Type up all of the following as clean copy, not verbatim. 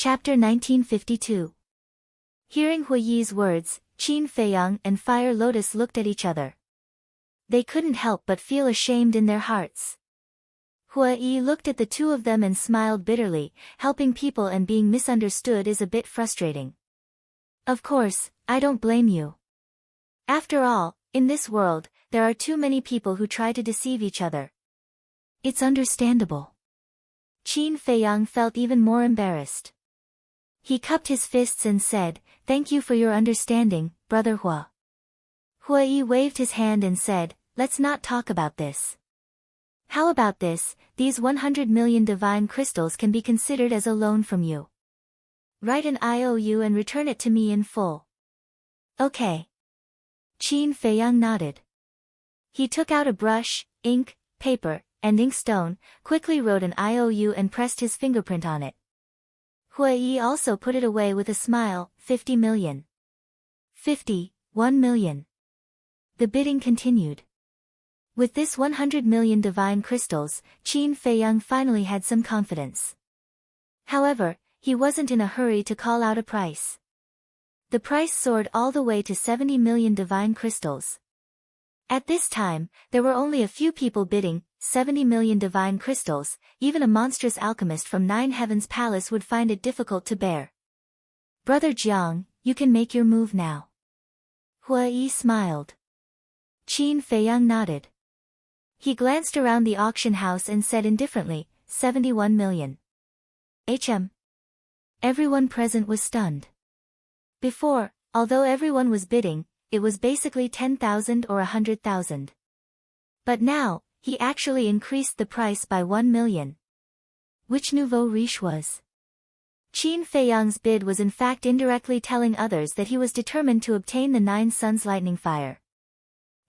Chapter 1952. Hearing Hui Yi's words, Qin Feiyang and Fire Lotus looked at each other. They couldn't help but feel ashamed in their hearts. Hui Yi looked at the two of them and smiled bitterly. Helping people and being misunderstood is a bit frustrating. Of course, I don't blame you. After all, in this world, there are too many people who try to deceive each other. It's understandable. Qin Feiyang felt even more embarrassed. He cupped his fists and said, "Thank you for your understanding, Brother Hua." Hui Yi waved his hand and said, "Let's not talk about this. How about this? These 100 million divine crystals can be considered as a loan from you. Write an IOU and return it to me in full." Okay. Qin Feiyang nodded. He took out a brush, ink, paper, and inkstone, quickly wrote an IOU and pressed his fingerprint on it. Hui Yi also put it away with a smile. 50 million. 50, 1 million. The bidding continued. With this 100 million divine crystals, Qin Feiyang finally had some confidence. However, he wasn't in a hurry to call out a price. The price soared all the way to 70 million divine crystals. At this time, there were only a few people bidding. 70 million divine crystals. Even a monstrous alchemist from Nine Heavens Palace would find it difficult to bear. "Brother Jiang, you can make your move now." Hui Yi smiled. Qin Feiyang nodded. He glanced around the auction house and said indifferently, 71 million. Everyone present was stunned. Before, although everyone was bidding, it was basically 10,000 or 100,000. But now, he actually increased the price by 1 million. Which nouveau riche was? Qin Feiyang's bid was in fact indirectly telling others that he was determined to obtain the 9 suns lightning fire.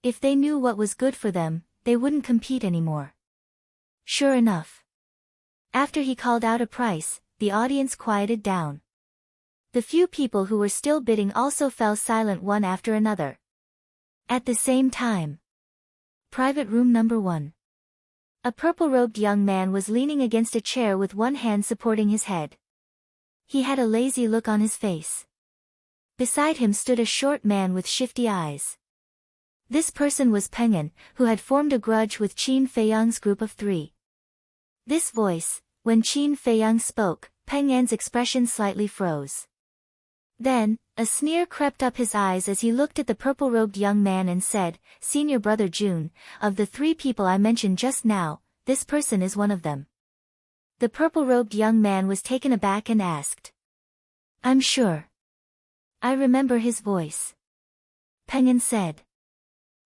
If they knew what was good for them, they wouldn't compete anymore. Sure enough. After he called out a price, the audience quieted down. The few people who were still bidding also fell silent one after another. At the same time. Private room number 1. A purple-robed young man was leaning against a chair with one hand supporting his head. He had a lazy look on his face. Beside him stood a short man with shifty eyes. This person was Pengyan, who had formed a grudge with Qin Feiyang's group of 3. This voice, when Qin Feiyang spoke, Pengyan's expression slightly froze. Then, a sneer crept up his eyes as he looked at the purple-robed young man and said, "Senior Brother Jun, of the 3 people I mentioned just now, this person is one of them." The purple-robed young man was taken aback and asked. "I'm sure. I remember his voice." Pengyan said.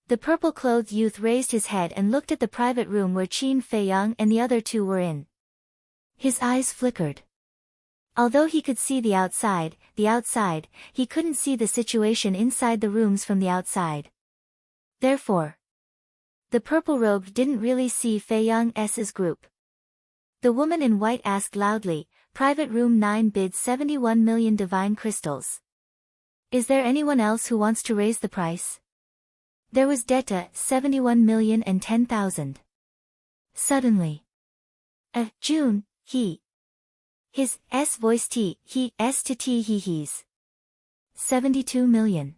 The purple-clothed youth raised his head and looked at the private room where Qin Feiyang and the other 2 were in. His eyes flickered. Although he could see the outside, he couldn't see the situation inside the rooms from the outside. Therefore, the purple-robed didn't really see Feiyang's group. The woman in white asked loudly, "Private room 9 bids 71 million divine crystals. Is there anyone else who wants to raise the price?" There was Deta, 71 million and 10,000. Suddenly. June, his voice he's 72 million.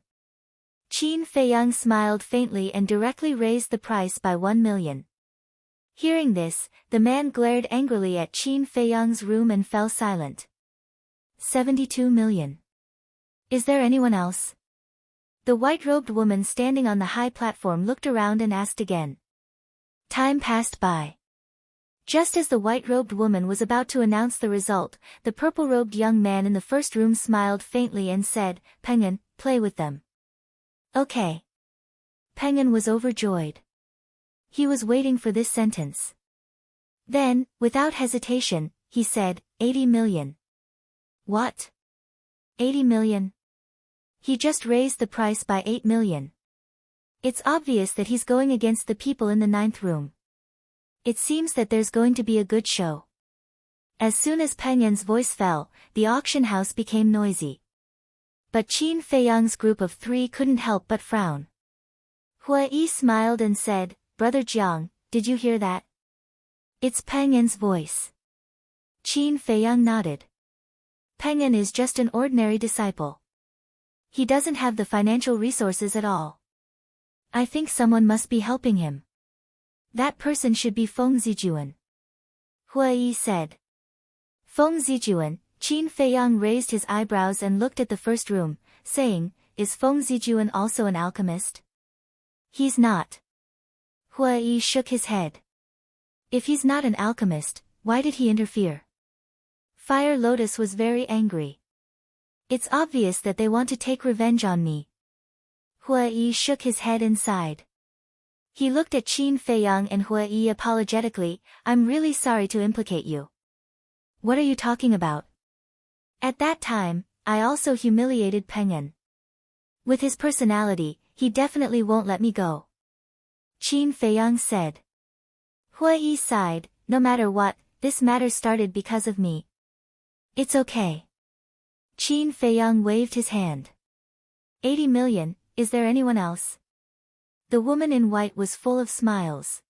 Qin Feiyang smiled faintly and directly raised the price by 1 million. Hearing this, the man glared angrily at Qin Feiyang's room and fell silent. 72 million. Is there anyone else? The white-robed woman standing on the high platform looked around and asked again. Time passed by. Just as the white-robed woman was about to announce the result, the purple-robed young man in the first room smiled faintly and said, "Pengyan, play with them." Okay. Pengyan was overjoyed. He was waiting for this sentence. Then, without hesitation, he said, 80 million. What? 80 million? He just raised the price by 8 million. It's obvious that he's going against the people in the 9th room. It seems that there's going to be a good show. As soon as Pengyan's voice fell, the auction house became noisy. But Qin Feiyang's group of 3 couldn't help but frown. Hui Yi smiled and said, "Brother Jiang, did you hear that?" It's Pengyan's voice. Qin Feiyang nodded. Peng En is just an ordinary disciple. He doesn't have the financial resources at all. I think someone must be helping him. That person should be Feng Zijuan. Hua Yi said. Feng Zijuan, Qin Feiyang raised his eyebrows and looked at the first room, saying, is Feng Zijuan also an alchemist? He's not. Hua Yi shook his head. If he's not an alchemist, why did he interfere? Fire Lotus was very angry. It's obvious that they want to take revenge on me. Hua Yi shook his head and sighed. He looked at Qin Feiyang and Hua Yi apologetically, I'm really sorry to implicate you. What are you talking about? At that time, I also humiliated Peng En. With his personality, he definitely won't let me go. Qin Feiyang said. Hua Yi sighed, no matter what, this matter started because of me. It's okay. Qin Feiyang waved his hand. 80 million, is there anyone else? The woman in white was full of smiles.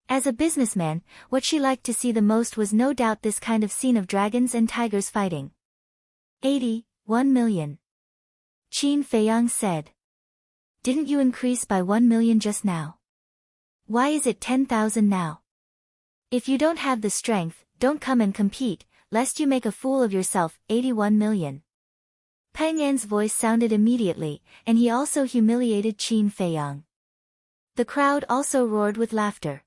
As a businessman, what she liked to see the most was no doubt this kind of scene of dragons and tigers fighting. 1 million. Qin Feiyang said. Didn't you increase by 1 million just now? Why is it 10,000 now? If you don't have the strength, don't come and compete, lest you make a fool of yourself. 81 million. Peng En's voice sounded immediately, and he also humiliated Qin Feiyang. The crowd also roared with laughter.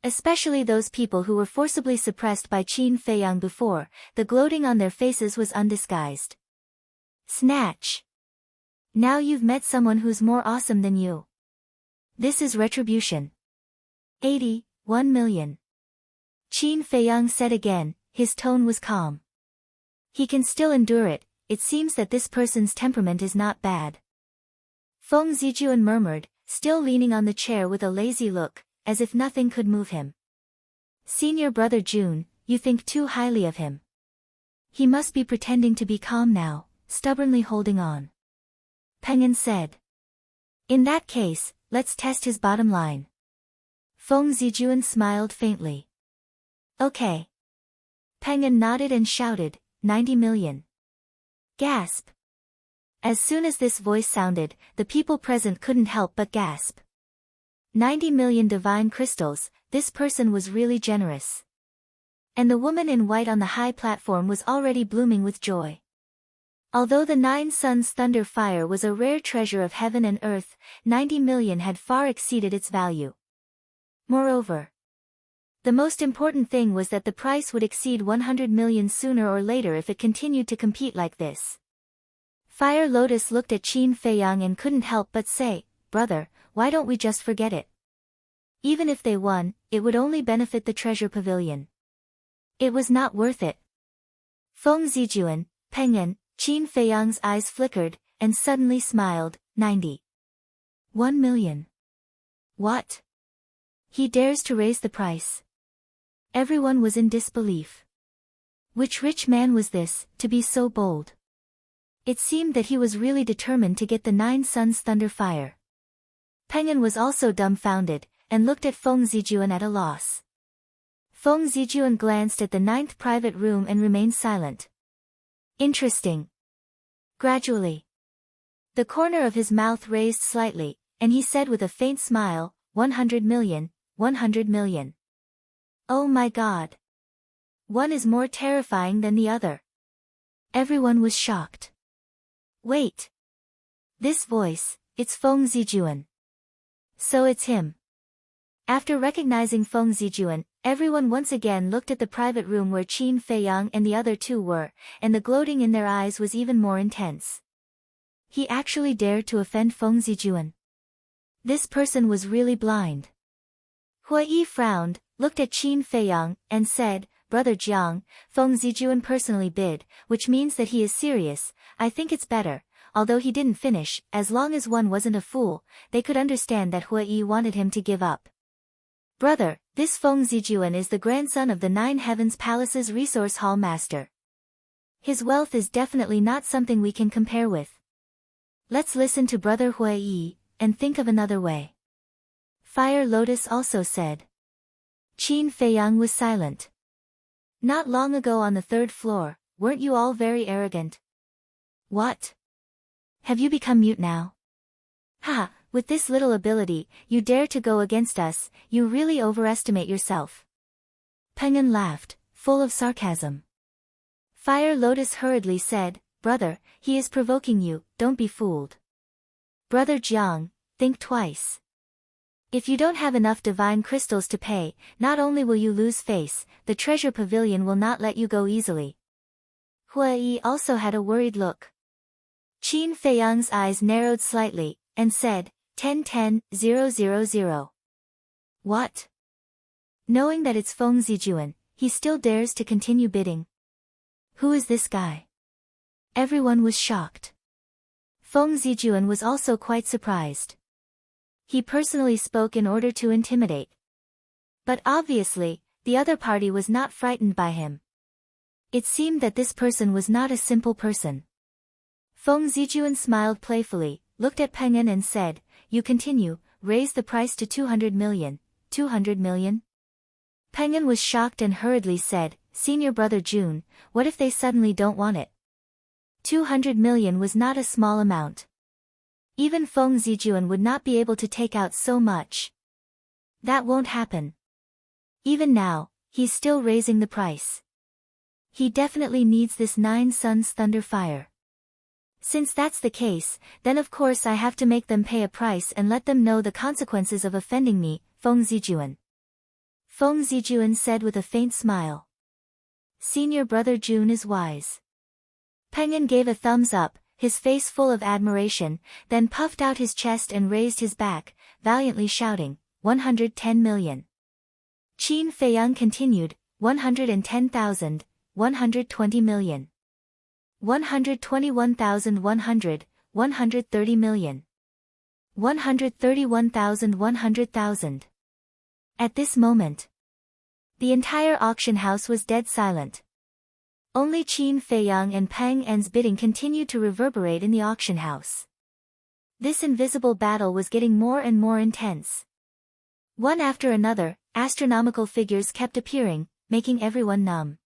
Especially those people who were forcibly suppressed by Qin Feiyang before, the gloating on their faces was undisguised. Snatch. Now you've met someone who's more awesome than you. This is retribution. 81 million. Qin Feiyang said again, his tone was calm. He can still endure it, it seems that this person's temperament is not bad. Feng Zijuan murmured, still leaning on the chair with a lazy look, as if nothing could move him. Senior brother Jun, you think too highly of him. He must be pretending to be calm now, stubbornly holding on. Peng En said. In that case, let's test his bottom line. Feng Zijuan smiled faintly. Okay. Peng En nodded and shouted, 90 million. Gasp. As soon as this voice sounded, the people present couldn't help but gasp. 90 million divine crystals, this person was really generous. And the woman in white on the high platform was already blooming with joy. Although the 9 suns thunder fire was a rare treasure of heaven and earth, 90 million had far exceeded its value. Moreover, the most important thing was that the price would exceed 100 million sooner or later if it continued to compete like this. Fire Lotus looked at Qin Feiyang and couldn't help but say, brother, why don't we just forget it? Even if they won, it would only benefit the treasure pavilion. It was not worth it. Feng Zijuan, Peng En, Qin Feiyang's eyes flickered, and suddenly smiled, 91 million. What? He dares to raise the price. Everyone was in disbelief. Which rich man was this, to be so bold? It seemed that he was really determined to get the 9 suns thunder fire. Peng En was also dumbfounded, and looked at Feng Zijuan at a loss. Feng Zijuan glanced at the 9th private room and remained silent. Interesting. Gradually, the corner of his mouth raised slightly, and he said with a faint smile, 100 million, 100 million. Oh my God. One is more terrifying than the other. Everyone was shocked. Wait. This voice, it's Feng Zijuan. So it's him. After recognizing Feng Zijuan, everyone once again looked at the private room where Qin Feiyang and the other two were, and the gloating in their eyes was even more intense. He actually dared to offend Feng Zijuan. This person was really blind. Hua Yi frowned, looked at Qin Feiyang, and said, Brother Jiang, Feng Zijuan personally bid, which means that he is serious. I think it's better, although he didn't finish, as long as one wasn't a fool, they could understand that Hua Yi wanted him to give up. Brother, this Feng Zijuan is the grandson of the 9 Heavens Palace's resource hall master. His wealth is definitely not something we can compare with. Let's listen to Brother Hua Yi, and think of another way. Fire Lotus also said. Qin Feiyang was silent. Not long ago on the 3rd floor, weren't you all very arrogant? What? Have you become mute now? Ha, with this little ability, you dare to go against us, you really overestimate yourself. Peng An laughed, full of sarcasm. Fire Lotus hurriedly said, Brother, he is provoking you, don't be fooled. Brother Jiang, think twice. If you don't have enough divine crystals to pay, not only will you lose face, the treasure pavilion will not let you go easily. Hua Yi also had a worried look. Qin Feiyang's eyes narrowed slightly, and said, 10-10-000. What? Knowing that it's Feng Zijuan, he still dares to continue bidding. Who is this guy? Everyone was shocked. Feng Zijuan was also quite surprised. He personally spoke in order to intimidate. But obviously, the other party was not frightened by him. It seemed that this person was not a simple person. Feng Zijuan smiled playfully, looked at Peng An and said, You continue, raise the price to 200 million. 200 million? Peng An was shocked and hurriedly said, Senior brother Jun, what if they suddenly don't want it? 200 million was not a small amount. Even Feng Zijuan would not be able to take out so much. That won't happen. Even now, he's still raising the price. He definitely needs this 9 Suns Thunder Fire. Since that's the case, then of course I have to make them pay a price and let them know the consequences of offending me, Feng Zijuan. Feng Zijuan said with a faint smile. Senior brother Jun is wise. Peng An gave a thumbs up, his face full of admiration, then puffed out his chest and raised his back, valiantly shouting, 110 million. Qin Feiyang continued, 110,000, 120 million. 121,100, 130 million. 131,100,000. At this moment, the entire auction house was dead silent. Only Qin Feiyang and Peng An's bidding continued to reverberate in the auction house. This invisible battle was getting more and more intense. One after another, astronomical figures kept appearing, making everyone numb.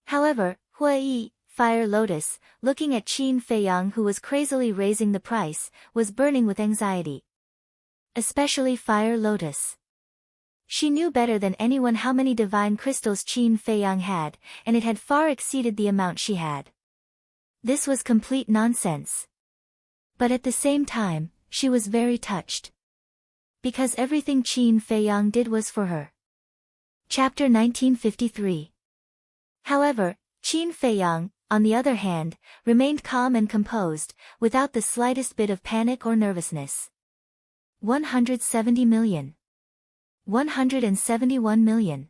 However, Hua Yi, Fire Lotus, looking at Qin Feiyang who was crazily raising the price, was burning with anxiety. Especially Fire Lotus. She knew better than anyone how many divine crystals Qin Feiyang had, and it had far exceeded the amount she had. This was complete nonsense. But at the same time, she was very touched. Because everything Qin Feiyang did was for her. Chapter 1953. However, Qin Feiyang, on the other hand, remained calm and composed, without the slightest bit of panic or nervousness. 170 million. 171 million.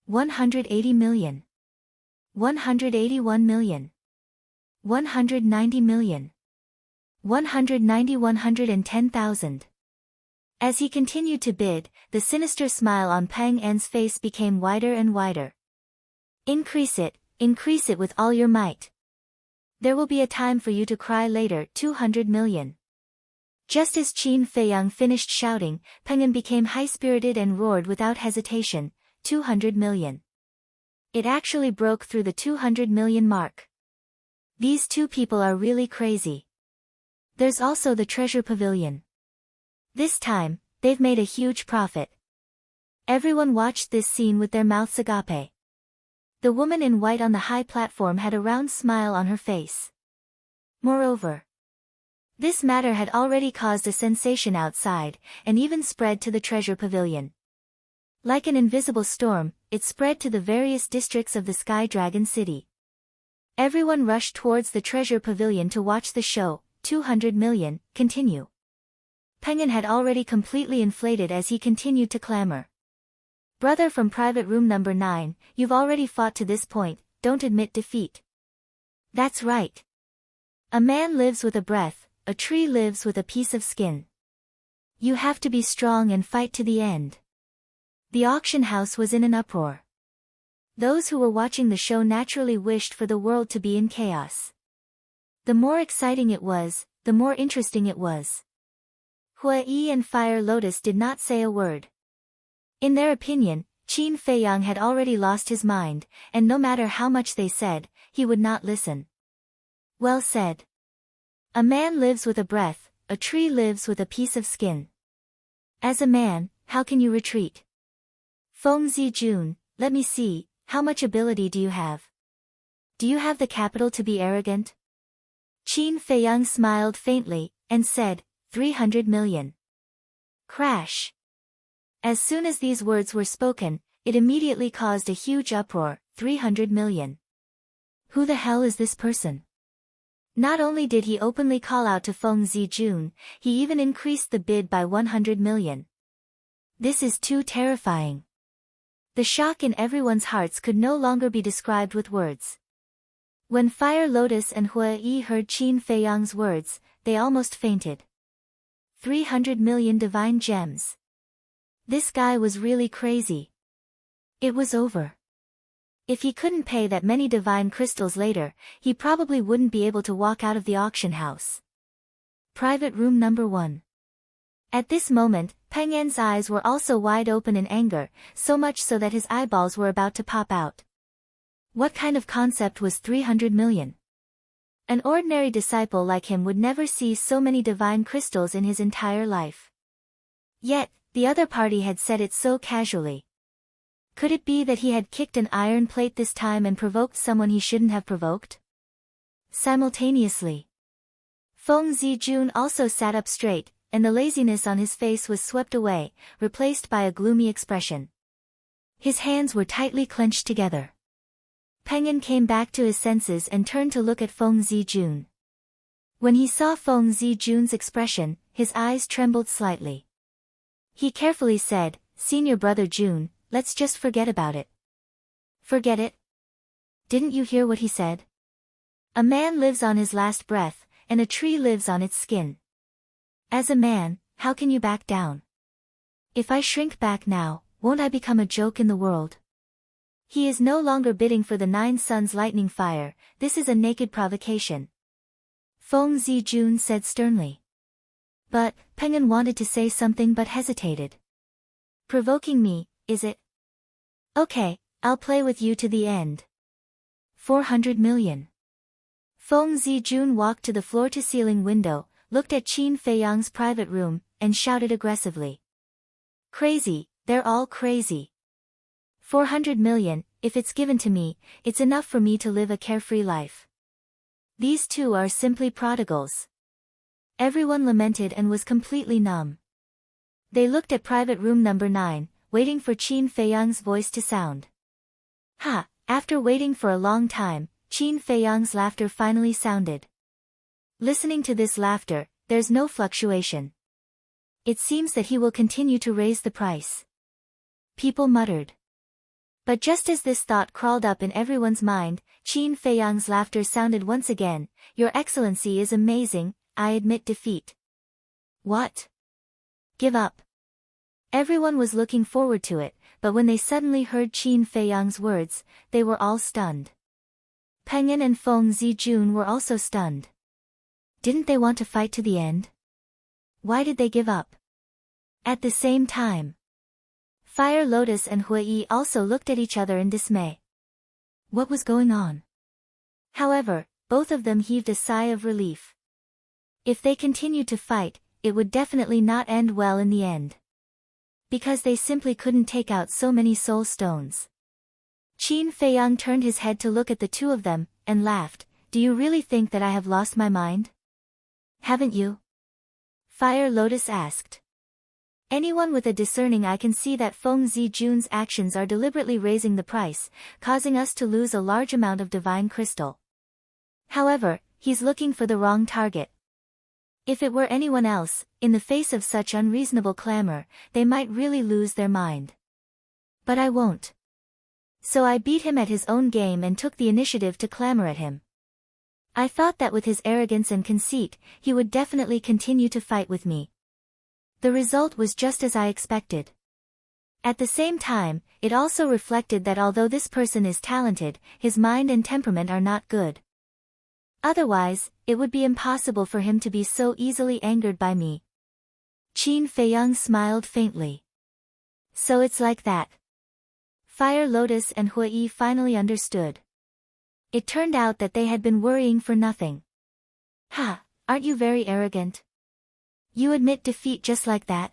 180 million. 181 million. 190 million. 110,000. As he continued to bid, the sinister smile on Peng An's face became wider and wider. Increase it with all your might. There will be a time for you to cry later, 200 million. Just as Qin Feiyang finished shouting, Peng An became high-spirited and roared without hesitation, 200 million. It actually broke through the 200 million mark. These two people are really crazy. There's also the treasure pavilion. This time, they've made a huge profit. Everyone watched this scene with their mouths agape. The woman in white on the high platform had a round smile on her face. Moreover, this matter had already caused a sensation outside, and even spread to the treasure pavilion. Like an invisible storm, it spread to the various districts of the Sky Dragon City. Everyone rushed towards the treasure pavilion to watch the show, 200 million, continue. Peng An had already completely inflated as he continued to clamor. Brother from private room number 9, you've already fought to this point, don't admit defeat. That's right. A man lives with a breath, a tree lives with a piece of skin. You have to be strong and fight to the end. The auction house was in an uproar. Those who were watching the show naturally wished for the world to be in chaos. The more exciting it was, the more interesting it was. Hua Yi and Fire Lotus did not say a word. In their opinion, Qin Feiyang had already lost his mind, and no matter how much they said, he would not listen. Well said. A man lives with a breath, a tree lives with a piece of skin. As a man, how can you retreat? Feng Zijun, let me see, how much ability do you have? Do you have the capital to be arrogant? Qin Feiyang smiled faintly, and said, 300 million. Crash. As soon as these words were spoken, it immediately caused a huge uproar, 300 million. Who the hell is this person? Not only did he openly call out to Feng Zijun, he even increased the bid by 100 million. This is too terrifying. The shock in everyone's hearts could no longer be described with words. When Fire Lotus and Hua Yi heard Qin Feiyang's words, they almost fainted. 300 million divine gems. This guy was really crazy. It was over. If he couldn't pay that many divine crystals later, he probably wouldn't be able to walk out of the auction house. Private room number 1. At this moment, Peng Yan's eyes were also wide open in anger, so much so that his eyeballs were about to pop out. What kind of concept was 300 million? An ordinary disciple like him would never see so many divine crystals in his entire life. Yet, the other party had said it so casually. Could it be that he had kicked an iron plate this time and provoked someone he shouldn't have provoked? Simultaneously, Feng Zijun also sat up straight, and the laziness on his face was swept away, replaced by a gloomy expression. His hands were tightly clenched together. Peng Yan came back to his senses and turned to look at Feng Zijun. When he saw Feng Zijun's expression, his eyes trembled slightly. He carefully said, "Senior brother Jun, let's just forget about it." Forget it? Didn't you hear what he said? A man lives on his last breath, and a tree lives on its skin. As a man, how can you back down? If I shrink back now, won't I become a joke in the world? He is no longer bidding for the 9 suns lightning fire, this is a naked provocation. Feng Zijun said sternly. But, Peng Yan wanted to say something but hesitated. Provoking me, is it? Okay, I'll play with you to the end. 400 million. Feng Zijun walked to the floor-to-ceiling window, looked at Qin Feiyang's private room, and shouted aggressively. Crazy, they're all crazy. 400 million, if it's given to me, it's enough for me to live a carefree life. These two are simply prodigals. Everyone lamented and was completely numb. They looked at private room number 9, waiting for Qin Feiyang's voice to sound. Ha! After waiting for a long time, Qin Feiyang's laughter finally sounded. Listening to this laughter, there's no fluctuation. It seems that he will continue to raise the price. People muttered. But just as this thought crawled up in everyone's mind, Qin Feiyang's laughter sounded once again. Your Excellency is amazing, I admit defeat. What? Give up. Everyone was looking forward to it, but when they suddenly heard Qin Feiyang's words, they were all stunned. Peng Yan and Feng Zijun were also stunned. Didn't they want to fight to the end? Why did they give up? At the same time, Fire Lotus and Hua Yi also looked at each other in dismay. What was going on? However, both of them heaved a sigh of relief. If they continued to fight, it would definitely not end well in the end. Because they simply couldn't take out so many soul stones. Qin Feiyang turned his head to look at the two of them, and laughed. Do you really think that I have lost my mind? Haven't you? Fire Lotus asked. Anyone with a discerning eye can see that Feng Zijun's actions are deliberately raising the price, causing us to lose a large amount of divine crystal. However, he's looking for the wrong target. If it were anyone else, in the face of such unreasonable clamor, they might really lose their mind. But I won't. So I beat him at his own game and took the initiative to clamor at him. I thought that with his arrogance and conceit, he would definitely continue to fight with me. The result was just as I expected. At the same time, it also reflected that although this person is talented, his mind and temperament are not good. Otherwise, it would be impossible for him to be so easily angered by me. Qin Feiyang smiled faintly. So it's like that. Fire Lotus and Hua Yi finally understood. It turned out that they had been worrying for nothing. Ha, aren't you very arrogant? You admit defeat just like that?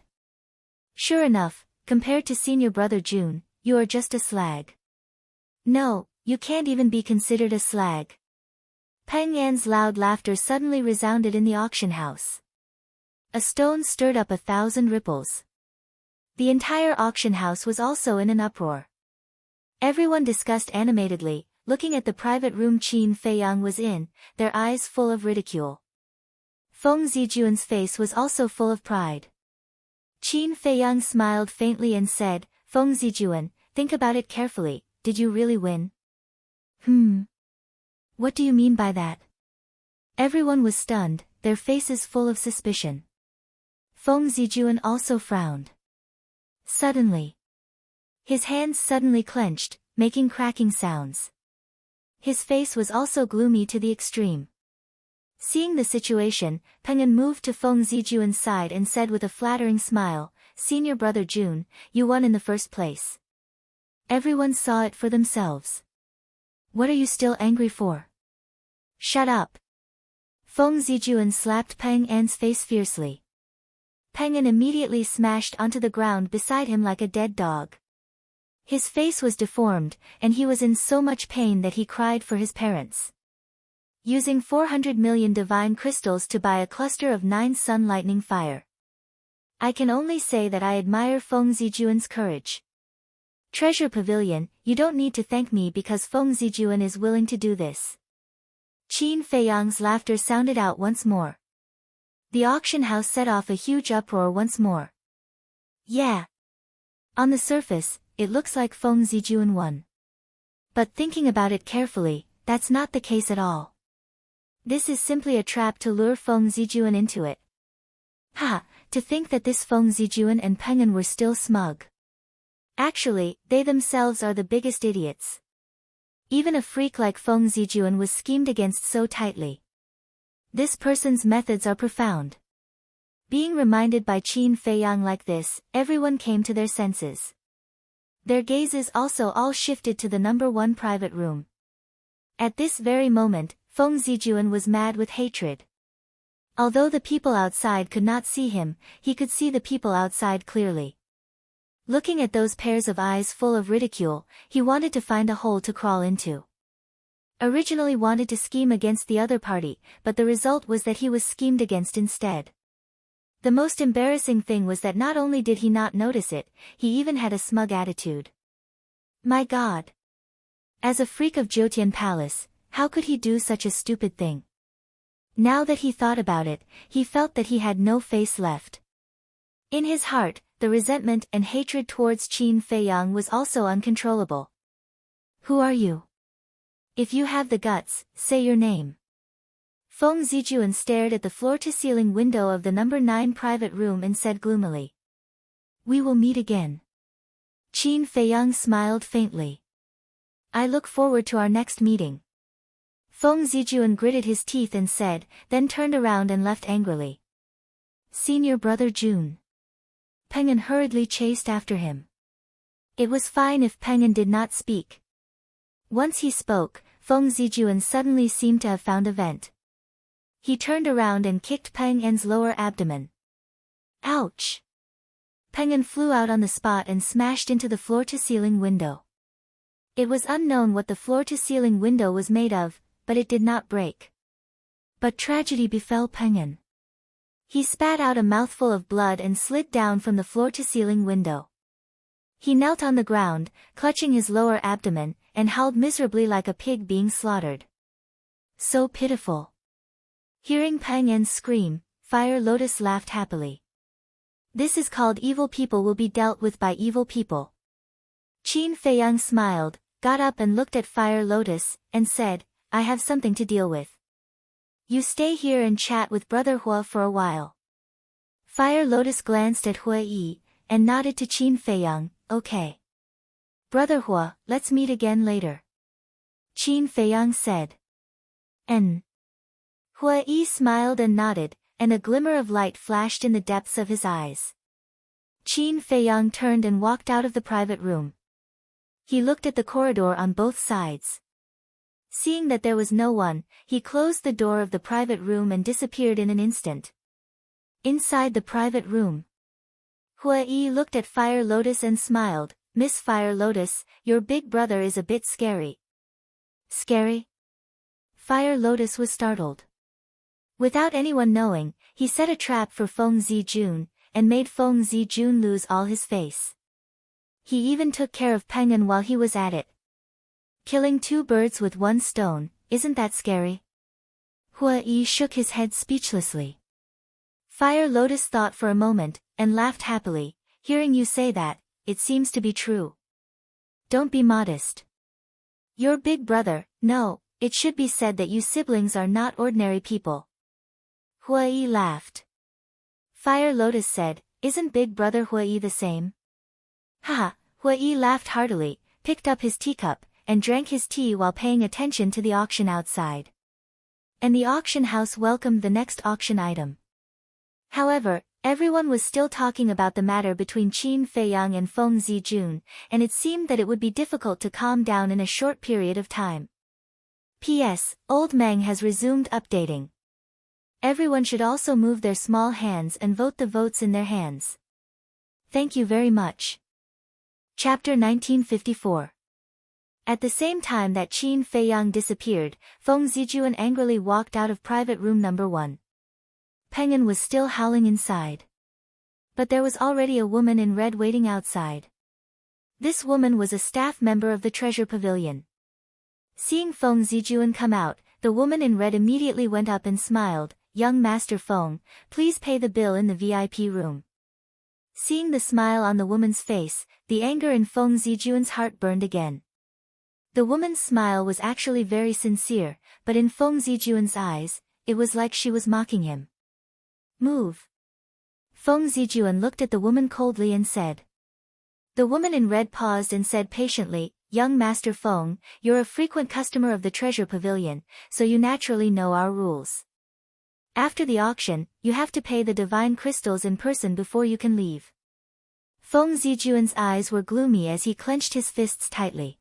Sure enough, compared to senior brother June, you are just a slag. No, you can't even be considered a slag. Peng Yan's loud laughter suddenly resounded in the auction house. A stone stirred up 1,000 ripples. The entire auction house was also in an uproar. Everyone discussed animatedly, looking at the private room Qin Feiyang was in, their eyes full of ridicule. Feng Zijuan's face was also full of pride. Qin Feiyang smiled faintly and said, Feng Zijuan, think about it carefully, did you really win? What do you mean by that? Everyone was stunned, their faces full of suspicion. Feng Zijuan also frowned. Suddenly, his hands suddenly clenched, making cracking sounds. His face was also gloomy to the extreme. Seeing the situation, Peng Yan moved to Feng Zijuan's side and said with a flattering smile, Senior brother June, you won in the first place. Everyone saw it for themselves. What are you still angry for? Shut up. Feng Zijuan slapped Peng Yan's face fiercely. Peng Yan immediately smashed onto the ground beside him like a dead dog. His face was deformed, and he was in so much pain that he cried for his parents. Using 400 million divine crystals to buy a cluster of 9 sun lightning fire. I can only say that I admire Feng Zijuan's courage. Treasure Pavilion, you don't need to thank me because Feng Zijuan is willing to do this. Qin Feiyang's laughter sounded out once more. The auction house set off a huge uproar once more. Yeah. On the surface, it looks like Feng Zijuan won. But thinking about it carefully, that's not the case at all. This is simply a trap to lure Feng Zijuan into it. Ha, to think that this Feng Zijuan and Peng Yan were still smug. Actually, they themselves are the biggest idiots. Even a freak like Feng Zijuan was schemed against so tightly. This person's methods are profound. Being reminded by Qin Feiyang like this, everyone came to their senses. Their gazes also all shifted to the number 1 private room. At this very moment, Feng Zijuan was mad with hatred. Although the people outside could not see him, he could see the people outside clearly. Looking at those pairs of eyes full of ridicule, he wanted to find a hole to crawl into. Originally wanted to scheme against the other party, but the result was that he was schemed against instead. The most embarrassing thing was that not only did he not notice it, he even had a smug attitude. My God! As a freak of Jotian Palace, how could he do such a stupid thing? Now that he thought about it, he felt that he had no face left. In his heart, the resentment and hatred towards Qin Feiyang was also uncontrollable. Who are you? If you have the guts, say your name. Feng Zijuan stared at the floor-to-ceiling window of the number 9 private room and said gloomily. We will meet again. Qin Feiyang smiled faintly. I look forward to our next meeting. Feng Zijuan gritted his teeth and said, then turned around and left angrily. Senior brother June. Peng Yan hurriedly chased after him. It was fine if Peng Yan did not speak. Once he spoke, Feng Zijuan suddenly seemed to have found a vent. He turned around and kicked Peng Yan's lower abdomen. Ouch! Peng Yan flew out on the spot and smashed into the floor-to-ceiling window. It was unknown what the floor-to-ceiling window was made of, but it did not break. But tragedy befell Peng Yan. He spat out a mouthful of blood and slid down from the floor-to-ceiling window. He knelt on the ground, clutching his lower abdomen, and howled miserably like a pig being slaughtered. So pitiful. Hearing Peng Yan scream, Fire Lotus laughed happily. This is called evil people will be dealt with by evil people. Qin Feiyang smiled, got up and looked at Fire Lotus, and said, I have something to deal with. You stay here and chat with Brother Hua for a while. Fire Lotus glanced at Hua Yi, and nodded to Qin Feiyang, okay. Brother Hua, let's meet again later. Qin Feiyang said. Hua Yi smiled and nodded, and a glimmer of light flashed in the depths of his eyes. Qin Feiyang turned and walked out of the private room. He looked at the corridor on both sides. Seeing that there was no one, he closed the door of the private room and disappeared in an instant. Inside the private room, Hua Yi looked at Fire Lotus and smiled. Miss Fire Lotus, your big brother is a bit scary. Scary? Fire Lotus was startled. Without anyone knowing, he set a trap for Feng Zijun, and made Feng Zijun lose all his face. He even took care of Penguin while he was at it. Killing two birds with one stone, isn't that scary? Hua Yi shook his head speechlessly. Fire Lotus thought for a moment, and laughed happily. Hearing you say that, it seems to be true. Don't be modest. Your big brother, no, it should be said that you siblings are not ordinary people. Hua Yi laughed. Fire Lotus said, isn't big brother Hua Yi the same? Haha, Hua Yi laughed heartily, picked up his teacup, and drank his tea while paying attention to the auction outside. And the auction house welcomed the next auction item. However, everyone was still talking about the matter between Qin Feiyang and Feng Zijun, and it seemed that it would be difficult to calm down in a short period of time. P.S. Old Meng has resumed updating. Everyone should also move their small hands and vote the votes in their hands. Thank you very much. Chapter 1954. At the same time that Qin Feiyang disappeared, Feng Zijun angrily walked out of private room number 1. Penguin was still howling inside. But there was already a woman in red waiting outside. This woman was a staff member of the treasure pavilion. Seeing Feng Zijun come out, the woman in red immediately went up and smiled. Young Master Feng, please pay the bill in the VIP room. Seeing the smile on the woman's face, the anger in Feng Zijun's heart burned again. The woman's smile was actually very sincere, but in Feng Zijun's eyes, it was like she was mocking him. Move. Feng Zijun looked at the woman coldly and said. The woman in red paused and said patiently, Young Master Feng, you're a frequent customer of the treasure pavilion, so you naturally know our rules. After the auction, you have to pay the divine crystals in person before you can leave. Feng Zijun's eyes were gloomy as he clenched his fists tightly.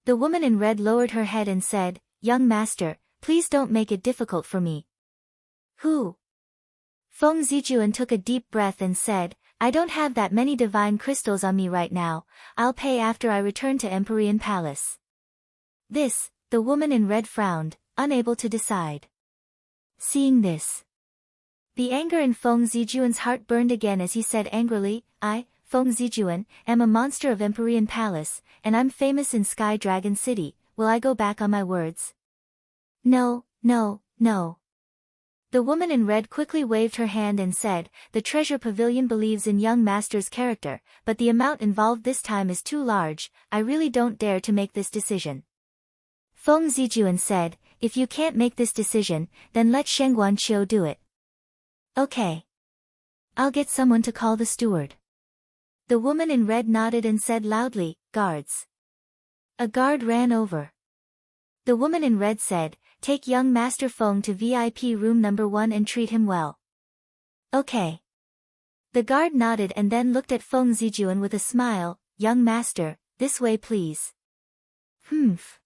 The woman in red lowered her head and said, Young Master, please don't make it difficult for me. Who? Feng Zijun took a deep breath and said, I don't have that many divine crystals on me right now, I'll pay after I return to Empyrean Palace. This, the woman in red frowned, unable to decide. Seeing this, the anger in Feng Zijun's heart burned again as he said angrily, I, Feng Zijun, am a monster of Empyrean Palace, and I'm famous in Sky Dragon City, will I go back on my words? No, no, no. The woman in red quickly waved her hand and said, the treasure pavilion believes in young master's character, but the amount involved this time is too large, I really don't dare to make this decision. Feng Zijun said, if you can't make this decision, then let Shengguan Qiu do it. Okay. I'll get someone to call the steward. The woman in red nodded and said loudly, guards. A guard ran over. The woman in red said, take young Master Feng to VIP room number 1 and treat him well. Okay. The guard nodded and then looked at Feng Zijun with a smile, young master, this way please. Humph.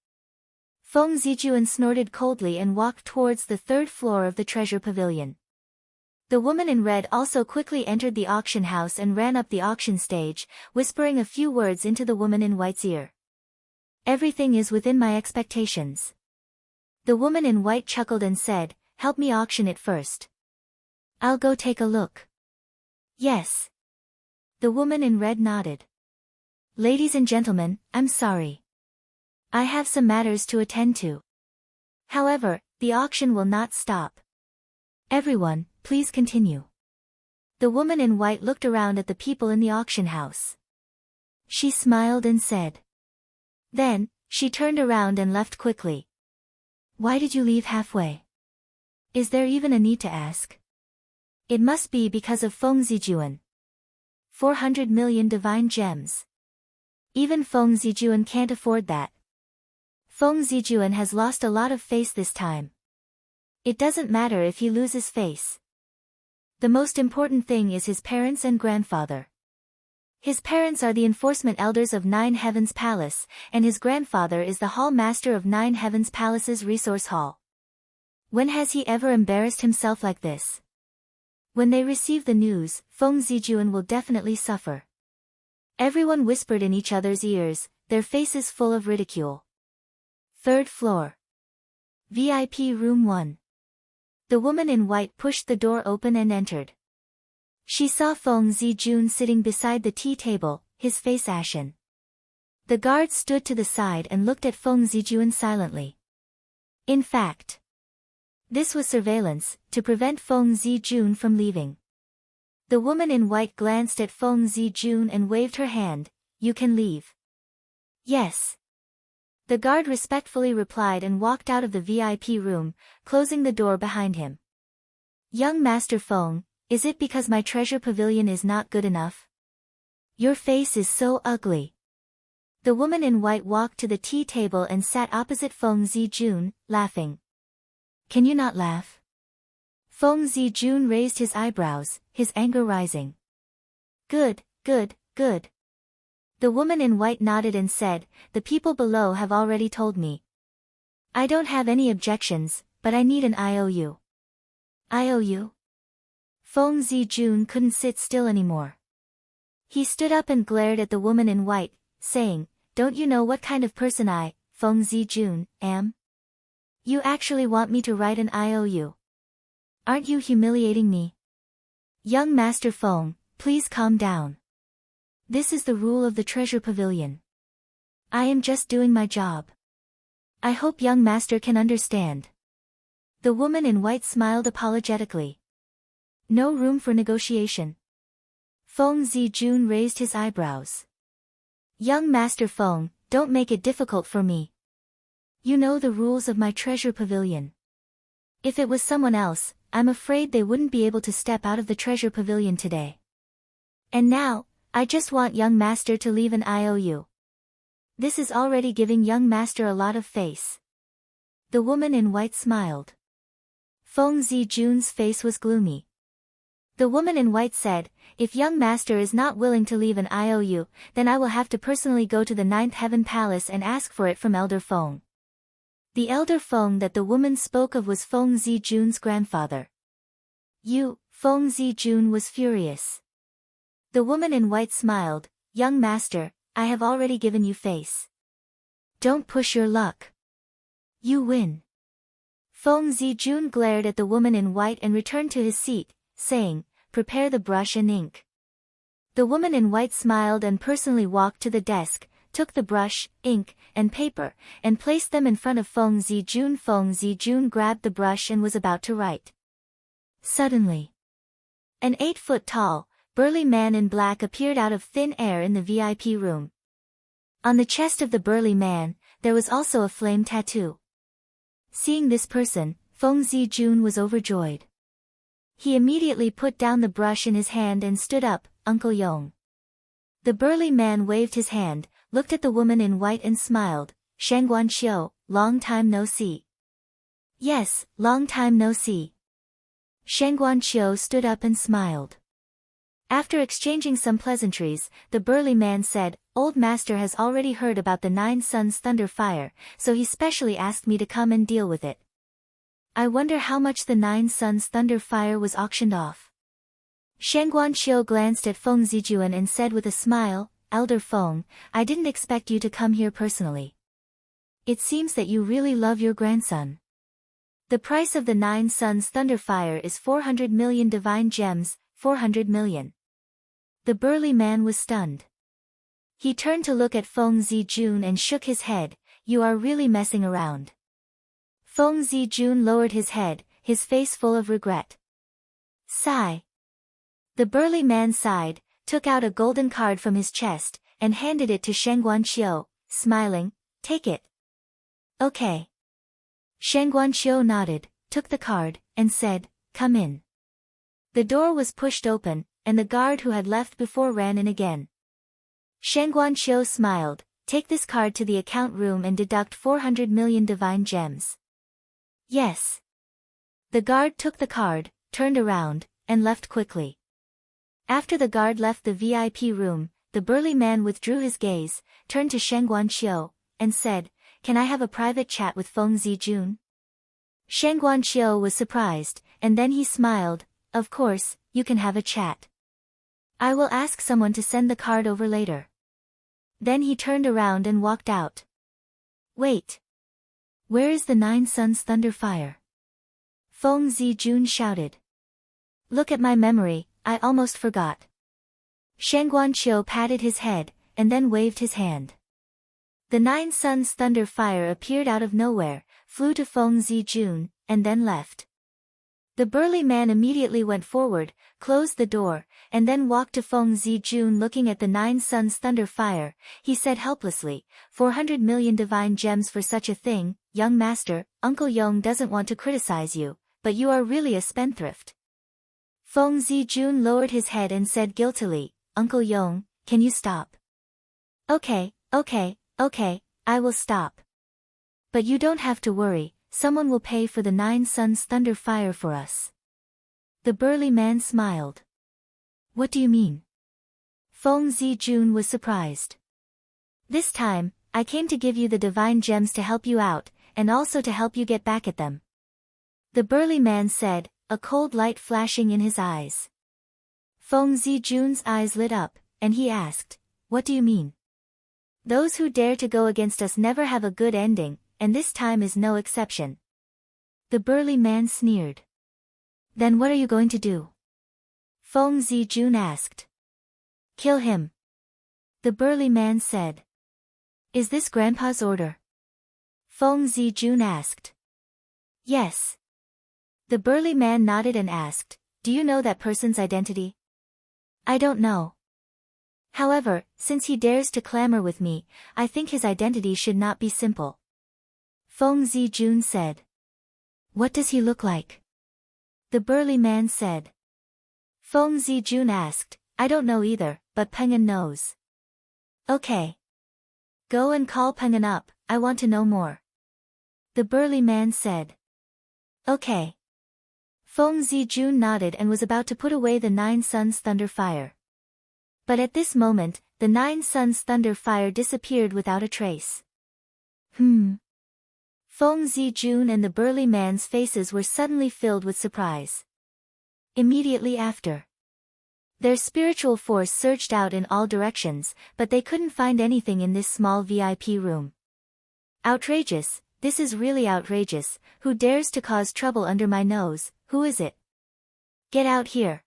Feng Zijun snorted coldly and walked towards the 3rd floor of the treasure pavilion. The woman in red also quickly entered the auction house and ran up the auction stage, whispering a few words into the woman in white's ear. Everything is within my expectations. The woman in white chuckled and said, help me auction it first. I'll go take a look. Yes. The woman in red nodded. Ladies and gentlemen, I'm sorry. I have some matters to attend to. However, the auction will not stop. Everyone, please continue. The woman in white looked around at the people in the auction house. She smiled and said. Then, she turned around and left quickly. Why did you leave halfway? Is there even a need to ask? It must be because of Feng Zijun. 400 million divine gems. Even Feng Zijun can't afford that. Feng Zijun has lost a lot of face this time. It doesn't matter if he loses face. The most important thing is his parents and grandfather. His parents are the enforcement elders of Nine Heavens Palace, and his grandfather is the hall master of Nine Heavens Palace's resource hall. When has he ever embarrassed himself like this? When they receive the news, Feng Zijuan will definitely suffer. Everyone whispered in each other's ears, their faces full of ridicule. Third floor. VIP Room 1. The woman in white pushed the door open and entered. She saw Feng Zijun sitting beside the tea table, his face ashen. The guard stood to the side and looked at Feng Zijun silently. In fact, this was surveillance, to prevent Feng Zijun from leaving. The woman in white glanced at Feng Zijun and waved her hand. You can leave. Yes. The guard respectfully replied and walked out of the VIP room, closing the door behind him. Young Master Feng, is it because my treasure pavilion is not good enough? Your face is so ugly. The woman in white walked to the tea table and sat opposite Feng Zijun, laughing. Can you not laugh? Feng Zijun raised his eyebrows, his anger rising. Good, good, good. The woman in white nodded and said, the people below have already told me. I don't have any objections, but I need an IOU. IOU? Feng Zijun couldn't sit still anymore. He stood up and glared at the woman in white, saying, don't you know what kind of person I, Feng Zijun, am? You actually want me to write an IOU? Aren't you humiliating me? Young Master Feng, please calm down. This is the rule of the treasure pavilion. I am just doing my job. I hope young master can understand. The woman in white smiled apologetically. No room for negotiation. Feng Zijun raised his eyebrows. Young Master Feng, don't make it difficult for me. You know the rules of my treasure pavilion. If it was someone else, I'm afraid they wouldn't be able to step out of the treasure pavilion today. And now, I just want young master to leave an IOU. This is already giving young master a lot of face. The woman in white smiled. Feng Zijun's face was gloomy. The woman in white said, if young master is not willing to leave an IOU, then I will have to personally go to the Ninth Heaven Palace and ask for it from Elder Feng. The Elder Feng that the woman spoke of was Feng Zijun's grandfather. Feng Zijun was furious. The woman in white smiled, young master, I have already given you face. Don't push your luck. You win. Feng Zijun glared at the woman in white and returned to his seat, saying, prepare the brush and ink. The woman in white smiled and personally walked to the desk, took the brush, ink, and paper, and placed them in front of Feng Zijun. Feng Zijun grabbed the brush and was about to write. Suddenly, an 8-foot-tall, burly man in black appeared out of thin air in the VIP room. On the chest of the burly man, there was also a flame tattoo. Seeing this person, Feng Zijun was overjoyed. He immediately put down the brush in his hand and stood up, Uncle Yong. The burly man waved his hand, looked at the woman in white and smiled, Shangguan Qiu, long time no see. Yes, long time no see. Shangguan Qiu stood up and smiled. After exchanging some pleasantries, the burly man said, Old Master has already heard about the Nine Suns Thunder Fire, so he specially asked me to come and deal with it. I wonder how much the Nine Suns Thunder Fire was auctioned off. Shangguan Qiu glanced at Feng Zijuan and said with a smile, Elder Feng, I didn't expect you to come here personally. It seems that you really love your grandson. The price of the Nine Suns Thunder Fire is 400 million divine gems, 400 million. The burly man was stunned. He turned to look at Feng Zijun and shook his head, you are really messing around. Feng Zijun lowered his head, his face full of regret. Sigh. The burly man sighed, took out a golden card from his chest, and handed it to Shangguan Qiu, smiling, take it. Okay. Shangguan Qiu nodded, took the card, and said, come in. The door was pushed open, and the guard who had left before ran in again. Shangguan Qiu smiled, take this card to the account room and deduct 400 million divine gems. Yes. The guard took the card, turned around, and left quickly. After the guard left the VIP room, the burly man withdrew his gaze, turned to Shen Guanqiu, and said, "Can I have a private chat with Feng Zijun?" Shen Guanqiu was surprised, and then he smiled. "Of course, you can have a chat. I will ask someone to send the card over later." Then he turned around and walked out. "Wait. Where is the 9 Suns Thunder Fire?" Feng Zijun shouted. "Look at my memory, I almost forgot." Shen Guanqiu patted his head, and then waved his hand. The 9 Suns Thunder Fire appeared out of nowhere, flew to Feng Zijun, and then left. The burly man immediately went forward, closed the door, and then walked to Feng Zijun. Looking at the 9 Suns Thunder Fire, he said helplessly, 400 million divine gems for such a thing, young master. Uncle Yong doesn't want to criticize you, but you are really a spendthrift. Feng Zijun lowered his head and said guiltily, "Uncle Yong, can you stop?" Okay, I will stop. But you don't have to worry, someone will pay for the 9 Suns Thunder Fire for us." The burly man smiled. "What do you mean?" Feng Zijun was surprised. "This time, I came to give you the divine gems to help you out, and also to help you get back at them." The burly man said, a cold light flashing in his eyes. Feng Zijun's eyes lit up, and he asked, "What do you mean?" "Those who dare to go against us never have a good ending, and this time is no exception." The burly man sneered. "Then what are you going to do?" Feng Zijun asked. "Kill him." The burly man said. "Is this Grandpa's order?" Feng Zijun asked. "Yes." The burly man nodded and asked, "Do you know that person's identity?" "I don't know. However, since he dares to clamor with me, I think his identity should not be simple." Feng Zijun said. "What does he look like?" The burly man said. Feng Zijun asked, "I don't know either, but Pengen knows." "Okay. Go and call Pengen up, I want to know more." The burly man said. "Okay." Feng Zijun nodded and was about to put away the 9 Suns Thunder Fire. But at this moment, the 9 Suns Thunder Fire disappeared without a trace. Feng Zijun and the burly man's faces were suddenly filled with surprise. Immediately after, their spiritual force surged out in all directions, but they couldn't find anything in this small VIP room. "Outrageous, this is really outrageous. Who dares to cause trouble under my nose? Who is it? Get out here!"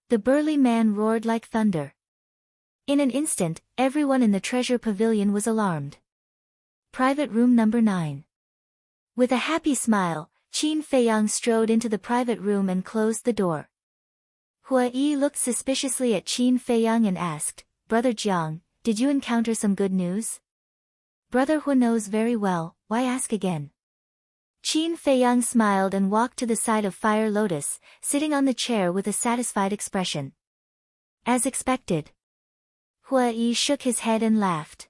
The burly man roared like thunder. In an instant, everyone in the treasure pavilion was alarmed. Private room number 9. With a happy smile, Qin Feiyang strode into the private room and closed the door. Hua Yi looked suspiciously at Qin Feiyang and asked, "Brother Jiang, did you encounter some good news?" "Brother Hua knows very well, why ask again?" Qin Feiyang smiled and walked to the side of Fire Lotus, sitting on the chair with a satisfied expression. As expected. Hua Yi shook his head and laughed.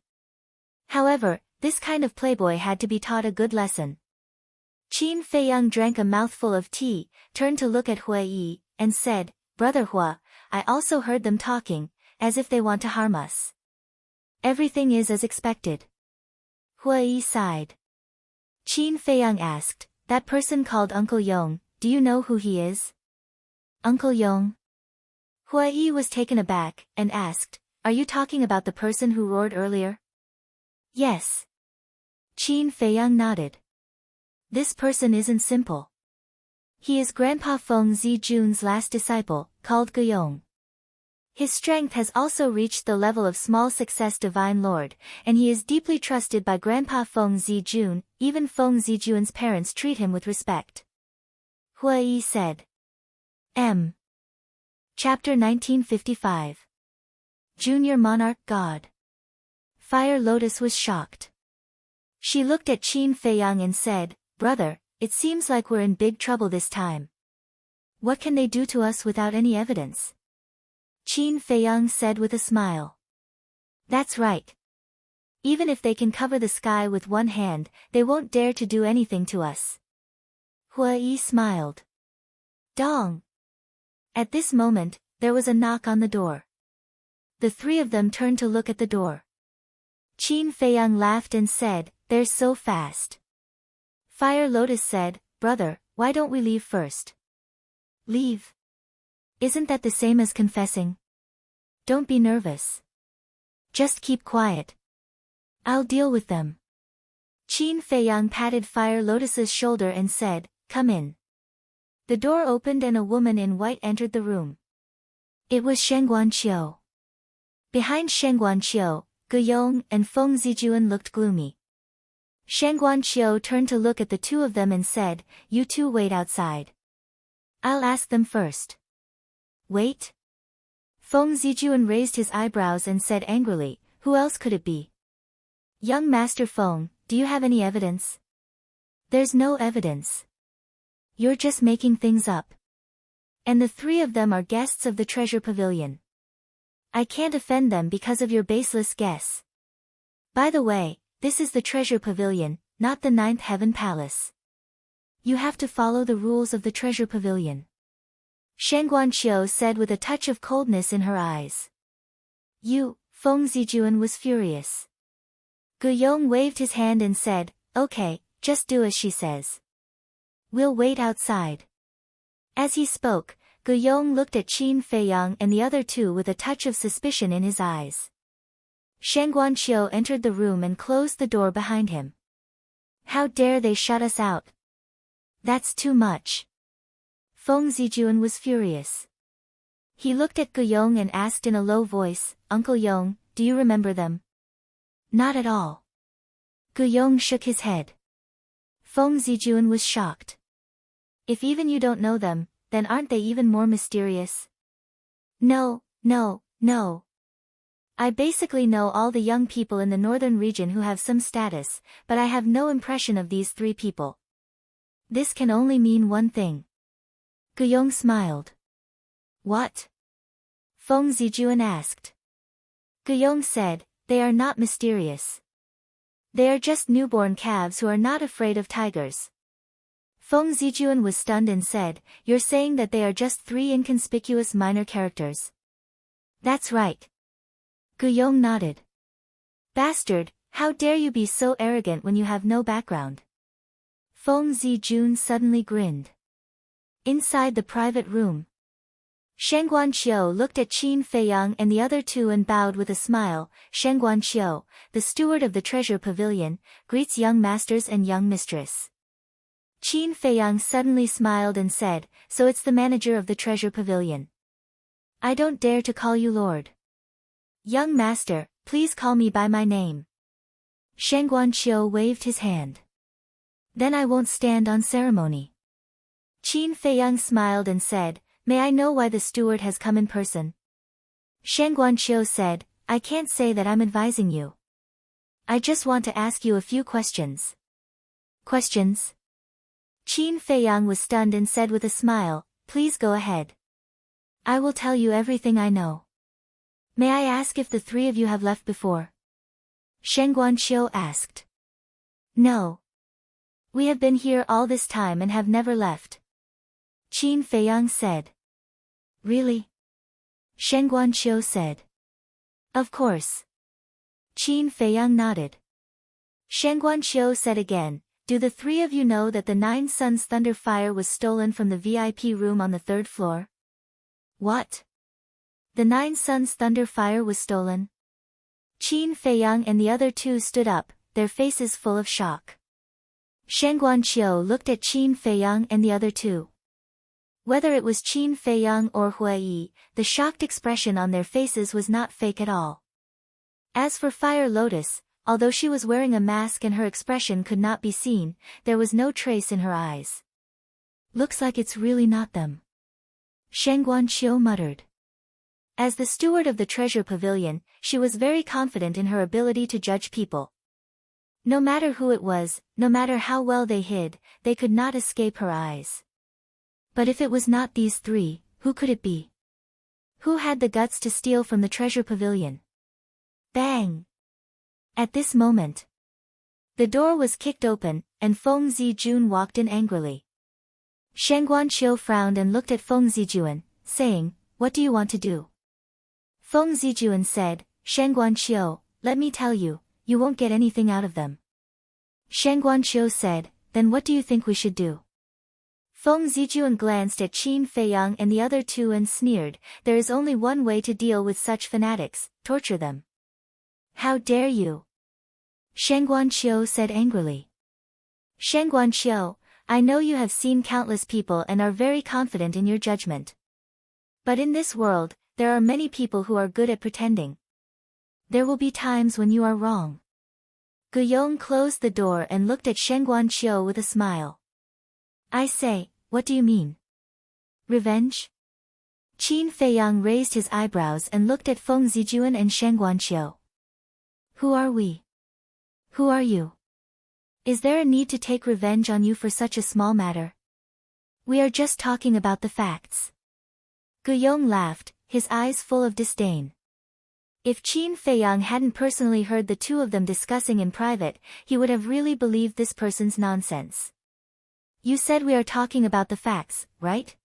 However, this kind of playboy had to be taught a good lesson. Qin Feiyang drank a mouthful of tea, turned to look at Hua Yi, and said, "Brother Hua, I also heard them talking, as if they want to harm us." "Everything is as expected." Hua Yi sighed. Qin Feiyang asked, "That person called Uncle Yong, do you know who he is?" "Uncle Yong?" Hua Yi was taken aback, and asked, "Are you talking about the person who roared earlier?" "Yes." Qin Feiyang nodded. "This person isn't simple. He is Grandpa Feng Zijun's last disciple, called Guyong. His strength has also reached the level of small success Divine Lord, and he is deeply trusted by Grandpa Feng Zijun. Even Feng Zijun's parents treat him with respect." Hua Yi said. Chapter 1955. Junior Monarch God. Fire Lotus was shocked. She looked at Qin Feiyang and said, "Brother, it seems like we're in big trouble this time. What can they do to us without any evidence?" Qin Feiyang said with a smile. "That's right. Even if they can cover the sky with one hand, they won't dare to do anything to us." Hua Yi smiled. Dong! At this moment, there was a knock on the door. the three of them turned to look at the door. Qin Feiyang laughed and said, "They're so fast." Fire Lotus said, "Brother, why don't we leave first?" "Leave? Isn't that the same as confessing? Don't be nervous. Just keep quiet. I'll deal with them." Qin Feiyang patted Fire Lotus's shoulder and said, "Come in." The door opened and a woman in white entered the room. It was Shengguan Qiu. Behind Shengguan Qiu, Guiyong and Feng Zijuan looked gloomy. Shengguan Qiu turned to look at the two of them and said, "You two wait outside. I'll ask them first." "Wait?" Feng Zijuan raised his eyebrows and said angrily, "Who else could it be?" "Young Master Feng, do you have any evidence?" "There's no evidence. You're just making things up. And the three of them are guests of the Treasure Pavilion. I can't offend them because of your baseless guess. By the way, this is the Treasure Pavilion, not the Ninth Heaven Palace. You have to follow the rules of the Treasure Pavilion." Shengguan Qiu said with a touch of coldness in her eyes. "You," Feng Zijuan was furious. Guiyong waved his hand and said, "Okay, just do as she says. We'll wait outside." As he spoke, Guiyong looked at Qin Feiyang and the other two with a touch of suspicion in his eyes. Shengguan Qiu entered the room and closed the door behind him. "How dare they shut us out? That's too much." Feng Zijuan was furious. He looked at Guiyong and asked in a low voice, "Uncle Yong, do you remember them?" "Not at all." Guiyong shook his head. Feng Zijuan was shocked. "If even you don't know them, then aren't they even more mysterious?" No. I basically know all the young people in the northern region who have some status, but I have no impression of these three people. This can only mean one thing." Guiyong smiled. "What?" Feng Zijuan asked. Guiyong said, "They are not mysterious. They are just newborn calves who are not afraid of tigers." Feng Zijuan was stunned and said, "You're saying that they are just three inconspicuous minor characters?" "That's right." Guiyong nodded. "Bastard, how dare you be so arrogant when you have no background?" Feng Zijuan suddenly grinned. Inside the private room, Shengguan Qiu looked at Qin Feiyang and the other two and bowed with a smile. "Shengguan Qiu, the steward of the Treasure Pavilion, greets young masters and young mistress." Qin Feiyang suddenly smiled and said, "So it's the manager of the Treasure Pavilion. I don't dare to call you Lord. Young master, please call me by my name." Shengguan Qiu waved his hand. "Then I won't stand on ceremony." Qin Feiyang smiled and said, "May I know why the steward has come in person?" Shengguan Qiu said, "I can't say that I'm advising you. I just want to ask you a few questions." "Questions?" Qin Feiyang was stunned and said with a smile, "Please go ahead. I will tell you everything I know." "May I ask if the three of you have left before?" Shengguan Qiu asked. "No. We have been here all this time and have never left," Qin Feiyang said. "Really?" Shengguan Qiu said. "Of course." Qin Feiyang nodded. Shengguan Qiu said again, "Do the three of you know that the Nine Suns Thunder Fire was stolen from the VIP room on the third floor?" "What? The Nine Suns Thunder Fire was stolen?" Qin Feiyang and the other two stood up, their faces full of shock. Shengguan Qiu looked at Qin Feiyang and the other two. Whether it was Qin Feiyang or Huai, the shocked expression on their faces was not fake at all. As for Fire Lotus, although she was wearing a mask and her expression could not be seen, there was no trace in her eyes. "Looks like it's really not them," Shengguan Qiu muttered. As the steward of the Treasure Pavilion, she was very confident in her ability to judge people. No matter who it was, no matter how well they hid, they could not escape her eyes. But if it was not these three, who could it be? Who had the guts to steal from the Treasure Pavilion? Bang! At this moment, the door was kicked open, and Feng Zijun walked in angrily. Shengguan Qiu frowned and looked at Feng Zijuan, saying, "What do you want to do?" Feng Zijuan said, Shangguanqiu, let me tell you, you won't get anything out of them. Shangguanqiu said, then what do you think we should do? Feng Zijuan glanced at Qin Feiyang and the other two and sneered, there is only one way to deal with such fanatics, torture them. How dare you? Shangguanqiu said angrily. Shangguanqiu, I know you have seen countless people and are very confident in your judgment. But in this world, there are many people who are good at pretending. There will be times when you are wrong. Guiyong closed the door and looked at Shangguanqiu with a smile. I say, what do you mean? Revenge? Qin Feiyang raised his eyebrows and looked at Feng Zijuan and Shangguanqiu. Who are we? Who are you? Is there a need to take revenge on you for such a small matter? We are just talking about the facts. Guiyong laughed, his eyes full of disdain. If Qin Feiyang hadn't personally heard the two of them discussing in private, he would have really believed this person's nonsense. You said we are talking about the facts, right?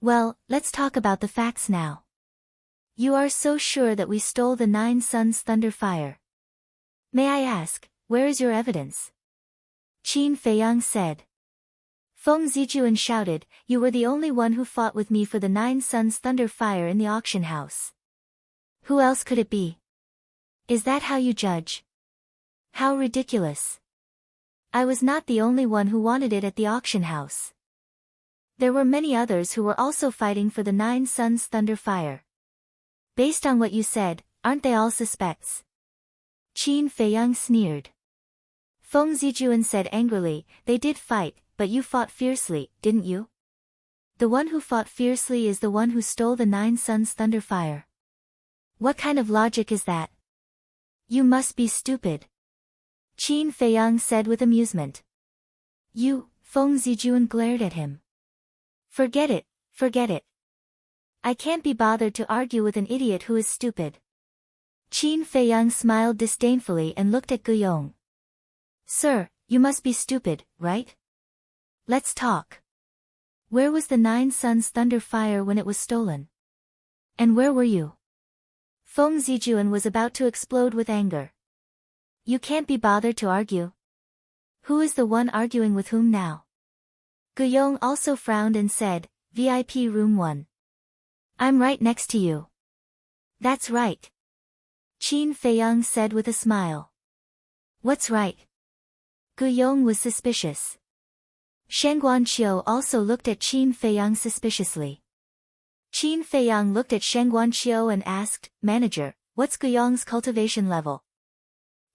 Well, let's talk about the facts now. You are so sure that we stole the 9 Suns Thunder Fire. May I ask, where is your evidence? Qin Feiyang said. Feng Zijuan shouted, you were the only one who fought with me for the 9 Suns Thunder Fire in the auction house. Who else could it be? Is that how you judge? How ridiculous. I was not the only one who wanted it at the auction house. There were many others who were also fighting for the 9 Suns Thunder Fire. Based on what you said, aren't they all suspects? Qin Feiyang sneered. Feng Zijuan said angrily, they did fight, but you fought fiercely, didn't you? The one who fought fiercely is the one who stole the 9 Suns Thunder Fire. What kind of logic is that? You must be stupid. Qin Feiyang said with amusement. You, Feng Zijuan glared at him. Forget it, forget it. I can't be bothered to argue with an idiot who is stupid. Qin Feiyang smiled disdainfully and looked at Guiyong. Sir, you must be stupid, right? Let's talk. Where was the 9 Suns Thunder Fire when it was stolen? And where were you? Feng Zijuan was about to explode with anger. You can't be bothered to argue. Who is the one arguing with whom now? Guiyong also frowned and said, VIP room 1. I'm right next to you. That's right. Qin Feiyang said with a smile. What's right? Guiyong was suspicious. Shangguanqiu also looked at Qin Feiyang suspiciously. Qin Feiyang looked at Shangguanqiu and asked, Manager, what's Guiyong's cultivation level?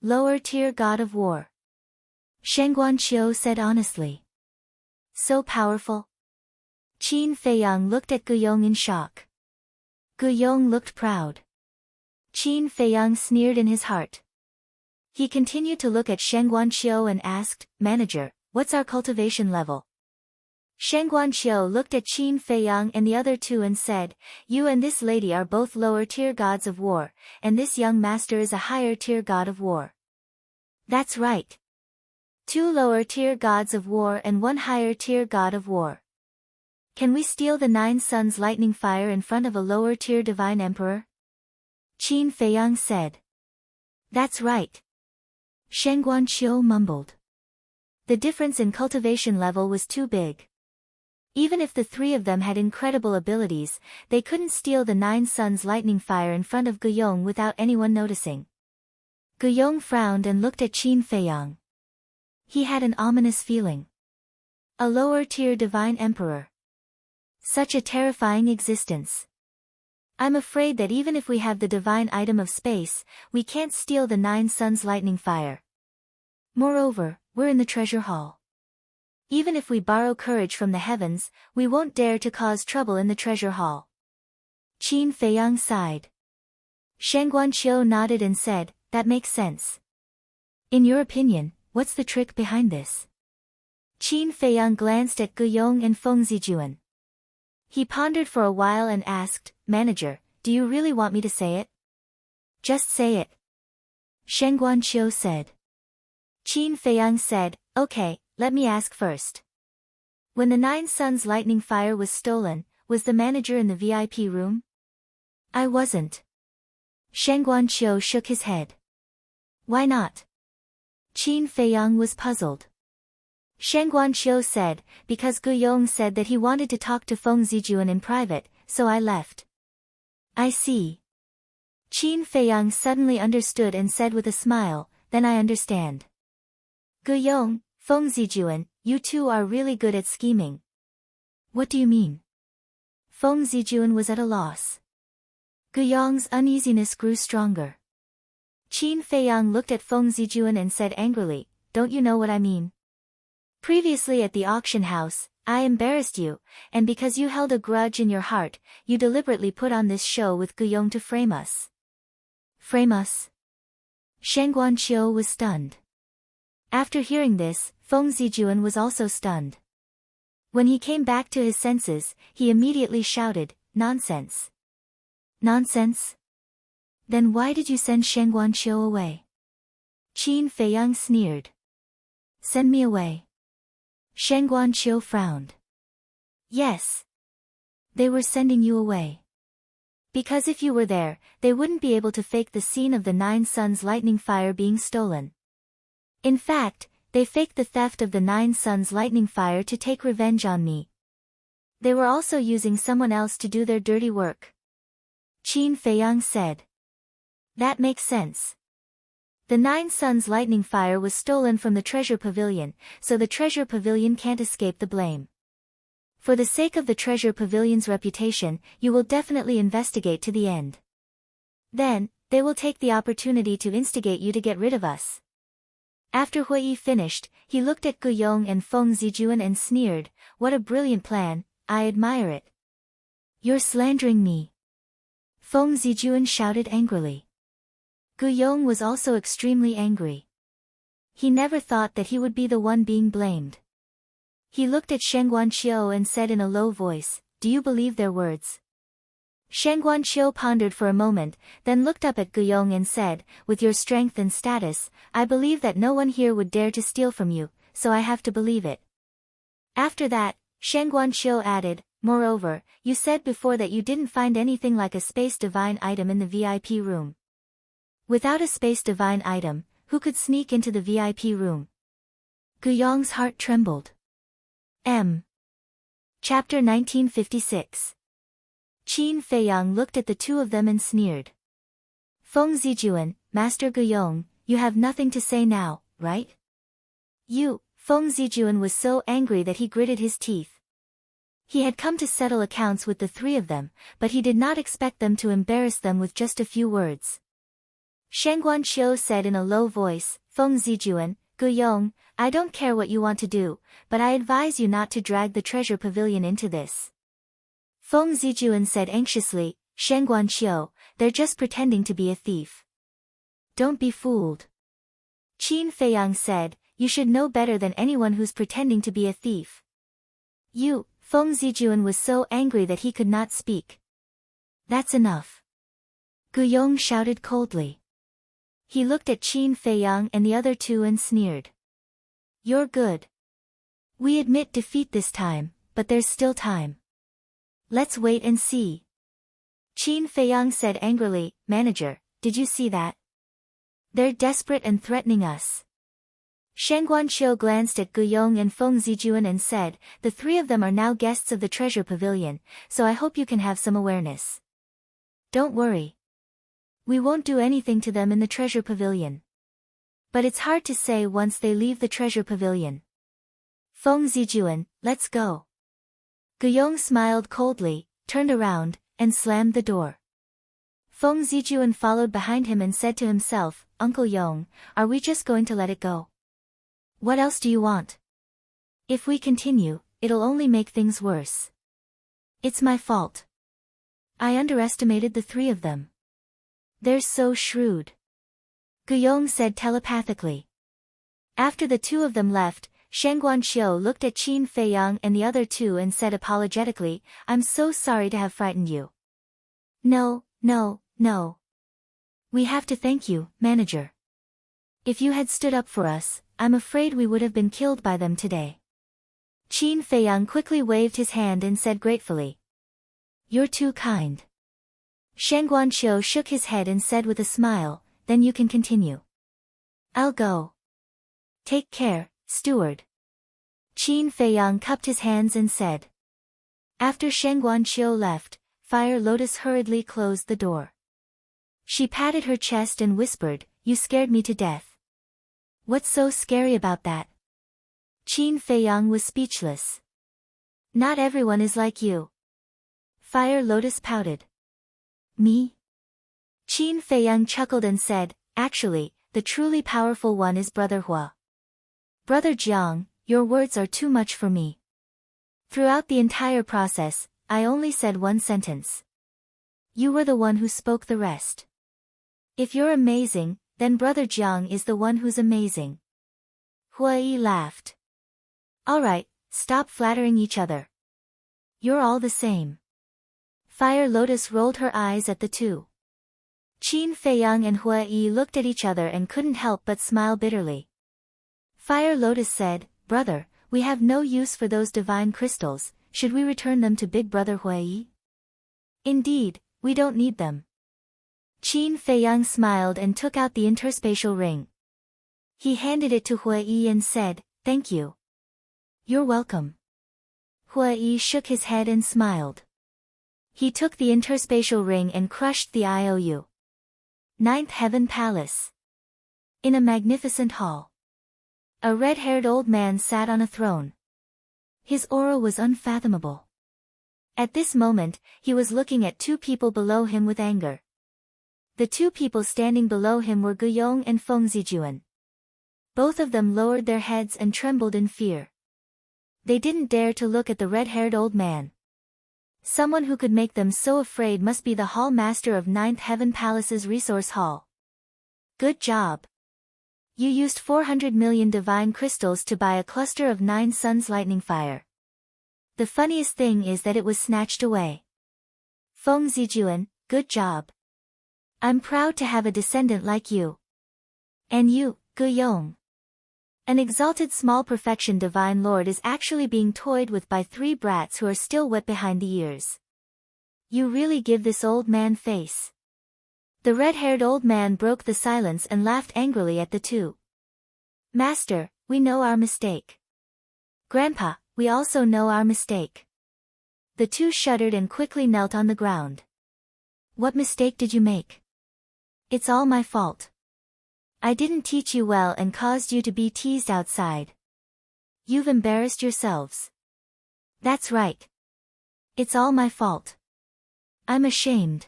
Lower tier God of War. Shangguanqiu said honestly. So powerful? Qin Feiyang looked at Guiyong in shock. Guiyong looked proud. Qin Feiyang sneered in his heart. He continued to look at Shangguanqiu and asked, Manager, what's our cultivation level? Shangguanqiu looked at Qin Feiyang and the other two and said, You and this lady are both lower-tier gods of war, and this young master is a higher-tier god of war. That's right. 2 lower-tier gods of war and 1 higher-tier god of war. Can we steal the 9 Suns lightning fire in front of a lower-tier divine emperor? Qin Feiyang said. That's right. Shangguanqiu mumbled. The difference in cultivation level was too big. Even if the 3 of them had incredible abilities, they couldn't steal the 9 Suns lightning fire in front of Guiyong without anyone noticing. Guiyong frowned and looked at Qin Feiyang. He had an ominous feeling. A lower-tier divine emperor. Such a terrifying existence. I'm afraid that even if we have the divine item of space, we can't steal the 9 Suns lightning fire. Moreover, we're in the treasure hall. Even if we borrow courage from the heavens, we won't dare to cause trouble in the treasure hall. Qin Feiyang sighed. Shangguanqiu nodded and said, that makes sense. In your opinion, what's the trick behind this? Qin Feiyang glanced at Guiyong and Feng Zijuan. He pondered for a while and asked, Manager, do you really want me to say it? Just say it. Shangguanqiu said. Qin Feiyang said, Okay, let me ask first. When the 9 Suns lightning fire was stolen, was the manager in the VIP room? I wasn't. Shen Guanqiu shook his head. Why not? Qin Feiyang was puzzled. Shen Guanqiu said, because Guyong said that he wanted to talk to Feng Zijuan in private, so I left. I see. Qin Feiyang suddenly understood and said with a smile, then I understand. Guyong, Feng Zijuan, you two are really good at scheming. What do you mean? Feng Zijuan was at a loss. Guyong's uneasiness grew stronger. Qin Feiyang looked at Feng Zijuan and said angrily, don't you know what I mean? Previously at the auction house, I embarrassed you, and because you held a grudge in your heart, you deliberately put on this show with Guyong to frame us. Frame us? Shen Guanqiu was stunned. After hearing this, Feng Zijuan was also stunned. When he came back to his senses, he immediately shouted, nonsense. Nonsense? Then why did you send Shen Guanqiu away? Qin Feiyang sneered. Send me away. Shen Guanqiu frowned. Yes. They were sending you away. Because if you were there, they wouldn't be able to fake the scene of the 9 Suns lightning fire being stolen. In fact, they faked the theft of the 9 Suns lightning fire to take revenge on me. They were also using someone else to do their dirty work. Qin Feiyang said. That makes sense. The 9 Suns lightning fire was stolen from the treasure pavilion, so the treasure pavilion can't escape the blame. For the sake of the treasure pavilion's reputation, you will definitely investigate to the end. Then, they will take the opportunity to instigate you to get rid of us. After Hui finished, he looked at Guyong and Feng Zijuan and sneered, what a brilliant plan, I admire it. You're slandering me. Feng Zijuan shouted angrily. Guyong was also extremely angry. He never thought that he would be the one being blamed. He looked at Shen Guanqiu and said in a low voice, do you believe their words? Shen Guanqiu pondered for a moment, then looked up at Guyong and said, with your strength and status, I believe that no one here would dare to steal from you, so I have to believe it. After that, Shen Guanqiu added, moreover, you said before that you didn't find anything like a space divine item in the VIP room. Without a space divine item, who could sneak into the VIP room? Guyong's heart trembled. Chapter 1956. Qin Feiyang looked at the two of them and sneered. Feng Zijuan, Master Guyong, you have nothing to say now, right? Feng Zijuan was so angry that he gritted his teeth. He had come to settle accounts with the three of them, but he did not expect them to embarrass them with just a few words. Shen Guanqiu said in a low voice, Feng Zijuan, Guyong, I don't care what you want to do, but I advise you not to drag the treasure pavilion into this. Feng Zijuan said anxiously, Shen Guanqiu, they're just pretending to be a thief. Don't be fooled. Qin Feiyang said, you should know better than anyone who's pretending to be a thief. Feng Zijuan was so angry that he could not speak. That's enough. Guyong shouted coldly. He looked at Qin Feiyang and the other two and sneered. You're good. We admit defeat this time, but there's still time. Let's wait and see. Qin Feiyang said angrily, Manager, did you see that? They're desperate and threatening us. Shen Guanqiu glanced at Guyong and Feng Zijuan and said, the three of them are now guests of the treasure pavilion, so I hope you can have some awareness. Don't worry. We won't do anything to them in the treasure pavilion. But it's hard to say once they leave the treasure pavilion. Feng Zijuan, let's go. Guyong smiled coldly, turned around, and slammed the door. Feng Zijuan followed behind him and said to himself, Uncle Yong, are we just going to let it go? What else do you want? If we continue, it'll only make things worse. It's my fault. I underestimated the three of them. They're so shrewd. Guyong said telepathically. After the two of them left, Shen Guanqiu looked at Qin Feiyang and the other two and said apologetically, I'm so sorry to have frightened you. No. We have to thank you, Manager. If you had stood up for us, I'm afraid we would have been killed by them today. Qin Feiyang quickly waved his hand and said gratefully. You're too kind. Shang Guanqiu shook his head and said with a smile, then you can continue. I'll go. Take care, steward. Qin Feiyang cupped his hands and said. After Shang Guanqiu left, Fire Lotus hurriedly closed the door. She patted her chest and whispered, you scared me to death. What's so scary about that? Qin Feiyang was speechless. Not everyone is like you. Fire Lotus pouted. Me? Qin Feiyang chuckled and said, actually, the truly powerful one is Brother Hua. Brother Jiang, your words are too much for me. Throughout the entire process, I only said one sentence. You were the one who spoke the rest. If you're amazing, then Brother Jiang is the one who's amazing. Hua Yi laughed. Alright, stop flattering each other. You're all the same. Fire Lotus rolled her eyes at the two. Qin Feiyang and Hua Yi looked at each other and couldn't help but smile bitterly. Fire Lotus said, Brother, we have no use for those divine crystals, should we return them to Big Brother Hua Yi? Indeed, we don't need them. Qin Feiyang smiled and took out the interspatial ring. He handed it to Hua Yi and said, thank you. You're welcome. Hua Yi shook his head and smiled. He took the interspatial ring and crushed the IOU. Ninth Heaven Palace. In a magnificent hall. A red-haired old man sat on a throne. His aura was unfathomable. At this moment, he was looking at two people below him with anger. The two people standing below him were Guyong and Feng Zijuan. Both of them lowered their heads and trembled in fear. They didn't dare to look at the red-haired old man. Someone who could make them so afraid must be the Hall Master of Ninth Heaven Palace's Resource Hall. Good job. You used 400 million divine crystals to buy a cluster of 9 suns lightning fire. The funniest thing is that it was snatched away. Feng Zijuan, good job. I'm proud to have a descendant like you. And you, Guyong. An exalted small perfection divine lord is actually being toyed with by 3 brats who are still wet behind the ears. You really give this old man face. The red-haired old man broke the silence and laughed angrily at the two. Master, we know our mistake. Grandpa, we also know our mistake. The two shuddered and quickly knelt on the ground. What mistake did you make? It's all my fault. I didn't teach you well and caused you to be teased outside. You've embarrassed yourselves. That's right. It's all my fault. I'm ashamed.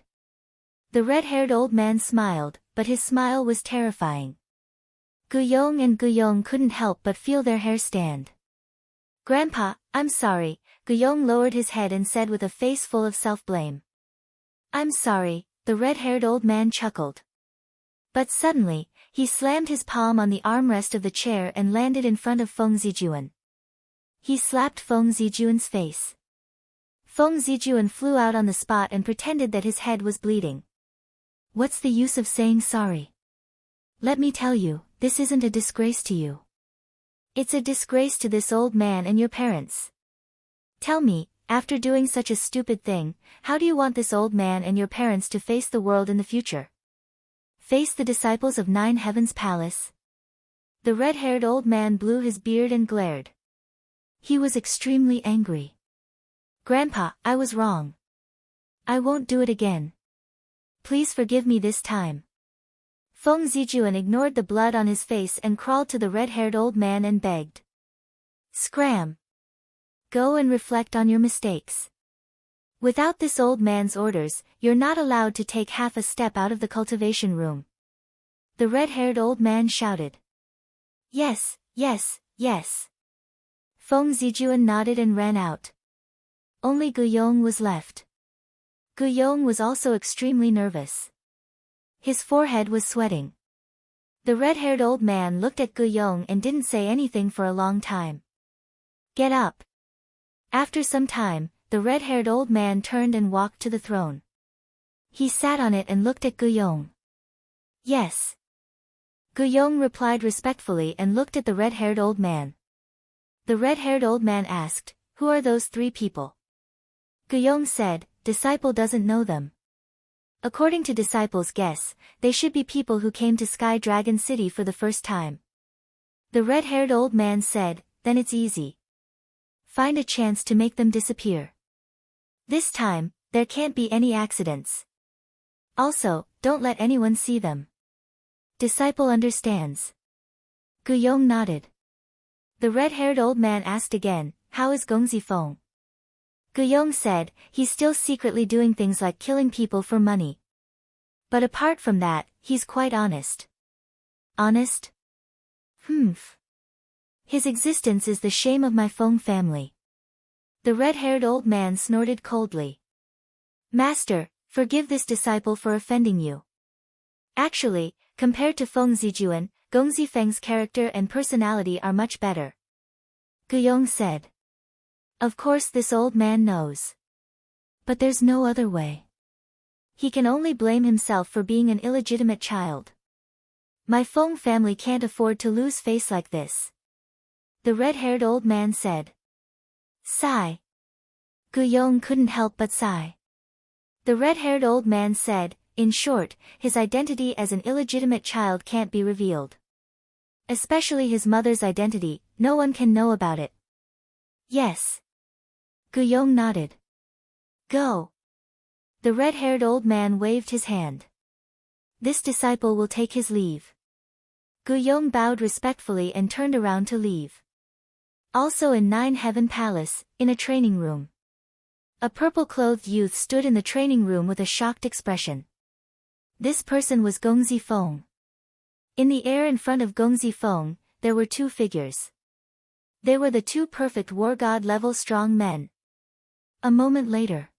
The red-haired old man smiled, but his smile was terrifying. Guyong and Guyong couldn't help but feel their hair stand. Grandpa, I'm sorry, Guyong lowered his head and said with a face full of self-blame. I'm sorry, the red-haired old man chuckled. But suddenly, he slammed his palm on the armrest of the chair and landed in front of Feng Zijuan. He slapped Feng Zijuan's face. Feng Zijuan flew out on the spot and pretended that his head was bleeding. What's the use of saying sorry? Let me tell you, this isn't a disgrace to you. It's a disgrace to this old man and your parents. Tell me, after doing such a stupid thing, how do you want this old man and your parents to face the world in the future? Face the disciples of Nine Heavens Palace? The red-haired old man blew his beard and glared. He was extremely angry. Grandpa, I was wrong. I won't do it again. Please forgive me this time. Feng Zijuan ignored the blood on his face and crawled to the red-haired old man and begged. Scram! Go and reflect on your mistakes. Without this old man's orders, you're not allowed to take half a step out of the cultivation room. The red-haired old man shouted. Yes, yes, yes. Feng Zijuan nodded and ran out. Only Guyong was left. Guyong was also extremely nervous. His forehead was sweating. The red-haired old man looked at Guyong and didn't say anything for a long time. Get up. After some time, the red-haired old man turned and walked to the throne. He sat on it and looked at Guyong. Yes. Guyong replied respectfully and looked at the red-haired old man. The red-haired old man asked, Who are those 3 people? Guyong said, Disciple doesn't know them. According to disciples' guess, they should be people who came to Sky Dragon City for the first time. The red-haired old man said, then it's easy. Find a chance to make them disappear. This time, there can't be any accidents. Also, don't let anyone see them. Disciple understands. Guyong nodded. The red-haired old man asked again, how is Gongzi Feng? Guyong said, he's still secretly doing things like killing people for money. But apart from that, he's quite honest. Honest? His existence is the shame of my Feng family. The red-haired old man snorted coldly. Master, forgive this disciple for offending you. Actually, compared to Feng Zijuan, Gongzi Feng's character and personality are much better. Guyong said. Of course this old man knows. But there's no other way. He can only blame himself for being an illegitimate child. My Feng family can't afford to lose face like this. The red-haired old man said. Sigh. Guyong couldn't help but sigh. The red-haired old man said, in short, his identity as an illegitimate child can't be revealed. Especially his mother's identity, no one can know about it. Yes. Guyong nodded. Go. The red-haired old man waved his hand. This disciple will take his leave. Guyong bowed respectfully and turned around to leave. Also in Nine Heaven Palace, in a training room. A purple-clothed youth stood in the training room with a shocked expression. This person was Gongzi Feng. In the air in front of Gongzi Feng, there were two figures. They were the two perfect war god-level strong men. A moment later,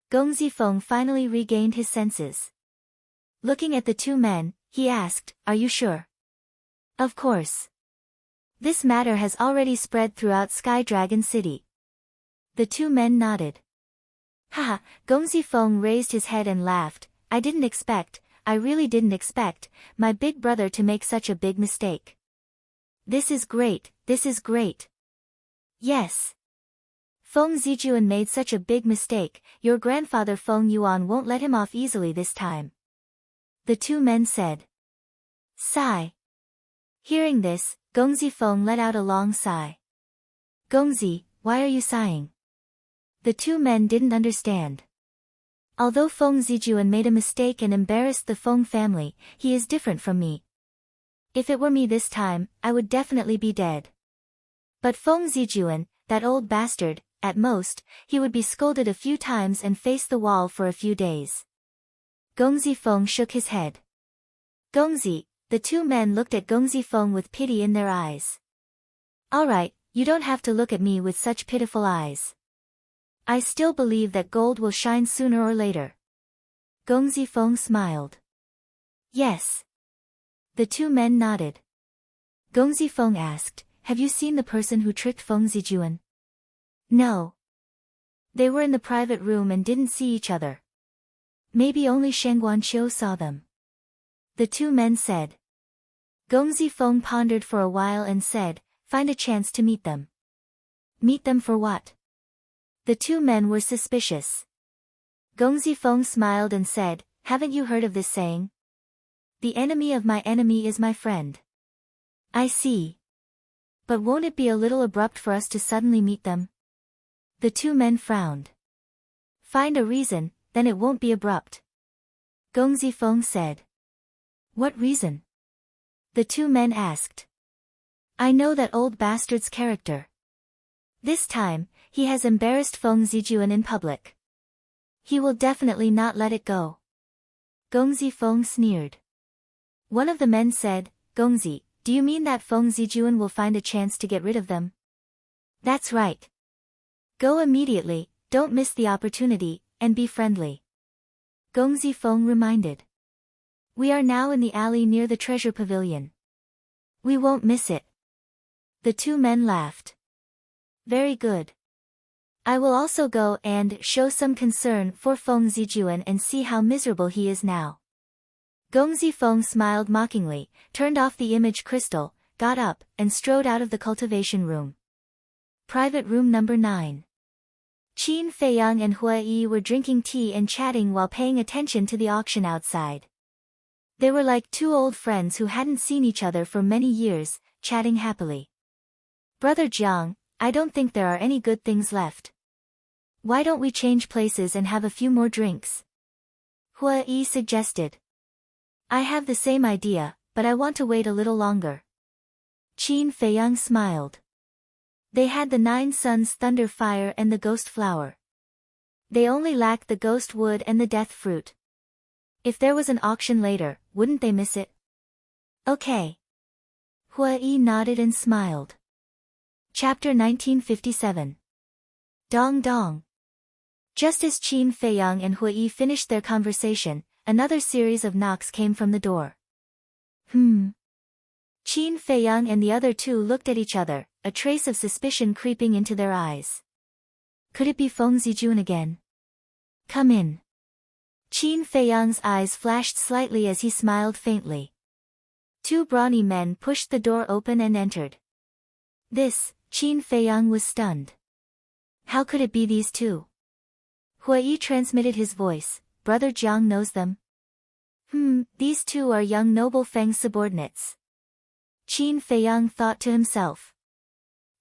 Gongzi Feng finally regained his senses. Looking at the two men, he asked, are you sure? Of course. This matter has already spread throughout Sky Dragon City. The two men nodded. Haha, Gongzi Feng raised his head and laughed, I really didn't expect, my big brother to make such a big mistake. This is great, this is great. Yes. Feng Zijuan made such a big mistake, your grandfather Feng Yuan won't let him off easily this time. The two men said. Sigh. Hearing this, Gongzi Feng let out a long sigh. Gongzi, why are you sighing? The two men didn't understand. Although Feng Zijuan made a mistake and embarrassed the Feng family, he is different from me. If it were me this time, I would definitely be dead. But Feng Zijuan, that old bastard, at most, he would be scolded a few times and face the wall for a few days. Gongzi Feng shook his head. Gongzi, the two men looked at Gongzi Feng with pity in their eyes. Alright, you don't have to look at me with such pitiful eyes. I still believe that gold will shine sooner or later. Gongzi Feng smiled. Yes. The two men nodded. Gongzi Feng asked, have you seen the person who tricked Feng Zijuan? No. They were in the private room and didn't see each other. Maybe only Shangguanqiu saw them. The two men said. Gongzi Feng pondered for a while and said, find a chance to meet them. Meet them for what? The two men were suspicious. Gongzi Feng smiled and said, haven't you heard of this saying? The enemy of my enemy is my friend. I see. But won't it be a little abrupt for us to suddenly meet them? The two men frowned. Find a reason, then it won't be abrupt. Gongzi Feng said. What reason? The two men asked. I know that old bastard's character. This time, he has embarrassed Feng Zijuan in public. He will definitely not let it go. Gongzi Feng sneered. One of the men said, Gongzi, do you mean that Feng Zijuan will find a chance to get rid of them? That's right. Go immediately, don't miss the opportunity, and be friendly. Gongzi Feng reminded. We are now in the alley near the treasure pavilion. We won't miss it. The two men laughed. Very good. I will also go and show some concern for Feng Zijuan and see how miserable he is now. Gongzi Feng smiled mockingly, turned off the image crystal, got up, and strode out of the cultivation room. Private room number 9. Qin Feiyang and Hua Yi were drinking tea and chatting while paying attention to the auction outside. They were like two old friends who hadn't seen each other for many years, chatting happily. Brother Jiang, I don't think there are any good things left. Why don't we change places and have a few more drinks? Hua Yi suggested. I have the same idea, but I want to wait a little longer. Qin Feiyang smiled. They had the 9 suns thunder fire and the ghost flower. They only lacked the ghost wood and the death fruit. If there was an auction later, wouldn't they miss it? Okay. Hua Yi nodded and smiled. Chapter 1957. Dong Dong. Just as Qin Feiyang and Hua Yi finished their conversation, another series of knocks came from the door. Qin Feiyang and the other two looked at each other, a trace of suspicion creeping into their eyes. Could it be Feng Zijun again? Come in. Qin Feiyang's eyes flashed slightly as he smiled faintly. 2 brawny men pushed the door open and entered. Qin Feiyang was stunned. How could it be these two? Hua Yi transmitted his voice. Brother Jiang knows them. These two are young noble Feng's subordinates. Qin Feiyang thought to himself.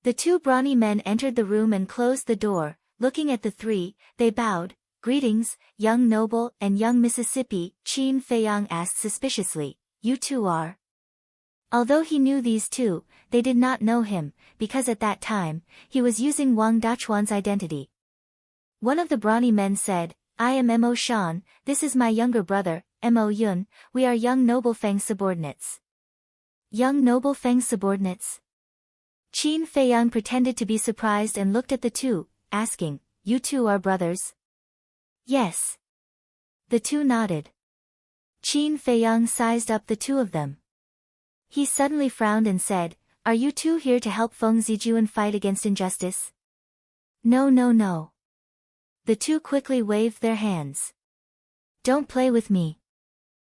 The 2 brawny men entered the room and closed the door. Looking at the 3, they bowed. Greetings, young noble and young Mississippi, Qin Feiyang asked suspiciously. You two are? Although he knew these two, they did not know him, because at that time, he was using Wang Dachuan's identity. One of the brawny men said, I am Mo Shan, this is my younger brother, Mo Yun, we are young noble Feng's subordinates. Young noble Feng's subordinates? Qin Feiyang pretended to be surprised and looked at the two, asking, You two are brothers? Yes. The 2 nodded. Qin Feiyang sized up the 2 of them. He suddenly frowned and said, Are you two here to help Feng Zijun fight against injustice? No. The 2 quickly waved their hands. Don't play with me.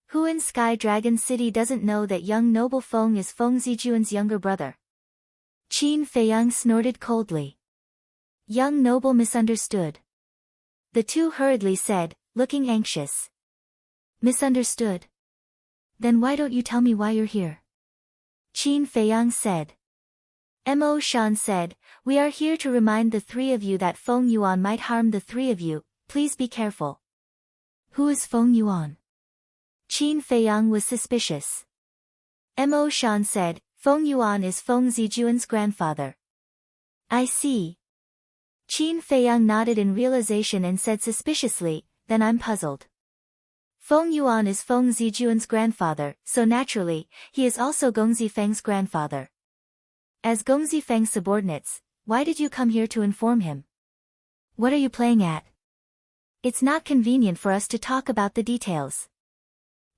Who in Sky Dragon City doesn't know that young noble Feng is Feng Zijun's younger brother? Qin Feiyang snorted coldly. Young noble misunderstood. The 2 hurriedly said, looking anxious. Misunderstood? Then why don't you tell me why you're here? Qin Feiyang said. Mo Shan said, We are here to remind the 3 of you that Feng Yuan might harm the 3 of you, please be careful. Who is Feng Yuan? Qin Feiyang was suspicious. Mo Shan said, Feng Yuan is Feng Zijun's grandfather. I see. Qin Feiyang nodded in realization and said suspiciously, Then I'm puzzled. Feng Yuan is Feng Zijun's grandfather, so naturally, he is also Gongzi Feng's grandfather. As Gongzi Feng's subordinates, why did you come here to inform him? What are you playing at? It's not convenient for us to talk about the details.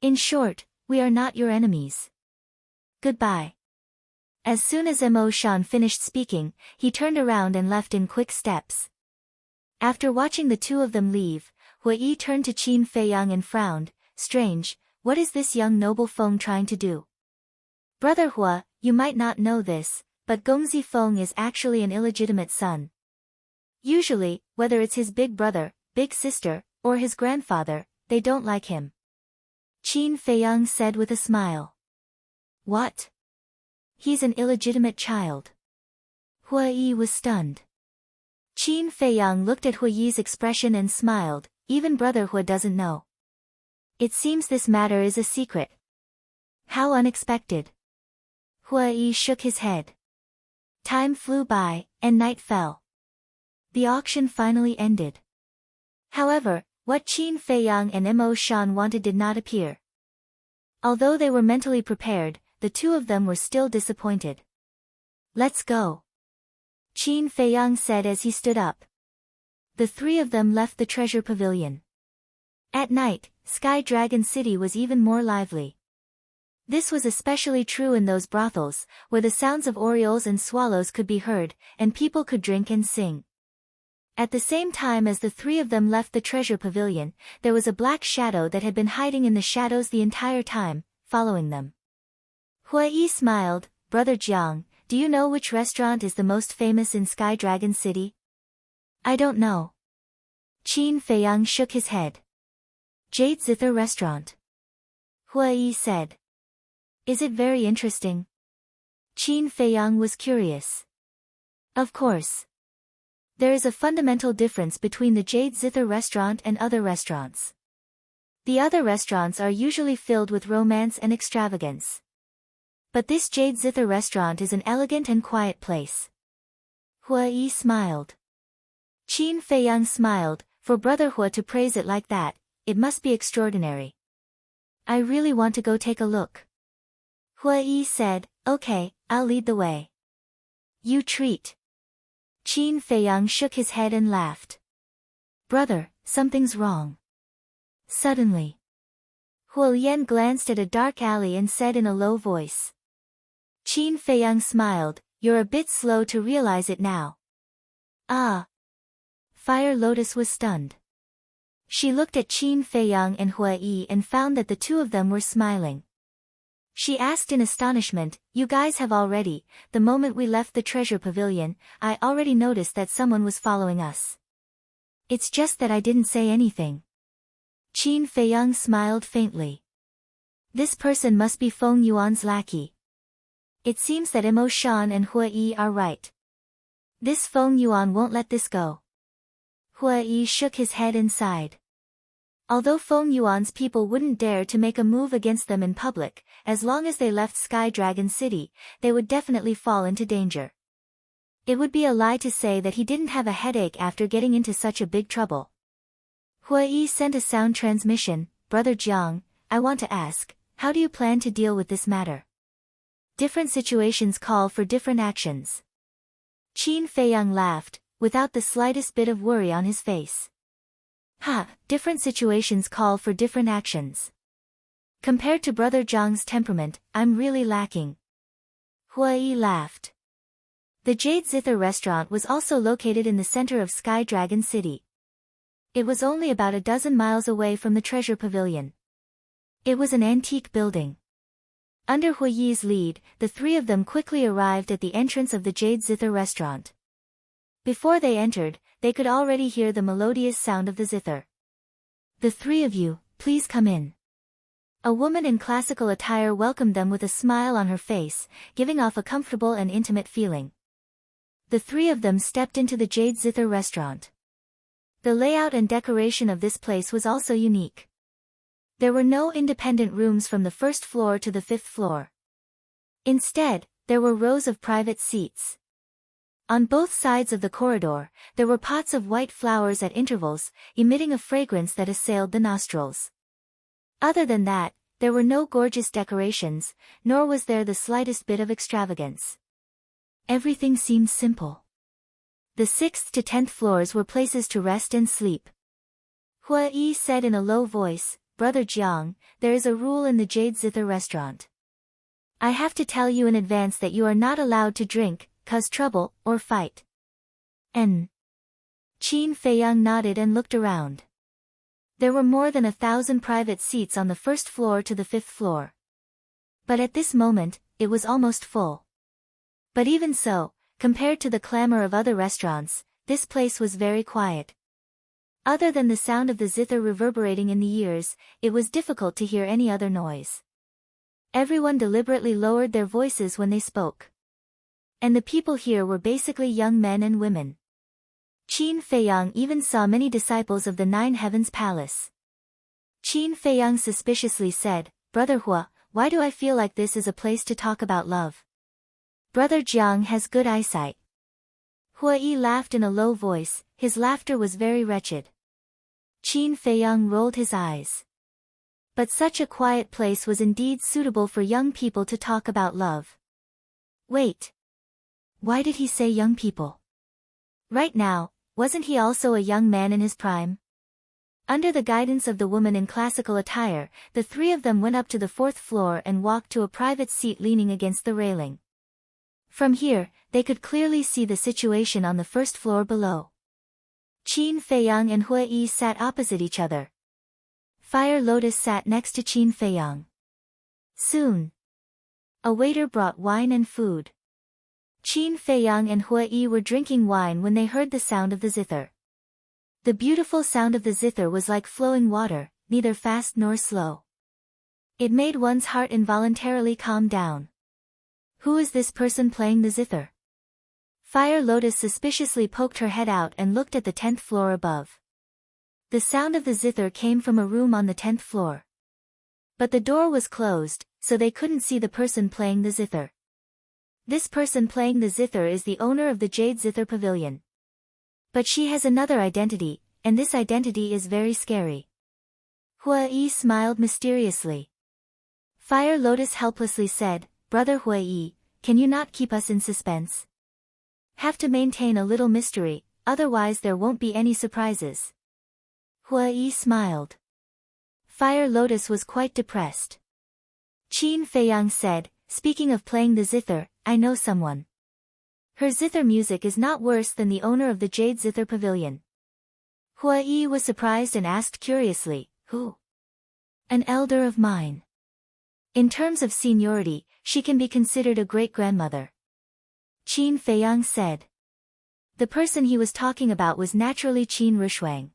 In short, we are not your enemies. Goodbye. As soon as Mo Shan finished speaking, he turned around and left in quick steps. After watching the 2 of them leave, Hua Yi turned to Qin Feiyang and frowned. Strange, what is this young noble Feng trying to do? Brother Hua, you might not know this, but Gongzi Feng is actually an illegitimate son. Usually, whether it's his big brother, big sister, or his grandfather, they don't like him. Qin Feiyang said with a smile. What? He's an illegitimate child. Hua Yi was stunned. Qin Feiyang looked at Hua Yi's expression and smiled, even brother Hua doesn't know. It seems this matter is a secret. How unexpected. Hua Yi shook his head. Time flew by, and night fell. The auction finally ended. However, what Qin Feiyang and Mo Shan wanted did not appear. Although they were mentally prepared, the 2 of them were still disappointed. Let's go. Qin Feiyang said as he stood up. The 3 of them left the treasure pavilion. At night, Sky Dragon City was even more lively. This was especially true in those brothels, where the sounds of orioles and swallows could be heard, and people could drink and sing. At the same time as the 3 of them left the treasure pavilion, there was a black shadow that had been hiding in the shadows the entire time, following them. Hua Yi smiled. Brother Jiang, do you know which restaurant is the most famous in Sky Dragon City? I don't know. Qin Feiyang shook his head. Jade Zither Restaurant. Hua Yi said. Is it very interesting? Qin Feiyang was curious. Of course. There is a fundamental difference between the Jade Zither restaurant and other restaurants. The other restaurants are usually filled with romance and extravagance. But this Jade Zither restaurant is an elegant and quiet place. Hua Yi smiled. Qin Feiyang smiled. For Brother Hua to praise it like that, it must be extraordinary. I really want to go take a look. Hua Yi said, okay, I'll lead the way. You treat. Qin Feiyang shook his head and laughed. Brother, something's wrong. Suddenly, Hua Yan glanced at a dark alley and said in a low voice. Qin Feiyang smiled, you're a bit slow to realize it now. Ah. Fire Lotus was stunned. She looked at Qin Feiyang and Hua Yi and found that the two of them were smiling. She asked in astonishment, you guys have already, the moment we left the treasure pavilion, I already noticed that someone was following us. It's just that I didn't say anything. Qin Feiyang smiled faintly. This person must be Feng Yuan's lackey. It seems that Imo Shan and Hua Yi are right. This Feng Yuan won't let this go. Hua Yi shook his head and sighed. Although Feng Yuan's people wouldn't dare to make a move against them in public, as long as they left Sky Dragon City, they would definitely fall into danger. It would be a lie to say that he didn't have a headache after getting into such a big trouble. Hua Yi sent a sound transmission, Brother Jiang, I want to ask, how do you plan to deal with this matter? Different situations call for different actions. Qin Feiyang laughed, without the slightest bit of worry on his face. Different situations call for different actions. Compared to Brother Jiang's temperament, I'm really lacking. Hua Yi laughed. The Jade Zither restaurant was also located in the center of Sky Dragon City. It was only about a dozen miles away from the treasure pavilion. It was an antique building. Under Hua Yi's lead, the three of them quickly arrived at the entrance of the Jade Zither restaurant. Before they entered, they could already hear the melodious sound of the zither. The three of you, please come in. A woman in classical attire welcomed them with a smile on her face, giving off a comfortable and intimate feeling. The three of them stepped into the Jade Zither restaurant. The layout and decoration of this place was also unique. There were no independent rooms from the first floor to the fifth floor. Instead, there were rows of private seats. On both sides of the corridor, there were pots of white flowers at intervals, emitting a fragrance that assailed the nostrils. Other than that, there were no gorgeous decorations, nor was there the slightest bit of extravagance. Everything seemed simple. The 6th to 10th floors were places to rest and sleep. Hua Yi said in a low voice, Brother Jiang, there is a rule in the Jade Zither restaurant. I have to tell you in advance that you are not allowed to drink, cause trouble, or fight. Qin Feiyang nodded and looked around. There were more than 1,000 private seats on the first floor to the 5th floor. But at this moment, it was almost full. But even so, compared to the clamor of other restaurants, this place was very quiet. Other than the sound of the zither reverberating in the ears, it was difficult to hear any other noise. Everyone deliberately lowered their voices when they spoke. And the people here were basically young men and women. Qin Feiyang even saw many disciples of the Nine Heavens Palace. Qin Feiyang suspiciously said, Brother Hua, why do I feel like this is a place to talk about love? Brother Jiang has good eyesight. Hua Yi laughed in a low voice, his laughter was very wretched. Qin Feiyang rolled his eyes. But such a quiet place was indeed suitable for young people to talk about love. Wait. Why did he say young people? Right now, wasn't he also a young man in his prime? Under the guidance of the woman in classical attire, the three of them went up to the 4th floor and walked to a private seat leaning against the railing. From here, they could clearly see the situation on the 1st floor below. Qin Feiyang and Hua Yi sat opposite each other. Fire Lotus sat next to Qin Feiyang. Soon, a waiter brought wine and food. Qin Feiyang and Hua Yi were drinking wine when they heard the sound of the zither. The beautiful sound of the zither was like flowing water, neither fast nor slow. It made one's heart involuntarily calm down. Who is this person playing the zither? Fire Lotus suspiciously poked her head out and looked at the 10th floor above. The sound of the zither came from a room on the 10th floor. But the door was closed, so they couldn't see the person playing the zither. This person playing the zither is the owner of the Jade Zither Pavilion. But she has another identity, and this identity is very scary. Hua Yi smiled mysteriously. Fire Lotus helplessly said, "Brother Hua Yi, can you not keep us in suspense? Have to maintain a little mystery, otherwise there won't be any surprises." Hua Yi smiled. Fire Lotus was quite depressed. Qin Feiyang said, "Speaking of playing the zither, I know someone. Her zither music is not worse than the owner of the Jade Zither Pavilion." Hua Yi was surprised and asked curiously, "Who?" "An elder of mine. In terms of seniority, she can be considered a great-grandmother." Qin Feiyang said. The person he was talking about was naturally Qin Rushuang.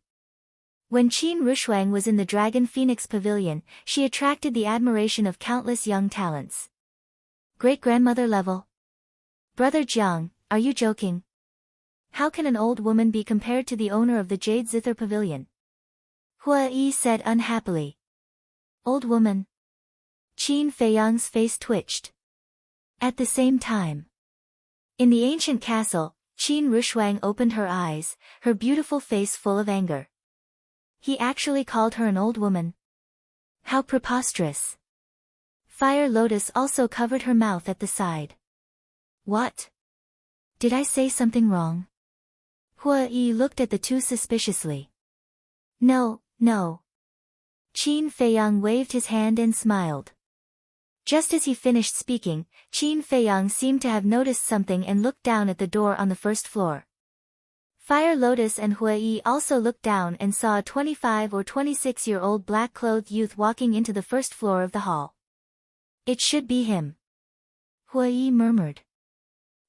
When Qin Rushuang was in the Dragon Phoenix Pavilion, she attracted the admiration of countless young talents. Great-grandmother level? Brother Jiang, are you joking? How can an old woman be compared to the owner of the Jade Zither Pavilion? Hua Yi said unhappily. Old woman? Qin Feiyang's face twitched. At the same time. In the ancient castle, Qin Rushuang opened her eyes, her beautiful face full of anger. He actually called her an old woman. How preposterous. Fire Lotus also covered her mouth at the side. What? Did I say something wrong? Hua Yi looked at the two suspiciously. No, no. Qin Feiyang waved his hand and smiled. Just as he finished speaking, Qin Feiyang seemed to have noticed something and looked down at the door on the first floor. Fire Lotus and Hua Yi also looked down and saw a 25 or 26-year-old black-clothed youth walking into the first floor of the hall. It should be him. Hua Yi murmured.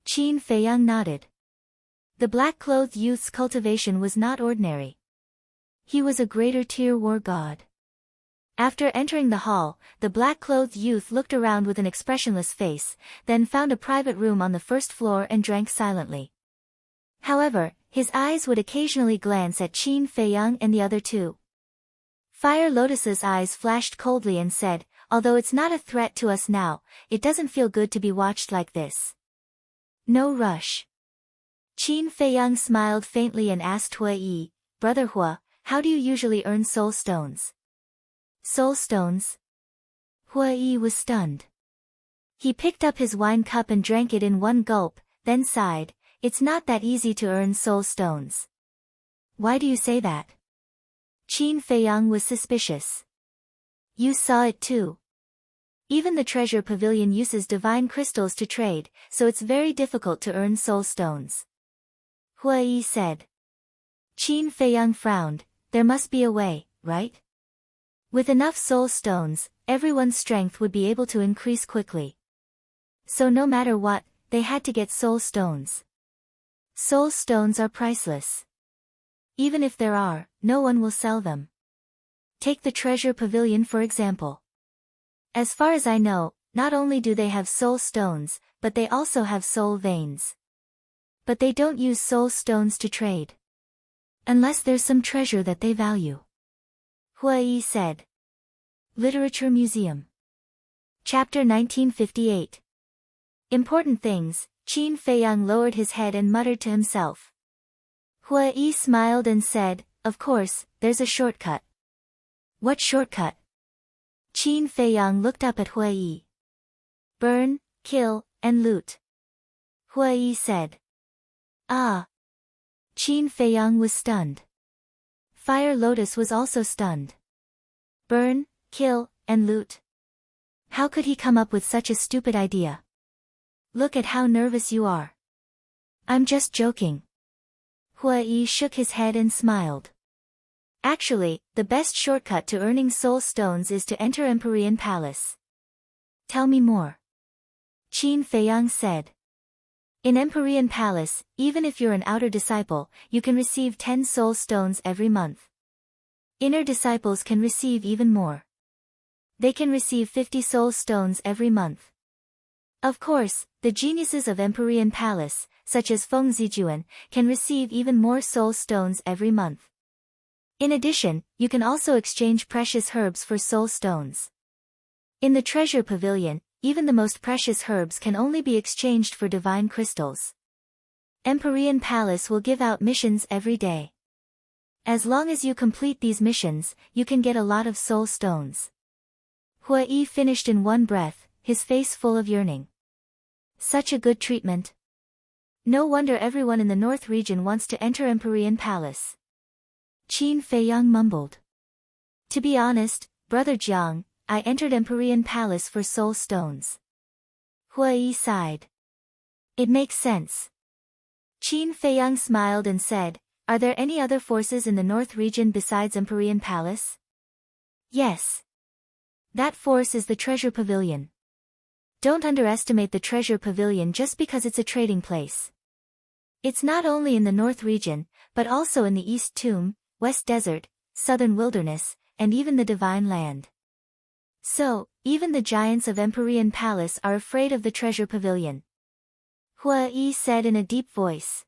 Qin Feiyang nodded. The black-clothed youth's cultivation was not ordinary. He was a greater tier war god. After entering the hall, the black-clothed youth looked around with an expressionless face, then found a private room on the first floor and drank silently. However, his eyes would occasionally glance at Qin Feiyang and the other two. Fire Lotus's eyes flashed coldly and said, "Although it's not a threat to us now, it doesn't feel good to be watched like this. No rush." Qin Feiyang smiled faintly and asked Hua Yi, "Brother Hua, how do you usually earn soul stones?" Soul stones? Hua Yi was stunned. He picked up his wine cup and drank it in one gulp, then sighed, "It's not that easy to earn soul stones." Why do you say that? Qin Feiyang was suspicious. You saw it too. Even the treasure pavilion uses divine crystals to trade, so it's very difficult to earn soul stones. Hua Yi said. Qin Feiyang frowned. There must be a way, right? With enough soul stones, everyone's strength would be able to increase quickly. So no matter what, they had to get soul stones. Soul stones are priceless. Even if there are, no one will sell them. Take the treasure pavilion for example. As far as I know, not only do they have soul stones, but they also have soul veins. But they don't use soul stones to trade. Unless there's some treasure that they value. Hua Yi said. Literature Museum. Chapter 1958. Important things. Qin Feiyang lowered his head and muttered to himself. Hua Yi smiled and said, "Of course, there's a shortcut." What shortcut? Qin Feiyang looked up at Hua Yi. Burn, kill, and loot. Hua Yi said. Ah. Qin Feiyang was stunned. Fire Lotus was also stunned. Burn, kill, and loot. How could he come up with such a stupid idea? Look at how nervous you are. I'm just joking. Hua Yi shook his head and smiled. Actually, the best shortcut to earning soul stones is to enter Empyrean Palace. Tell me more. Qin Feiyang said. In Empyrean Palace, even if you're an outer disciple, you can receive 10 soul stones every month. Inner disciples can receive even more. They can receive 50 soul stones every month. Of course, the geniuses of Empyrean Palace, such as Feng Zijuan, can receive even more soul stones every month. In addition, you can also exchange precious herbs for soul stones. In the treasure pavilion, even the most precious herbs can only be exchanged for divine crystals. Empyrean Palace will give out missions every day. As long as you complete these missions, you can get a lot of soul stones. Hua Yi finished in one breath, his face full of yearning. Such a good treatment. No wonder everyone in the North region wants to enter Empyrean Palace. Qin Feiyang mumbled. To be honest, Brother Jiang, I entered Empyrean Palace for soul stones. Hua Yi sighed. It makes sense. Qin Feiyang smiled and said, are there any other forces in the North region besides Empyrean Palace? Yes. That force is the Treasure Pavilion. Don't underestimate the Treasure Pavilion just because it's a trading place. It's not only in the North region, but also in the East Tomb, West Desert, Southern Wilderness, and even the Divine Land. So, even the giants of Empyrean Palace are afraid of the Treasure Pavilion. Hua Yi said in a deep voice.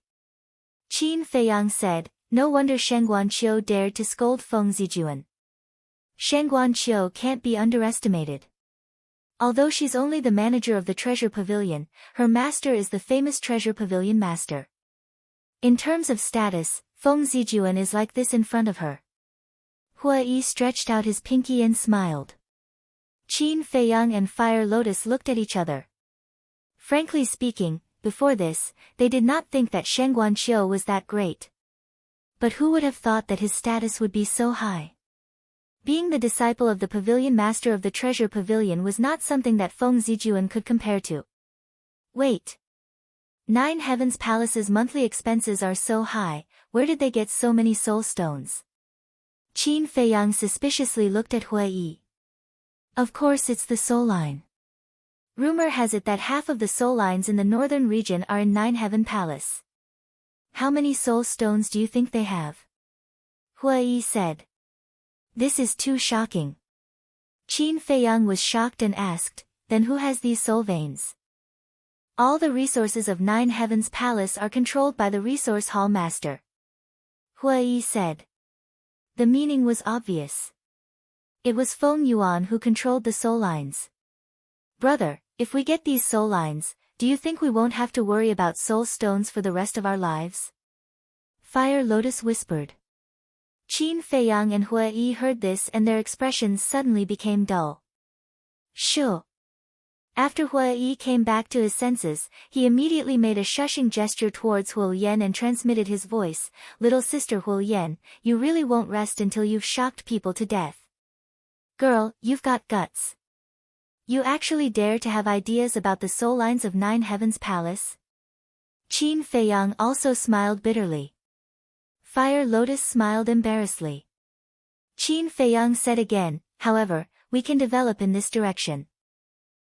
Qin Feiyang said, no wonder Shen Guanqiu dared to scold Feng Zijuan. Shen Guanqiu can't be underestimated. Although she's only the manager of the Treasure Pavilion, her master is the famous Treasure Pavilion master. In terms of status, Feng Zijuan is like this in front of her. Hua Yi stretched out his pinky and smiled. Qin Feiyang and Fire Lotus looked at each other. Frankly speaking, before this, they did not think that Shen Guanqiu was that great. But who would have thought that his status would be so high? Being the disciple of the Pavilion Master of the Treasure Pavilion was not something that Feng Zijuan could compare to. Wait. 9 Heavens Palace's monthly expenses are so high, where did they get so many soul stones? Qin Feiyang suspiciously looked at Hua Yi. Of course it's the soul line. Rumor has it that half of the soul lines in the northern region are in 9 Heaven Palace. How many soul stones do you think they have? Hua Yi said. This is too shocking. Qin Feiyang was shocked and asked, then who has these soul veins? All the resources of 9 Heavens Palace are controlled by the Resource Hall Master. Hua Yi said. The meaning was obvious. It was Feng Yuan who controlled the soul lines. Brother, if we get these soul lines, do you think we won't have to worry about soul stones for the rest of our lives? Fire Lotus whispered. Qin Feiyang and Hua Yi heard this and their expressions suddenly became dull. Shoo. After Hua Yi came back to his senses, he immediately made a shushing gesture towards Huo Yan and transmitted his voice, Little sister Huo Yan, you really won't rest until you've shocked people to death. Girl, you've got guts. You actually dare to have ideas about the soul lines of 9 Heavens Palace? Qin Feiyang also smiled bitterly. Fire Lotus smiled embarrassedly. Qin Feiyang said again, however, we can develop in this direction.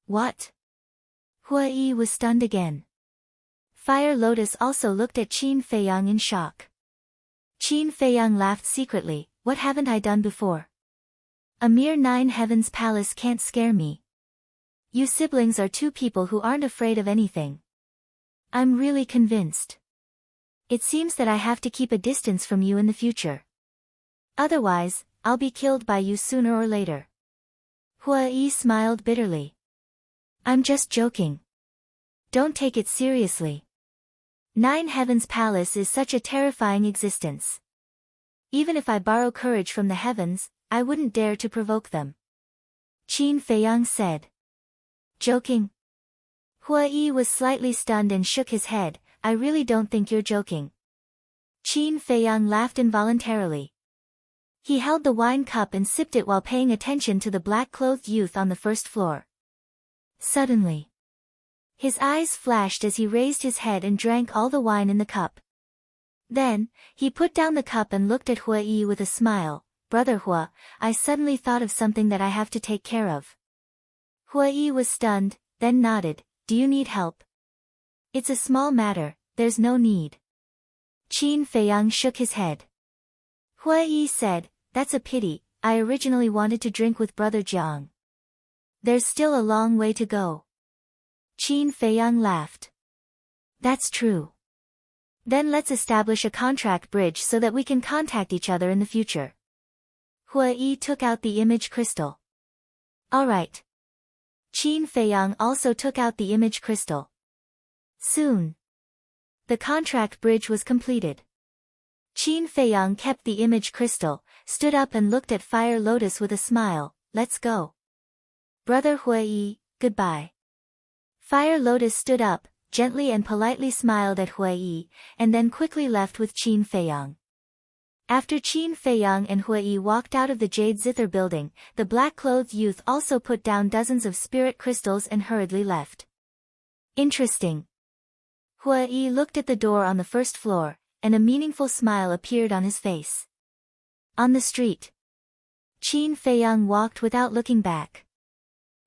What? Hua Yi was stunned again. Fire Lotus also looked at Qin Feiyang in shock. Qin Feiyang laughed secretly, what haven't I done before? A mere 9 Heavens Palace can't scare me. You siblings are two people who aren't afraid of anything. I'm really convinced. It seems that I have to keep a distance from you in the future. Otherwise, I'll be killed by you sooner or later. Hua Yi smiled bitterly. I'm just joking. Don't take it seriously. 9 Heavens Palace is such a terrifying existence. Even if I borrow courage from the heavens, I wouldn't dare to provoke them. Qin Feiyang said. Joking? Hua Yi was slightly stunned and shook his head, I really don't think you're joking. Qin Feiyang laughed involuntarily. He held the wine cup and sipped it while paying attention to the black-clothed youth on the first floor. Suddenly, his eyes flashed as he raised his head and drank all the wine in the cup. Then, he put down the cup and looked at Hua Yi with a smile. Brother Hua, I suddenly thought of something that I have to take care of. Hua Yi was stunned, then nodded, do you need help? It's a small matter, there's no need. Qin Feiyang shook his head. Hui Yi said, that's a pity, I originally wanted to drink with Brother Jiang. There's still a long way to go. Qin Feiyang laughed. That's true. Then let's establish a contract bridge so that we can contact each other in the future. Hui Yi took out the image crystal. Alright. Qin Feiyang also took out the image crystal. Soon, the contract bridge was completed. Qin Feiyang kept the image crystal, stood up and looked at Fire Lotus with a smile. Let's go. Brother Hui Yi, goodbye. Fire Lotus stood up, gently and politely smiled at Hui Yi, and then quickly left with Qin Feiyang. After Qin Feiyang and Hui Yi walked out of the Jade Zither building, the black-clothed youth also put down dozens of spirit crystals and hurriedly left. Interesting. Hui Yi looked at the door on the first floor, and a meaningful smile appeared on his face. On the street, Qin Feiyang walked without looking back.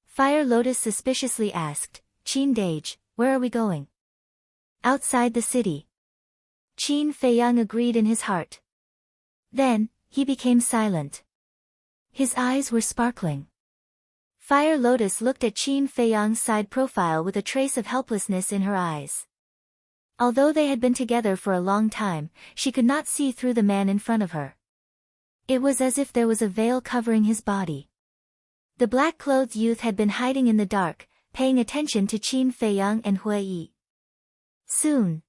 Fire Lotus suspiciously asked, Qin Dage, where are we going? Outside the city. Qin Feiyang agreed in his heart. Then, he became silent. His eyes were sparkling. Fire Lotus looked at Qin Feiyang's side profile with a trace of helplessness in her eyes. Although they had been together for a long time, she could not see through the man in front of her. It was as if there was a veil covering his body. The black-clothed youth had been hiding in the dark, paying attention to Qin Feiyang and Hui Yi. Soon,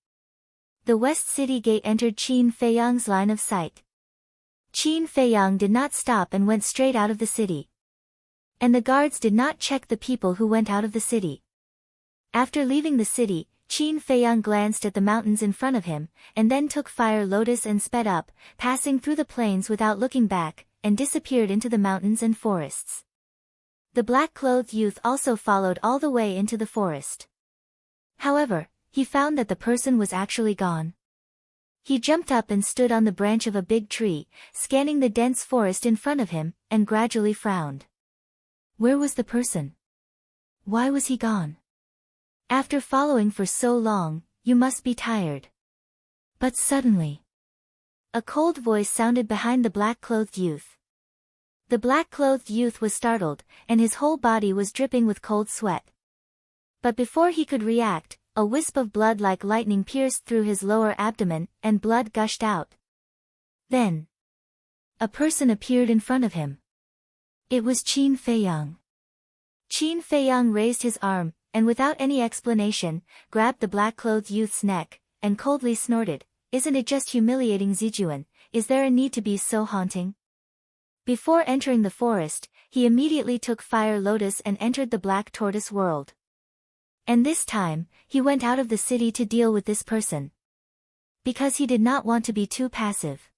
the West City Gate entered Qin Feiyang's line of sight. Qin Feiyang did not stop and went straight out of the city. And the guards did not check the people who went out of the city. After leaving the city, Qin Feiyang glanced at the mountains in front of him, and then took Fire Lotus and sped up, passing through the plains without looking back, and disappeared into the mountains and forests. The black-clothed youth also followed all the way into the forest. However, he found that the person was actually gone. He jumped up and stood on the branch of a big tree, scanning the dense forest in front of him, and gradually frowned. Where was the person? Why was he gone? After following for so long, you must be tired. But suddenly, a cold voice sounded behind the black-clothed youth. The black-clothed youth was startled, and his whole body was dripping with cold sweat. But before he could react, a wisp of blood like lightning pierced through his lower abdomen, and blood gushed out. Then, a person appeared in front of him. It was Qin Feiyang. Qin Feiyang raised his arm, and without any explanation, grabbed the black-clothed youth's neck, and coldly snorted, "Isn't it just humiliating, Zijuan? Is there a need to be so haunting?" Before entering the forest, he immediately took Fire Lotus and entered the Black Tortoise world. And this time, he went out of the city to deal with this person. Because he did not want to be too passive.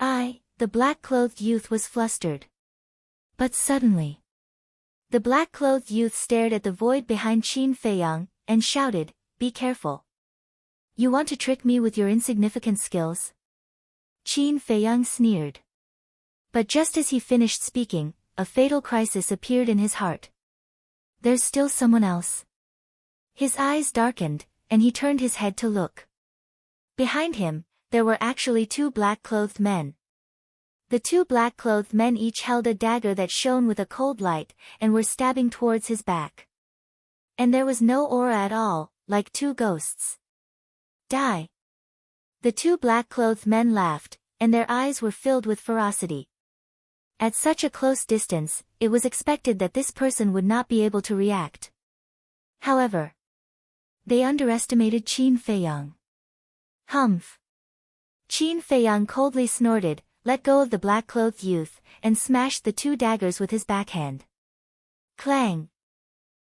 The black-clothed youth was flustered. But suddenly, the black-clothed youth stared at the void behind Qin Feiyang, and shouted, "Be careful. You want to trick me with your insignificant skills?" Qin Feiyang sneered. But just as he finished speaking, a fatal crisis appeared in his heart. There's still someone else. His eyes darkened, and he turned his head to look. Behind him, there were actually two black-clothed men. The two black-clothed men each held a dagger that shone with a cold light, and were stabbing towards his back. And there was no aura at all, like two ghosts. Die! The two black-clothed men laughed, and their eyes were filled with ferocity. At such a close distance, it was expected that this person would not be able to react. However, they underestimated Qin Feiyang. Humph! Qin Feiyang coldly snorted, let go of the black-clothed youth, and smashed the two daggers with his backhand. Clang!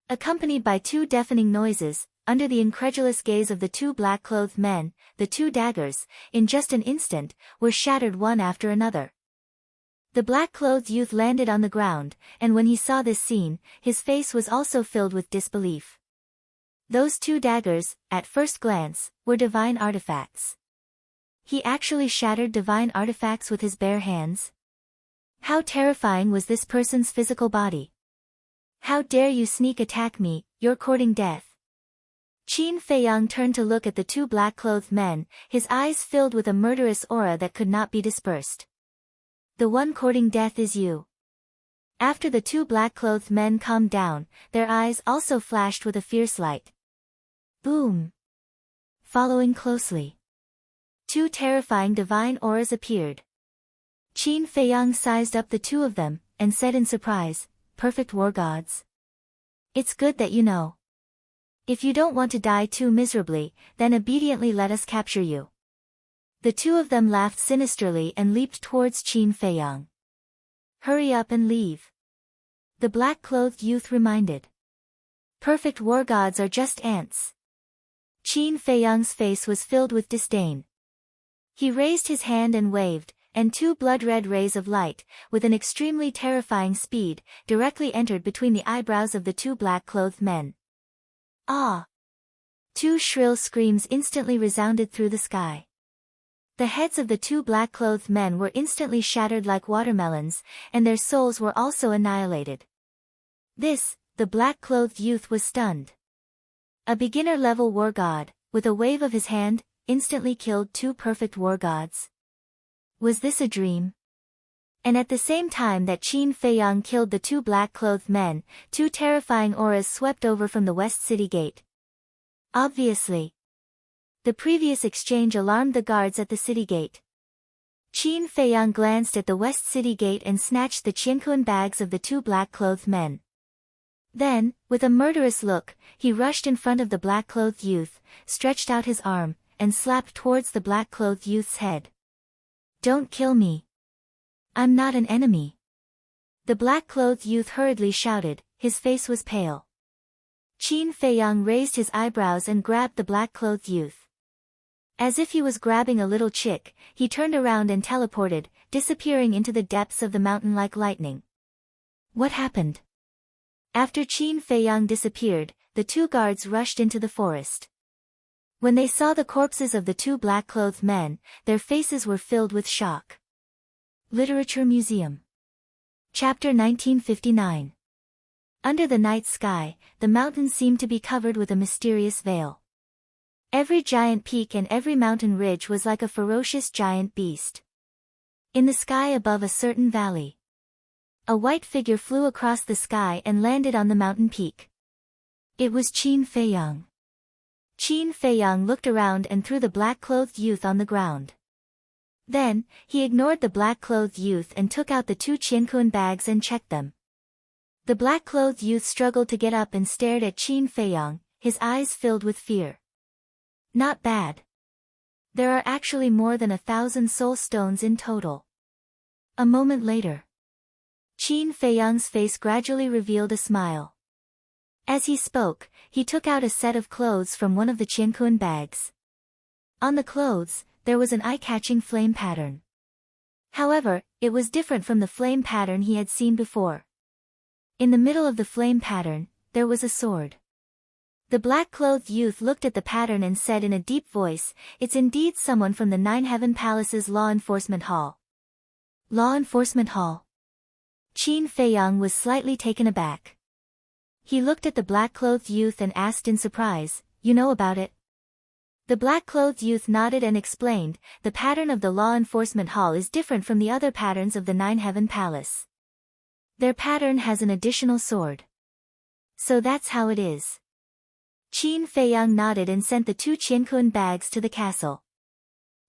Accompanied by two deafening noises, under the incredulous gaze of the two black-clothed men, the two daggers, in just an instant, were shattered one after another. The black-clothed youth landed on the ground, and when he saw this scene, his face was also filled with disbelief. Those two daggers, at first glance, were divine artifacts. He actually shattered divine artifacts with his bare hands? How terrifying was this person's physical body? How dare you sneak attack me, you're courting death. Qin Feiyang turned to look at the two black-clothed men, his eyes filled with a murderous aura that could not be dispersed. The one courting death is you. After the two black-clothed men calmed down, their eyes also flashed with a fierce light. Boom! Following closely, two terrifying divine auras appeared. Qin Feiyang sized up the two of them, and said in surprise, "Perfect war gods. It's good that you know. If you don't want to die too miserably, then obediently let us capture you." The two of them laughed sinisterly and leaped towards Qin Feiyang. "Hurry up and leave," the black-clothed youth reminded. "Perfect war gods are just ants." Qin Feiyang's face was filled with disdain. He raised his hand and waved, and two blood-red rays of light, with an extremely terrifying speed, directly entered between the eyebrows of the two black-clothed men. Ah! Two shrill screams instantly resounded through the sky. The heads of the two black-clothed men were instantly shattered like watermelons, and their souls were also annihilated. The black-clothed youth was stunned. A beginner-level war god, with a wave of his hand, instantly killed two perfect war gods. Was this a dream? And at the same time that Qin Feiyang killed the two black-clothed men, two terrifying auras swept over from the West City Gate. Obviously, the previous exchange alarmed the guards at the city gate. Qin Feiyang glanced at the West City Gate and snatched the qianquan bags of the two black-clothed men. Then, with a murderous look, he rushed in front of the black-clothed youth, stretched out his arm, and slapped towards the black-clothed youth's head. "Don't kill me. I'm not an enemy." The black-clothed youth hurriedly shouted, his face was pale. Qin Feiyang raised his eyebrows and grabbed the black-clothed youth. As if he was grabbing a little chick, he turned around and teleported, disappearing into the depths of the mountain like lightning. What happened? After Qin Feiyang disappeared, the two guards rushed into the forest. When they saw the corpses of the two black-clothed men, their faces were filled with shock. Literature Museum. Chapter 1959. Under the night sky, the mountains seemed to be covered with a mysterious veil. Every giant peak and every mountain ridge was like a ferocious giant beast. In the sky above a certain valley, a white figure flew across the sky and landed on the mountain peak. It was Qin Feiyang. Qin Feiyang looked around and threw the black-clothed youth on the ground. Then, he ignored the black-clothed youth and took out the two qianquan bags and checked them. The black-clothed youth struggled to get up and stared at Qin Feiyang, his eyes filled with fear. Not bad. There are actually more than 1,000 soul stones in total. A moment later, Qin Feiyang's face gradually revealed a smile. As he spoke, he took out a set of clothes from one of the qianquan bags. On the clothes, there was an eye-catching flame pattern. However, it was different from the flame pattern he had seen before. In the middle of the flame pattern, there was a sword. The black-clothed youth looked at the pattern and said in a deep voice, "It's indeed someone from the Nine Heaven Palace's Law Enforcement Hall." Law Enforcement Hall? Qin Feiyang was slightly taken aback. He looked at the black-clothed youth and asked in surprise, "You know about it?" The black-clothed youth nodded and explained, "The pattern of the Law Enforcement Hall is different from the other patterns of the Nine Heaven Palace. Their pattern has an additional sword. So that's how it is." Qin Feiyang nodded and sent the two qianquan bags to the castle.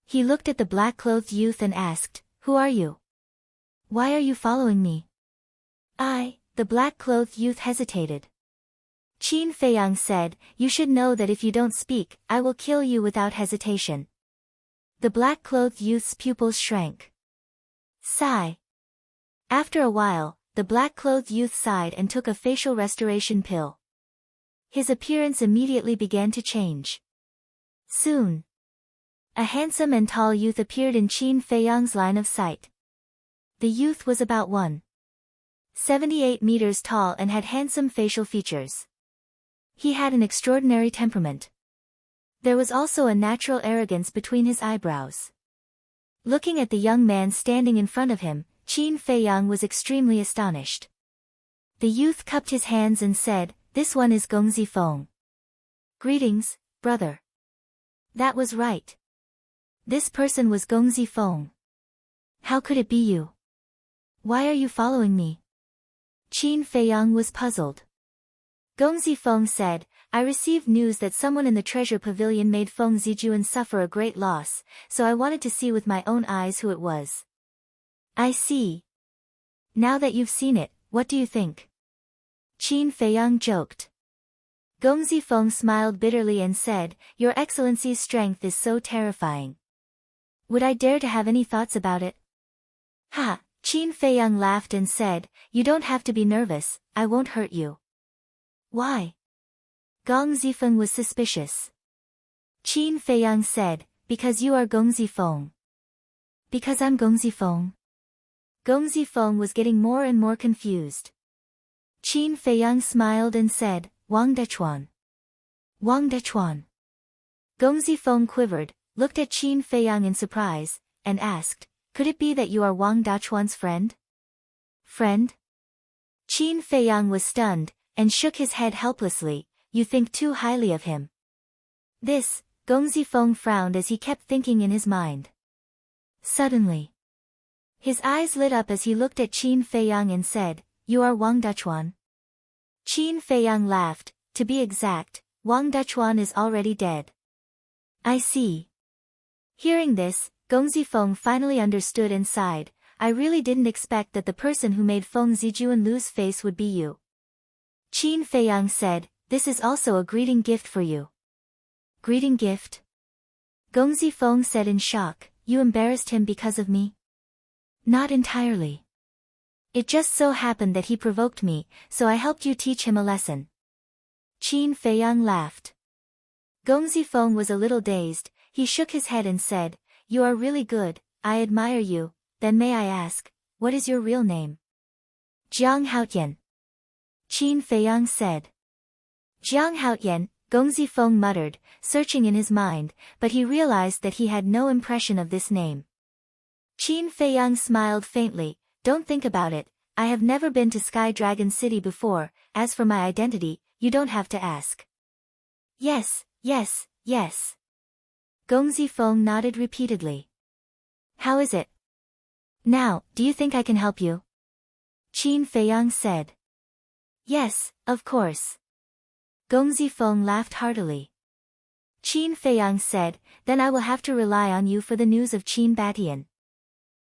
He looked at the black-clothed youth and asked, "Who are you? Why are you following me?" The black-clothed youth hesitated. Qin Feiyang said, "You should know that if you don't speak, I will kill you without hesitation." The black-clothed youth's pupils shrank. Sigh. After a while, the black-clothed youth sighed and took a facial restoration pill. His appearance immediately began to change. Soon, a handsome and tall youth appeared in Qin Feiyang's line of sight. The youth was about 1.78 meters tall and had handsome facial features. He had an extraordinary temperament. There was also a natural arrogance between his eyebrows. Looking at the young man standing in front of him, Qin Feiyang was extremely astonished. The youth cupped his hands and said, "This one is Gongzi Feng." Greetings, brother. That was right. This person was Gong Zifeng. How could it be you? Why are you following me? Qin Feiyang was puzzled. Gong Zifeng said, I received news that someone in the treasure pavilion made Feng Zijuan suffer a great loss, so I wanted to see with my own eyes who it was. I see. Now that you've seen it, what do you think? Qin Feiyang joked. Gong Zifeng smiled bitterly and said, Your Excellency's strength is so terrifying. Would I dare to have any thoughts about it? Ha! Qin Feiyang laughed and said, You don't have to be nervous, I won't hurt you. Why? Gong Zifeng was suspicious. Qin Feiyang said, Because you are Gong Zifeng. Because I'm Gong Zifeng? Gong Zifeng was getting more and more confused. Qin Feiyang smiled and said, Wang Dechuan. Wang Dechuan. Gong Zifeng quivered, looked at Qin Feiyang in surprise, and asked, Could it be that you are Wang Dachuan's friend? Friend? Qin Feiyang was stunned, and shook his head helplessly, You think too highly of him. This, Gong Zifeng frowned as he kept thinking in his mind. Suddenly, his eyes lit up as he looked at Qin Feiyang and said, You are Wang Dachuan? Qin Feiyang laughed, To be exact, Wang Dachuan is already dead. I see. Hearing this, Gong Zifeng finally understood and sighed, I really didn't expect that the person who made Feng Zijuan lose face would be you. Qin Feiyang said, This is also a greeting gift for you. Greeting gift? Gong Zifeng said in shock, You embarrassed him because of me? Not entirely. It just so happened that he provoked me, so I helped you teach him a lesson. Qin Feiyang laughed. Gong Zifeng was a little dazed, he shook his head and said, You are really good, I admire you, then may I ask, what is your real name? Jiang Haotian. Qin Feiyang said. Jiang Haotian, Gong Zifeng muttered, searching in his mind, but he realized that he had no impression of this name. Qin Feiyang smiled faintly, Don't think about it, I have never been to Sky Dragon City before, as for my identity, you don't have to ask. Yes, yes, yes. Gong Zifeng nodded repeatedly. How is it? Now, do you think I can help you? Qin Feiyang said. Yes, of course. Gong Zifeng laughed heartily. Qin Feiyang said, Then I will have to rely on you for the news of Qin Batian.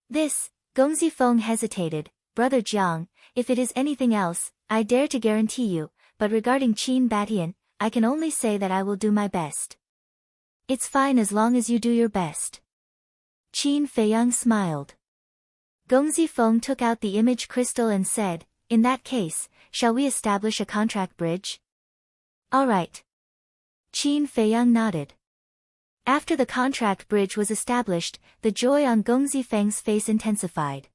This, Gong Zifeng hesitated, Brother Jiang, if it is anything else, I dare to guarantee you, but regarding Qin Batian, I can only say that I will do my best. It's fine as long as you do your best. Qin Feiyang smiled. Gong Zifeng took out the image crystal and said, In that case, shall we establish a contract bridge? All right. Qin Feiyang nodded. After the contract bridge was established, the joy on Gong Zifeng's face intensified.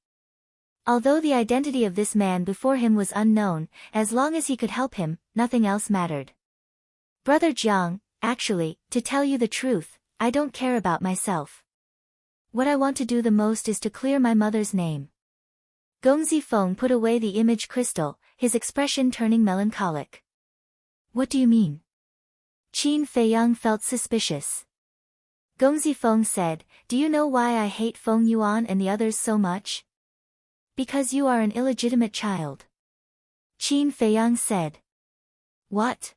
Although the identity of this man before him was unknown, as long as he could help him, nothing else mattered. Brother Jiang, actually, to tell you the truth, I don't care about myself. What I want to do the most is to clear my mother's name. Gong Zifeng put away the image crystal, his expression turning melancholic. What do you mean? Qin Feiyang felt suspicious. Gong Zifeng said, Do you know why I hate Feng Yuan and the others so much? Because you are an illegitimate child. Qin Feiyang said. What?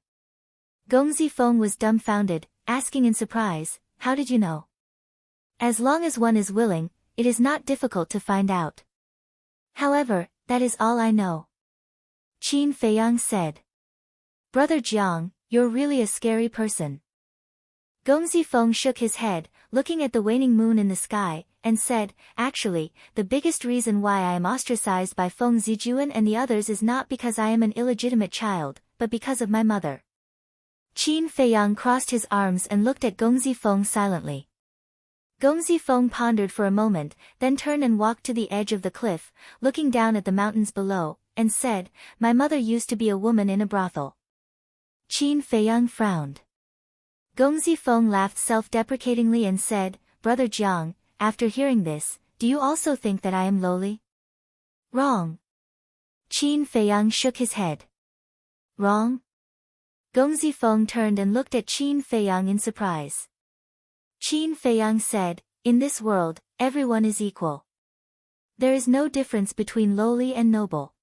Gong Zifeng was dumbfounded, asking in surprise, How did you know? As long as one is willing, it is not difficult to find out. However, that is all I know. Qin Feiyang said. Brother Jiang, you're really a scary person. Gong Zifeng shook his head, looking at the waning moon in the sky, and said, Actually, the biggest reason why I am ostracized by Feng Zijuan and the others is not because I am an illegitimate child, but because of my mother. Qin Feiyang crossed his arms and looked at Gong Zifeng silently. Gong Zifeng pondered for a moment, then turned and walked to the edge of the cliff, looking down at the mountains below, and said, My mother used to be a woman in a brothel. Qin Feiyang frowned. Gong Zifeng laughed self-deprecatingly and said, Brother Jiang, after hearing this, do you also think that I am lowly? Wrong. Qin Feiyang shook his head. Wrong? Gong Zifeng turned and looked at Qin Feiyang in surprise. Qin Feiyang said, "In this world, everyone is equal. There is no difference between lowly and noble."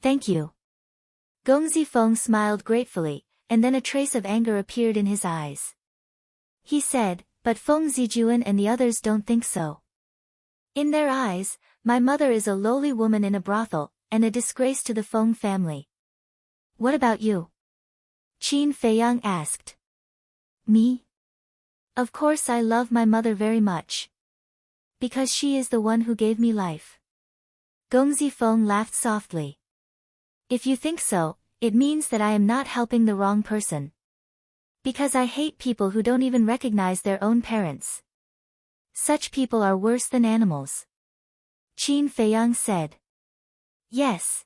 "Thank you." Gong Zifeng smiled gratefully, and then a trace of anger appeared in his eyes. He said, "But Feng Zijuan and the others don't think so. In their eyes, my mother is a lowly woman in a brothel, and a disgrace to the Feng family." "What about you?" Qin Feiyang asked. "Me? Of course I love my mother very much. Because she is the one who gave me life." Gong Zifeng laughed softly. "If you think so, it means that I am not helping the wrong person. Because I hate people who don't even recognize their own parents. Such people are worse than animals." Qin Feiyang said. "Yes.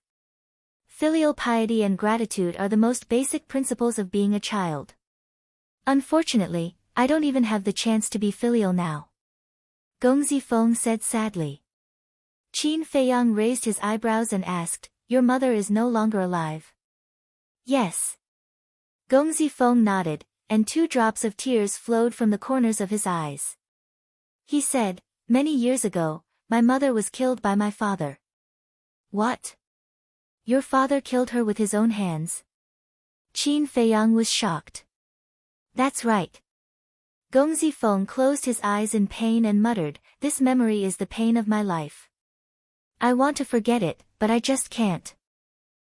Filial piety and gratitude are the most basic principles of being a child. Unfortunately, I don't even have the chance to be filial now." Gong Zifeng said sadly. Qin Feiyang raised his eyebrows and asked, "Your mother is no longer alive?" "Yes." Gong Zifeng nodded, and 2 drops of tears flowed from the corners of his eyes. He said, "Many years ago, my mother was killed by my father." "What? Your father killed her with his own hands?" Qin Feiyang was shocked. "That's right." Gong Zifeng closed his eyes in pain and muttered, "This memory is the pain of my life. I want to forget it, but I just can't."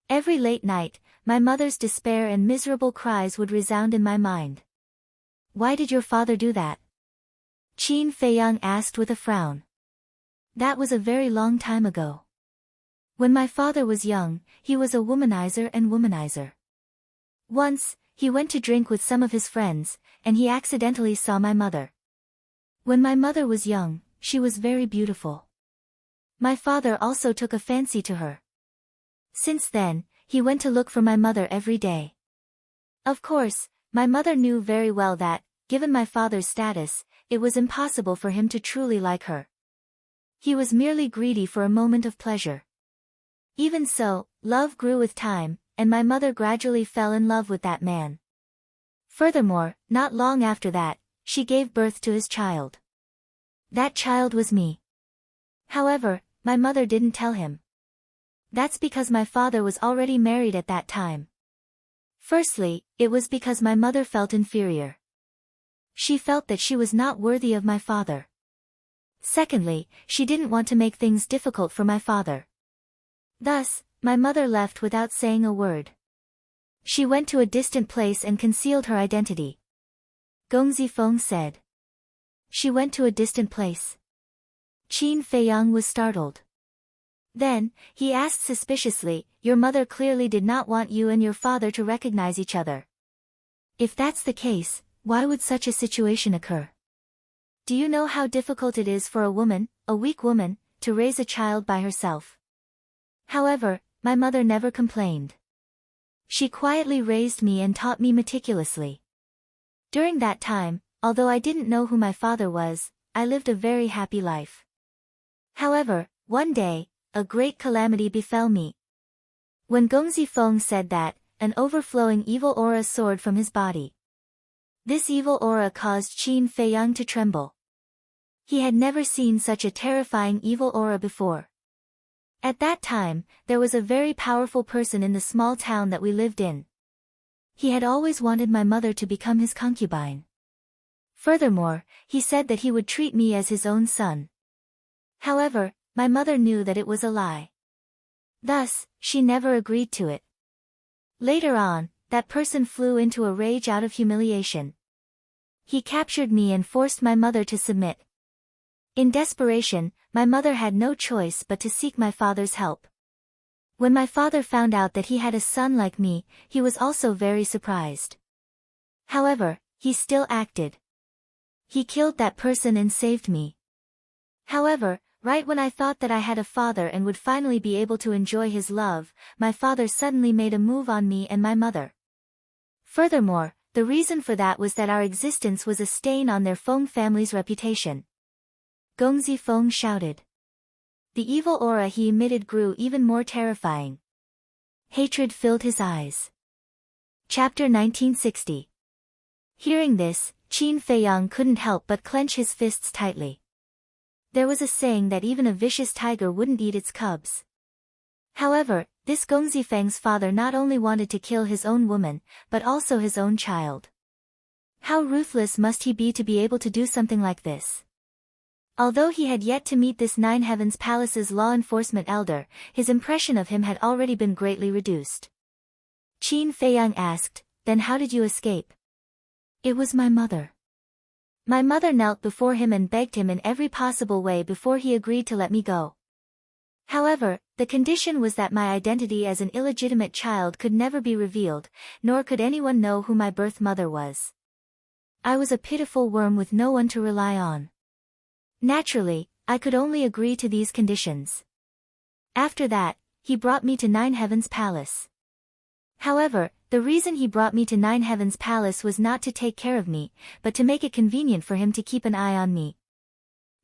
Every late night, my mother's despair and miserable cries would resound in my mind. "Why did your father do that?" Qin Feiyang asked with a frown. "That was a very long time ago. When my father was young, he was a womanizer and womanizer. Once, he went to drink with some of his friends, and he accidentally saw my mother. When my mother was young, she was very beautiful. My father also took a fancy to her. Since then, he went to look for my mother every day. Of course, my mother knew very well that, given my father's status, it was impossible for him to truly like her. He was merely greedy for a moment of pleasure. Even so, love grew with time, and my mother gradually fell in love with that man. Furthermore, not long after that, she gave birth to his child. That child was me. However, my mother didn't tell him. That's because my father was already married at that time. Firstly, it was because my mother felt inferior. She felt that she was not worthy of my father. Secondly, she didn't want to make things difficult for my father. Thus, my mother left without saying a word. She went to a distant place and concealed her identity. Gong Zifeng said. "She went to a distant place?" Qin Feiyang was startled. Then, he asked suspiciously, "Your mother clearly did not want you and your father to recognize each other. If that's the case, why would such a situation occur? Do you know how difficult it is for a woman, a weak woman, to raise a child by herself? However, my mother never complained. She quietly raised me and taught me meticulously. During that time, although I didn't know who my father was, I lived a very happy life. However, one day, a great calamity befell me." When Gong Zifeng said that, an overflowing evil aura soared from his body. This evil aura caused Qin Feiyang to tremble. He had never seen such a terrifying evil aura before. At that time, there was a very powerful person in the small town that we lived in. He had always wanted my mother to become his concubine. Furthermore, he said that he would treat me as his own son. However, my mother knew that it was a lie. Thus, she never agreed to it. Later on, that person flew into a rage out of humiliation. He captured me and forced my mother to submit. In desperation, my mother had no choice but to seek my father's help. When my father found out that he had a son like me, he was also very surprised. However, he still acted. He killed that person and saved me. However, right when I thought that I had a father and would finally be able to enjoy his love, my father suddenly made a move on me and my mother. Furthermore, the reason for that was that our existence was a stain on their Feng family's reputation. Gong Zifeng shouted. The evil aura he emitted grew even more terrifying. Hatred filled his eyes. Chapter 1960. Hearing this, Qin Feiyang couldn't help but clench his fists tightly. There was a saying that even a vicious tiger wouldn't eat its cubs. However, this Gong Zifeng's father not only wanted to kill his own woman, but also his own child. How ruthless must he be to be able to do something like this? Although he had yet to meet this Nine Heavens Palace's law enforcement elder, his impression of him had already been greatly reduced. Qin Feiyang asked, "Then how did you escape?" "It was my mother. My mother knelt before him and begged him in every possible way before he agreed to let me go. However, the condition was that my identity as an illegitimate child could never be revealed, nor could anyone know who my birth mother was. I was a pitiful worm with no one to rely on. Naturally, I could only agree to these conditions. After that, he brought me to Nine Heavens Palace. However, the reason he brought me to Nine Heavens Palace was not to take care of me, but to make it convenient for him to keep an eye on me.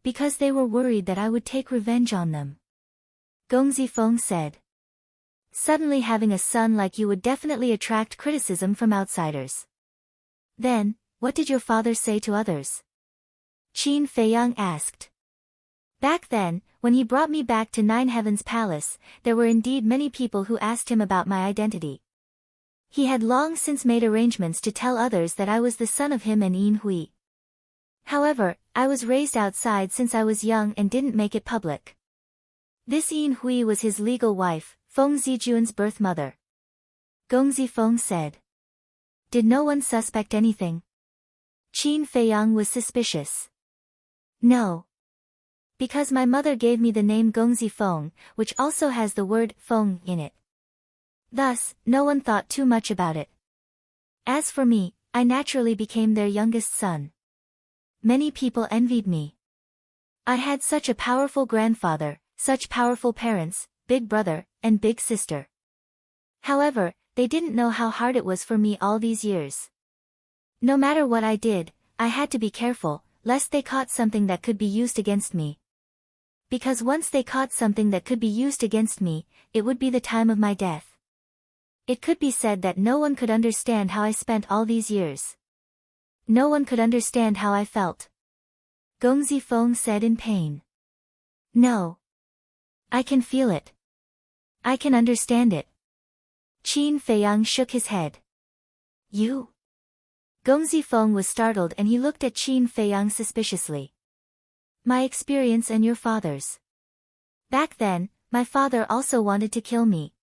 Because they were worried that I would take revenge on them," Gong Zifeng said. "Suddenly having a son like you would definitely attract criticism from outsiders. Then, what did your father say to others?" Qin Feiyang asked. Back then, when he brought me back to Nine Heavens Palace, there were indeed many people who asked him about my identity. He had long since made arrangements to tell others that I was the son of him and Yin Hui. However, I was raised outside since I was young and didn't make it public. This Yin Hui was his legal wife, Feng Zijuan's birth mother," Gong Zifeng said. "Did no one suspect anything?" Qin Feiyang was suspicious. "No. Because my mother gave me the name Gong Zifeng, which also has the word Feng in it. Thus, no one thought too much about it. As for me, I naturally became their youngest son. Many people envied me. I had such a powerful grandfather, such powerful parents, big brother, and big sister. However, they didn't know how hard it was for me all these years. No matter what I did, I had to be careful, lest they caught something that could be used against me. Because once they caught something that could be used against me, it would be the time of my death. It could be said that no one could understand how I spent all these years. No one could understand how I felt," Gong Zifeng said in pain. "No. I can feel it. I can understand it." Qin Feiyang shook his head. "You?" Gong Zifeng was startled and he looked at Qin Feiyang suspiciously. "My experience and your father's. Back then, my father also wanted to kill me.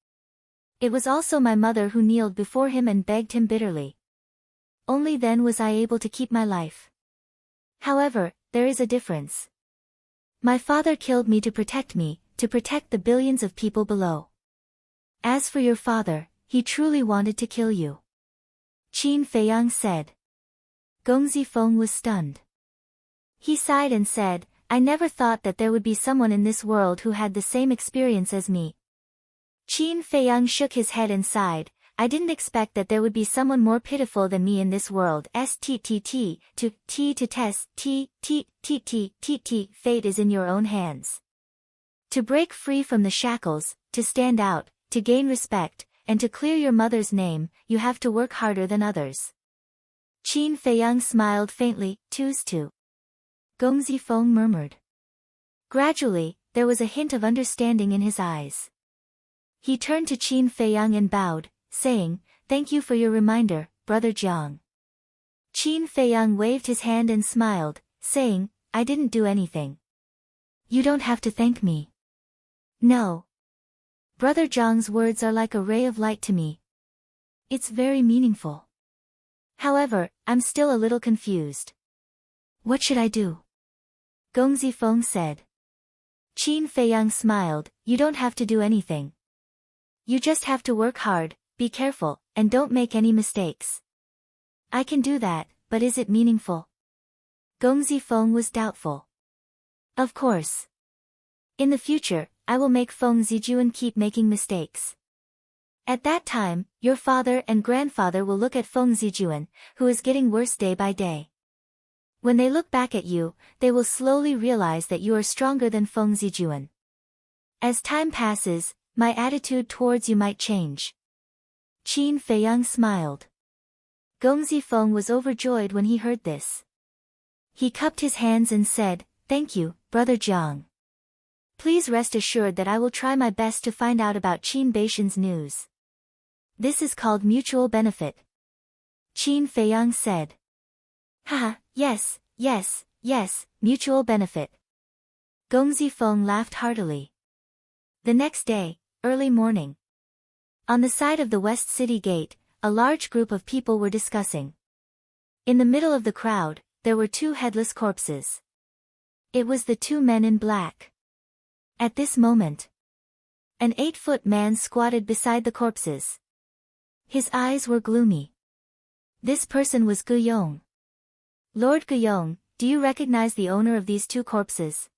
It was also my mother who kneeled before him and begged him bitterly. Only then was I able to keep my life. However, there is a difference. My father killed me, to protect the billions of people below. As for your father, he truly wanted to kill you," Qin Feiyang said. Gong Zifeng was stunned. He sighed and said, "I never thought that there would be someone in this world who had the same experience as me." Qin Feiyang shook his head and sighed. "I didn't expect that there would be someone more pitiful than me in this world. Stt to test fate is in your own hands. To break free from the shackles, to stand out, to gain respect, and to clear your mother's name, you have to work harder than others." Qin Feiyang smiled faintly. "Choose to," Gong Zifeng murmured. Gradually, there was a hint of understanding in his eyes. He turned to Qin Feiyang and bowed, saying, "Thank you for your reminder, Brother Jiang." Qin Feiyang waved his hand and smiled, saying, "I didn't do anything. You don't have to thank me." "No. Brother Jiang's words are like a ray of light to me. It's very meaningful. However, I'm still a little confused." "What should I do?" Gong Zifeng said. Qin Feiyang smiled, "You don't have to do anything. You just have to work hard, be careful, and don't make any mistakes." "I can do that, but is it meaningful?" Gong Zifeng was doubtful. "Of course. In the future, I will make Feng Zijuan keep making mistakes. At that time, your father and grandfather will look at Feng Zijuan, who is getting worse day by day. When they look back at you, they will slowly realize that you are stronger than Feng Zijuan. As time passes, my attitude towards you might change." Qin Feiyang smiled. Gong Zifeng was overjoyed when he heard this. He cupped his hands and said, "Thank you, Brother Jiang. Please rest assured that I will try my best to find out about Qin Beishan's news. This is called mutual benefit." Qin Feiyang said. "Haha, yes, yes, yes, mutual benefit." Gong Zifeng laughed heartily. The next day, early morning. On the side of the West City Gate, a large group of people were discussing. In the middle of the crowd, there were two headless corpses. It was the two men in black. At this moment, an 8-foot man squatted beside the corpses. His eyes were gloomy. This person was Guyong. "Lord Guyong, do you recognize the owner of these two corpses?"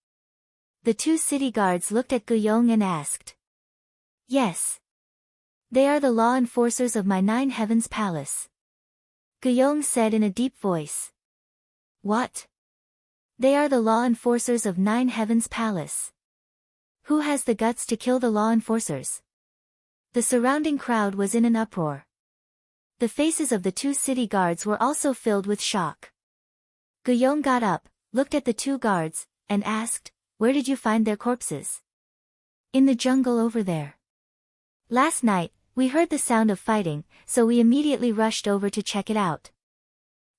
The two city guards looked at Guyong and asked. "Yes. They are the law enforcers of my 9 Heavens Palace," Guyong said in a deep voice. "What? They are the law enforcers of 9 Heavens Palace. Who has the guts to kill the law enforcers?" The surrounding crowd was in an uproar. The faces of the two city guards were also filled with shock. Guyong got up, looked at the two guards, and asked, "Where did you find their corpses?" "In the jungle over there. Last night, we heard the sound of fighting, so we immediately rushed over to check it out.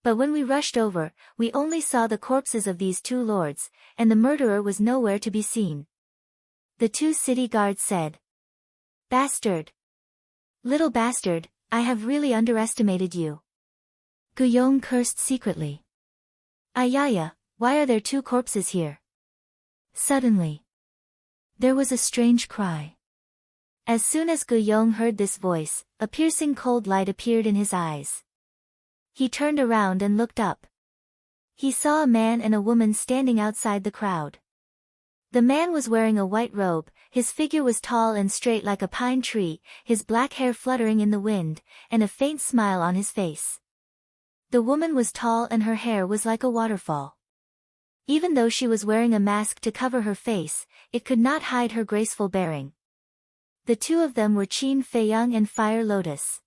But when we rushed over, we only saw the corpses of these two lords, and the murderer was nowhere to be seen." The two city guards said. "Bastard! Little bastard, I have really underestimated you." Guyong cursed secretly. "Ayaya, why are there two corpses here?" Suddenly, there was a strange cry. As soon as Guyong heard this voice, a piercing cold light appeared in his eyes. He turned around and looked up. He saw a man and a woman standing outside the crowd. The man was wearing a white robe, his figure was tall and straight like a pine tree, his black hair fluttering in the wind, and a faint smile on his face. The woman was tall and her hair was like a waterfall. Even though she was wearing a mask to cover her face, it could not hide her graceful bearing. The two of them were Qin Feiyang and Fire Lotus.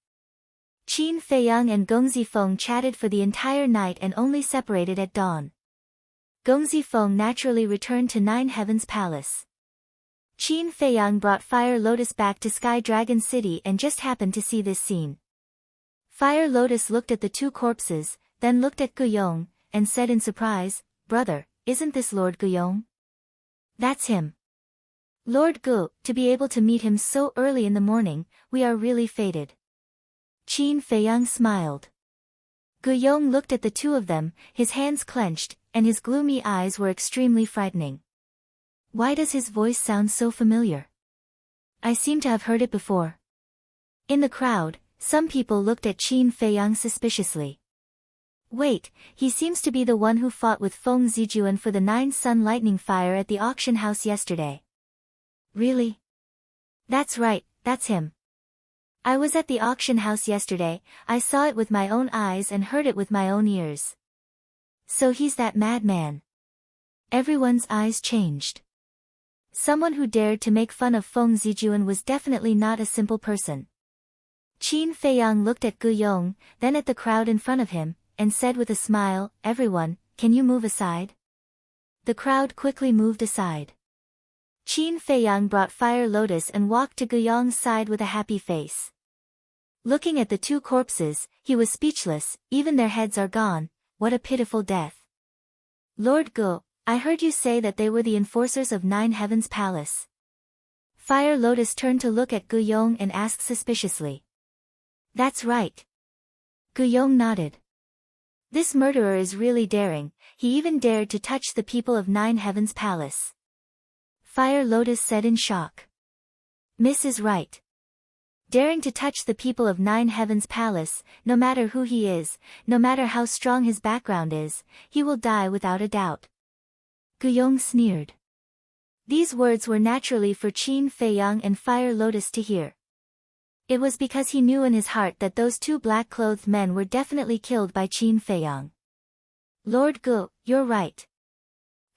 Qin Feiyang and Gong Zifeng chatted for the entire night and only separated at dawn. Gong Zifeng naturally returned to 9 Heavens Palace. Qin Feiyang brought Fire Lotus back to Sky Dragon City and just happened to see this scene. Fire Lotus looked at the two corpses, then looked at Guyong, and said in surprise, "Brother, isn't this Lord Guyong?" "That's him. Lord Gu, to be able to meet him so early in the morning, we are really fated." Qin Feiyang smiled. Guyong looked at the two of them, his hands clenched, and his gloomy eyes were extremely frightening. Why does his voice sound so familiar? I seem to have heard it before. In the crowd, some people looked at Qin Feiyang suspiciously. Wait, he seems to be the one who fought with Feng Zijuan for the 9 Sun Lightning Fire at the auction house yesterday. Really? That's right, that's him. I was at the auction house yesterday, I saw it with my own eyes and heard it with my own ears. So he's that madman. Everyone's eyes changed. Someone who dared to make fun of Feng Zijuan was definitely not a simple person. Qin Feiyang looked at Guyong, then at the crowd in front of him, and said with a smile, "Everyone, can you move aside?" The crowd quickly moved aside. Qin Feiyang brought Fire Lotus and walked to Guyong's side with a happy face. Looking at the two corpses, he was speechless, even their heads are gone, what a pitiful death. "Lord Gu, I heard you say that they were the enforcers of 9 Heavens Palace." Fire Lotus turned to look at Guyong and asked suspiciously. "That's right." Guyong nodded. This murderer is really daring, he even dared to touch the people of 9 Heavens Palace. Fire Lotus said in shock. Miss is right. Daring to touch the people of 9 Heavens Palace, no matter who he is, no matter how strong his background is, he will die without a doubt. Guyong sneered. These words were naturally for Qin Feiyang and Fire Lotus to hear. It was because he knew in his heart that those two black-clothed men were definitely killed by Qin Feiyang. Lord Gu, you're right.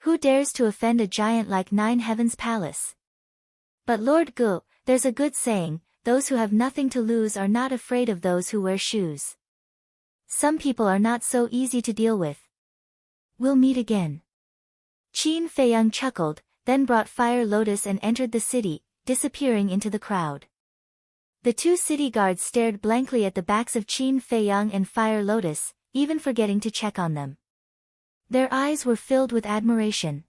Who dares to offend a giant like 9 Heavens Palace? But Lord Gu, there's a good saying, those who have nothing to lose are not afraid of those who wear shoes. Some people are not so easy to deal with. We'll meet again. Qin Feiyang chuckled, then brought Fire Lotus and entered the city, disappearing into the crowd. The two city guards stared blankly at the backs of Qin Feiyang and Fire Lotus, even forgetting to check on them. Their eyes were filled with admiration.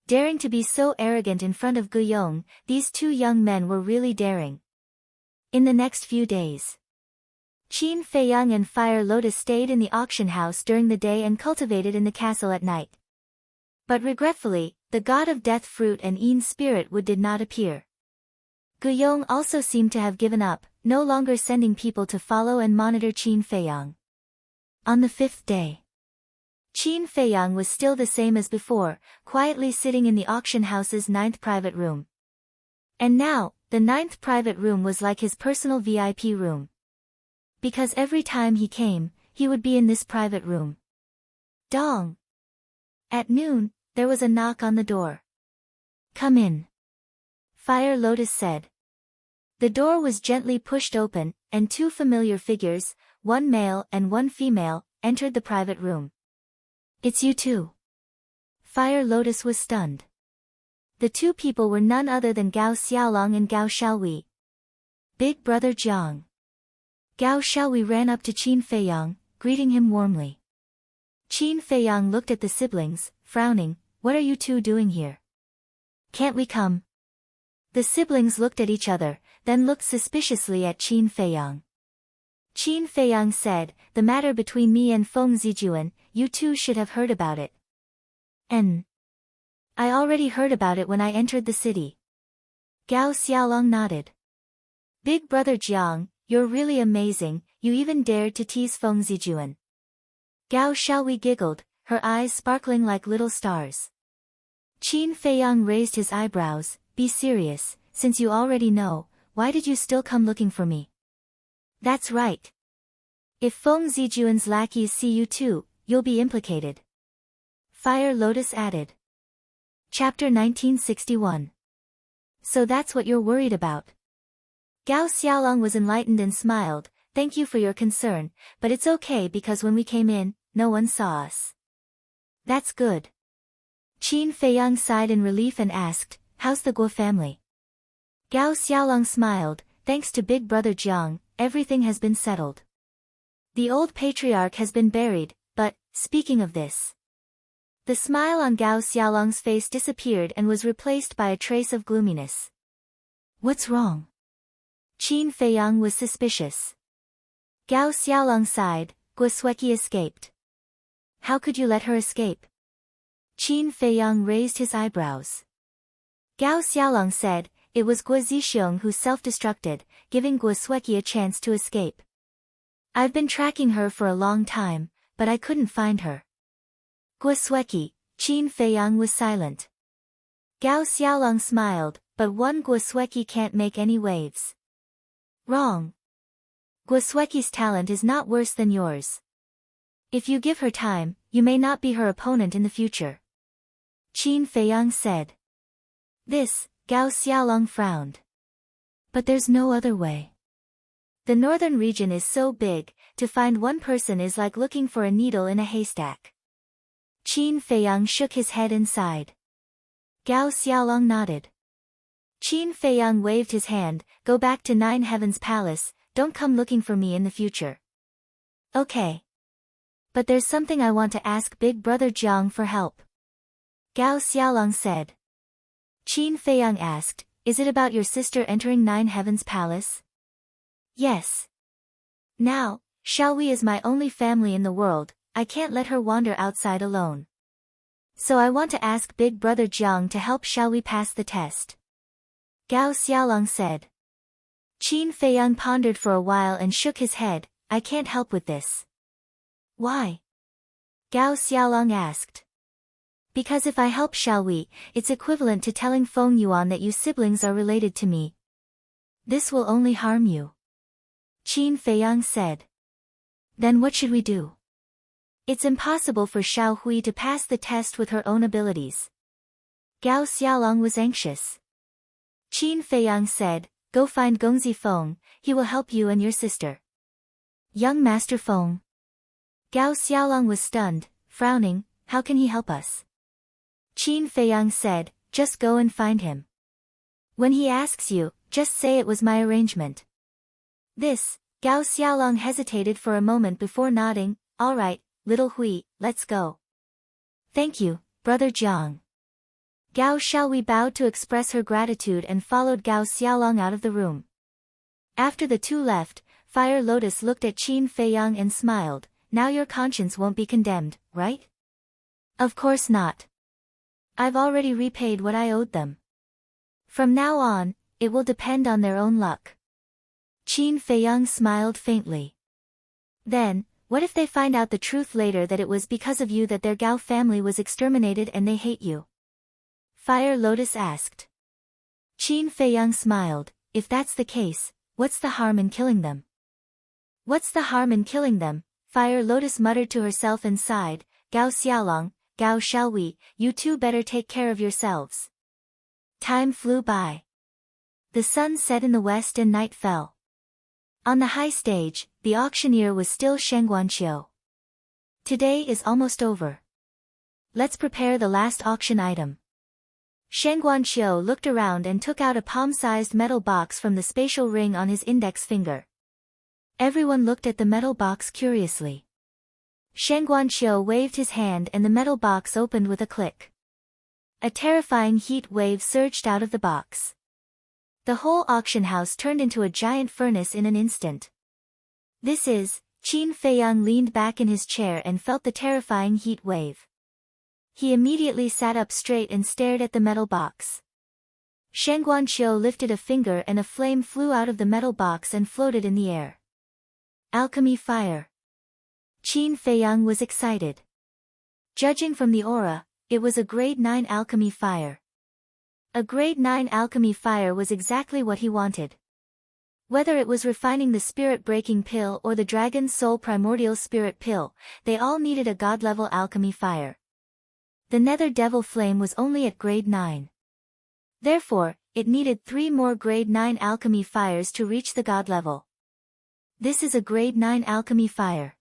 Daring to be so arrogant in front of Guiyong, these two young men were really daring. In the next few days, Qin Feiyang and Fire Lotus stayed in the auction house during the day and cultivated in the castle at night. But regretfully, the god of death fruit and Yin spirit wood did not appear. Guiyong also seemed to have given up, no longer sending people to follow and monitor Qin Feiyang. On the fifth day, Qin Feiyang was still the same as before, quietly sitting in the auction house's 9th private room. And now, the 9th private room was like his personal VIP room. Because every time he came, he would be in this private room. Dong! At noon, there was a knock on the door. Come in. Fire Lotus said. The door was gently pushed open, and two familiar figures, one male and one female, entered the private room. It's you two. Fire Lotus was stunned. The two people were none other than Gao Xiaolong and Gao Xiaowei. Big brother Jiang. Gao Xiaowei ran up to Qin Feiyang, greeting him warmly. Qin Feiyang looked at the siblings, frowning, what are you two doing here? Can't we come? The siblings looked at each other, then looked suspiciously at Qin Feiyang. Qin Feiyang said, the matter between me and Feng Zijuan, you two should have heard about it. I already heard about it when I entered the city. Gao Xiaolong nodded. Big brother Jiang, you're really amazing, you even dared to tease Feng Zijuan. Gao Xiaowei giggled, her eyes sparkling like little stars. Qin Feiyang raised his eyebrows, be serious, since you already know, why did you still come looking for me? That's right. If Feng Zijuan's lackeys see you too, you'll be implicated. Fire Lotus added. Chapter 1961. So that's what you're worried about. Gao Xiaolong was enlightened and smiled, thank you for your concern, but it's okay because when we came in, no one saw us. That's good. Qin Feiyang sighed in relief and asked, how's the Guo family? Gao Xiaolong smiled, thanks to big brother Jiang, everything has been settled. The old patriarch has been buried, but, speaking of this. The smile on Gao Xiaolong's face disappeared and was replaced by a trace of gloominess. What's wrong? Qin Feiyang was suspicious. Gao Xiaolong sighed, Guo Sueki escaped. How could you let her escape? Qin Feiyang raised his eyebrows. Gao Xiaolong said, it was Guo Zixiong who self-destructed, giving Guo Sueki a chance to escape. I've been tracking her for a long time, but I couldn't find her. Guo Sueki, Qin Feiyang was silent. Gao Xiaolong smiled, but one Guo Sueki can't make any waves. Wrong. Guo Sueki's talent is not worse than yours. If you give her time, you may not be her opponent in the future. Qin Feiyang said. This, Gao Xiaolong frowned. But there's no other way. The northern region is so big, to find one person is like looking for a needle in a haystack. Qin Feiyang shook his head and sighed. Gao Xiaolong nodded. Qin Feiyang waved his hand, go back to Nine Heavens Palace, don't come looking for me in the future. Okay. But there's something I want to ask big brother Jiang for help. Gao Xiaolong said. Qin Feiyang asked, is it about your sister entering Nine Heavens Palace? Yes. Now, Xiaowei is my only family in the world, I can't let her wander outside alone. So I want to ask big brother Jiang to help Xiaowei pass the test. Gao Xiaolong said. Qin Feiyang pondered for a while and shook his head, I can't help with this. Why? Gao Xiaolong asked. Because if I help Xiaowei, it's equivalent to telling Feng Yuan that you siblings are related to me. This will only harm you. Qin Feiyang said. Then what should we do? It's impossible for Xiaohui to pass the test with her own abilities. Gao Xiaolong was anxious. Qin Feiyang said, go find Gongzi Feng, he will help you and your sister. Young Master Feng. Gao Xiaolong was stunned, frowning. How can he help us? Qin Feiyang said, just go and find him. When he asks you, just say it was my arrangement. This, Gao Xiaolong hesitated for a moment before nodding. All right, little Hui, let's go. Thank you, brother Jiang. Gao Xiaolui bowed to express her gratitude and followed Gao Xiaolong out of the room. After the two left, Fire Lotus looked at Qin Feiyang and smiled. Now your conscience won't be condemned, right? Of course not. I've already repaid what I owed them. From now on, it will depend on their own luck. Qin Feiyang smiled faintly. Then, what if they find out the truth later that it was because of you that their Gao family was exterminated and they hate you? Fire Lotus asked. Qin Feiyang smiled. If that's the case, what's the harm in killing them? What's the harm in killing them? Fire Lotus muttered to herself and sighed. Gao Xiaolong, Gao Xiaolui, you two better take care of yourselves. Time flew by. The sun set in the west and night fell. On the high stage, the auctioneer was still Sheng Guanqiu. Today is almost over. Let's prepare the last auction item. Sheng Guanqiu looked around and took out a palm-sized metal box from the spatial ring on his index finger. Everyone looked at the metal box curiously. Sheng Guanqiu waved his hand and the metal box opened with a click. A terrifying heat wave surged out of the box. The whole auction house turned into a giant furnace in an instant. Qin Feiyang leaned back in his chair and felt the terrifying heat wave. He immediately sat up straight and stared at the metal box. Sheng Guanqiu lifted a finger and a flame flew out of the metal box and floated in the air. Alchemy fire. Qin Feiyang was excited. Judging from the aura, it was a grade 9 alchemy fire. A grade 9 alchemy fire was exactly what he wanted. Whether it was refining the spirit-breaking pill or the dragon's soul primordial spirit pill, they all needed a god-level alchemy fire. The nether devil flame was only at grade 9. Therefore, it needed 3 more grade 9 alchemy fires to reach the god level. This is a grade 9 alchemy fire.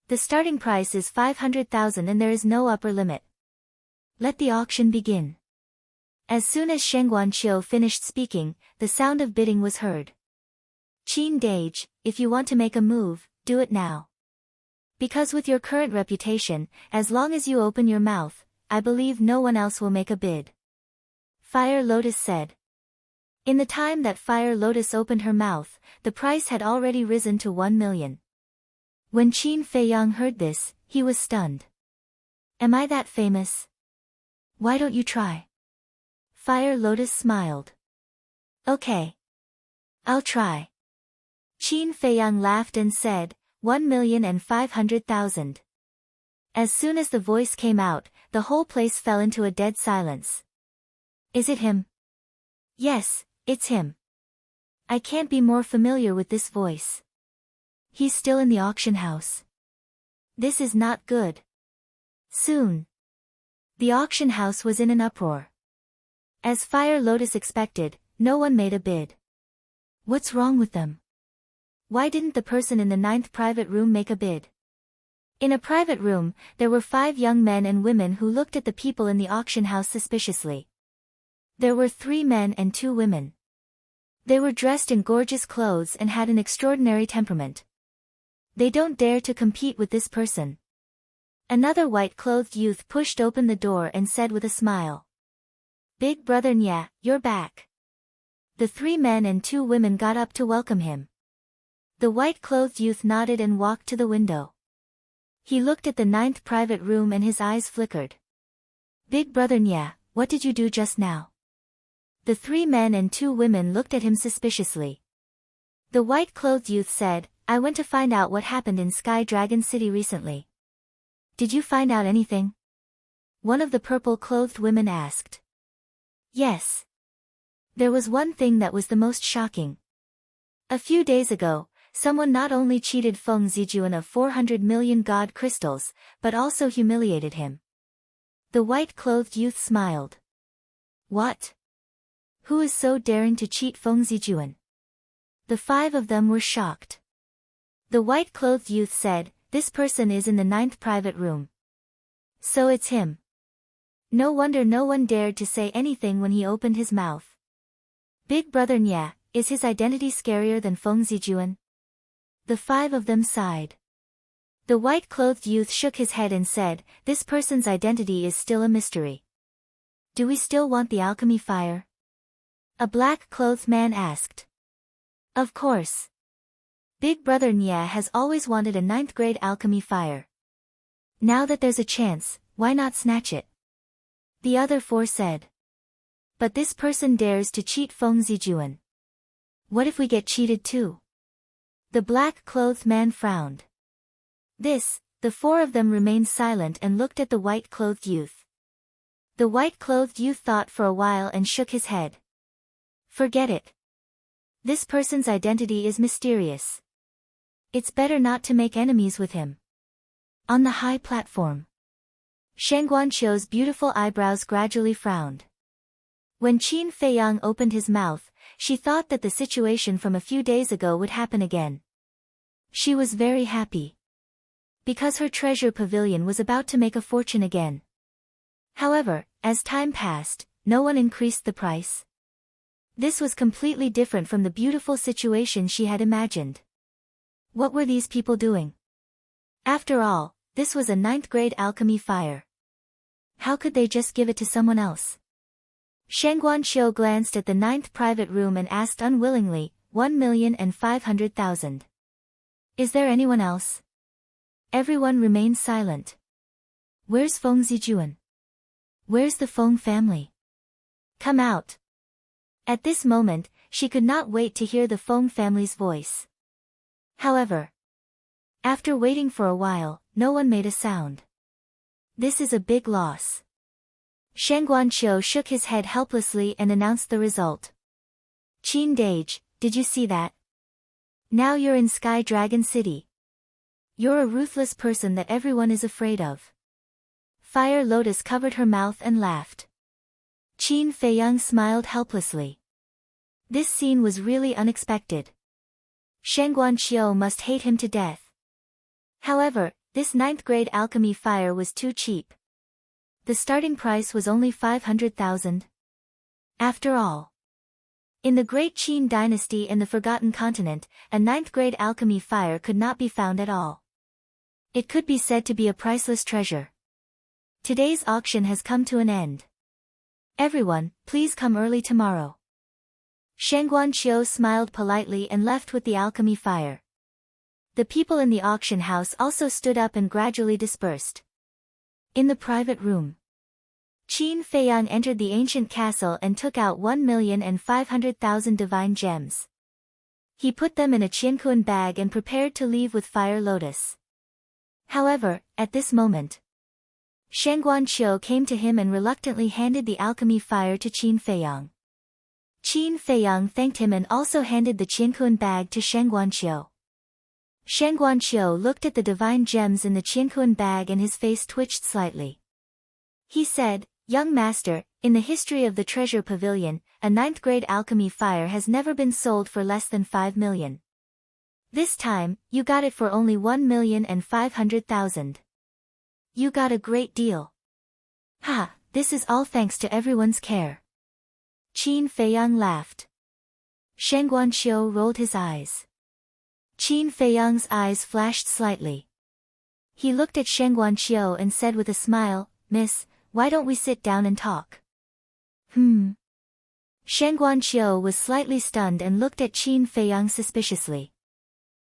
The starting price is 500,000 and there is no upper limit. Let the auction begin. As soon as Sheng Guanqiu finished speaking, the sound of bidding was heard. Qin Dage, if you want to make a move, do it now. Because with your current reputation, as long as you open your mouth, I believe no one else will make a bid. Fire Lotus said. In the time that Fire Lotus opened her mouth, the price had already risen to 1 million. When Qin Feiyang heard this, he was stunned. Am I that famous? Why don't you try? Fire Lotus smiled. Okay. I'll try. Qin Feiyang laughed and said, 1,500,000. As soon as the voice came out, the whole place fell into a dead silence. Is it him? Yes, it's him. I can't be more familiar with this voice. He's still in the auction house. This is not good. Soon. The auction house was in an uproar. As Fire Lotus expected, no one made a bid. What's wrong with them? Why didn't the person in the 9th private room make a bid? In a private room, there were 5 young men and women who looked at the people in the auction house suspiciously. There were 3 men and 2 women. They were dressed in gorgeous clothes and had an extraordinary temperament. They don't dare to compete with this person. Another white-clothed youth pushed open the door and said with a smile. Big brother Nya, you're back. The 3 men and 2 women got up to welcome him. The white-clothed youth nodded and walked to the window. He looked at the 9th private room and his eyes flickered. Big brother Nya, what did you do just now? The 3 men and 2 women looked at him suspiciously. The white-clothed youth said, I went to find out what happened in Sky Dragon City recently. Did you find out anything? One of the purple-clothed women asked. Yes. There was one thing that was the most shocking. A few days ago, someone not only cheated Feng Zijuan of 400 million god crystals, but also humiliated him. The white-clothed youth smiled. What? Who is so daring to cheat Feng Zijuan? The 5 of them were shocked. The white-clothed youth said, this person is in the 9th private room. So it's him. No wonder no one dared to say anything when he opened his mouth. Big brother Nya, is his identity scarier than Feng Zijuan? The 5 of them sighed. The white-clothed youth shook his head and said, this person's identity is still a mystery. Do we still want the alchemy fire? A black-clothed man asked. Of course. Big brother Nya has always wanted a 9th grade alchemy fire. Now that there's a chance, why not snatch it? The other 4 said. But this person dares to cheat Feng Zijuan. What if we get cheated too? The black-clothed man frowned. The 4 of them remained silent and looked at the white-clothed youth. The white-clothed youth thought for a while and shook his head. Forget it. This person's identity is mysterious. It's better not to make enemies with him. On the high platform, Shen Guanqiu's beautiful eyebrows gradually frowned. When Qin Feiyang opened his mouth, she thought that the situation from a few days ago would happen again. She was very happy. Because her treasure pavilion was about to make a fortune again. However, as time passed, no one increased the price. This was completely different from the beautiful situation she had imagined. What were these people doing? After all, this was a 9th grade alchemy fire. How could they just give it to someone else? Shen Guanqiu glanced at the 9th private room and asked unwillingly, 1,500,000. Is there anyone else? Everyone remained silent. Where's Feng Zijuan? Where's the Feng family? Come out. At this moment, she could not wait to hear the Feng family's voice. However, after waiting for a while, no one made a sound. This is a big loss. Shen Guanqiu shook his head helplessly and announced the result. Qin Dage, did you see that? Now you're in Sky Dragon City. You're a ruthless person that everyone is afraid of. Fire Lotus covered her mouth and laughed. Qin Feiyang smiled helplessly. This scene was really unexpected. Shen Guanqiu must hate him to death. However, this 9th grade alchemy fire was too cheap. The starting price was only 500,000. After all, in the Great Qin dynasty and the Forgotten Continent, a 9th grade alchemy fire could not be found at all. It could be said to be a priceless treasure. Today's auction has come to an end. Everyone, please come early tomorrow. Shen Guanqiu smiled politely and left with the alchemy fire. The people in the auction house also stood up and gradually dispersed. In the private room, Qin Feiyang entered the ancient castle and took out 1,500,000 divine gems. He put them in a qiankuan bag and prepared to leave with Fire Lotus. However, at this moment, Shen Guanqiu came to him and reluctantly handed the alchemy fire to Qin Feiyang. Qin Feiyang thanked him and also handed the qiankuan bag to Shen Guanqiu. Shen Guanqiu looked at the divine gems in the qiankuan bag and his face twitched slightly. He said, Young master, in the history of the treasure pavilion, a 9th grade alchemy fire has never been sold for less than 5 million. This time, you got it for only 1,500,000. You got a great deal. Ha, this is all thanks to everyone's care. Qin Feiyang laughed. Shen Guanqiu rolled his eyes. Qin Feiyang's eyes flashed slightly. He looked at Shen Guanqiu and said with a smile, Miss, why don't we sit down and talk? Shen Guanqiu was slightly stunned and looked at Qin Feiyang suspiciously.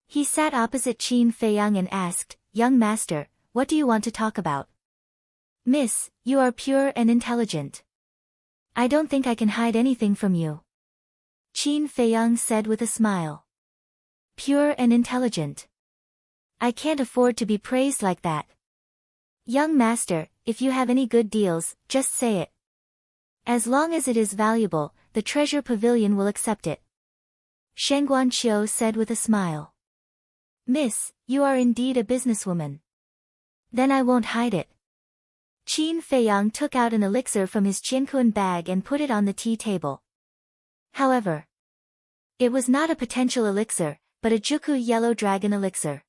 He sat opposite Qin Feiyang and asked, Young master, what do you want to talk about? Miss, you are pure and intelligent. I don't think I can hide anything from you. Qin Feiyang said with a smile. Pure and intelligent. I can't afford to be praised like that. Young master, if you have any good deals, just say it. As long as it is valuable, the treasure pavilion will accept it. Shen Guanqiu said with a smile. Miss, you are indeed a businesswoman. Then I won't hide it. Qin Feiyang took out an elixir from his qiankuan bag and put it on the tea table. However, it was not a potential elixir, but a Juku yellow dragon elixir.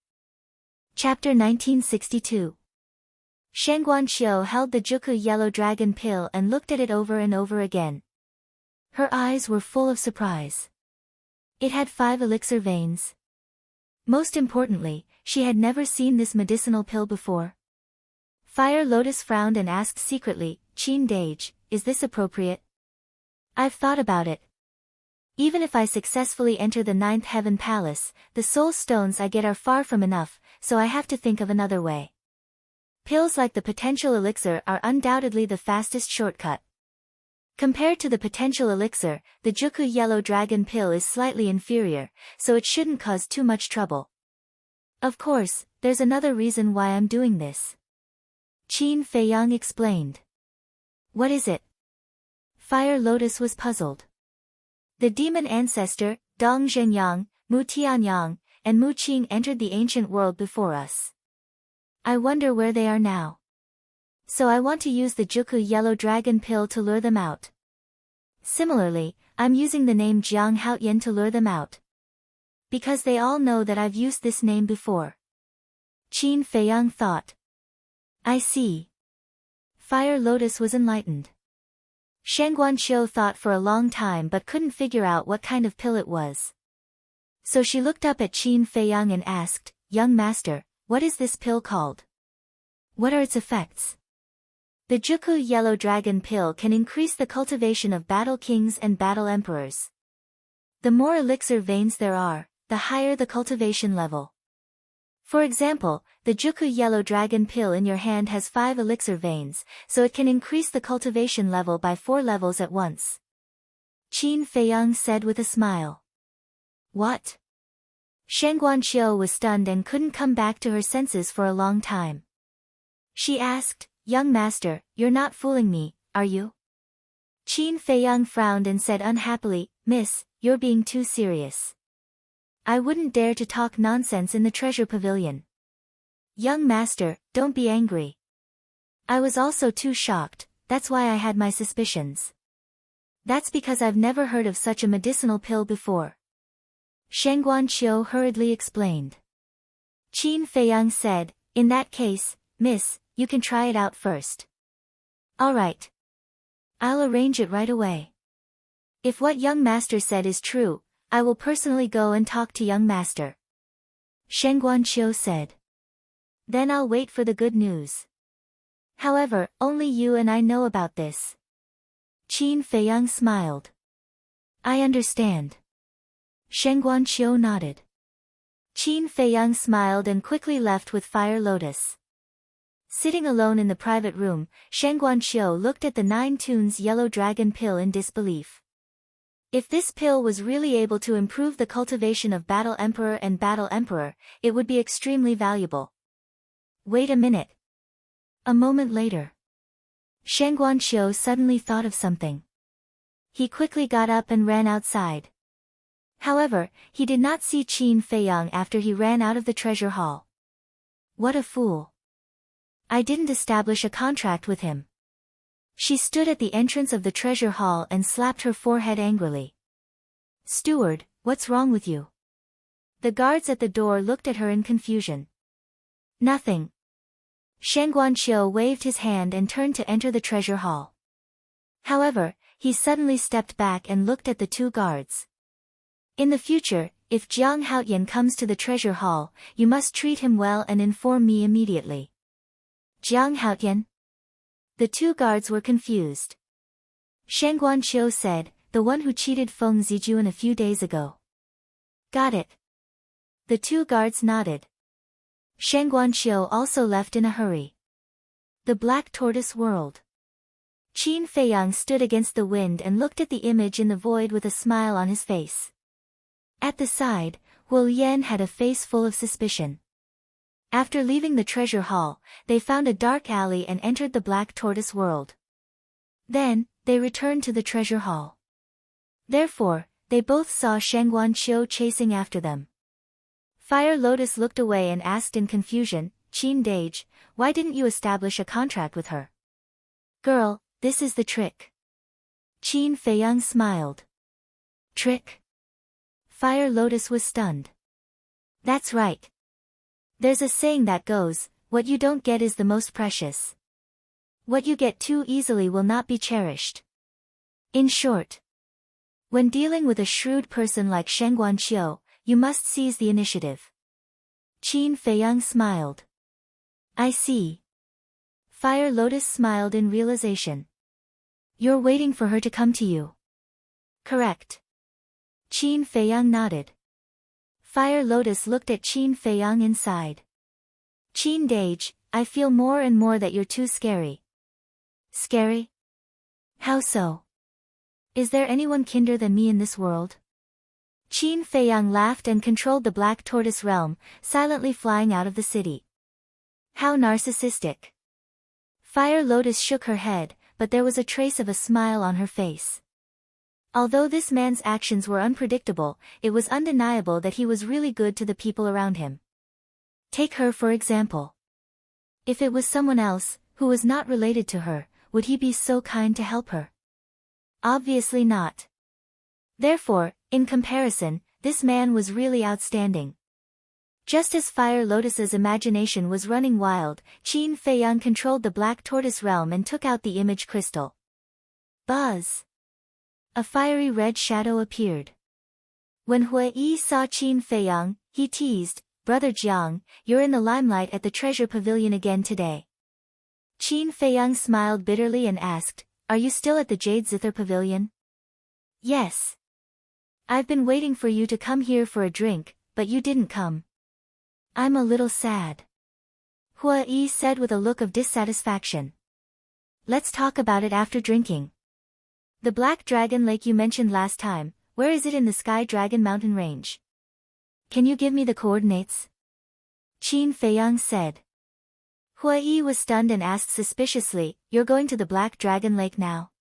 Chapter 1962. Shangguanqiu held the Juku yellow dragon pill and looked at it over and over again. Her eyes were full of surprise. It had 5 elixir veins. Most importantly, she had never seen this medicinal pill before. Fire Lotus frowned and asked secretly, Qin Dage, is this appropriate? I've thought about it. Even if I successfully enter the 9th Heaven Palace, the soul stones I get are far from enough, so I have to think of another way. Pills like the potential elixir are undoubtedly the fastest shortcut. Compared to the potential elixir, the Juku yellow dragon pill is slightly inferior, so it shouldn't cause too much trouble. Of course, there's another reason why I'm doing this. Qin Feiyang explained. What is it? Fire Lotus was puzzled. The demon ancestor, Dong Zhenyang, Mu Tianyang, and Mu Qing entered the ancient world before us. I wonder where they are now. So I want to use the Juku yellow dragon pill to lure them out. Similarly, I'm using the name Jiang Haoyan to lure them out. Because they all know that I've used this name before. Qin Feiyang thought. I see. Fire Lotus was enlightened. Shangguanqiu thought for a long time but couldn't figure out what kind of pill it was. So she looked up at Qin Feiyang and asked, Young master, what is this pill called? What are its effects? The Juku yellow dragon pill can increase the cultivation of battle kings and battle emperors. The more elixir veins there are, the higher the cultivation level. For example, the Juku yellow dragon pill in your hand has 5 elixir veins, so it can increase the cultivation level by 4 levels at once. Qin Feiyang said with a smile. What? Shangguanqiu was stunned and couldn't come back to her senses for a long time. She asked, Young master, you're not fooling me, are you? Qin Feiyang frowned and said unhappily, Miss, you're being too serious. I wouldn't dare to talk nonsense in the treasure pavilion. Young master, don't be angry. I was also too shocked, that's why I had my suspicions. That's because I've never heard of such a medicinal pill before. Shangguanqiu hurriedly explained. Qin Feiyang said, In that case, miss, you can try it out first. All right. I'll arrange it right away. If what young master said is true, I will personally go and talk to young master. Shangguanqiu said. Then I'll wait for the good news. However, only you and I know about this. Qin Feiyang smiled. I understand. Shangguanqiu nodded. Qin Feiyang smiled and quickly left with Fire Lotus. Sitting alone in the private room, Shangguanqiu looked at the 9 tunes yellow dragon pill in disbelief. If this pill was really able to improve the cultivation of Battle Emperor and Battle Emperor, it would be extremely valuable. Wait a minute. A moment later. Shangguanqiu suddenly thought of something. He quickly got up and ran outside. However, he did not see Qin Feiyang after he ran out of the treasure hall. What a fool. I didn't establish a contract with him. She stood at the entrance of the treasure hall and slapped her forehead angrily. Steward, what's wrong with you? The guards at the door looked at her in confusion. Nothing. Shangguanqiu waved his hand and turned to enter the treasure hall. However, he suddenly stepped back and looked at the 2 guards. In the future, if Jiang Haoyan comes to the treasure hall, you must treat him well and inform me immediately. Jiang Haoyan? The 2 guards were confused. Shangguanqiu said, the one who cheated Feng Zijuan a few days ago. Got it. The 2 guards nodded. Shangguanqiu also left in a hurry. The Black Tortoise World. Qin Feiyang stood against the wind and looked at the image in the void with a smile on his face. At the side, Wu Yan had a face full of suspicion. After leaving the treasure hall, they found a dark alley and entered the Black Tortoise World. Then, they returned to the treasure hall. Therefore, they both saw Shangguanqiu chasing after them. Fire Lotus looked away and asked in confusion, Qin Dage, why didn't you establish a contract with her? Girl, this is the trick. Qin Feiyang smiled. Trick? Fire Lotus was stunned. That's right. There's a saying that goes, what you don't get is the most precious. What you get too easily will not be cherished. In short, when dealing with a shrewd person like Shen Guanqiu, you must seize the initiative. Qin Feiyang smiled. I see. Fire Lotus smiled in realization. You're waiting for her to come to you. Correct. Qin Feiyang nodded. Fire Lotus looked at Qin Feiyang inside. Qin Dage, I feel more and more that you're too scary. Scary? How so? Is there anyone kinder than me in this world? Qin Feiyang laughed and controlled the Black Tortoise realm, silently flying out of the city. How narcissistic. Fire Lotus shook her head, but there was a trace of a smile on her face. Although this man's actions were unpredictable, it was undeniable that he was really good to the people around him. Take her for example. If it was someone else, who was not related to her, would he be so kind to help her? Obviously not. Therefore, in comparison, this man was really outstanding. Just as Fire Lotus's imagination was running wild, Qin Feiyang controlled the Black Tortoise realm and took out the image crystal. Buzz! A fiery red shadow appeared. When Hui saw Qin Feiyang, he teased, Brother Jiang, you're in the limelight at the treasure pavilion again today. Qin Feiyang smiled bitterly and asked, Are you still at the Jade Zither pavilion? Yes. I've been waiting for you to come here for a drink, but you didn't come. I'm a little sad. Hui said with a look of dissatisfaction. Let's talk about it after drinking. The Black Dragon Lake you mentioned last time, where is it in the Sky Dragon Mountain range? Can you give me the coordinates? Qin Feiyang said. Hui was stunned and asked suspiciously, You're going to the Black Dragon Lake now?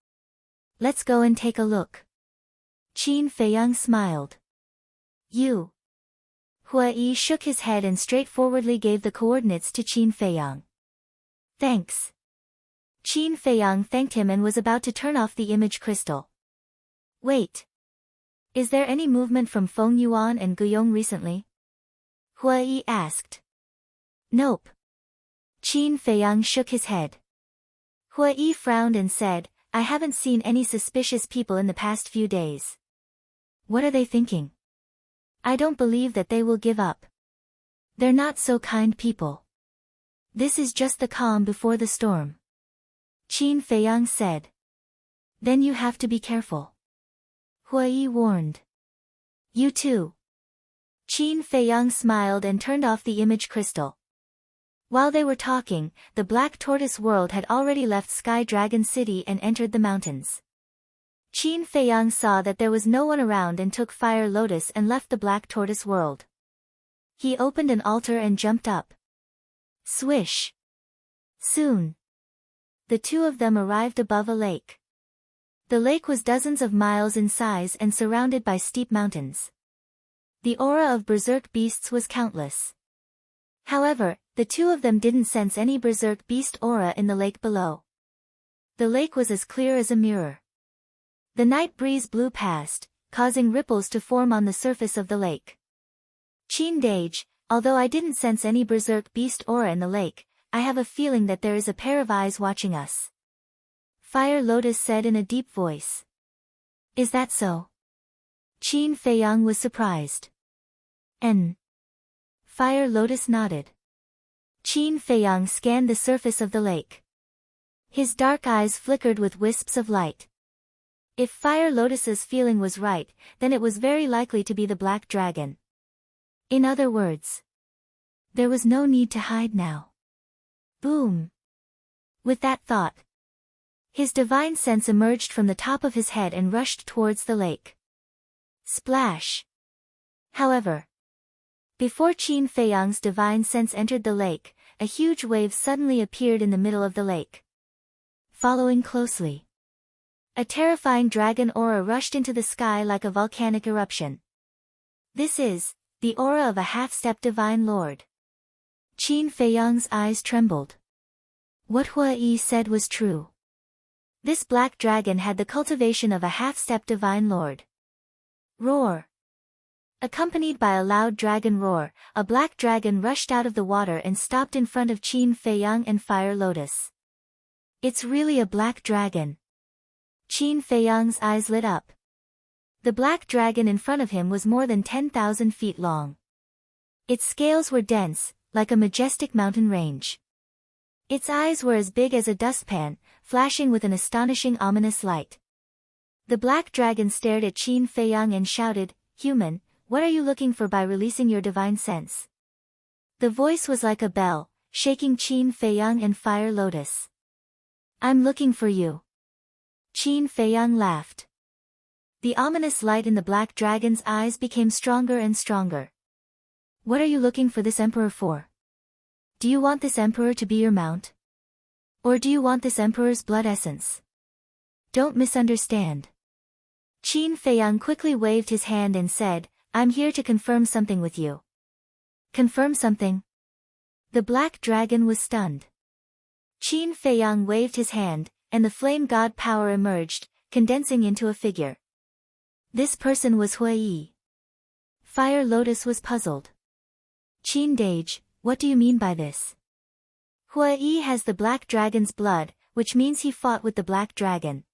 Let's go and take a look. Qin Feiyang smiled. You. Hui shook his head and straightforwardly gave the coordinates to Qin Feiyang. Thanks. Qin Feiyang thanked him and was about to turn off the image crystal. Wait. Is there any movement from Feng Yuan and Guyong recently? Hui asked. Nope. Qin Feiyang shook his head. Hui frowned and said, I haven't seen any suspicious people in the past few days. What are they thinking? I don't believe that they will give up. They're not so kind people. This is just the calm before the storm. Qin Feiyang said. Then you have to be careful. Hui warned. You too. Qin Feiyang smiled and turned off the image crystal. While they were talking, the Black Tortoise world had already left Sky Dragon City and entered the mountains. Qin Feiyang saw that there was no one around and took Fire Lotus and left the Black Tortoise world. He opened an altar and jumped up. Swish! Soon, the two of them arrived above a lake. The lake was dozens of miles in size and surrounded by steep mountains. The aura of berserk beasts was countless. However, the two of them didn't sense any berserk beast aura in the lake below. The lake was as clear as a mirror. The night breeze blew past, causing ripples to form on the surface of the lake. Qin Dage, although I didn't sense any berserk beast aura in the lake, I have a feeling that there is a pair of eyes watching us. Fire Lotus said in a deep voice. Is that so? Qin Feiyang was surprised. Fire Lotus nodded. Qin Feiyang scanned the surface of the lake. His dark eyes flickered with wisps of light. If Fire Lotus's feeling was right, then it was very likely to be the Black Dragon. In other words, there was no need to hide now. Boom! With that thought, his divine sense emerged from the top of his head and rushed towards the lake. Splash! However, before Qin Feiyang's divine sense entered the lake, a huge wave suddenly appeared in the middle of the lake. Following closely, a terrifying dragon aura rushed into the sky like a volcanic eruption. This is the aura of a half-step divine lord. Qin Feiyang's eyes trembled. What Hui said was true. This black dragon had the cultivation of a half-step divine lord. Roar! Accompanied by a loud dragon roar, a black dragon rushed out of the water and stopped in front of Qin Feiyang and Fire Lotus. It's really a black dragon. Qin Feiyang's eyes lit up. The black dragon in front of him was more than 10,000 feet long. Its scales were dense, like a majestic mountain range. Its eyes were as big as a dustpan, flashing with an astonishing ominous light. The black dragon stared at Qin Feiyang and shouted, "Human, what are you looking for by releasing your divine sense?" The voice was like a bell, shaking Qin Feiyang and Fire Lotus. "I'm looking for you." Qin Feiyang laughed. The ominous light in the black dragon's eyes became stronger and stronger. "What are you looking for this emperor for? Do you want this emperor to be your mount? Or do you want this emperor's blood essence? Don't misunderstand." Qin Feiyang quickly waved his hand and said, "I'm here to confirm something with you." "Confirm something?" The black dragon was stunned. Qin Feiyang waved his hand, and the flame god power emerged, condensing into a figure. This person was Hui. Fire Lotus was puzzled. "Qin Dage, what do you mean by this?" "Hui has the black dragon's blood, which means he fought with the black dragon.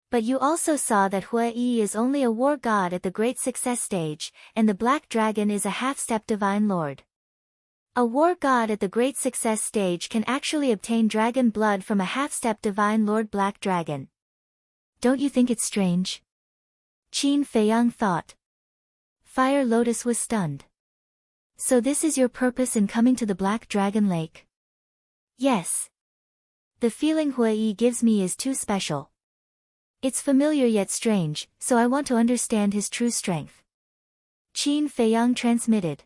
But you also saw that Hui is only a war god at the Great Success stage, and the black dragon is a half-step divine lord. A war god at the Great Success stage can actually obtain dragon blood from a half-step divine lord black dragon. Don't you think it's strange?" Qin Feiyang thought. Fire Lotus was stunned. "So this is your purpose in coming to the Black Dragon Lake?" "Yes. The feeling Hui gives me is too special. It's familiar yet strange, so I want to understand his true strength." Qin Feiyang transmitted.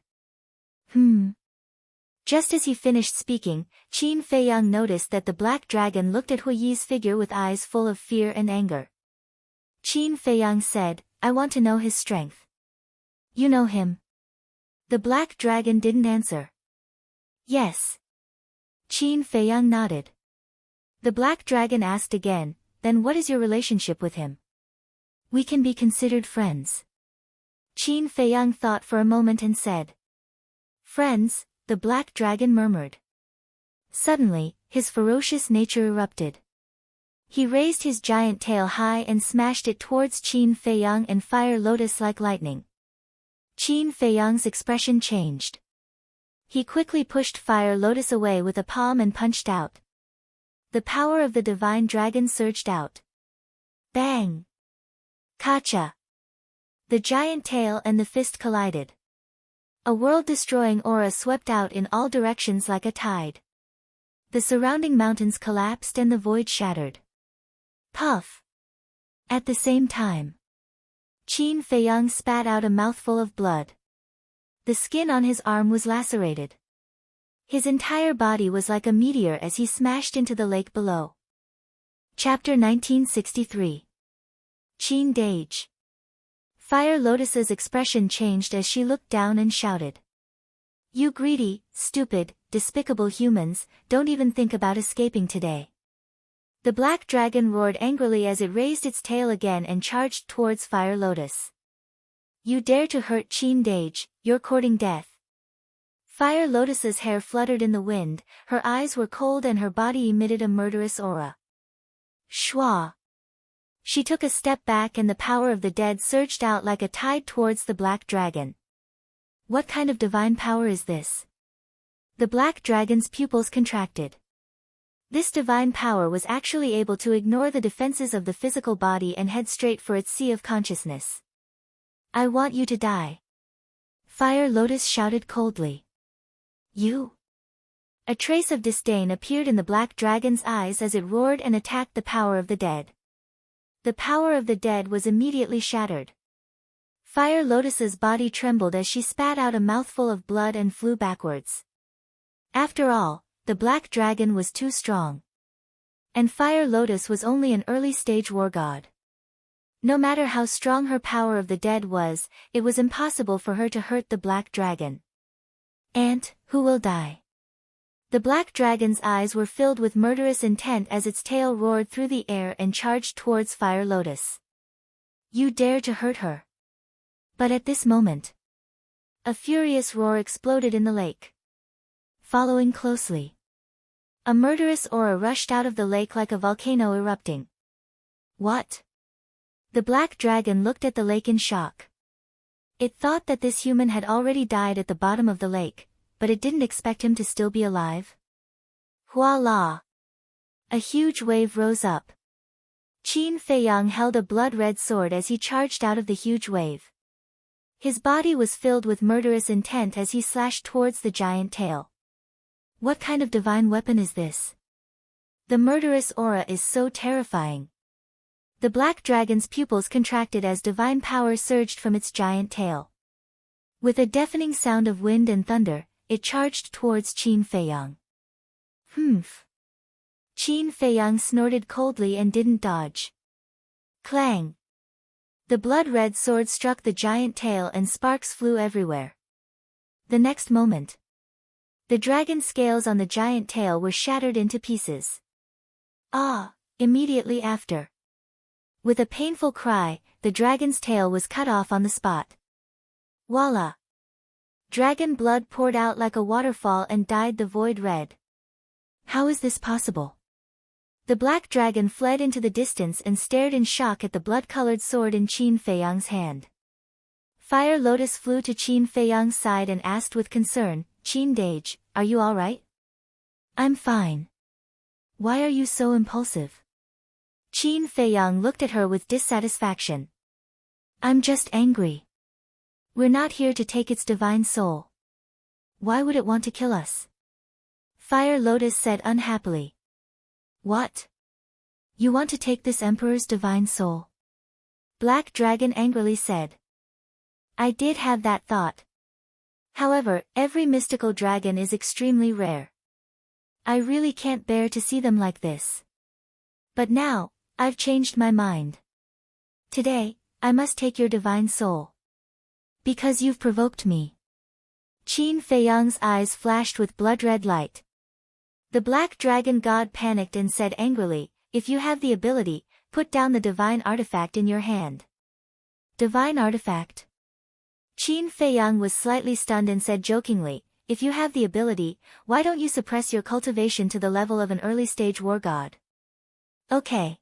Just as he finished speaking, Qin Feiyang noticed that the black dragon looked at Hui's figure with eyes full of fear and anger. Qin Feiyang said, "I want to know his strength." "You know him?" The black dragon didn't answer. "Yes." Qin Feiyang nodded. The black dragon asked again, "Then what is your relationship with him?" "We can be considered friends." Qin Feiyang thought for a moment and said. "Friends," the black dragon murmured. Suddenly, his ferocious nature erupted. He raised his giant tail high and smashed it towards Qin Feiyang and Fire Lotus like lightning. Qin Feiyang's expression changed. He quickly pushed Fire Lotus away with a palm and punched out. The power of the divine dragon surged out. Bang! Kacha! The giant tail and the fist collided. A world-destroying aura swept out in all directions like a tide. The surrounding mountains collapsed and the void shattered. Puff! At the same time, Qin Feiyang spat out a mouthful of blood. The skin on his arm was lacerated. His entire body was like a meteor as he smashed into the lake below. Chapter 1963. Qin Dage. Fire Lotus's expression changed as she looked down and shouted. "You greedy, stupid, despicable humans, don't even think about escaping today." The black dragon roared angrily as it raised its tail again and charged towards Fire Lotus. "You dare to hurt Qin Dage, you're courting death." Fire Lotus's hair fluttered in the wind, her eyes were cold and her body emitted a murderous aura. Shwa! She took a step back and the power of the dead surged out like a tide towards the black dragon. What kind of divine power is this? The black dragon's pupils contracted. This divine power was actually able to ignore the defenses of the physical body and head straight for its sea of consciousness. "I want you to die." Fire Lotus shouted coldly. "You?" A trace of disdain appeared in the black dragon's eyes as it roared and attacked the power of the dead. The power of the dead was immediately shattered. Fire Lotus's body trembled as she spat out a mouthful of blood and flew backwards. After all, the black dragon was too strong. And Fire Lotus was only an early-stage war god. No matter how strong her power of the dead was, it was impossible for her to hurt the black dragon. "Ant, who will die?" The black dragon's eyes were filled with murderous intent as its tail roared through the air and charged towards Fire Lotus. "You dare to hurt her." But at this moment, A furious roar exploded in the lake. Following closely, a murderous aura rushed out of the lake like a volcano erupting. What? The black dragon looked at the lake in shock. It thought that this human had already died at the bottom of the lake, but it didn't expect him to still be alive. Voila! A huge wave rose up. Qin Feiyang held a blood-red sword as he charged out of the huge wave. His body was filled with murderous intent as he slashed towards the giant tail. What kind of divine weapon is this? The murderous aura is so terrifying. The black dragon's pupils contracted as divine power surged from its giant tail. With a deafening sound of wind and thunder, it charged towards Qin Feiyang. Humph! Qin Feiyang snorted coldly and didn't dodge. Clang! The blood-red sword struck the giant tail and sparks flew everywhere. The next moment, the dragon scales on the giant tail were shattered into pieces. Immediately after, with a painful cry, the dragon's tail was cut off on the spot. Voila! Dragon blood poured out like a waterfall and dyed the void red. How is this possible? The black dragon fled into the distance and stared in shock at the blood-colored sword in Qin Feiyang's hand. Fire Lotus flew to Qin Feiyang's side and asked with concern, "Qin Dage, are you all right?" "I'm fine. Why are you so impulsive?" Qin Feiyang looked at her with dissatisfaction. "I'm just angry. We're not here to take its divine soul. Why would it want to kill us?" Fire Lotus said unhappily. "What? You want to take this emperor's divine soul?" Black Dragon angrily said. "I did have that thought. However, every mystical dragon is extremely rare. I really can't bear to see them like this. But now, I've changed my mind. Today, I must take your divine soul. Because you've provoked me." Qin Feiyang's eyes flashed with blood-red light. The black dragon god panicked and said angrily, "If you have the ability, put down the divine artifact in your hand." Divine artifact? Qin Feiyang was slightly stunned and said jokingly, "If you have the ability, why don't you suppress your cultivation to the level of an early-stage war god?" "Okay."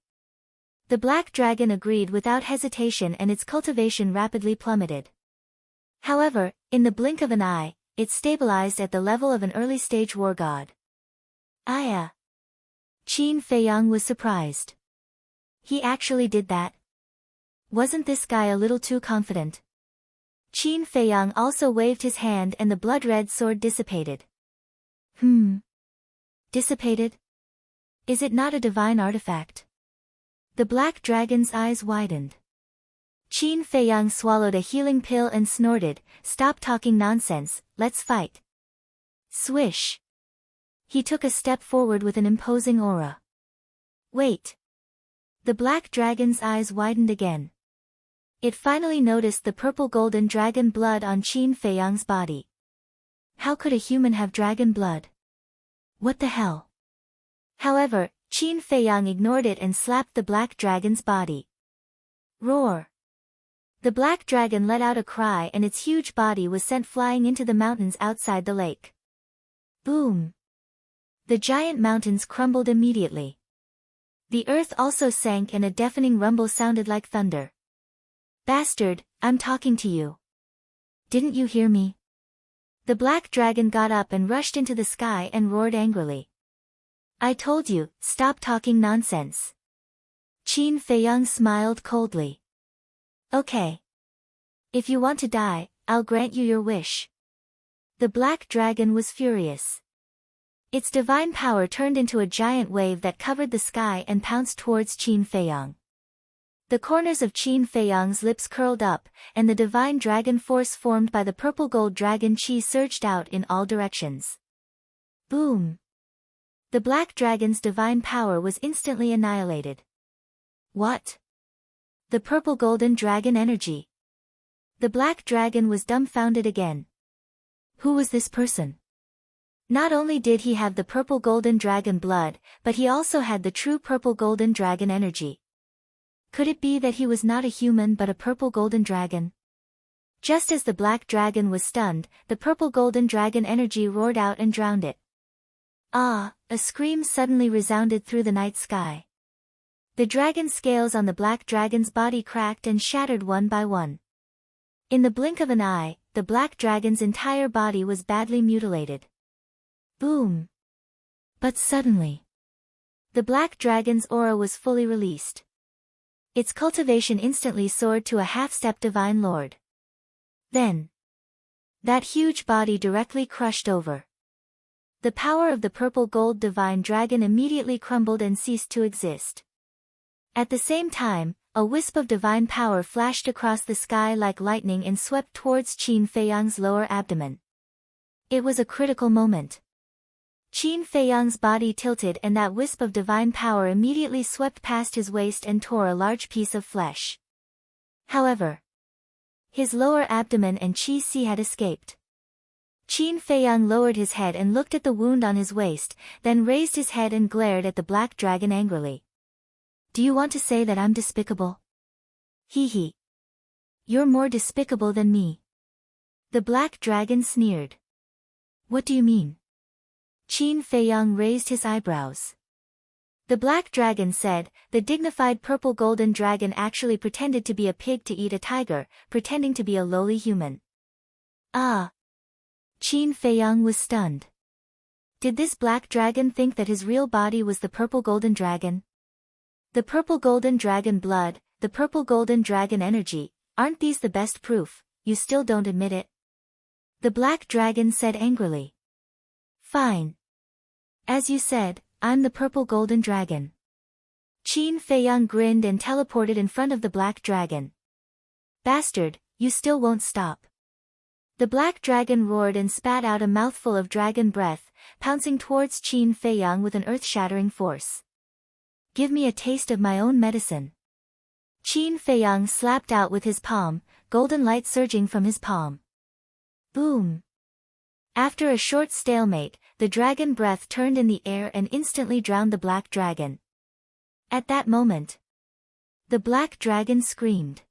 The black dragon agreed without hesitation and its cultivation rapidly plummeted. However, in the blink of an eye, it stabilized at the level of an early-stage war god. Qin Feiyang was surprised. He actually did that? Wasn't this guy a little too confident? Qin Feiyang also waved his hand and the blood-red sword dissipated. Dissipated? Is it not a divine artifact? The black dragon's eyes widened. Qin Feiyang swallowed a healing pill and snorted, "Stop talking nonsense, let's fight." Swish! He took a step forward with an imposing aura. Wait! The black dragon's eyes widened again. It finally noticed the purple-golden dragon blood on Qin Feiyang's body. How could a human have dragon blood? What the hell? However, Qin Feiyang ignored it and slapped the black dragon's body. Roar! The black dragon let out a cry and its huge body was sent flying into the mountains outside the lake. Boom! The giant mountains crumbled immediately. The earth also sank and a deafening rumble sounded like thunder. "Bastard, I'm talking to you. Didn't you hear me?" The black dragon got up and rushed into the sky and roared angrily. "I told you, stop talking nonsense." Qin Feiyang smiled coldly. "Okay. If you want to die, I'll grant you your wish." The black dragon was furious. Its divine power turned into a giant wave that covered the sky and pounced towards Qin Feiyang. The corners of Qin Feiyang's lips curled up, and the divine dragon force formed by the purple-gold dragon chi surged out in all directions. Boom! The black dragon's divine power was instantly annihilated. What? The purple-golden dragon energy. The black dragon was dumbfounded again. Who was this person? Not only did he have the purple-golden dragon blood, but he also had the true purple-golden dragon energy. Could it be that he was not a human but a purple-golden dragon? Just as the black dragon was stunned, the purple golden dragon energy roared out and drowned it. Ah! A scream suddenly resounded through the night sky. The dragon scales on the black dragon's body cracked and shattered one by one. In the blink of an eye, the black dragon's entire body was badly mutilated. Boom! But suddenly, the black dragon's aura was fully released. Its cultivation instantly soared to a half-step divine lord. Then, that huge body directly crushed over. The power of the purple gold divine dragon immediately crumbled and ceased to exist. At the same time, a wisp of divine power flashed across the sky like lightning and swept towards Qin Feiyang's lower abdomen. It was a critical moment. Qin Feiyang's body tilted and that wisp of divine power immediately swept past his waist and tore a large piece of flesh. However, his lower abdomen and Qi Si had escaped. Qin Feiyang lowered his head and looked at the wound on his waist, then raised his head and glared at the black dragon angrily. Do you want to say that I'm despicable? Hee hee. You're more despicable than me. The black dragon sneered. What do you mean? Qin Feiyang raised his eyebrows. The black dragon said, the dignified purple golden dragon actually pretended to be a pig to eat a tiger, pretending to be a lowly human. Ah! Qin Feiyang was stunned. Did this black dragon think that his real body was the purple golden dragon? The purple golden dragon blood, the purple golden dragon energy, aren't these the best proof? You still don't admit it? The black dragon said angrily. Fine. As you said, I'm the purple golden dragon. Qin Feiyang grinned and teleported in front of the black dragon. Bastard, you still won't stop. The black dragon roared and spat out a mouthful of dragon breath, pouncing towards Qin Feiyang with an earth-shattering force. Give me a taste of my own medicine. Qin Feiyang slapped out with his palm, golden light surging from his palm. Boom! After a short stalemate, the dragon breath turned in the air and instantly drowned the black dragon. At that moment, the black dragon screamed.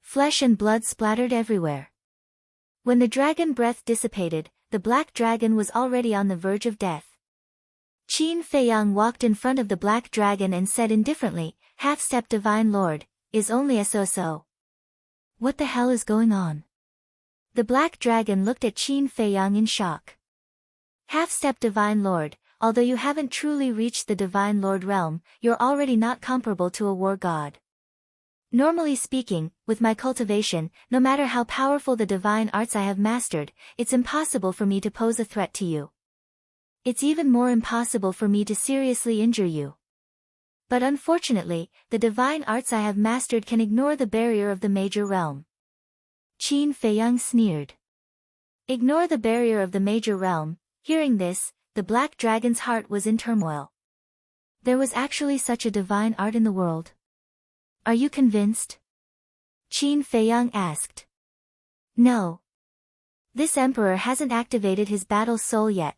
Flesh and blood splattered everywhere. When the dragon breath dissipated, the black dragon was already on the verge of death. Qin Feiyang walked in front of the black dragon and said indifferently, half-step divine lord, is only a so-so. What the hell is going on? The black dragon looked at Qin Feiyang in shock. Half-step divine lord, although you haven't truly reached the divine lord realm, you're already not comparable to a war god. Normally speaking, with my cultivation, no matter how powerful the divine arts I have mastered, it's impossible for me to pose a threat to you. It's even more impossible for me to seriously injure you. But unfortunately, the divine arts I have mastered can ignore the barrier of the major realm. Qin Feiyang sneered. Ignore the barrier of the major realm. Hearing this, the black dragon's heart was in turmoil. There was actually such a divine art in the world. Are you convinced? Qin Feiyang asked. No. This emperor hasn't activated his battle soul yet.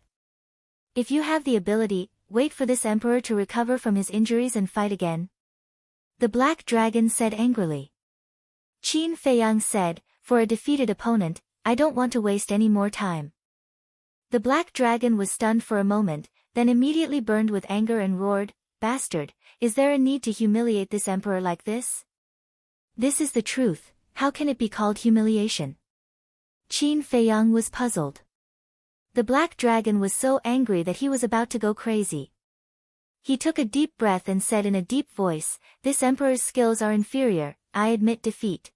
If you have the ability, wait for this emperor to recover from his injuries and fight again. The black dragon said angrily. Qin Feiyang said, for a defeated opponent, I don't want to waste any more time. The black dragon was stunned for a moment, then immediately burned with anger and roared, Bastard, is there a need to humiliate this emperor like this? This is the truth, how can it be called humiliation? Qin Feiyang was puzzled. The black dragon was so angry that he was about to go crazy. He took a deep breath and said in a deep voice, this emperor's skills are inferior, I admit defeat.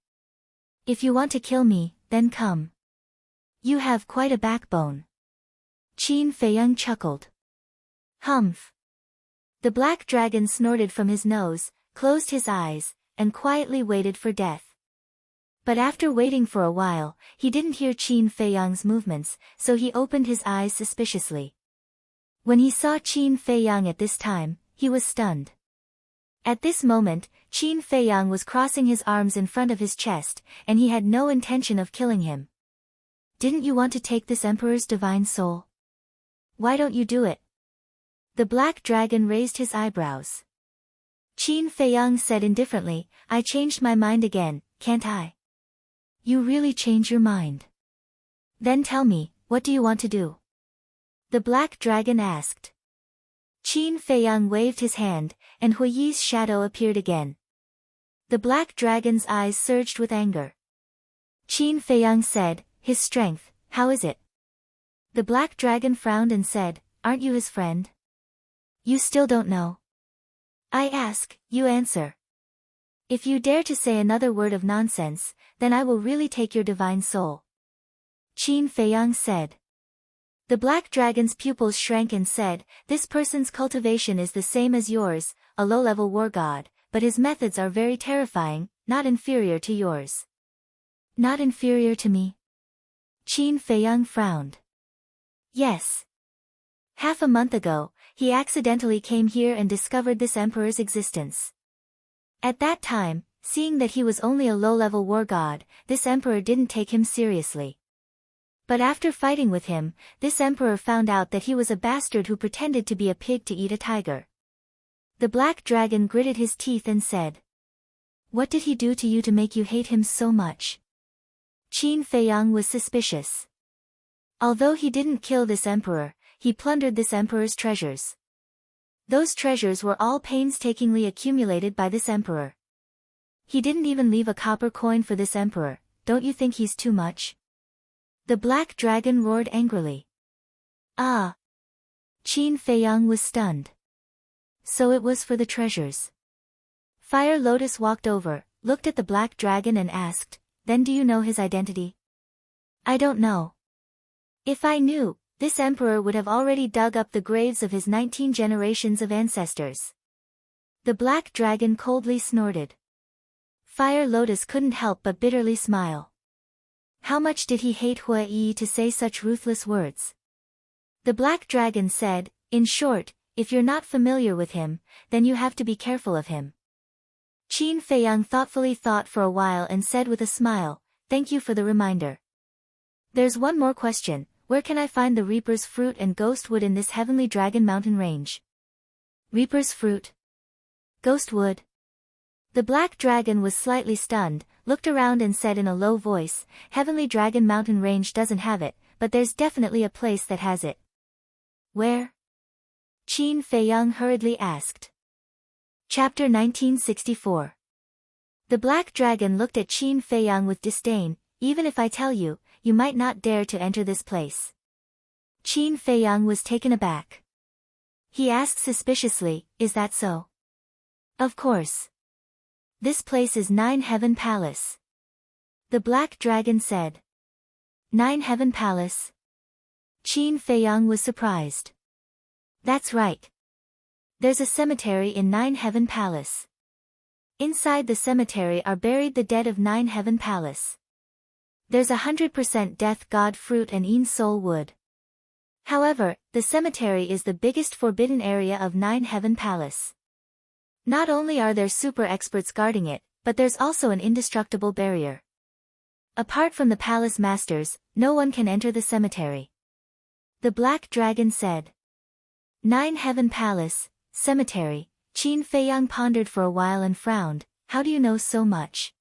If you want to kill me, then come. You have quite a backbone. Qin Feiyang chuckled. Humph. The black dragon snorted from his nose, closed his eyes, and quietly waited for death. But after waiting for a while, he didn't hear Qin Feiyang's movements, so he opened his eyes suspiciously. When he saw Qin Feiyang at this time, he was stunned. At this moment, Qin Feiyang was crossing his arms in front of his chest, and he had no intention of killing him. Didn't you want to take this emperor's divine soul? Why don't you do it? The black dragon raised his eyebrows. Qin Feiyang said indifferently, I changed my mind again, can't I? You really change your mind. Then tell me, what do you want to do? The black dragon asked. Qin Feiyang waved his hand, and Huiyi's shadow appeared again. The black dragon's eyes surged with anger. Qin Feiyang said, his strength, how is it? The black dragon frowned and said, aren't you his friend? You still don't know. I ask, you answer. If you dare to say another word of nonsense, then I will really take your divine soul. Qin Feiyang said. The black dragon's pupils shrank and said, this person's cultivation is the same as yours, a low-level war god, but his methods are very terrifying, not inferior to yours. Not inferior to me? Qin Feiyang frowned. Yes. Half a month ago, he accidentally came here and discovered this emperor's existence. At that time, seeing that he was only a low-level war god, this emperor didn't take him seriously. But after fighting with him, this emperor found out that he was a bastard who pretended to be a pig to eat a tiger. The black dragon gritted his teeth and said, what did he do to you to make you hate him so much? Qin Feiyang was suspicious. Although he didn't kill this emperor, he plundered this emperor's treasures. Those treasures were all painstakingly accumulated by this emperor. He didn't even leave a copper coin for this emperor. Don't you think he's too much? The black dragon roared angrily. Ah! Qin Feiyang was stunned. So it was for the treasures. Fire Lotus walked over, looked at the black dragon and asked, then do you know his identity? I don't know. If I knew, this emperor would have already dug up the graves of his 19 generations of ancestors. The black dragon coldly snorted. Fire Lotus couldn't help but bitterly smile. How much did he hate Huiyi to say such ruthless words? The black dragon said, in short, if you're not familiar with him, then you have to be careful of him. Qin Feiyang thoughtfully thought for a while and said with a smile, thank you for the reminder. There's one more question, where can I find the Reaper's Fruit and Ghost Wood in this Heavenly Dragon Mountain range? Reaper's Fruit? Ghost Wood? The black dragon was slightly stunned, looked around and said in a low voice, Heavenly Dragon Mountain range doesn't have it, but there's definitely a place that has it. Where? Qin Feiyang hurriedly asked. Chapter 1964. The black dragon looked at Qin Feiyang with disdain, even if I tell you, you might not dare to enter this place. Qin Feiyang was taken aback. He asked suspiciously, is that so? Of course. This place is Nine Heaven Palace. The black dragon said. Nine Heaven Palace? Qin Feiyang was surprised. That's right. There's a cemetery in Nine Heaven Palace. Inside the cemetery are buried the dead of Nine Heaven Palace. There's 100% death god fruit and een soul wood. However, the cemetery is the biggest forbidden area of Nine Heaven Palace. Not only are there super experts guarding it, but there's also an indestructible barrier. Apart from the palace masters, no one can enter the cemetery. The black dragon said. Nine Heaven Palace, cemetery. Qin Feiyang pondered for a while and frowned, how do you know so much?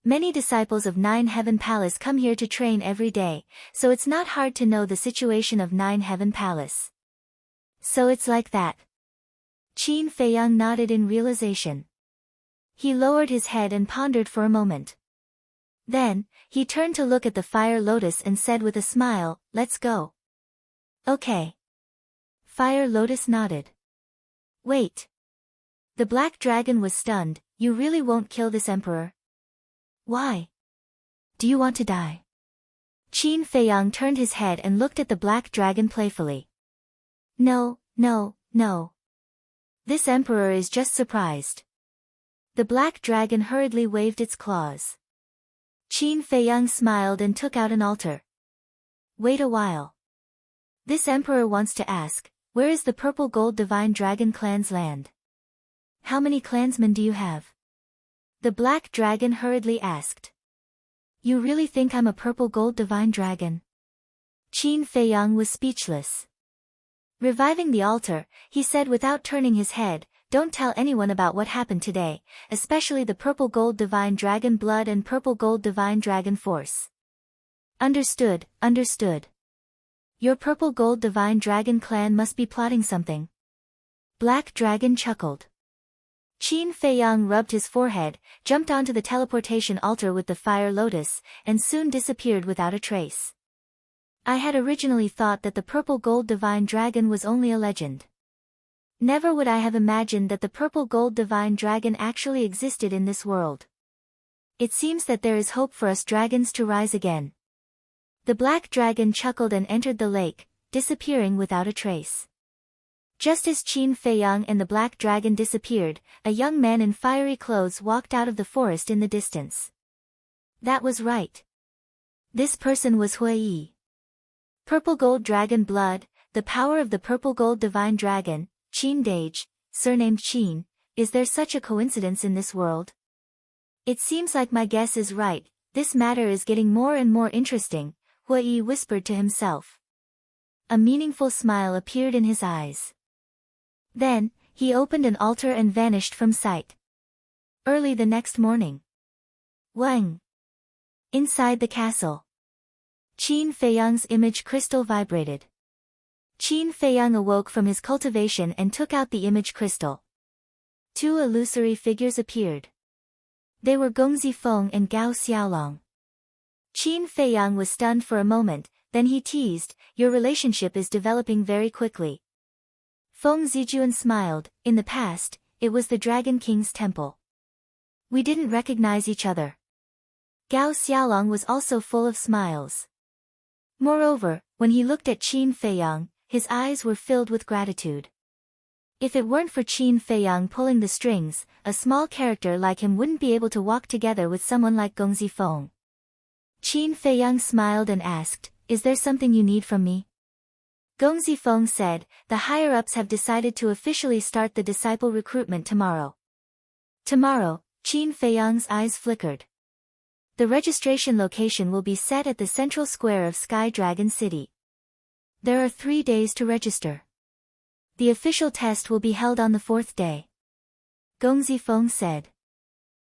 Many disciples of Nine Heaven Palace come here to train every day, so it's not hard to know the situation of Nine Heaven Palace. So it's like that. Qin Feiyang nodded in realization. He lowered his head and pondered for a moment. Then, he turned to look at the Fire Lotus and said with a smile, let's go. Okay. Fire Lotus nodded. Wait. The black dragon was stunned, you really won't kill this emperor? Why? Do you want to die? Qin Feiyang turned his head and looked at the black dragon playfully. No, no, no. This emperor is just surprised. The black dragon hurriedly waved its claws. Qin Feiyang smiled and took out an altar. Wait a while. This emperor wants to ask, where is the purple gold divine dragon clan's land? How many clansmen do you have? The black dragon hurriedly asked. You really think I'm a purple gold divine dragon? Qin Feiyang was speechless. Reviving the altar, he said without turning his head, don't tell anyone about what happened today, especially the purple gold divine dragon blood and purple gold divine dragon force. Understood, understood. Your purple gold divine dragon clan must be plotting something. Black Dragon chuckled. Qin Feiyang rubbed his forehead, jumped onto the teleportation altar with the fire lotus, and soon disappeared without a trace. I had originally thought that the purple gold divine dragon was only a legend. Never would I have imagined that the purple gold divine dragon actually existed in this world. It seems that there is hope for us dragons to rise again. The black dragon chuckled and entered the lake, disappearing without a trace. Just as Qin Feiyang and the black dragon disappeared, a young man in fiery clothes walked out of the forest in the distance. That was right. This person was Hui Yi. Purple gold dragon blood, the power of the purple gold divine dragon, Qin Dage, surnamed Qin. Is there such a coincidence in this world? It seems like my guess is right. This matter is getting more and more interesting, Hui Yi whispered to himself. A meaningful smile appeared in his eyes. Then, he opened an altar and vanished from sight. Early the next morning. Wang. Inside the castle. Qin Feiyang's image crystal vibrated. Qin Feiyang awoke from his cultivation and took out the image crystal. Two illusory figures appeared. They were Gongzi Feng and Gao Xiaolong. Qin Feiyang was stunned for a moment, then he teased, "Your relationship is developing very quickly." Feng Zijuan smiled. In the past, it was the Dragon King's temple. We didn't recognize each other. Gao Xiaolong was also full of smiles. Moreover, when he looked at Qin Feiyang, his eyes were filled with gratitude. If it weren't for Qin Feiyang pulling the strings, a small character like him wouldn't be able to walk together with someone like Gongzi Feng. Qin Feiyang smiled and asked, "Is there something you need from me?" Gongzi Feng said, "The higher-ups have decided to officially start the disciple recruitment tomorrow." Tomorrow, Qin Feiyang's eyes flickered. The registration location will be set at the central square of Sky Dragon City. There are 3 days to register. The official test will be held on the 4th day. Gongzi Feng said.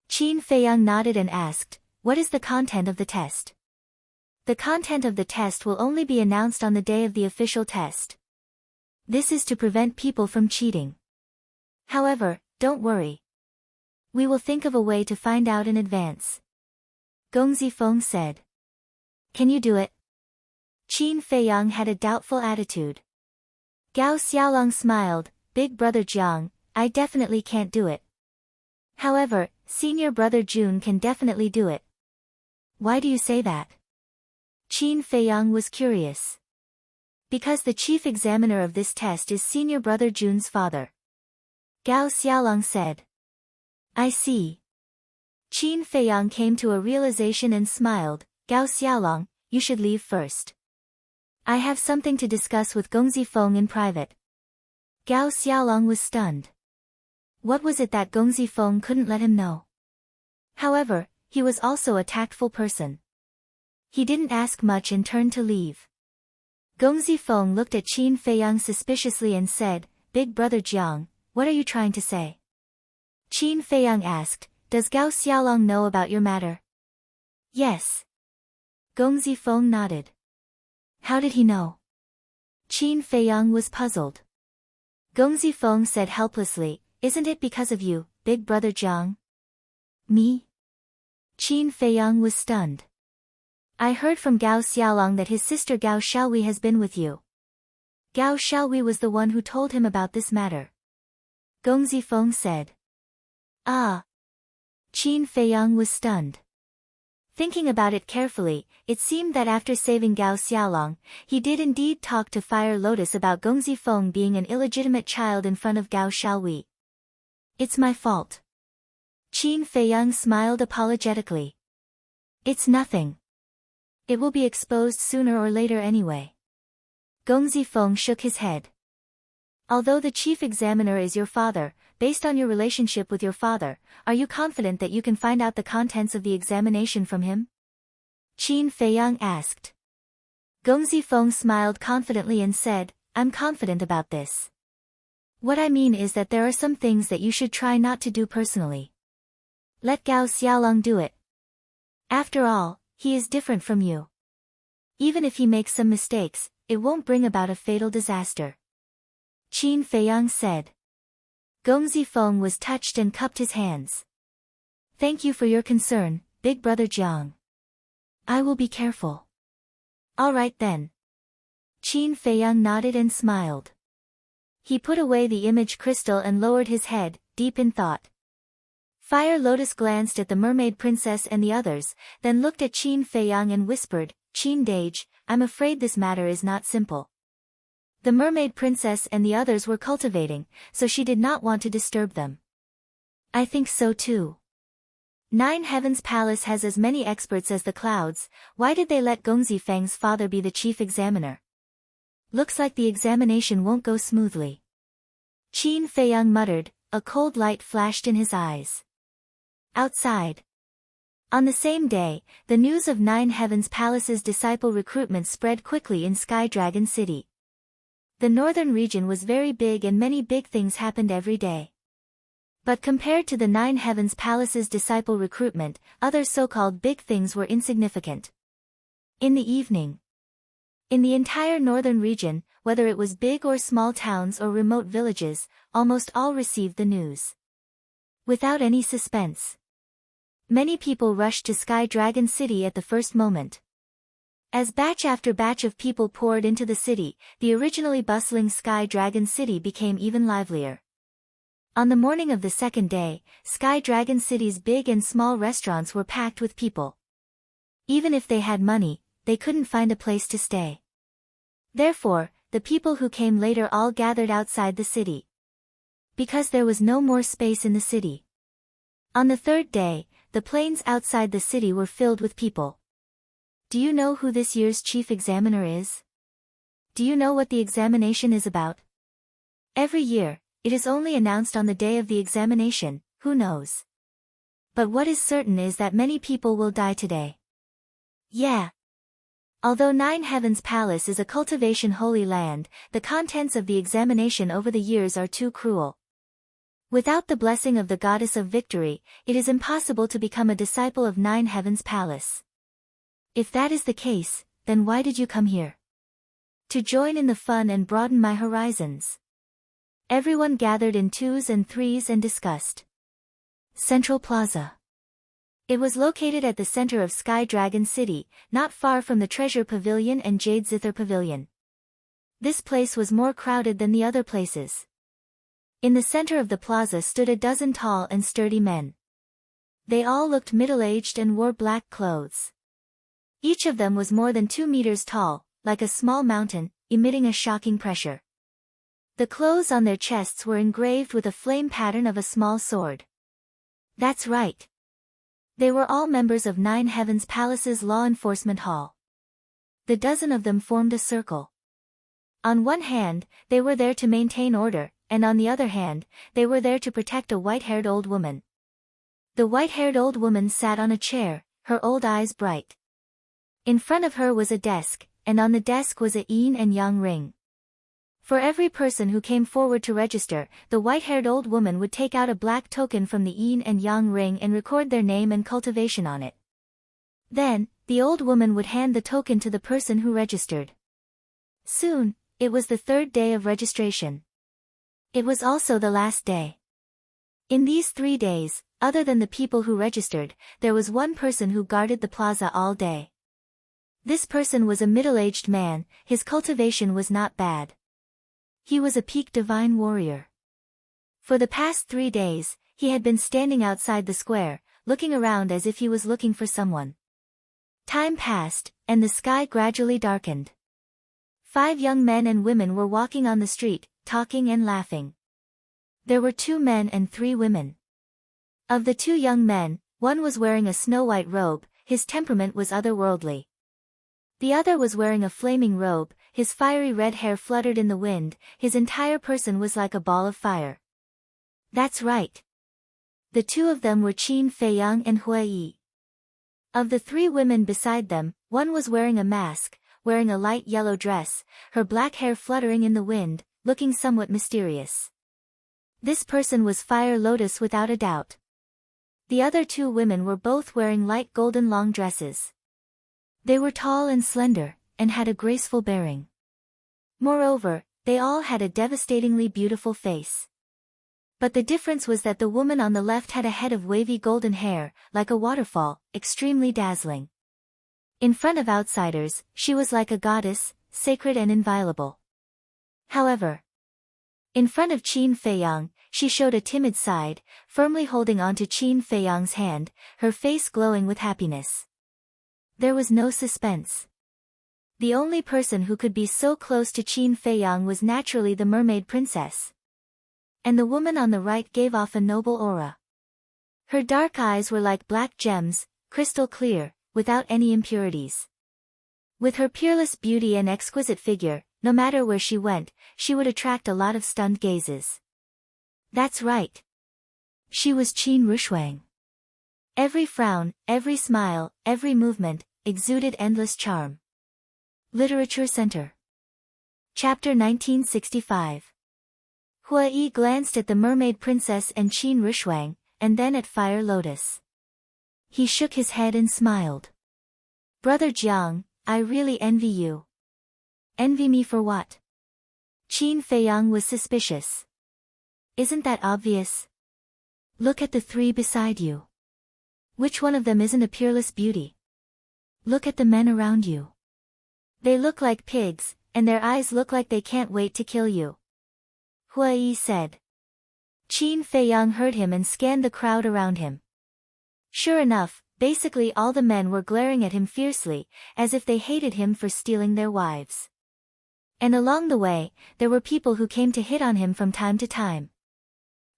Qin Feiyang nodded and asked, "What is the content of the test?" The content of the test will only be announced on the day of the official test. This is to prevent people from cheating. However, don't worry. We will think of a way to find out in advance. Gongzi Feng said. Can you do it? Qin Feiyang had a doubtful attitude. Gao Xiaolong smiled, "Big brother Jiang, I definitely can't do it. However, senior brother Jun can definitely do it." Why do you say that? Qin Feiyang was curious. Because the chief examiner of this test is senior brother Jun's father. Gao Xiaolong said. I see. Qin Feiyang came to a realization and smiled, "Gao Xiaolong, you should leave first. I have something to discuss with Gongzi Feng in private." Gao Xiaolong was stunned. What was it that Gongzi Feng couldn't let him know? However, he was also a tactful person. He didn't ask much and turned to leave. Gongzi Feng looked at Qin Feiyang suspiciously and said, "Big brother Jiang, what are you trying to say?" Qin Feiyang asked, "Does Gao Xiaolong know about your matter?" Yes. Gongzi Feng nodded. How did he know? Qin Feiyang was puzzled. Gongzi Feng said helplessly, "Isn't it because of you, big brother Jiang?" Me? Qin Feiyang was stunned. I heard from Gao Xiaolong that his sister Gao Xiaohui has been with you. Gao Xiaohui was the one who told him about this matter. Gongzi Feng said. Ah. Qin Feiyang was stunned. Thinking about it carefully, it seemed that after saving Gao Xiaolong, he did indeed talk to Fire Lotus about Gongzi Feng being an illegitimate child in front of Gao Xiaohui. It's my fault. Qin Feiyang smiled apologetically. It's nothing. It will be exposed sooner or later anyway. Gongzi Feng shook his head. Although the chief examiner is your father, based on your relationship with your father, are you confident that you can find out the contents of the examination from him? Qin Feiyang asked. Gongzi Feng smiled confidently and said, I'm confident about this. What I mean is that there are some things that you should try not to do personally. Let Gao Xiaolong do it. After all, he is different from you. Even if he makes some mistakes, it won't bring about a fatal disaster. Qin Feiyang said. Gong Zifeng was touched and cupped his hands. Thank you for your concern, Big Brother Jiang. I will be careful. All right then. Qin Feiyang nodded and smiled. He put away the image crystal and lowered his head, deep in thought. Fire Lotus glanced at the mermaid princess and the others, then looked at Qin Feiyang and whispered, Qin Dage, I'm afraid this matter is not simple. The mermaid princess and the others were cultivating, so she did not want to disturb them. I think so too. Nine Heavens Palace has as many experts as the clouds. Why did they let Gongzi Feng's father be the chief examiner? Looks like the examination won't go smoothly. Qin Feiyang muttered, a cold light flashed in his eyes. Outside. On the same day, the news of Nine Heavens Palace's disciple recruitment spread quickly in Sky Dragon City. The northern region was very big and many big things happened every day. But compared to the Nine Heavens Palace's disciple recruitment, other so-called big things were insignificant. In the evening. In the entire northern region, whether it was big or small towns or remote villages, almost all received the news. Without any suspense. Many people rushed to Sky Dragon City at the first moment. As batch after batch of people poured into the city, the originally bustling Sky Dragon City became even livelier. On the morning of the second day, Sky Dragon City's big and small restaurants were packed with people. Even if they had money, they couldn't find a place to stay. Therefore, the people who came later all gathered outside the city. Because there was no more space in the city. On the third day, the plains outside the city were filled with people. Do you know who this year's chief examiner is? Do you know what the examination is about? Every year, it is only announced on the day of the examination, who knows? But what is certain is that many people will die today. Yeah. Although Nine Heavens Palace is a cultivation holy land, the contents of the examination over the years are too cruel. Without the blessing of the goddess of victory, it is impossible to become a disciple of Nine Heavens Palace. If that is the case, then why did you come here? To join in the fun and broaden my horizons. Everyone gathered in twos and threes and discussed. Central Plaza. It was located at the center of Sky Dragon City, not far from the Treasure Pavilion and Jade Zither Pavilion. This place was more crowded than the other places. In the center of the plaza stood a dozen tall and sturdy men. They all looked middle-aged and wore black clothes. Each of them was more than 2 meters tall, like a small mountain, emitting a shocking pressure. The clothes on their chests were engraved with a flame pattern of a small sword. That's right. They were all members of Nine Heavens Palace's Law Enforcement Hall. The dozen of them formed a circle. On one hand, they were there to maintain order, and on the other hand, they were there to protect a white-haired old woman. The white-haired old woman sat on a chair, her old eyes bright. In front of her was a desk, and on the desk was a yin and yang ring. For every person who came forward to register, the white-haired old woman would take out a black token from the yin and yang ring and record their name and cultivation on it. Then, the old woman would hand the token to the person who registered. Soon, it was the third day of registration. It was also the last day. In these 3 days, other than the people who registered, there was one person who guarded the plaza all day. This person was a middle-aged man, his cultivation was not bad. He was a peak divine warrior. For the past 3 days, he had been standing outside the square, looking around as if he was looking for someone. Time passed, and the sky gradually darkened. 5 young men and women were walking on the street, talking and laughing. There were 2 men and 3 women. Of the 2 young men, one was wearing a snow-white robe, his temperament was otherworldly. The other was wearing a flaming robe, his fiery red hair fluttered in the wind, his entire person was like a ball of fire. That's right. The 2 of them were Qin Feiyang and Hui. Of the 3 women beside them, one was wearing a mask, wearing a light yellow dress, her black hair fluttering in the wind, looking somewhat mysterious. This person was Fire Lotus without a doubt. The other two women were both wearing light golden long dresses. They were tall and slender, and had a graceful bearing. Moreover, they all had a devastatingly beautiful face. But the difference was that the woman on the left had a head of wavy golden hair, like a waterfall, extremely dazzling. In front of outsiders, she was like a goddess, sacred and inviolable. However, in front of Qin Feiyang, she showed a timid side, firmly holding onto Qin Feiyang's hand, her face glowing with happiness. There was no suspense. The only person who could be so close to Qin Feiyang was naturally the mermaid princess. And the woman on the right gave off a noble aura. Her dark eyes were like black gems, crystal clear, without any impurities. With her peerless beauty and exquisite figure, no matter where she went, she would attract a lot of stunned gazes. That's right. She was Qin Rushuang. Every frown, every smile, every movement, exuded endless charm. Literature Center. Chapter 1965. Hua Yi glanced at the mermaid princess and Qin Rushuang, and then at Fire Lotus. He shook his head and smiled. Brother Jiang, I really envy you. Envy me for what? Qin Feiyang was suspicious. Isn't that obvious? Look at the three beside you. Which one of them isn't a peerless beauty? Look at the men around you. They look like pigs, and their eyes look like they can't wait to kill you. Hua Yi said. Qin Feiyang heard him and scanned the crowd around him. Sure enough, basically all the men were glaring at him fiercely, as if they hated him for stealing their wives. And along the way, there were people who came to hit on him from time to time.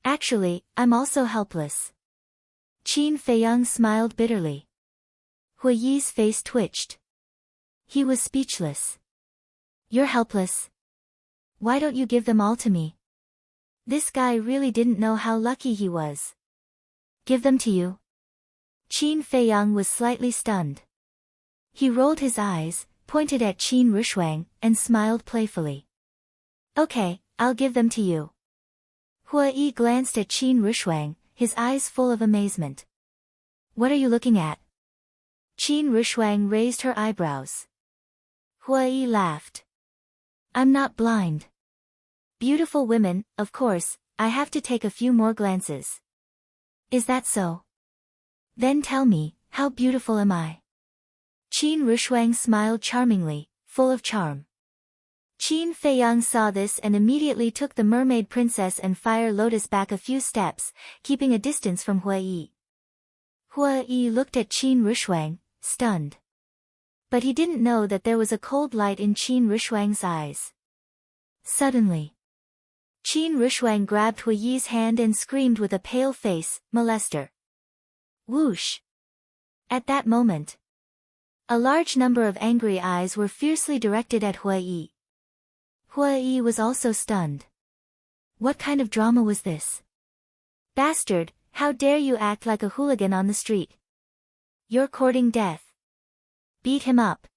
Actually, I'm also helpless. Qin Feiyang smiled bitterly. Hua Yi's face twitched. He was speechless. You're helpless. Why don't you give them all to me? This guy really didn't know how lucky he was. Give them to you? Qin Feiyang was slightly stunned. He rolled his eyes, pointed at Qin Rushuang, and smiled playfully. Okay, I'll give them to you. Hua Yi glanced at Qin Rushuang, his eyes full of amazement. What are you looking at? Qin Rushuang raised her eyebrows. Hua Yi laughed. I'm not blind. Beautiful women, of course, I have to take a few more glances. Is that so? Then tell me, how beautiful am I? Qin Rushuang smiled charmingly, full of charm. Qin Feiyang saw this and immediately took the mermaid princess and Fire Lotus back a few steps, keeping a distance from Hua Yi. Hua Yi looked at Qin Rushuang, stunned. But he didn't know that there was a cold light in Qin Rushuang's eyes. Suddenly, Qin Rushuang grabbed Hua Yi's hand and screamed with a pale face, "Molester!" Whoosh! At that moment, a large number of angry eyes were fiercely directed at Hua Yi. Hua Yi was also stunned. What kind of drama was this? Bastard, how dare you act like a hooligan on the street? You're courting death. Beat him up.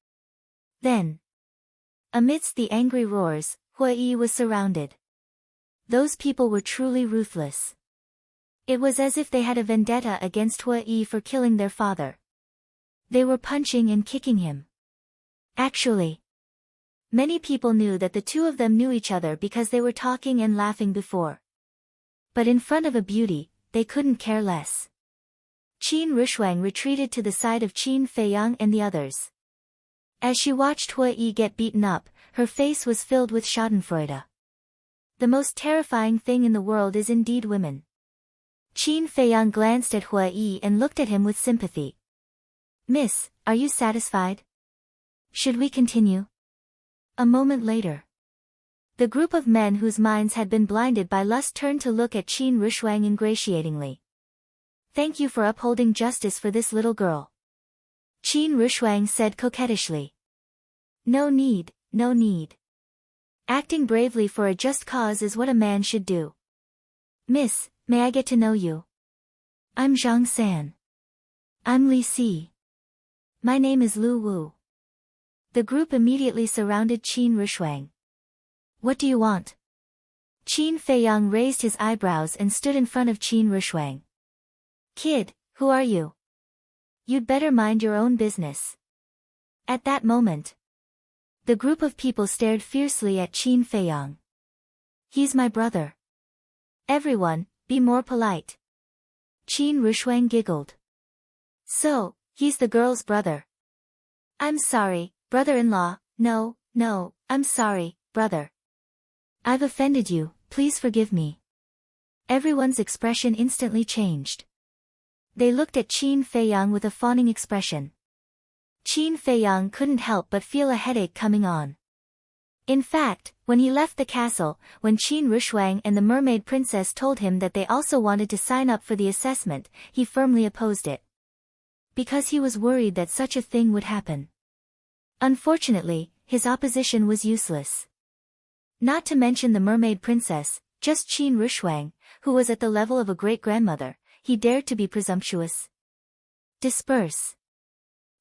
Then, amidst the angry roars, Hua Yi was surrounded. Those people were truly ruthless. It was as if they had a vendetta against Hua Yi for killing their father. They were punching and kicking him. Actually, many people knew that the two of them knew each other because they were talking and laughing before. But in front of a beauty, they couldn't care less. Qin Rushuang retreated to the side of Qin Feiyang and the others. As she watched Hua Yi get beaten up, her face was filled with schadenfreude. The most terrifying thing in the world is indeed women. Qin Feiyang glanced at Hua Yi and looked at him with sympathy. Miss, are you satisfied? Should we continue? A moment later, the group of men whose minds had been blinded by lust turned to look at Qin Rushuang ingratiatingly. Thank you for upholding justice for this little girl. Qin Rushuang said coquettishly. No need, no need. Acting bravely for a just cause is what a man should do. Miss, may I get to know you? I'm Zhang San. I'm Li Si. My name is Lu Wu. The group immediately surrounded Qin Rushuang. What do you want? Qin Feiyang raised his eyebrows and stood in front of Qin Rushuang. Kid, who are you? You'd better mind your own business. At that moment, the group of people stared fiercely at Qin Feiyang. He's my brother. Everyone, be more polite. Qin Rushuang giggled. So, he's the girl's brother. I'm sorry, brother-in-law, no, I'm sorry, brother. I've offended you, please forgive me. Everyone's expression instantly changed. They looked at Qin Feiyang with a fawning expression. Qin Feiyang couldn't help but feel a headache coming on. In fact, when he left the castle, when Qin Rushuang and the mermaid princess told him that they also wanted to sign up for the assessment, he firmly opposed it. Because he was worried that such a thing would happen. Unfortunately, his opposition was useless. Not to mention the mermaid princess, just Qin Rushuang, who was at the level of a great-grandmother, he dared to be presumptuous. Disperse.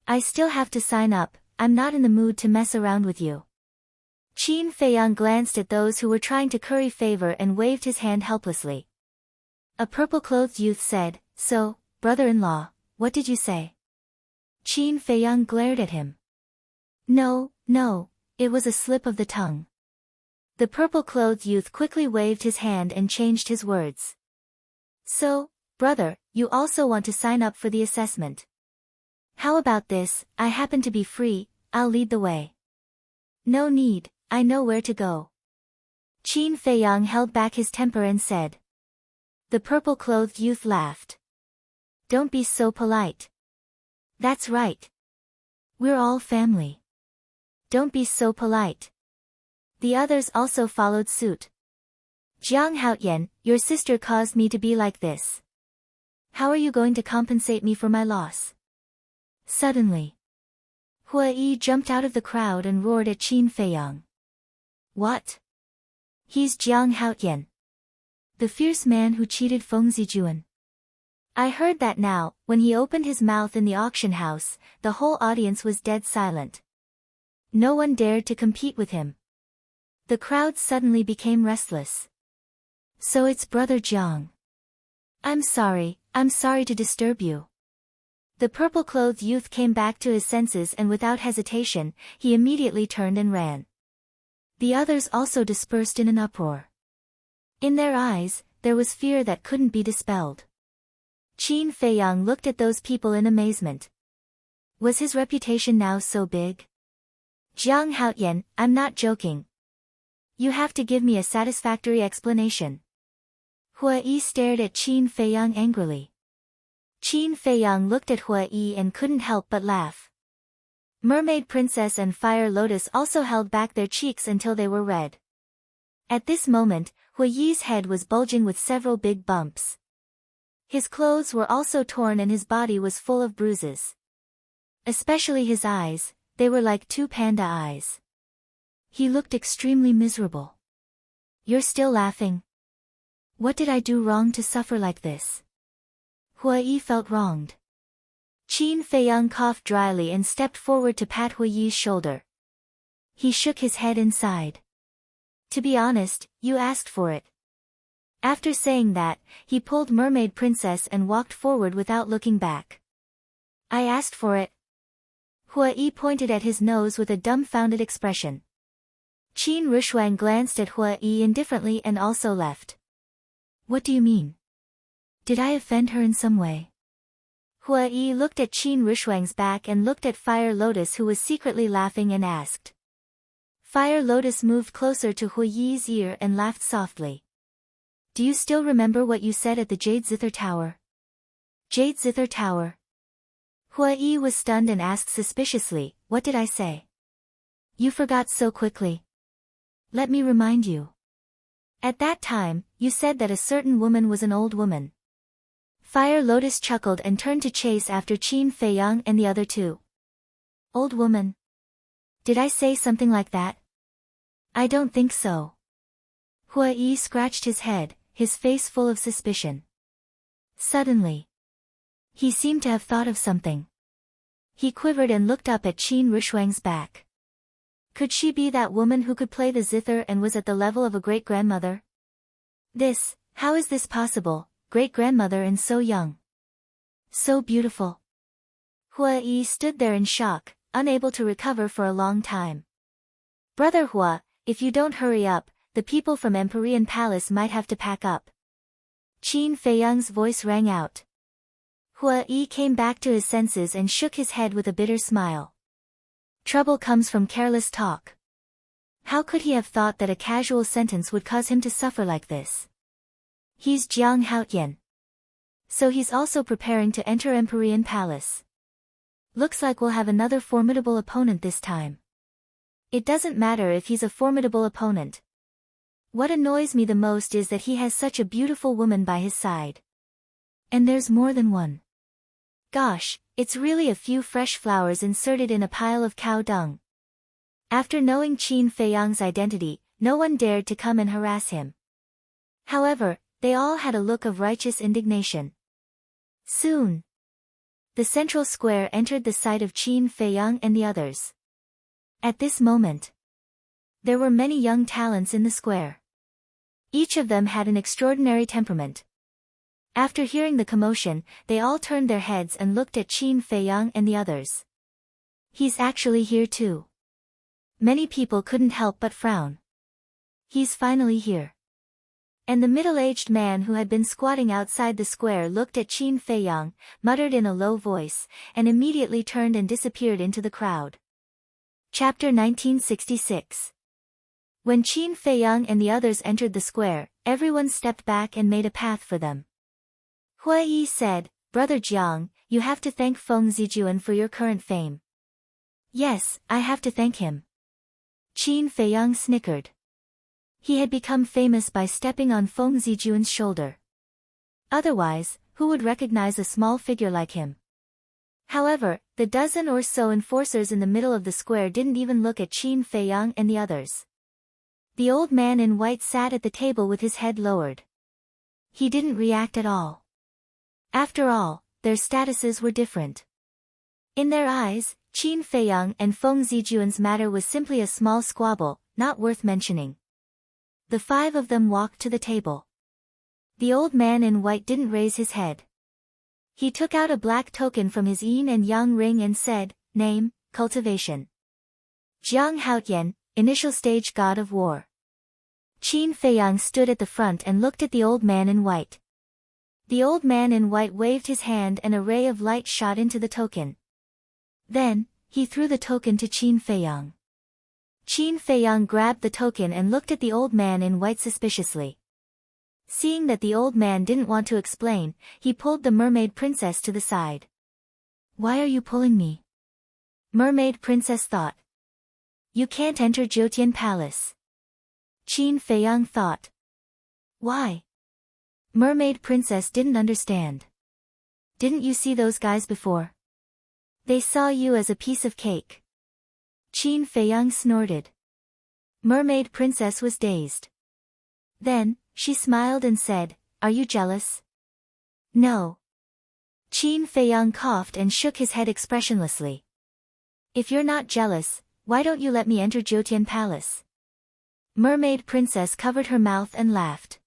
I still have to sign up, I'm not in the mood to mess around with you. Qin Feiyang glanced at those who were trying to curry favor and waved his hand helplessly. A purple-clothed youth said, So, brother-in-law, what did you say? Qin Feiyang glared at him. No, it was a slip of the tongue. The purple-clothed youth quickly waved his hand and changed his words. So, brother, you also want to sign up for the assessment. How about this, I happen to be free, I'll lead the way. No need, I know where to go. Qin Feiyang held back his temper and said. The purple-clothed youth laughed. Don't be so polite. That's right. We're all family. Don't be so polite. The others also followed suit. Jiang Haotian, your sister caused me to be like this. How are you going to compensate me for my loss? Suddenly, Hua Yi jumped out of the crowd and roared at Qin Feiyang. What? He's Jiang Haotian. The fierce man who cheated Feng Zijuan. I heard that now, when he opened his mouth in the auction house, the whole audience was dead silent. No one dared to compete with him. The crowd suddenly became restless. So it's Brother Jiang. I'm sorry to disturb you. The purple-clothed youth came back to his senses and without hesitation, he immediately turned and ran. The others also dispersed in an uproar. In their eyes, there was fear that couldn't be dispelled. Qin Feiyang looked at those people in amazement. Was his reputation now so big? Jiang Haotian, I'm not joking. You have to give me a satisfactory explanation. Hua Yi stared at Qin Feiyang angrily. Qin Feiyang looked at Hua Yi and couldn't help but laugh. Mermaid Princess and Fire Lotus also held back their cheeks until they were red. At this moment, Hua Yi's head was bulging with several big bumps. His clothes were also torn and his body was full of bruises. Especially his eyes, they were like two panda eyes. He looked extremely miserable. You're still laughing? What did I do wrong to suffer like this? Hua Yi felt wronged. Qin Feiyang coughed dryly and stepped forward to pat Hua Yi's shoulder. He shook his head and sighed. To be honest, you asked for it. After saying that, he pulled Mermaid Princess and walked forward without looking back. I asked for it. Hua Yi pointed at his nose with a dumbfounded expression. Qin Rushuang glanced at Hua Yi indifferently and also left. What do you mean? Did I offend her in some way? Hua Yi looked at Qin Rushuang's back and looked at Fire Lotus who was secretly laughing and asked. Fire Lotus moved closer to Hua Yi's ear and laughed softly. Do you still remember what you said at the Jade Zither Tower? Jade Zither Tower? Hua Yi was stunned and asked suspiciously, what did I say? You forgot so quickly. Let me remind you. At that time, you said that a certain woman was an old woman. Fire Lotus chuckled and turned to chase after Qin Feiyang and the other two. Old woman? Did I say something like that? I don't think so. Hua Yi scratched his head, his face full of suspicion. Suddenly, he seemed to have thought of something. He quivered and looked up at Qin Rushuang's back. Could she be that woman who could play the zither and was at the level of a great-grandmother? How is this possible, great-grandmother and so young? So beautiful. Hua Yi stood there in shock, unable to recover for a long time. Brother Hua, if you don't hurry up, the people from Empyrean Palace might have to pack up. Qin Feiyang's voice rang out. Hua Yi came back to his senses and shook his head with a bitter smile. Trouble comes from careless talk. How could he have thought that a casual sentence would cause him to suffer like this? He's Jiang Haotian. So he's also preparing to enter Empyrean Palace. Looks like we'll have another formidable opponent this time. It doesn't matter if he's a formidable opponent. What annoys me the most is that he has such a beautiful woman by his side. And there's more than one. Gosh, it's really a few fresh flowers inserted in a pile of cow dung. After knowing Qin Feiyang's identity, no one dared to come and harass him. However, they all had a look of righteous indignation. Soon, the central square entered the sight of Qin Feiyang and the others. At this moment, there were many young talents in the square. Each of them had an extraordinary temperament. After hearing the commotion, they all turned their heads and looked at Qin Feiyang and the others. He's actually here too. Many people couldn't help but frown. He's finally here. And the middle-aged man who had been squatting outside the square looked at Qin Feiyang, muttered in a low voice, and immediately turned and disappeared into the crowd. Chapter 1966. When Qin Feiyang and the others entered the square, everyone stepped back and made a path for them. Hua Yi said, Brother Jiang, you have to thank Feng Zijuan for your current fame. Yes, I have to thank him. Qin Feiyang snickered. He had become famous by stepping on Feng Zijuan's shoulder. Otherwise, who would recognize a small figure like him? However, the dozen or so enforcers in the middle of the square didn't even look at Qin Feiyang and the others. The old man in white sat at the table with his head lowered. He didn't react at all. After all, their statuses were different. In their eyes, Qin Feiyang and Feng Zijuan's matter was simply a small squabble, not worth mentioning. The five of them walked to the table. The old man in white didn't raise his head. He took out a black token from his yin and yang ring and said, Name, cultivation. Jiang Haotian, initial stage god of war. Qin Feiyang stood at the front and looked at the old man in white. The old man in white waved his hand and a ray of light shot into the token. Then, he threw the token to Qin Feiyang. Qin Feiyang grabbed the token and looked at the old man in white suspiciously. Seeing that the old man didn't want to explain, he pulled the mermaid princess to the side. Why are you pulling me? Mermaid princess thought. You can't enter Jiutian Palace. Qin Feiyang thought. Why? Mermaid princess didn't understand. Didn't you see those guys before? They saw you as a piece of cake. Qin Feiyang snorted. Mermaid princess was dazed. Then, she smiled and said, Are you jealous? No. Qin Feiyang coughed and shook his head expressionlessly. If you're not jealous, why don't you let me enter Jiutian Palace? Mermaid princess covered her mouth and laughed.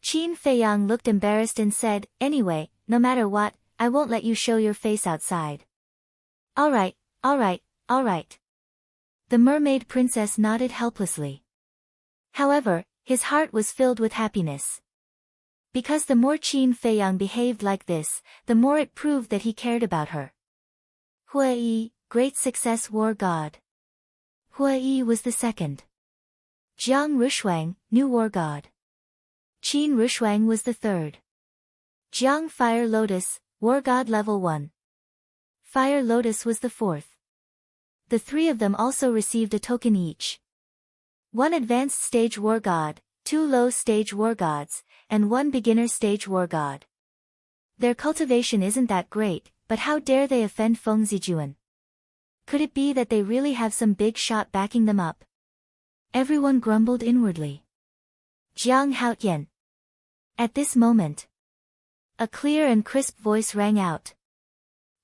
Qin Feiyang looked embarrassed and said, Anyway, no matter what, I won't let you show your face outside. Alright, alright, alright. The mermaid princess nodded helplessly. However, his heart was filled with happiness. Because the more Qin Feiyang behaved like this, the more it proved that he cared about her. Hua Yi, great success war god. Hua Yi was the second. Jiang Rushuang, new war god. Qin Rushuang was the third. Jiang Fire Lotus, war god level 1. Fire Lotus was the fourth. The three of them also received a token each. One advanced stage war god, 2 low stage war gods, and 1 beginner stage war god. Their cultivation isn't that great, but how dare they offend Feng Zijuan? Could it be that they really have some big shot backing them up? Everyone grumbled inwardly. Jiang Haotian. At this moment, a clear and crisp voice rang out.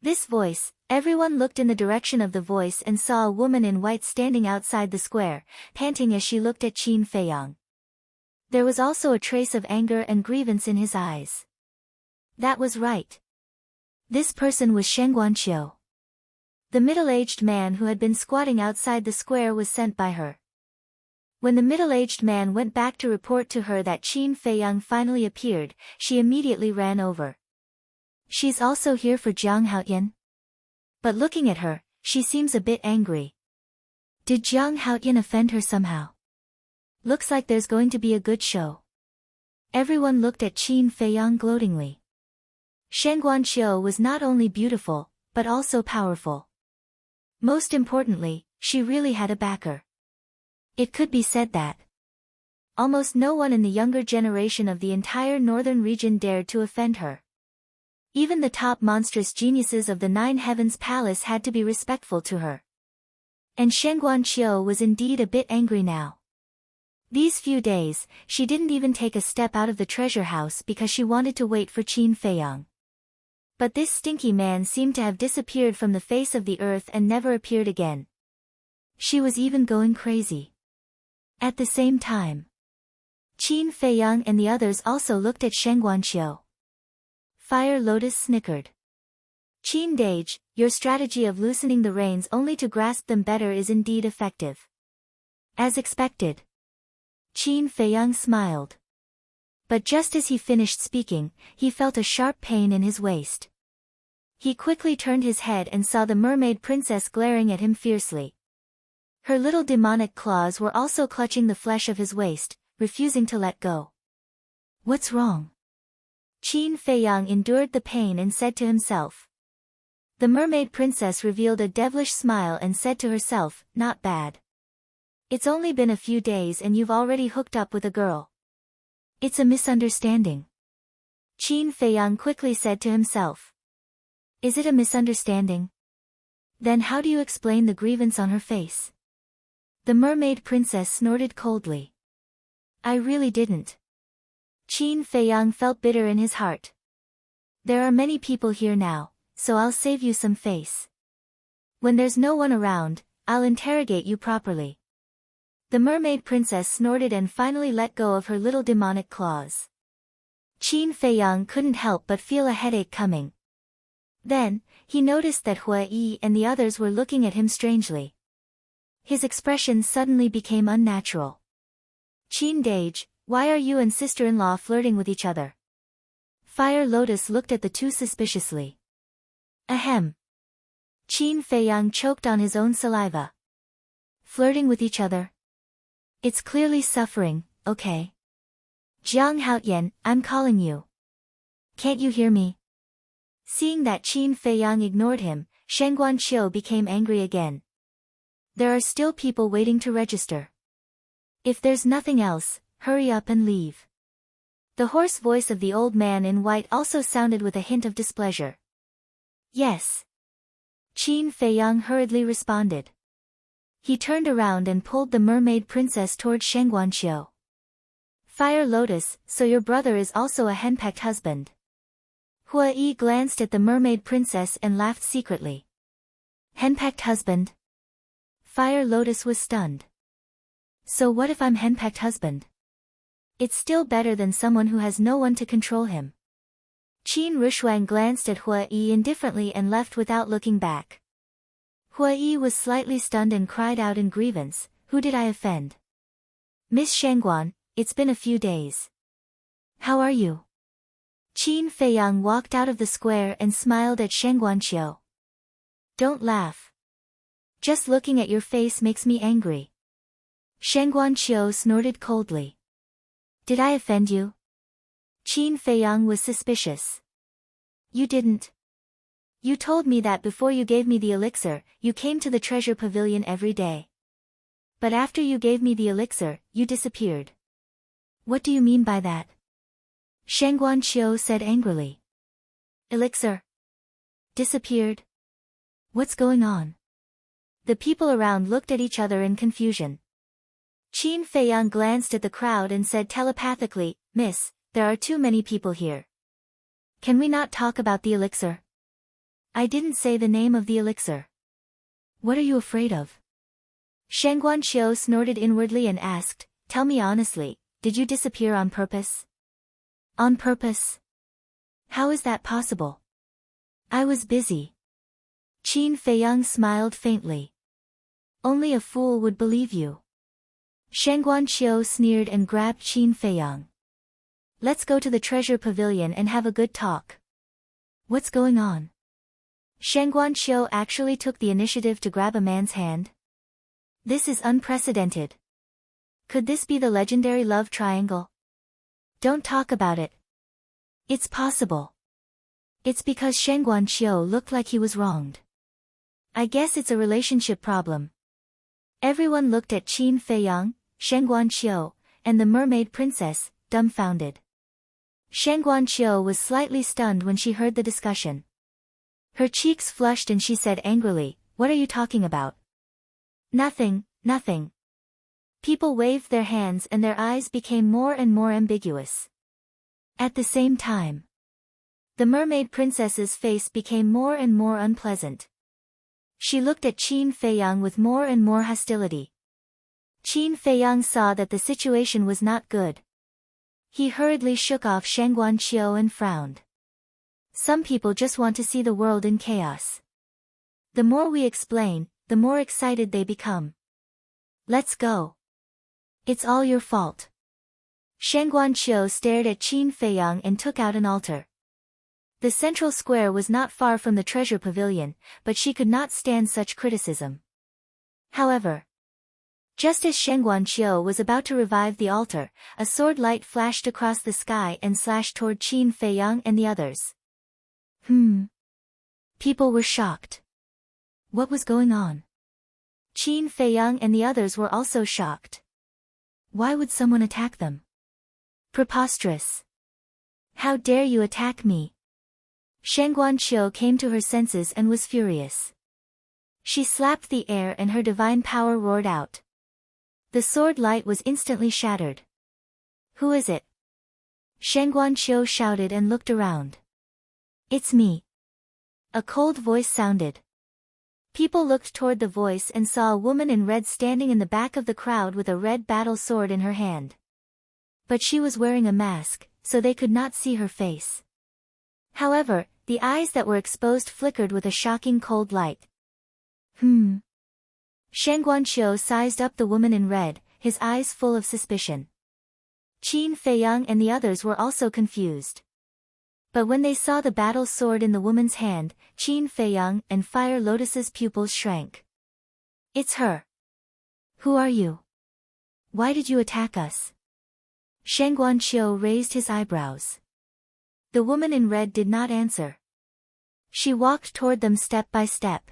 This voice, everyone looked in the direction of the voice and saw a woman in white standing outside the square, panting as she looked at Qin Feiyang. There was also a trace of anger and grievance in his eyes. That was right. This person was Shen Guanqiu. The middle-aged man who had been squatting outside the square was sent by her. When the middle-aged man went back to report to her that Qin Feiyang finally appeared, she immediately ran over. She's also here for Jiang Haoyan? But looking at her, she seems a bit angry. Did Jiang Haoyan offend her somehow? Looks like there's going to be a good show. Everyone looked at Qin Feiyang gloatingly. Shen Guanqiu was not only beautiful, but also powerful. Most importantly, she really had a backer. It could be said that almost no one in the younger generation of the entire northern region dared to offend her. Even the top monstrous geniuses of the Nine Heavens Palace had to be respectful to her. And Shen Guanqiu was indeed a bit angry now. These few days, she didn't even take a step out of the treasure house because she wanted to wait for Qin Feiyang. But this stinky man seemed to have disappeared from the face of the earth and never appeared again. She was even going crazy. At the same time, Qin Feiyang and the others also looked at Shen Guanqiu. Fire Lotus snickered. Qin Dage, your strategy of loosening the reins only to grasp them better is indeed effective. As expected. Qin Feiyang smiled. But just as he finished speaking, he felt a sharp pain in his waist. He quickly turned his head and saw the mermaid princess glaring at him fiercely. Her little demonic claws were also clutching the flesh of his waist, refusing to let go. What's wrong? Qin Feiyang endured the pain and said to himself. The mermaid princess revealed a devilish smile and said to herself, not bad. It's only been a few days and you've already hooked up with a girl. It's a misunderstanding. Qin Feiyang quickly said to himself. Is it a misunderstanding? Then how do you explain the grievance on her face? The mermaid princess snorted coldly. I really didn't. Qin Feiyang felt bitter in his heart. There are many people here now, so I'll save you some face. When there's no one around, I'll interrogate you properly. The mermaid princess snorted and finally let go of her little demonic claws. Qin Feiyang couldn't help but feel a headache coming. Then, he noticed that Hua Yi and the others were looking at him strangely. His expression suddenly became unnatural. Qin Dage, why are you and sister-in-law flirting with each other? Fire Lotus looked at the two suspiciously. Ahem. Qin Feiyang choked on his own saliva. Flirting with each other? It's clearly suffering, okay? Jiang Haoyan, I'm calling you. Can't you hear me? Seeing that Qin Feiyang ignored him, Shen Guanqiu became angry again. There are still people waiting to register. If there's nothing else, hurry up and leave. The hoarse voice of the old man in white also sounded with a hint of displeasure. Yes. Qin Feiyang hurriedly responded. He turned around and pulled the mermaid princess toward Shen Guanqiu. Fire Lotus, so your brother is also a henpecked husband. Hua Yi glanced at the mermaid princess and laughed secretly. Henpecked husband? Fire Lotus was stunned. So what if I'm henpecked husband? It's still better than someone who has no one to control him. Qin Rushuang glanced at Hua Yi indifferently and left without looking back. Hua Yi was slightly stunned and cried out in grievance, who did I offend? Miss Shangguan, it's been a few days. How are you? Qin Feiyang walked out of the square and smiled at Shen Guanqiu. Don't laugh. Just looking at your face makes me angry. Shen Guanqiu snorted coldly. Did I offend you? Qin Feiyang was suspicious. You didn't. You told me that before you gave me the elixir, you came to the treasure pavilion every day. But after you gave me the elixir, you disappeared. What do you mean by that? Shen Guanqiu said angrily. Elixir? Disappeared? What's going on? The people around looked at each other in confusion. Qin Feiyang glanced at the crowd and said telepathically, Miss, there are too many people here. Can we not talk about the elixir? I didn't say the name of the elixir. What are you afraid of? Shen Guanqiu snorted inwardly and asked, tell me honestly, did you disappear on purpose? On purpose? How is that possible? I was busy. Qin Feiyang smiled faintly. Only a fool would believe you. Shen Guanqiu sneered and grabbed Qin Feiyang. Let's go to the treasure pavilion and have a good talk. What's going on? Shen Guanqiu actually took the initiative to grab a man's hand. This is unprecedented. Could this be the legendary love triangle? Don't talk about it. It's possible. It's because Shen Guanqiu looked like he was wronged. I guess it's a relationship problem. Everyone looked at Qin Feiyang, Shen Guanqiu, and the mermaid princess, dumbfounded. Shen Guanqiu was slightly stunned when she heard the discussion. Her cheeks flushed and she said angrily, "What are you talking about?" "Nothing, nothing." People waved their hands and their eyes became more and more ambiguous. At the same time, the mermaid princess's face became more and more unpleasant. She looked at Qin Feiyang with more and more hostility. Qin Feiyang saw that the situation was not good. He hurriedly shook off Shen Guanqiu and frowned. Some people just want to see the world in chaos. The more we explain, the more excited they become. Let's go. It's all your fault. Shen Guanqiu stared at Qin Feiyang and took out an altar. The central square was not far from the treasure pavilion, but she could not stand such criticism. However, just as Shen Guanqiu was about to revive the altar, a sword light flashed across the sky and slashed toward Qin Feiyang and the others. People were shocked. What was going on? Qin Feiyang and the others were also shocked. Why would someone attack them? Preposterous. How dare you attack me? Shen Guanqiu came to her senses and was furious. She slapped the air and her divine power roared out. The sword light was instantly shattered. Who is it? Shen Guanqiu shouted and looked around. It's me. A cold voice sounded. People looked toward the voice and saw a woman in red standing in the back of the crowd with a red battle sword in her hand. But she was wearing a mask, so they could not see her face. However, the eyes that were exposed flickered with a shocking cold light. Shen Guanqiu sized up the woman in red, his eyes full of suspicion. Qin Feiyang and the others were also confused. But when they saw the battle sword in the woman's hand, Qin Feiyang and Fire Lotus's pupils shrank. It's her. Who are you? Why did you attack us? Shen Guanqiu raised his eyebrows. The woman in red did not answer. She walked toward them step by step.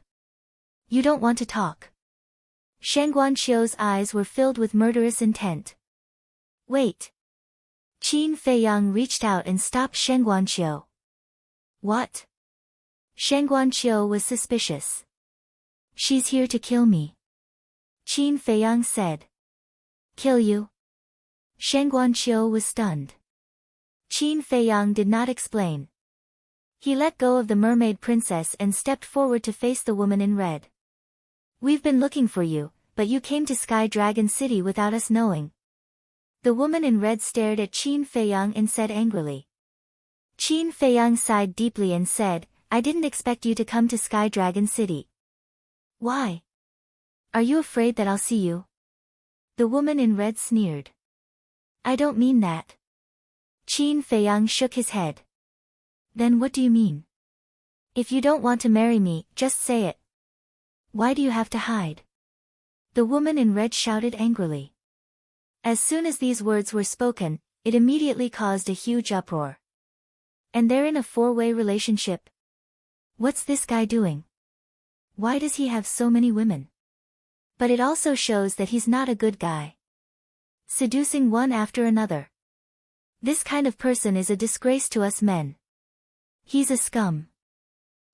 You don't want to talk. Shen Guanqiu's eyes were filled with murderous intent. Wait. Qin Feiyang reached out and stopped Shen Guanqiu. What? Shen Guanqiu was suspicious. She's here to kill me. Qin Feiyang said. Kill you? Shen Guanqiu was stunned. Qin Feiyang did not explain. He let go of the mermaid princess and stepped forward to face the woman in red. We've been looking for you, but you came to Sky Dragon City without us knowing. The woman in red stared at Qin Feiyang and said angrily. Qin Feiyang sighed deeply and said, I didn't expect you to come to Sky Dragon City. Why? Are you afraid that I'll see you? The woman in red sneered. I don't mean that. Qin Feiyang shook his head. Then what do you mean? If you don't want to marry me, just say it. Why do you have to hide? The woman in red shouted angrily. As soon as these words were spoken, it immediately caused a huge uproar. And they're in a four-way relationship. What's this guy doing? Why does he have so many women? But it also shows that he's not a good guy. Seducing one after another. This kind of person is a disgrace to us men. He's a scum.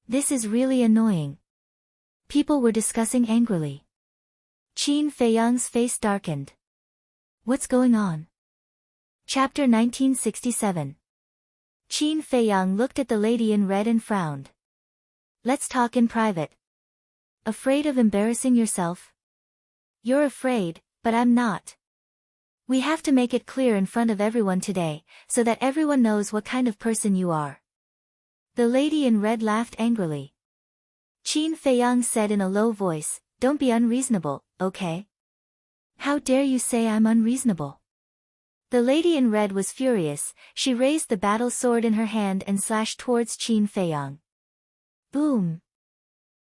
This is really annoying. People were discussing angrily. Qin Feiyang's face darkened. What's going on? Chapter 1967. Qin Feiyang looked at the lady in red and frowned. Let's talk in private. Afraid of embarrassing yourself? You're afraid, but I'm not. We have to make it clear in front of everyone today, so that everyone knows what kind of person you are. The lady in red laughed angrily. Qin Feiyang said in a low voice, don't be unreasonable, okay? How dare you say I'm unreasonable? The lady in red was furious. She raised the battle sword in her hand and slashed towards Qin Feiyang. Boom!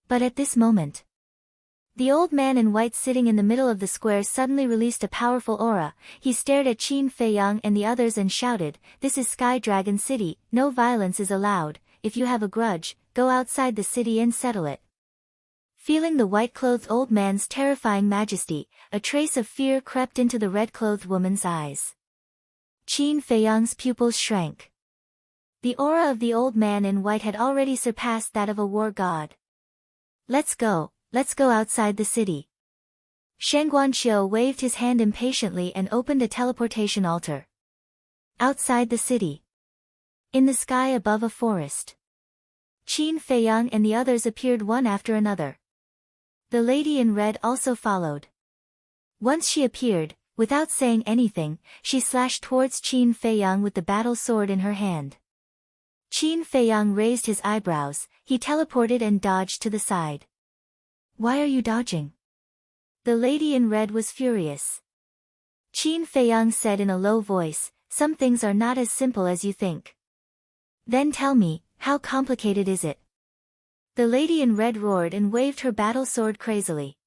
But at this moment, the old man in white sitting in the middle of the square suddenly released a powerful aura. He stared at Qin Feiyang and the others and shouted, "This is Sky Dragon City, no violence is allowed. If you have a grudge, go outside the city and settle it." Feeling the white-clothed old man's terrifying majesty, a trace of fear crept into the red-clothed woman's eyes. Qin Feiyang's pupils shrank. The aura of the old man in white had already surpassed that of a war god. Let's go outside the city. Shen Guanqiu waved his hand impatiently and opened a teleportation altar. Outside the city. In the sky above a forest. Qin Feiyang and the others appeared one after another. The lady in red also followed. Once she appeared, without saying anything, she slashed towards Qin Feiyang with the battle sword in her hand. Qin Feiyang raised his eyebrows. He teleported and dodged to the side. Why are you dodging? The lady in red was furious. Qin Feiyang said in a low voice, some things are not as simple as you think. Then tell me, how complicated is it? The lady in red roared and waved her battle sword crazily.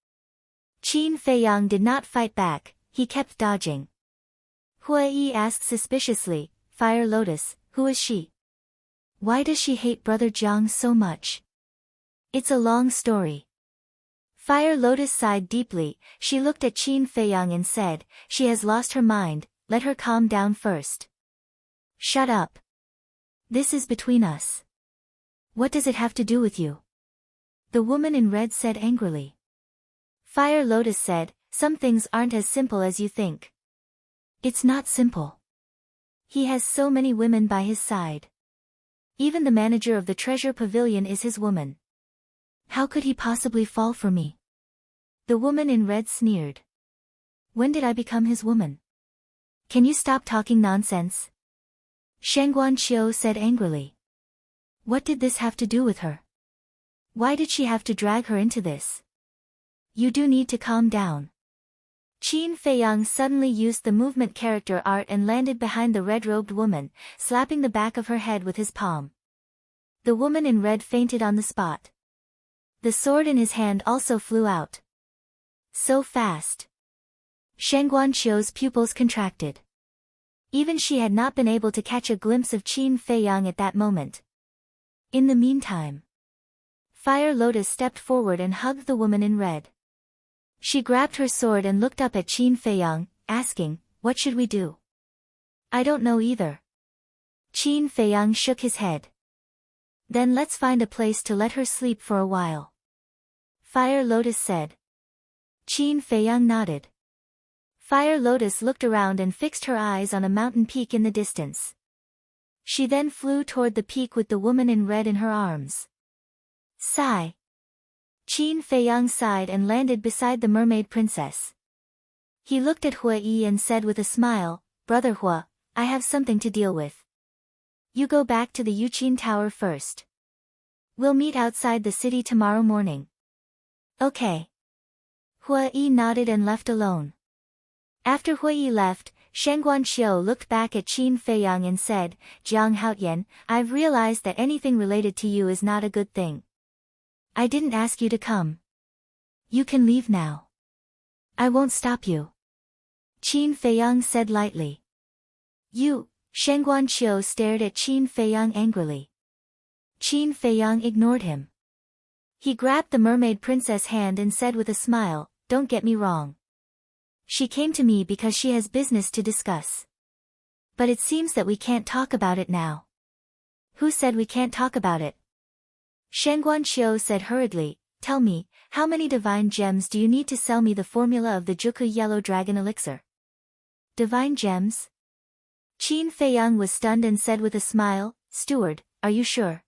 Qin Feiyang did not fight back, he kept dodging. Hui asked suspiciously, Fire Lotus, who is she? Why does she hate Brother Jiang so much? It's a long story. Fire Lotus sighed deeply. She looked at Qin Feiyang and said, she has lost her mind, let her calm down first. Shut up. This is between us. What does it have to do with you? The woman in red said angrily. Fire Lotus said, some things aren't as simple as you think. It's not simple. He has so many women by his side. Even the manager of the treasure pavilion is his woman. How could he possibly fall for me? The woman in red sneered. When did I become his woman? Can you stop talking nonsense? Shen Guanqiu said angrily. What did this have to do with her? Why did she have to drag her into this? You do need to calm down. Qin Feiyang suddenly used the movement character art and landed behind the red-robed woman, slapping the back of her head with his palm. The woman in red fainted on the spot. The sword in his hand also flew out. So fast. Shen Guanqiu's pupils contracted. Even she had not been able to catch a glimpse of Qin Feiyang at that moment. In the meantime, Fire Lotus stepped forward and hugged the woman in red. She grabbed her sword and looked up at Qin Feiyang, asking, what should we do? I don't know either. Qin Feiyang shook his head. Then let's find a place to let her sleep for a while. Fire Lotus said. Qin Feiyang nodded. Fire Lotus looked around and fixed her eyes on a mountain peak in the distance. She then flew toward the peak with the woman in red in her arms. Sigh. Qin Feiyang sighed and landed beside the mermaid princess. He looked at Hui and said with a smile, Brother Hui, I have something to deal with. You go back to the Yuqin Tower first. We'll meet outside the city tomorrow morning. Okay. Hui nodded and left alone. After Hui left, Shen Guanqiu looked back at Qin Feiyang and said, Jiang Haotian, I've realized that anything related to you is not a good thing. I didn't ask you to come. You can leave now. I won't stop you. Qin Feiyang said lightly. You, Shen Guanqiu stared at Qin Feiyang angrily. Qin Feiyang ignored him. He grabbed the mermaid princess' hand and said with a smile, don't get me wrong. She came to me because she has business to discuss. But it seems that we can't talk about it now. Who said we can't talk about it? Shen Guanqiu said hurriedly, tell me, how many divine gems do you need to sell me the formula of the Juku Yellow Dragon Elixir? Divine gems? Qin Feiyang was stunned and said with a smile, Steward, are you sure?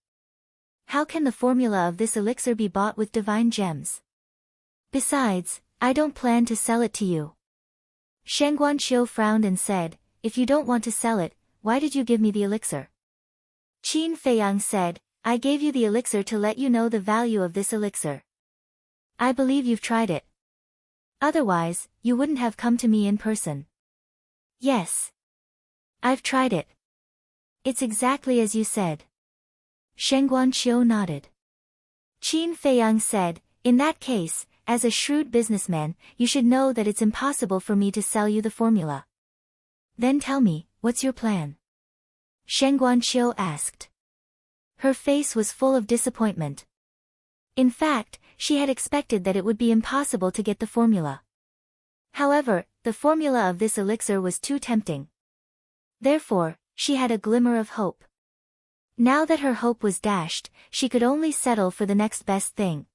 How can the formula of this elixir be bought with divine gems? Besides, I don't plan to sell it to you. Shen Guanqiu frowned and said, if you don't want to sell it, why did you give me the elixir? Qin Feiyang said, I gave you the elixir to let you know the value of this elixir. I believe you've tried it. Otherwise, you wouldn't have come to me in person. Yes. I've tried it. It's exactly as you said. Shen Guanqiu nodded. Qin Feiyang said, in that case, as a shrewd businessman, you should know that it's impossible for me to sell you the formula. Then tell me, what's your plan? Shen Guanqiu asked. Her face was full of disappointment. In fact, she had expected that it would be impossible to get the formula. However, the formula of this elixir was too tempting. Therefore, she had a glimmer of hope. Now that her hope was dashed, she could only settle for the next best thing.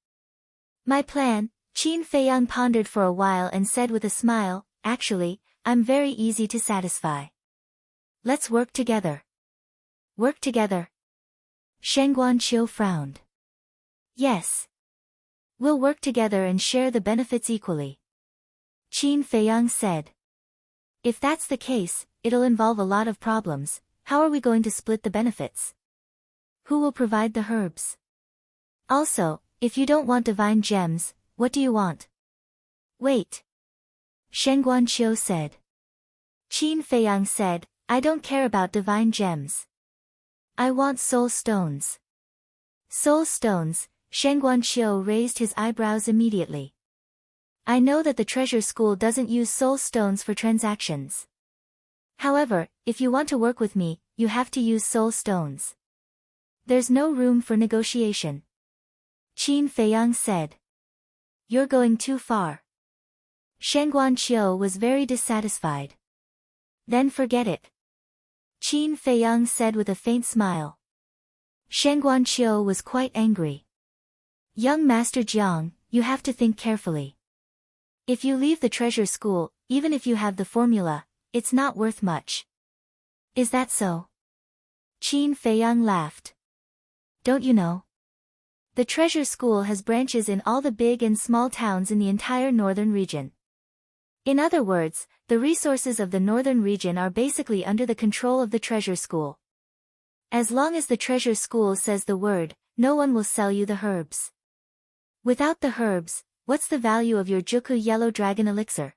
My plan, Qin Feiyang pondered for a while and said with a smile, actually, I'm very easy to satisfy. Let's work together. Work together? Shen Guanqiu frowned. Yes. We'll work together and share the benefits equally. Qin Feiyang said. If that's the case, it'll involve a lot of problems. How are we going to split the benefits? Who will provide the herbs? Also, if you don't want divine gems, what do you want? Wait. Shen Guanqiu said. Qin Feiyang said, I don't care about divine gems. I want soul stones. Soul stones, Shen Guanqiu raised his eyebrows immediately. I know that the treasure school doesn't use soul stones for transactions. However, if you want to work with me, you have to use soul stones. There's no room for negotiation. Qin Feiyang said. You're going too far. Shen Guanqiu was very dissatisfied. Then forget it. Qin Feiyang said with a faint smile. Shen Guanqiu was quite angry. Young Master Jiang, you have to think carefully. If you leave the treasure school, even if you have the formula, it's not worth much. Is that so? Qin Feiyang laughed. Don't you know? The treasure school has branches in all the big and small towns in the entire northern region. In other words, the resources of the northern region are basically under the control of the treasure school. As long as the treasure school says the word, no one will sell you the herbs. Without the herbs, what's the value of your Juku Yellow Dragon elixir?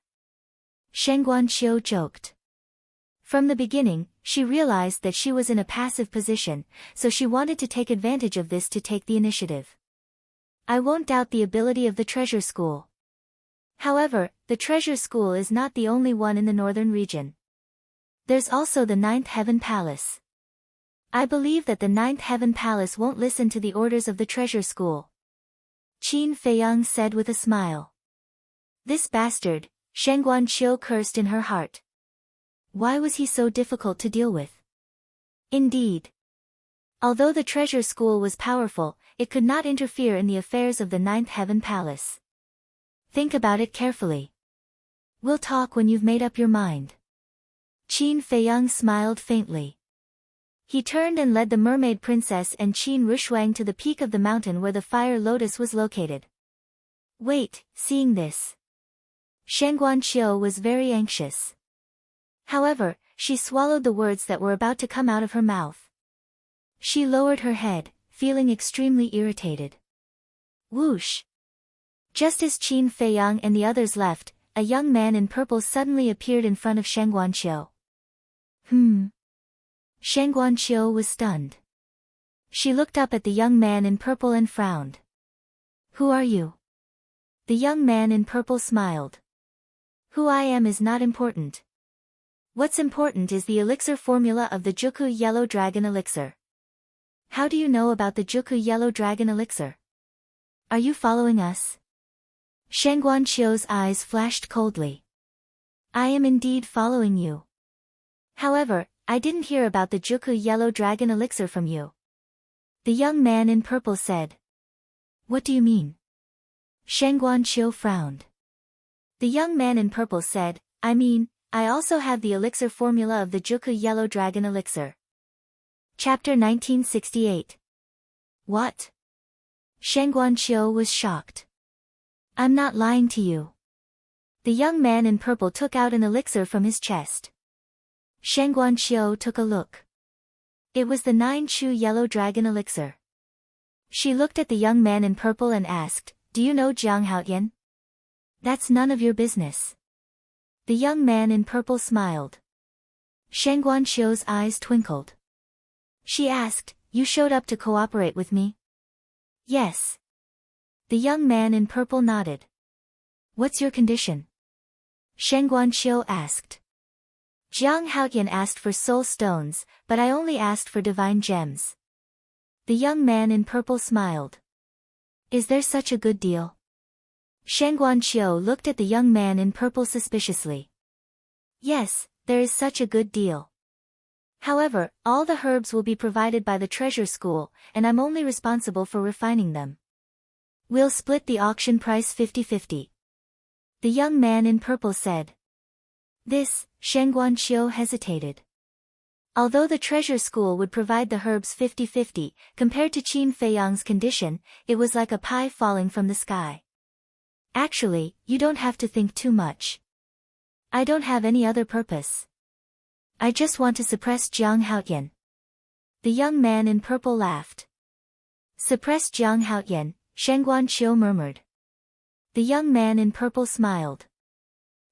Shen Guanqiu joked. From the beginning, she realized that she was in a passive position, so she wanted to take advantage of this to take the initiative. I won't doubt the ability of the treasure school. However, the treasure school is not the only one in the northern region. There's also the Ninth Heaven Palace. I believe that the Ninth Heaven Palace won't listen to the orders of the treasure school. Qin Feiyang said with a smile. This bastard, Shen Guanqiu cursed in her heart. Why was he so difficult to deal with? Indeed. Although the treasure school was powerful, it could not interfere in the affairs of the Ninth Heaven Palace. Think about it carefully. We'll talk when you've made up your mind. Qin Feiyang smiled faintly. He turned and led the mermaid princess and Qin Rushuang to the peak of the mountain where the fire lotus was located. Wait, seeing this. Shen Guanqiu was very anxious. However, she swallowed the words that were about to come out of her mouth. She lowered her head, feeling extremely irritated. Whoosh! Just as Qin Feiyang and the others left, a young man in purple suddenly appeared in front of Shen Guanqiu. Shen Guanqiu was stunned. She looked up at the young man in purple and frowned. Who are you? The young man in purple smiled. Who I am is not important. What's important is the elixir formula of the Juku Yellow Dragon elixir. How do you know about the Juku Yellow Dragon elixir? Are you following us? Shen Guanqiu's eyes flashed coldly. I am indeed following you. However, I didn't hear about the Juku Yellow Dragon elixir from you. The young man in purple said. What do you mean? Shen Guanqiu frowned. The young man in purple said, I mean, I also have the elixir formula of the Juku Yellow Dragon elixir. Chapter 1968. What? Shen Guanqiu was shocked. I'm not lying to you. The young man in purple took out an elixir from his chest. Shen Guanqiu took a look. It was the 9-chu yellow dragon elixir. She looked at the young man in purple and asked, "Do you know Jiang Haoyan?" "That's none of your business." The young man in purple smiled. Shen Guanqiu's eyes twinkled. She asked, "You showed up to cooperate with me?" "Yes." The young man in purple nodded. "What's your condition?" Shen Guanqiu asked. Jiang Haoyan asked for soul stones, but I only asked for divine gems. The young man in purple smiled. "Is there such a good deal?" Shen Guanqiu looked at the young man in purple suspiciously. "Yes, there is such a good deal. However, all the herbs will be provided by the treasure school, and I'm only responsible for refining them. We'll split the auction price 50-50. The young man in purple said. This, Shen Guanqiu hesitated. Although the treasure school would provide the herbs 50-50, compared to Qin Feiyang's condition, it was like a pie falling from the sky. Actually, you don't have to think too much. I don't have any other purpose. I just want to suppress Jiang Haoyan. The young man in purple laughed. Suppress Jiang Haoyan, Shen Guanqiu murmured. The young man in purple smiled.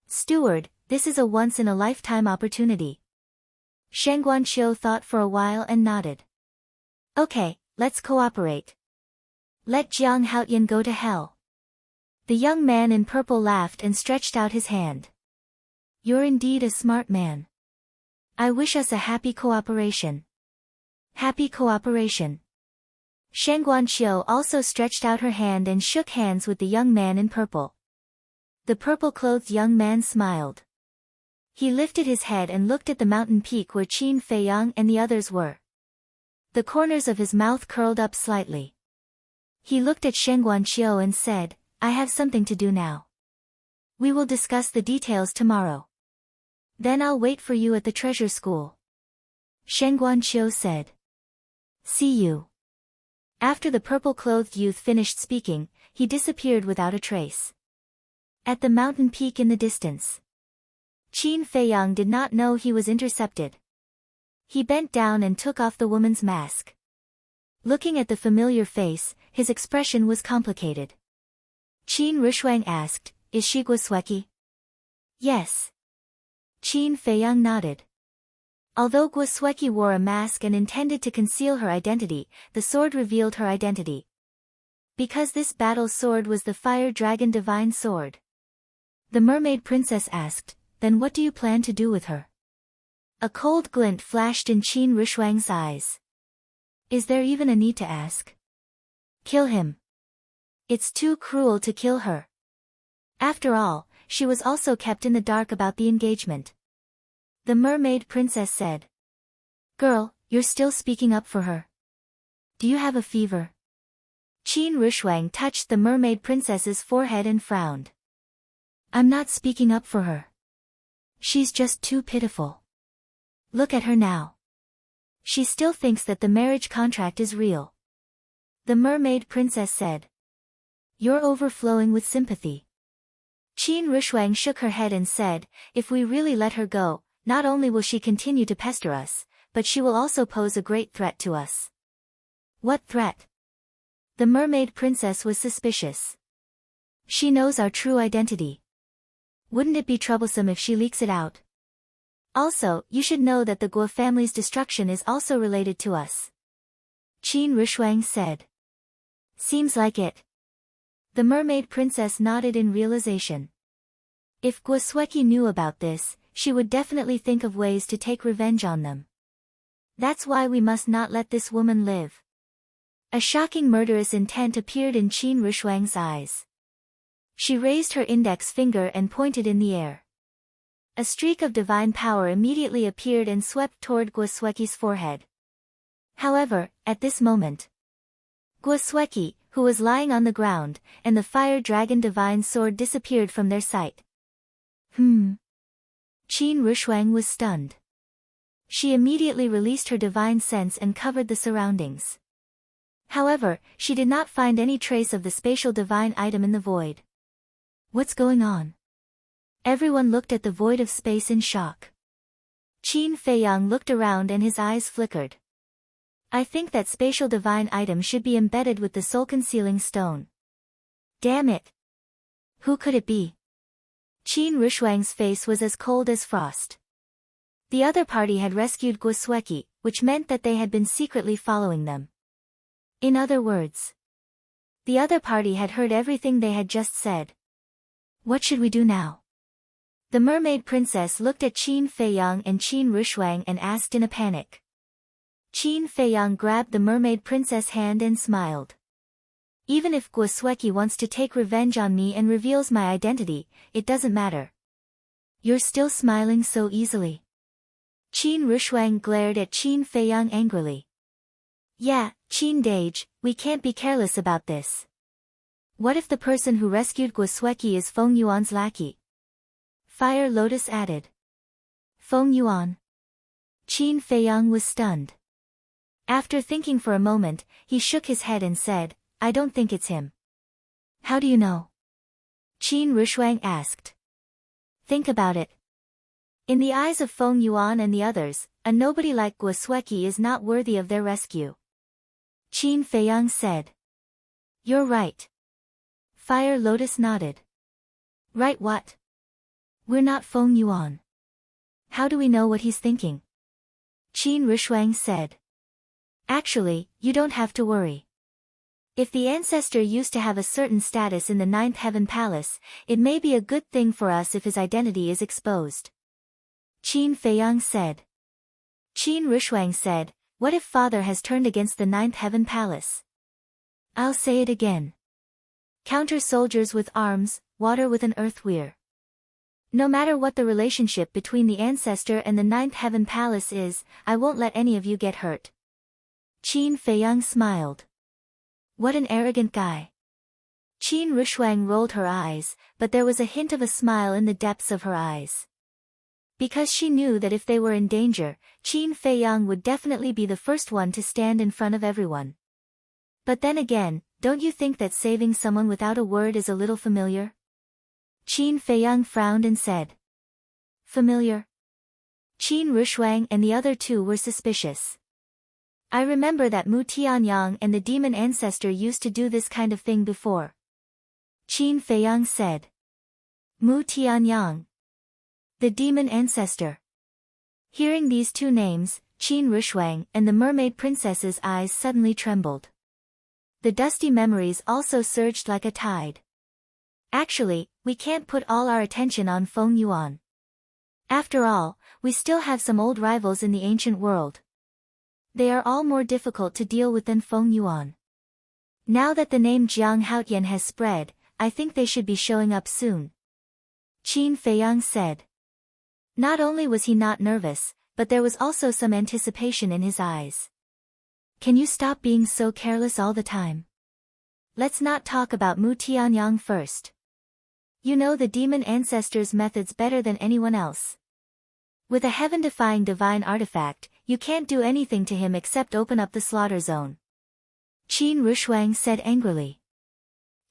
Steward, this is a once-in-a-lifetime opportunity. Shen Guanqiu thought for a while and nodded. Okay, let's cooperate. Let Jiang Haoyan go to hell. The young man in purple laughed and stretched out his hand. You're indeed a smart man. I wish us a happy cooperation. Happy cooperation. Shen Guanqiu also stretched out her hand and shook hands with the young man in purple. The purple-clothed young man smiled. He lifted his head and looked at the mountain peak where Qin Feiyang and the others were. The corners of his mouth curled up slightly. He looked at Shen Guanqiu and said, I have something to do now. We will discuss the details tomorrow. Then I'll wait for you at the treasure school. Shen Guanqiu said. See you. After the purple-clothed youth finished speaking, he disappeared without a trace. At the mountain peak in the distance, Qin Feiyang did not know he was intercepted. He bent down and took off the woman's mask. Looking at the familiar face, his expression was complicated. Qin Rishuang asked, Is she Guosweki? Yes. Qin Feiyang nodded. Although Guosweki wore a mask and intended to conceal her identity, the sword revealed her identity. Because this battle sword was the Fire Dragon Divine Sword. The mermaid princess asked, Then what do you plan to do with her? A cold glint flashed in Qin Rishuang's eyes. Is there even a need to ask? Kill him. It's too cruel to kill her. After all, she was also kept in the dark about the engagement. The mermaid princess said. Girl, you're still speaking up for her. Do you have a fever? Qin Rishuang touched the mermaid princess's forehead and frowned. I'm not speaking up for her. She's just too pitiful. Look at her now. She still thinks that the marriage contract is real. The mermaid princess said. You're overflowing with sympathy. Qin Rishuang shook her head and said, If we really let her go, not only will she continue to pester us, but she will also pose a great threat to us. What threat? The mermaid princess was suspicious. She knows our true identity. Wouldn't it be troublesome if she leaks it out? Also, you should know that the Guo family's destruction is also related to us. Qin Rishuang said. Seems like it. The mermaid princess nodded in realization. If Guosweki knew about this, she would definitely think of ways to take revenge on them. That's why we must not let this woman live. A shocking murderous intent appeared in Qin Rishuang's eyes. She raised her index finger and pointed in the air. A streak of divine power immediately appeared and swept toward Guosweki's forehead. However, at this moment, Guosweki, who was lying on the ground, and the Fire Dragon Divine Sword disappeared from their sight. Qin Rishuang was stunned. She immediately released her divine sense and covered the surroundings. However, she did not find any trace of the spatial divine item in the void. What's going on? Everyone looked at the void of space in shock. Qin Feiyang looked around and his eyes flickered. I think that spatial divine item should be embedded with the soul-concealing stone. Damn it! Who could it be? Qin Rushuang's face was as cold as frost. The other party had rescued Guosweki, which meant that they had been secretly following them. In other words, the other party had heard everything they had just said. What should we do now? The mermaid princess looked at Qin Feiyang and Qin Rushuang and asked in a panic. Qin Feiyang grabbed the mermaid princess' hand and smiled. Even if Guosweki wants to take revenge on me and reveals my identity, it doesn't matter. You're still smiling so easily. Qin Rushuang glared at Qin Feiyang angrily. Yeah, Qin Dage, we can't be careless about this. What if the person who rescued Guosweki is Feng Yuan's lackey? Fire Lotus added. Feng Yuan. Qin Feiyang was stunned. After thinking for a moment, he shook his head and said, I don't think it's him. How do you know? Qin Rushuang asked. Think about it. In the eyes of Feng Yuan and the others, a nobody like Guosweki is not worthy of their rescue. Qin Feiyang said. You're right. Fire Lotus nodded. Right what? We're not Feng Yuan. How do we know what he's thinking? Qin Rushuang said. Actually, you don't have to worry. If the ancestor used to have a certain status in the Ninth Heaven Palace, it may be a good thing for us if his identity is exposed. Qin Feiyang said. Qin Rushuang said, what if father has turned against the Ninth Heaven Palace? I'll say it again. Counter soldiers with arms, water with an earth weir. No matter what the relationship between the ancestor and the Ninth Heaven Palace is, I won't let any of you get hurt. Qin Feiyang smiled. What an arrogant guy. Qin Rushuang rolled her eyes, but there was a hint of a smile in the depths of her eyes. Because she knew that if they were in danger, Qin Feiyang would definitely be the first one to stand in front of everyone. But then again, don't you think that saving someone without a word is a little familiar? Qin Feiyang frowned and said. Familiar? Qin Rushuang and the other two were suspicious. I remember that Mu Tianyang and the demon ancestor used to do this kind of thing before. Qin Feiyang said. Mu Tianyang. The demon ancestor. Hearing these two names, Qin Rushuang and the mermaid princess's eyes suddenly trembled. The dusty memories also surged like a tide. Actually, we can't put all our attention on Feng Yuan. After all, we still have some old rivals in the ancient world. They are all more difficult to deal with than Feng Yuan. Now that the name Jiang Haotian has spread, I think they should be showing up soon. Qin Feiyang said. Not only was he not nervous, but there was also some anticipation in his eyes. Can you stop being so careless all the time? Let's not talk about Mu Tianyang first. You know the demon ancestor's methods better than anyone else. With a heaven-defying divine artifact, you can't do anything to him except open up the slaughter zone. Qin Rushuang said angrily.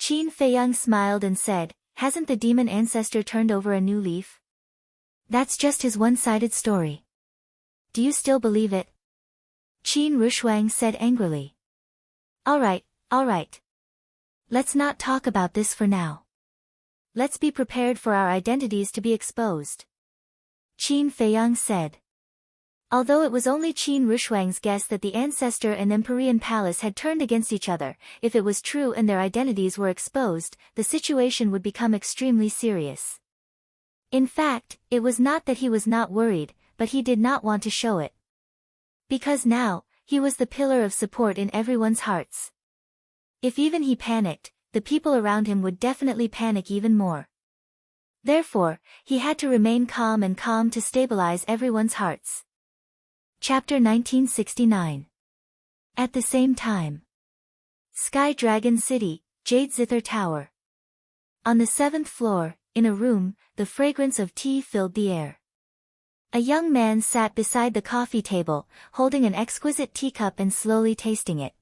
Qin Feiyang smiled and said, hasn't the demon ancestor turned over a new leaf? That's just his one-sided story. Do you still believe it? Qin Rushuang said angrily. All right. Let's not talk about this for now. Let's be prepared for our identities to be exposed. Qin Feiyang said. Although it was only Qin Rushuang's guess that the ancestor and Empyrean Palace had turned against each other, if it was true and their identities were exposed, the situation would become extremely serious. In fact, it was not that he was not worried, but he did not want to show it. Because now, he was the pillar of support in everyone's hearts. If even he panicked, the people around him would definitely panic even more. Therefore, he had to remain calm to stabilize everyone's hearts. Chapter 1969. At the same time. Sky Dragon City, Jade Zither Tower. On the 7th floor, in a room, the fragrance of tea filled the air. A young man sat beside the coffee table, holding an exquisite teacup and slowly tasting it.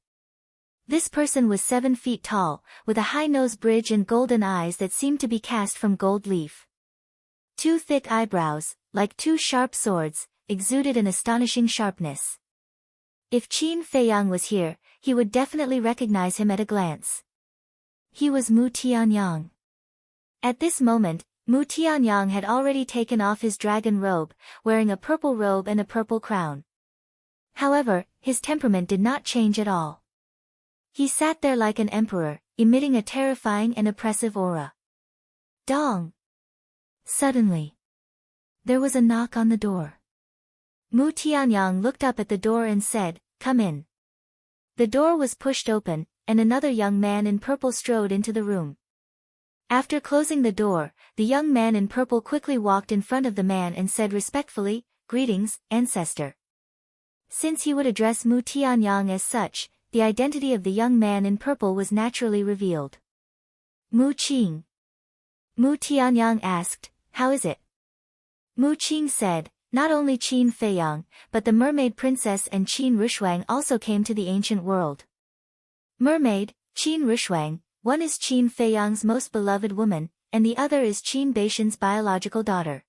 This person was 7 feet tall, with a high nose bridge and golden eyes that seemed to be cast from gold leaf. two thick eyebrows, like two sharp swords, exuded an astonishing sharpness. If Qin Feiyang was here, he would definitely recognize him at a glance. He was Mu Tianyang. At this moment, Mu Tianyang had already taken off his dragon robe, wearing a purple robe and a purple crown. However, his temperament did not change at all. He sat there like an emperor, emitting a terrifying and oppressive aura. Dong! Suddenly, there was a knock on the door. Mu Tianyang looked up at the door and said, "Come in." The door was pushed open, and another young man in purple strode into the room. After closing the door, the young man in purple quickly walked in front of the man and said respectfully, "Greetings, ancestor." Since he would address Mu Tianyang as such, the identity of the young man in purple was naturally revealed. Mu Qing. Mu Tianyang asked, "How is it?" Mu Qing said, "Not only Qin Feiyang, but the mermaid princess and Qin Rushuang also came to the ancient world." Mermaid, Qin Rushuang, one is Qin Feiyang's most beloved woman, and the other is Qin Baishan's biological daughter.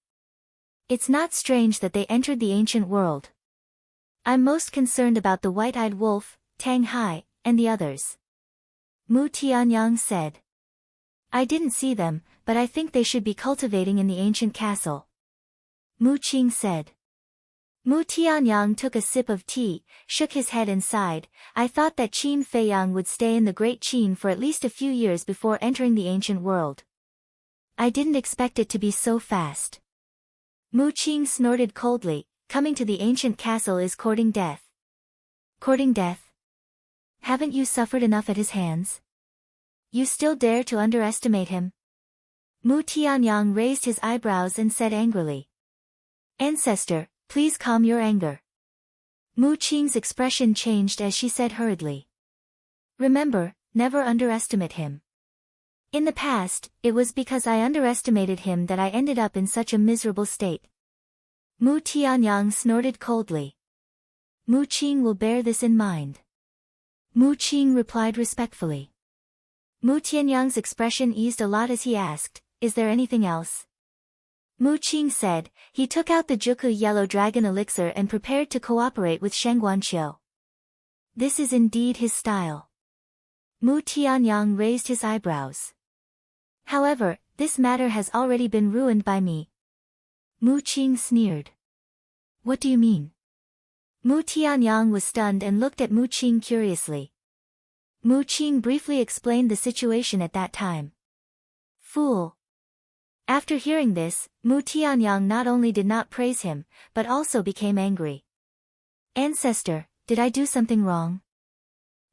It's not strange that they entered the ancient world. I'm most concerned about the white-eyed wolf, Tang Hai, and the others. Mu Tianyang said. I didn't see them, but I think they should be cultivating in the ancient castle. Mu Qing said. Mu Tianyang took a sip of tea, shook his head and sighed. I thought that Qin Feiyang would stay in the Great Qin for at least a few years before entering the ancient world. I didn't expect it to be so fast. Mu Qing snorted coldly. Coming to the ancient castle is courting death. Courting death? Haven't you suffered enough at his hands? You still dare to underestimate him? Mu Tianyang raised his eyebrows and said angrily. Ancestor, please calm your anger. Mu Qing's expression changed as she said hurriedly. Remember, never underestimate him. In the past, it was because I underestimated him that I ended up in such a miserable state. Mu Tianyang snorted coldly. Mu Qing will bear this in mind. Mu Qing replied respectfully. Mu Tianyang's expression eased a lot as he asked, is there anything else? Mu Qing said, he took out the Juku Yellow Dragon Elixir and prepared to cooperate with Shengguanqiu. This is indeed his style. Mu Tianyang raised his eyebrows. However, this matter has already been ruined by me. Mu Qing sneered. What do you mean? Mu Tianyang was stunned and looked at Mu Qing curiously. Mu Qing briefly explained the situation at that time. Fool. After hearing this, Mu Tianyang not only did not praise him, but also became angry. Ancestor, did I do something wrong?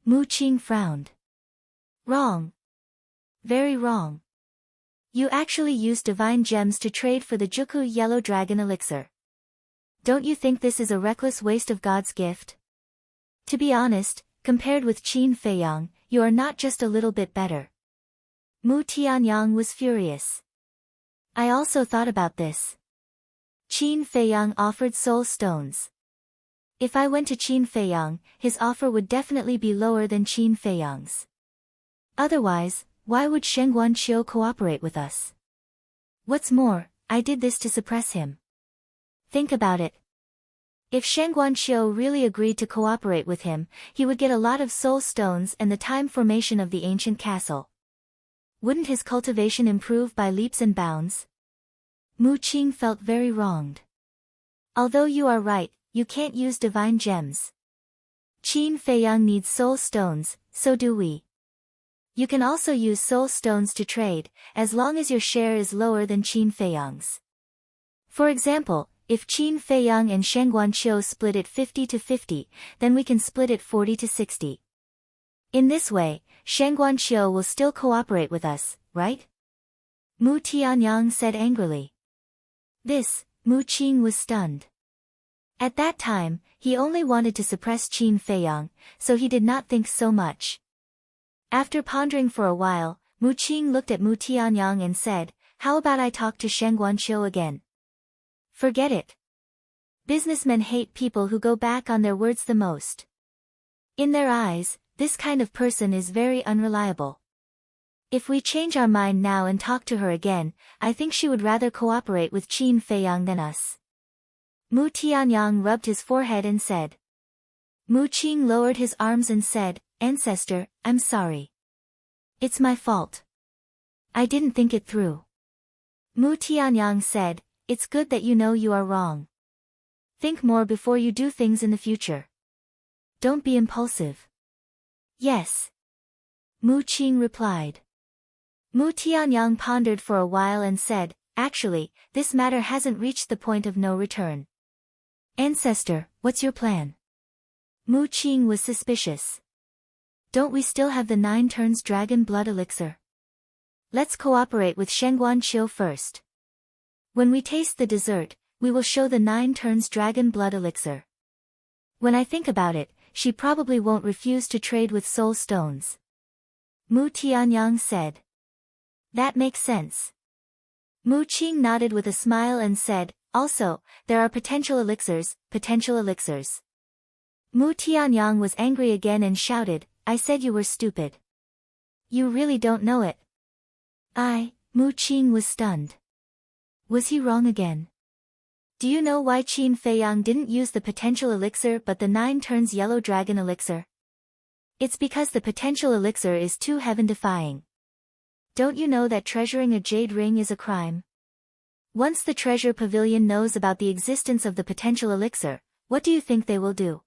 Mu Qing frowned. Wrong. Very wrong. You actually used divine gems to trade for the Juku Yellow Dragon Elixir. Don't you think this is a reckless waste of God's gift? To be honest, compared with Qin Feiyang, you are not just a little bit better. Mu Tianyang was furious. I also thought about this. Qin Feiyang offered soul stones. If I went to Qin Feiyang, his offer would definitely be lower than Qin Feiyang's. Otherwise, why would Shengguanqiu cooperate with us? What's more, I did this to suppress him. Think about it. If Shengguanqiu really agreed to cooperate with him, he would get a lot of soul stones and the time formation of the ancient castle. Wouldn't his cultivation improve by leaps and bounds? Mu Qing felt very wronged. Although you are right, you can't use divine gems. Qin Feiyang needs soul stones, so do we. You can also use soul stones to trade, as long as your share is lower than Qin Feiyang's. For example, if Qin Feiyang and Shengguanqiu split it 50-50, then we can split it 40-60. In this way, Shengguanqiu will still cooperate with us, right? Mu Tianyang said angrily. This, Mu Qing was stunned. At that time, he only wanted to suppress Qin Feiyang, so he did not think so much. After pondering for a while, Mu Qing looked at Mu Tianyang and said, how about I talk to Shengguanqiu again? Forget it. Businessmen hate people who go back on their words the most. In their eyes, this kind of person is very unreliable. If we change our mind now and talk to her again, I think she would rather cooperate with Qin Feiyang than us. Mu Tianyang rubbed his forehead and said. Mu Qing lowered his arms and said, Ancestor, I'm sorry. It's my fault. I didn't think it through. Mu Tianyang said, It's good that you know you are wrong. Think more before you do things in the future. Don't be impulsive. Yes. Mu Qing replied. Mu Tianyang pondered for a while and said, Actually, this matter hasn't reached the point of no return. Ancestor, what's your plan? Mu Qing was suspicious. Don't we still have the 9 turns dragon blood elixir? Let's cooperate with Shengguan Qiu first. When we taste the dessert, we will show the 9 turns dragon blood elixir. When I think about it, she probably won't refuse to trade with soul stones. Mu Tianyang said. That makes sense. Mu Qing nodded with a smile and said, Also, there are potential elixirs. Mu Tianyang was angry again and shouted, I said you were stupid. You really don't know it. Mu Qing was stunned. Was he wrong again? Do you know why Qin Feiyang didn't use the potential elixir but the 9 turns yellow dragon elixir? It's because the potential elixir is too heaven-defying. Don't you know that treasuring a jade ring is a crime? Once the treasure pavilion knows about the existence of the potential elixir, what do you think they will do?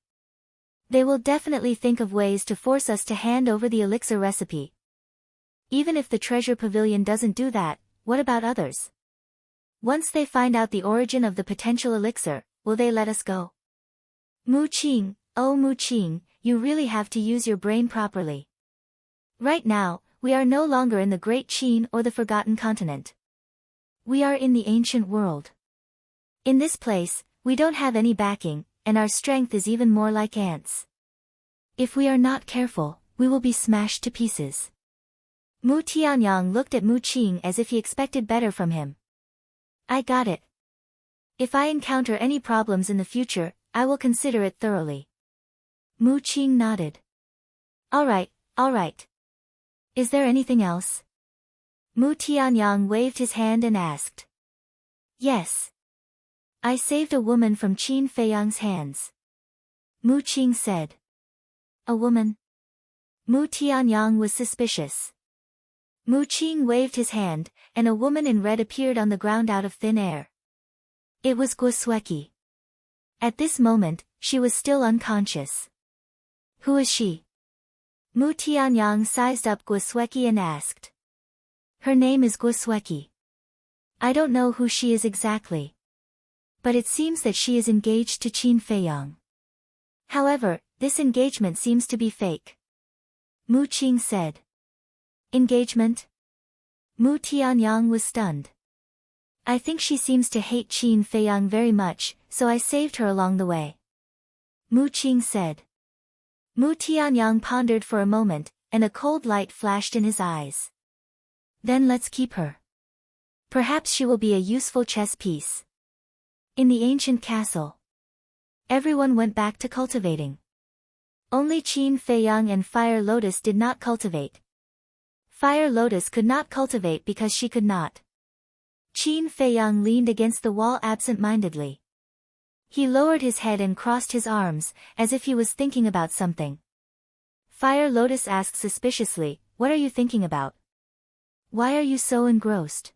They will definitely think of ways to force us to hand over the elixir recipe. Even if the treasure pavilion doesn't do that, what about others? Once they find out the origin of the potential elixir, will they let us go? Mu Qing, oh Mu Qing, you really have to use your brain properly. Right now, we are no longer in the Great Qin or the Forgotten Continent. We are in the ancient world. In this place, we don't have any backing, and our strength is even more like ants. If we are not careful, we will be smashed to pieces. Mu Tianyang looked at Mu Qing as if he expected better from him. I got it. If I encounter any problems in the future, I will consider it thoroughly. Mu Qing nodded. All right. Is there anything else? Mu Tianyang waved his hand and asked. Yes. I saved a woman from Qin Feiyang's hands. Mu Qing said. A woman? Mu Tianyang was suspicious. Mu Qing waved his hand, and a woman in red appeared on the ground out of thin air. It was Guosweki. At this moment, she was still unconscious. Who is she? Mu Tianyang sized up Guosweki and asked. Her name is Guosweki. I don't know who she is exactly. But it seems that she is engaged to Qin Feiyang. However, this engagement seems to be fake. Mu Qing said. Engagement? Mu Tianyang was stunned. I think she seems to hate Qin Feiyang very much, so I saved her along the way. Mu Qing said. Mu Tianyang pondered for a moment, and a cold light flashed in his eyes. Then let's keep her. Perhaps she will be a useful chess piece. In the ancient castle, everyone went back to cultivating. Only Qin Feiyang and Fire Lotus did not cultivate. Fire Lotus could not cultivate because she could not. Qin Feiyang leaned against the wall absent-mindedly. He lowered his head and crossed his arms, as if he was thinking about something. Fire Lotus asked suspiciously, What are you thinking about? Why are you so engrossed?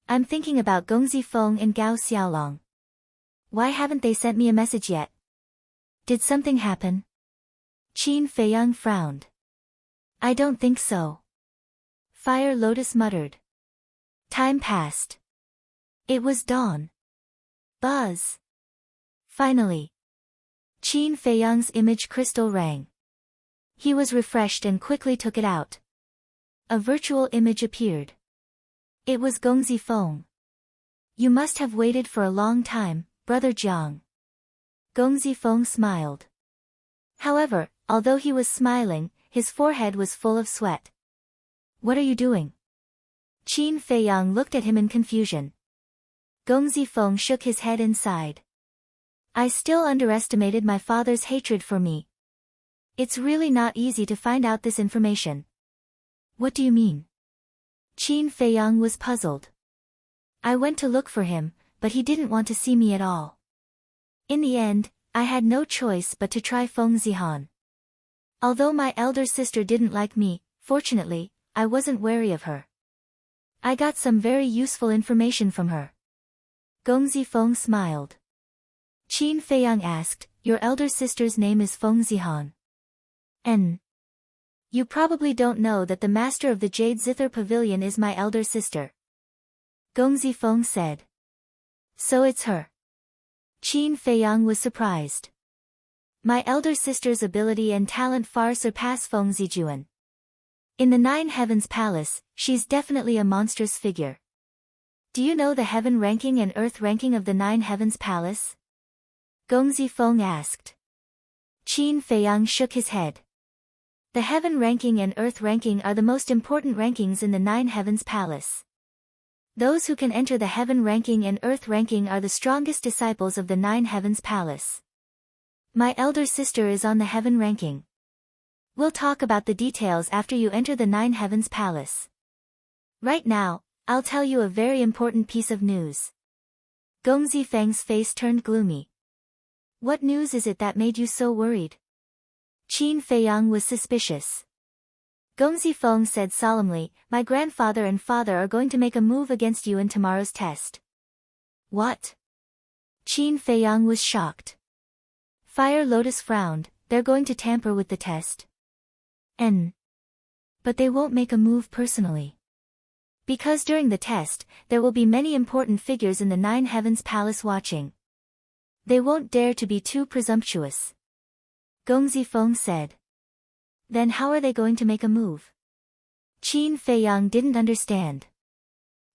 I'm thinking about Gongzi Feng and Gao Xiaolong. Why haven't they sent me a message yet? Did something happen? Qin Feiyang frowned. I don't think so. Fire Lotus muttered. Time passed. It was dawn. Buzz. Finally. Qin Feiyang's image crystal rang. He was refreshed and quickly took it out. A virtual image appeared. It was Gongzi Feng. You must have waited for a long time, Brother Jiang. Gongzi Feng smiled. However, although he was smiling, his forehead was full of sweat. What are you doing? Qin Feiyang looked at him in confusion. Gongzi Feng shook his head and sighed. I still underestimated my father's hatred for me. It's really not easy to find out this information. What do you mean? Qin Feiyang was puzzled. I went to look for him, but he didn't want to see me at all. In the end, I had no choice but to try Feng Zihan. Although my elder sister didn't like me, fortunately, I wasn't wary of her. I got some very useful information from her. Gong Zifeng smiled. Qin Feiyang asked, your elder sister's name is Feng Zihan. You probably don't know that the master of the Jade Zither Pavilion is my elder sister. Gong Zifeng said. So it's her. Qin Feiyang was surprised. My elder sister's ability and talent far surpass Feng Zijuan. In the Nine Heavens Palace, she's definitely a monstrous figure. Do you know the heaven ranking and earth ranking of the Nine Heavens Palace? Gong Zifeng asked. Qin Feiyang shook his head. The heaven ranking and earth ranking are the most important rankings in the Nine Heavens Palace. Those who can enter the heaven ranking and earth ranking are the strongest disciples of the Nine Heavens Palace. My elder sister is on the heaven ranking. We'll talk about the details after you enter the Nine Heavens Palace. Right now, I'll tell you a very important piece of news. Gong Zifeng's face turned gloomy. What news is it that made you so worried? Qin Feiyang was suspicious. Gong Zifeng said solemnly, my grandfather and father are going to make a move against you in tomorrow's test. What? Qin Feiyang was shocked. Fire Lotus frowned, they're going to tamper with the test. But they won't make a move personally. Because during the test, there will be many important figures in the Nine Heavens Palace watching. They won't dare to be too presumptuous. Gong Zifeng said. Then how are they going to make a move? Qin Feiyang didn't understand.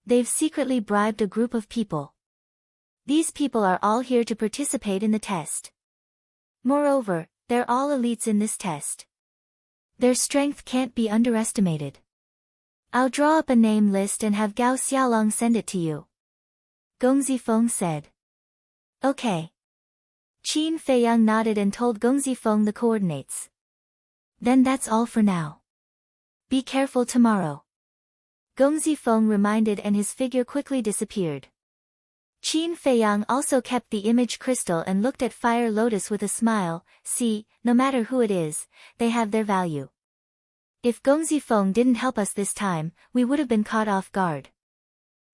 They've secretly bribed a group of people. These people are all here to participate in the test. Moreover, they're all elites in this test. Their strength can't be underestimated. I'll draw up a name list and have Gao Xiaolong send it to you. Gong Zifeng said. Okay. Qin Feiyang nodded and told Gong Zifeng the coordinates. Then that's all for now. Be careful tomorrow. Gong Zifeng reminded and his figure quickly disappeared. Qin Feiyang also kept the image crystal and looked at Fire Lotus with a smile. See, no matter who it is, they have their value. If Gong Zifeng didn't help us this time, we would have been caught off guard.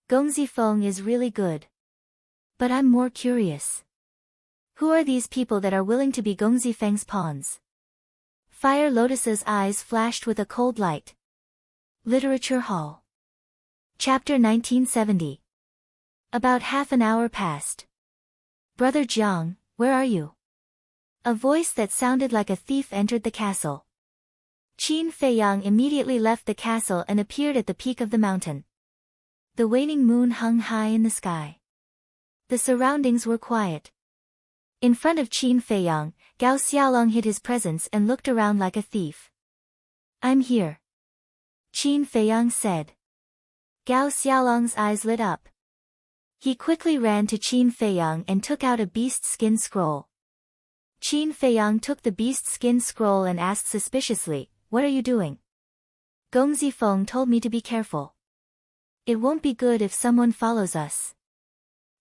Gong Zifeng is really good. But I'm more curious. Who are these people that are willing to be Gong Zifeng's pawns? Fire Lotus's eyes flashed with a cold light. Literature Hall. Chapter 1970. About half an hour passed. Brother Jiang, where are you? A voice that sounded like a thief entered the castle. Qin Feiyang immediately left the castle and appeared at the peak of the mountain. The waning moon hung high in the sky. The surroundings were quiet. In front of Qin Feiyang, Gao Xiaolong hid his presence and looked around like a thief. I'm here. Qin Feiyang said. Gao Xiaolong's eyes lit up. He quickly ran to Qin Feiyang and took out a beast skin scroll. Qin Feiyang took the beast skin scroll and asked suspiciously, what are you doing? Gong Zifeng told me to be careful. It won't be good if someone follows us.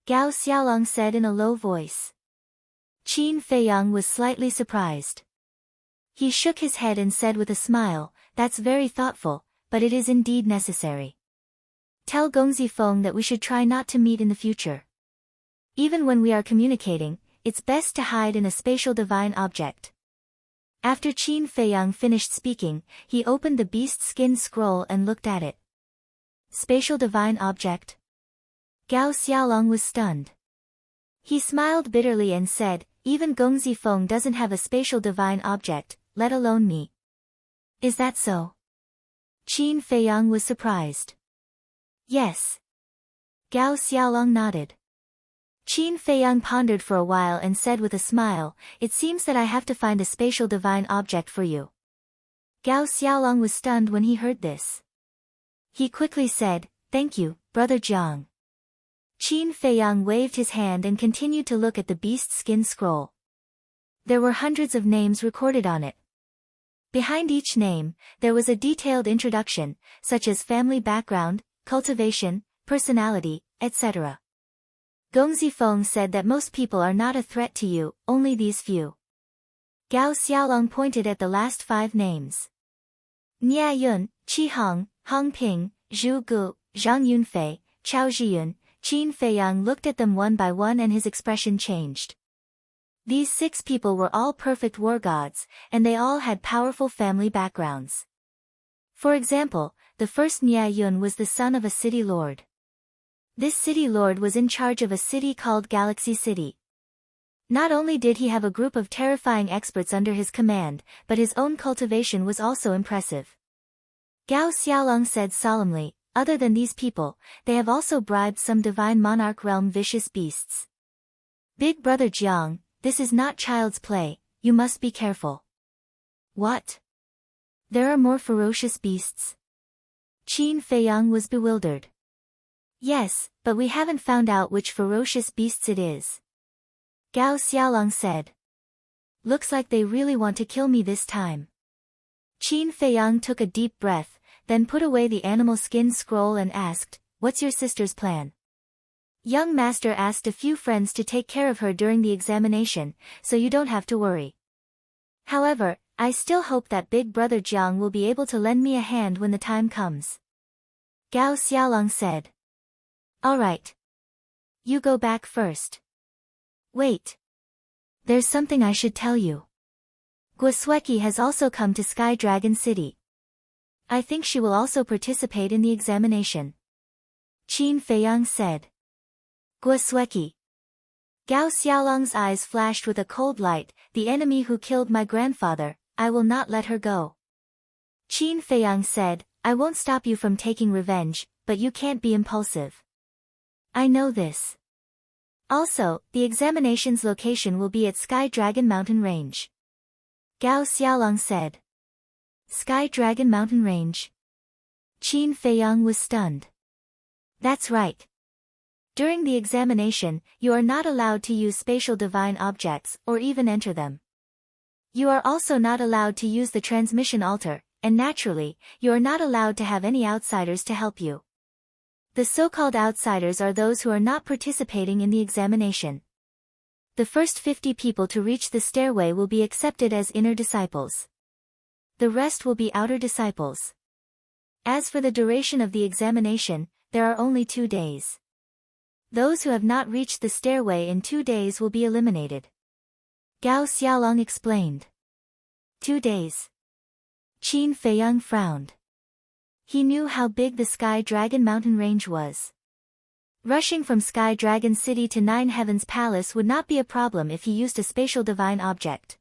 Gao Xiaolong said in a low voice. Qin Feiyang was slightly surprised. He shook his head and said with a smile, that's very thoughtful, but it is indeed necessary. Tell Gong Zifeng that we should try not to meet in the future. Even when we are communicating, it's best to hide in a spatial divine object. After Qin Feiyang finished speaking, he opened the beast skin scroll and looked at it. Spatial divine object? Gao Xiaolong was stunned. He smiled bitterly and said, even Gong Zifeng doesn't have a spatial divine object, let alone me. Is that so? Qin Feiyang was surprised. Yes. Gao Xiaolong nodded. Qin Feiyang pondered for a while and said with a smile, it seems that I have to find a spatial divine object for you. Gao Xiaolong was stunned when he heard this. He quickly said, thank you, Brother Jiang. Qin Feiyang waved his hand and continued to look at the beast skin scroll. There were hundreds of names recorded on it. Behind each name, there was a detailed introduction, such as family background, cultivation, personality, etc. Gong Zifeng said that most people are not a threat to you, only these few. Gao Xiaolong pointed at the last 5 names. Nia Yun, Qi Hong, Hong Ping, Zhu Gu, Zhang Yunfei, Chao Zhiyun. Qin Feiyang looked at them one by one and his expression changed. These 6 people were all perfect war gods, and they all had powerful family backgrounds. For example, the first Nia Yun was the son of a city lord. This city lord was in charge of a city called Galaxy City. Not only did he have a group of terrifying experts under his command, but his own cultivation was also impressive. Gao Xiaolong said solemnly, other than these people, they have also bribed some divine monarch realm vicious beasts. Big brother Jiang, this is not child's play, you must be careful. What? There are more ferocious beasts? Qin Feiyang was bewildered. Yes, but we haven't found out which ferocious beasts it is. Gao Xiaolong said. Looks like they really want to kill me this time. Qin Feiyang took a deep breath, then put away the animal skin scroll and asked, what's your sister's plan? Young master asked a few friends to take care of her during the examination, so you don't have to worry. However, I still hope that big brother Jiang will be able to lend me a hand when the time comes. Gao Xiaolong said. Alright. You go back first. Wait. There's something I should tell you. Guosweki has also come to Sky Dragon City. I think she will also participate in the examination. Qin Feiyang said. Guosweki. Gao Xiaolong's eyes flashed with a cold light, the enemy who killed my grandfather, I will not let her go. Qin Feiyang said, I won't stop you from taking revenge, but you can't be impulsive. I know this. Also, the examination's location will be at Sky Dragon Mountain Range. Gao Xiaolong said. Sky Dragon Mountain Range. Qin Feiyang was stunned. That's right. During the examination, you are not allowed to use spatial divine objects, or even enter them. You are also not allowed to use the transmission altar, and naturally, you are not allowed to have any outsiders to help you. The so-called outsiders are those who are not participating in the examination. The first 50 people to reach the stairway will be accepted as inner disciples. The rest will be outer disciples. As for the duration of the examination, there are only 2 days. Those who have not reached the stairway in 2 days will be eliminated. Gao Xiaolong explained. 2 days. Qin Feiyang frowned. He knew how big the Sky Dragon Mountain Range was. Rushing from Sky Dragon City to Nine Heavens Palace would not be a problem if he used a spatial divine object.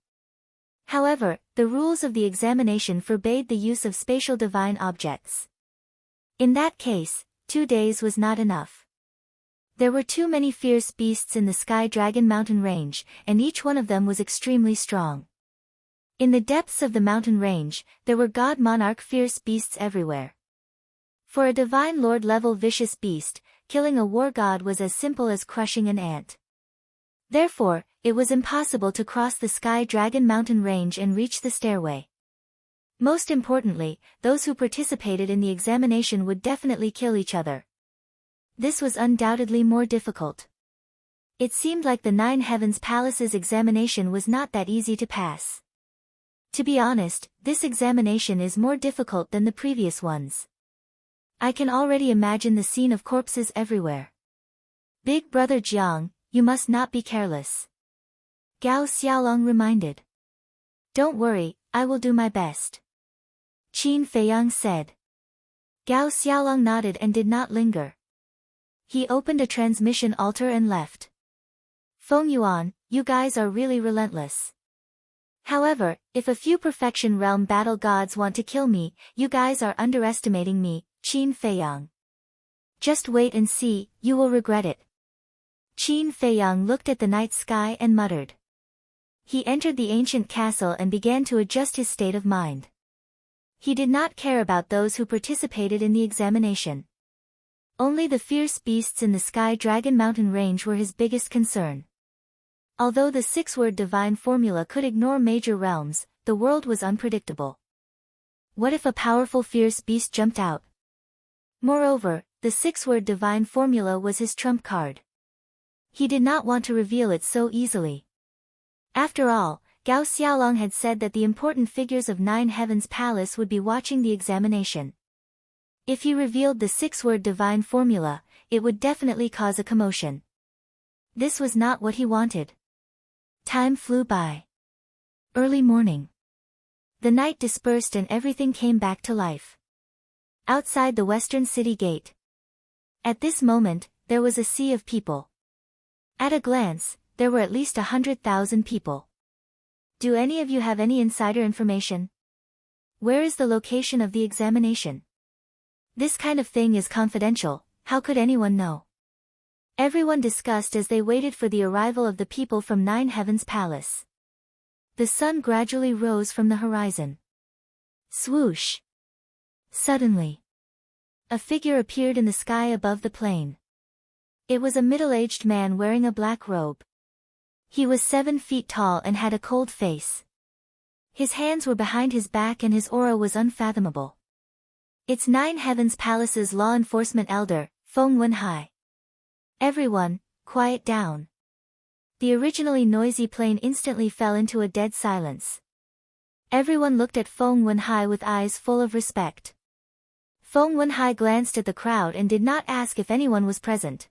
However, the rules of the examination forbade the use of spatial divine objects. In that case, 2 days was not enough. There were too many fierce beasts in the Sky Dragon Mountain Range, and each one of them was extremely strong. In the depths of the mountain range, there were god monarch fierce beasts everywhere. For a divine lord level vicious beast, killing a war god was as simple as crushing an ant. Therefore, it was impossible to cross the Sky Dragon Mountain Range and reach the stairway. Most importantly, those who participated in the examination would definitely kill each other. This was undoubtedly more difficult. It seemed like the Nine Heavens Palace's examination was not that easy to pass. To be honest, this examination is more difficult than the previous ones. I can already imagine the scene of corpses everywhere. Big brother Jiang, you must not be careless. Gao Xiaolong reminded. Don't worry, I will do my best. Qin Feiyang said. Gao Xiaolong nodded and did not linger. He opened a transmission altar and left. Feng Yuan, you guys are really relentless. However, if a few Perfection Realm battle gods want to kill me, you guys are underestimating me, Qin Feiyang. Just wait and see, you will regret it. Qin Feiyang looked at the night sky and muttered. He entered the ancient castle and began to adjust his state of mind. He did not care about those who participated in the examination. Only the fierce beasts in the Sky Dragon Mountain Range were his biggest concern. Although the 6-word divine formula could ignore major realms, the world was unpredictable. What if a powerful fierce beast jumped out? Moreover, the six-word divine formula was his trump card. He did not want to reveal it so easily. After all, Gao Xiaolong had said that the important figures of Nine Heavens Palace would be watching the examination. If he revealed the six-word divine formula, it would definitely cause a commotion. This was not what he wanted. Time flew by. Early morning. The night dispersed and everything came back to life. Outside the western city gate. At this moment, there was a sea of people. At a glance, there were at least 100,000 people. Do any of you have any insider information? Where is the location of the examination? This kind of thing is confidential, how could anyone know? Everyone discussed as they waited for the arrival of the people from Nine Heavens Palace. The sun gradually rose from the horizon. Swoosh! Suddenly, a figure appeared in the sky above the plain. It was a middle-aged man wearing a black robe. He was 7 feet tall and had a cold face. His hands were behind his back and his aura was unfathomable. It's Nine Heavens Palace's law enforcement elder, Feng Wenhai. Everyone, quiet down. The originally noisy plane instantly fell into a dead silence. Everyone looked at Feng Wenhai with eyes full of respect. Feng Wenhai glanced at the crowd and did not ask if anyone was present.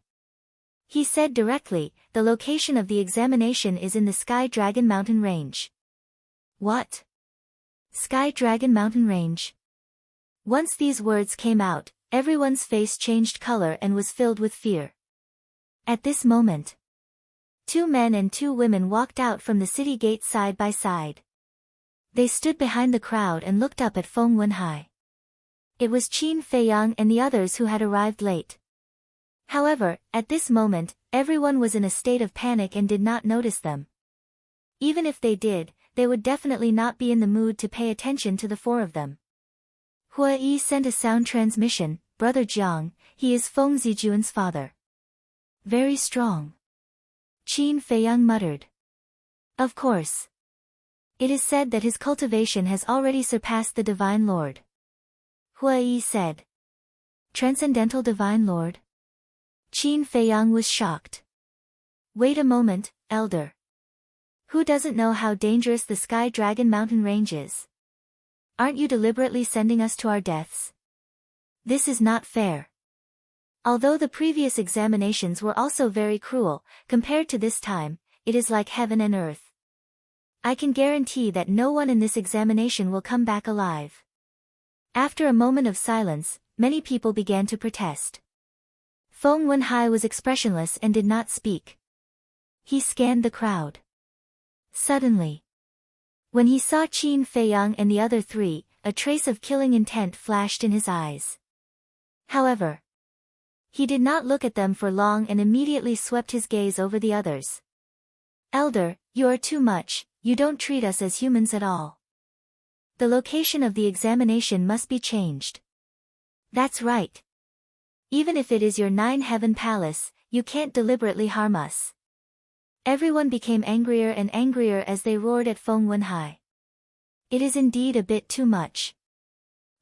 He said directly, the location of the examination is in the Sky Dragon Mountain Range. What? Sky Dragon Mountain Range? Once these words came out, everyone's face changed color and was filled with fear. At this moment, 2 men and 2 women walked out from the city gate side by side. They stood behind the crowd and looked up at Feng Wenhai. It was Qin Feiyang and the others who had arrived late. However, at this moment, everyone was in a state of panic and did not notice them. Even if they did, they would definitely not be in the mood to pay attention to the 4 of them. Hua Yi sent a sound transmission, Brother Jiang, he is Feng Zijuan's father. Very strong. Qin Feiyang muttered. Of course. It is said that his cultivation has already surpassed the Divine Lord. Hua Yi said. Transcendental Divine Lord? Qin Feiyang was shocked. Wait a moment, Elder. Who doesn't know how dangerous the Sky Dragon Mountain Range is? Aren't you deliberately sending us to our deaths? This is not fair. Although the previous examinations were also very cruel, compared to this time, it is like heaven and earth. I can guarantee that no one in this examination will come back alive. After a moment of silence, many people began to protest. Feng Wenhai was expressionless and did not speak. He scanned the crowd. Suddenly, when he saw Qin Feiyang and the other 3, a trace of killing intent flashed in his eyes. However, he did not look at them for long and immediately swept his gaze over the others. Elder, you are too much, you don't treat us as humans at all. The location of the examination must be changed. That's right. Even if it is your 9 Heaven Palace, you can't deliberately harm us. Everyone became angrier and angrier as they roared at Feng Wenhai. It is indeed a bit too much.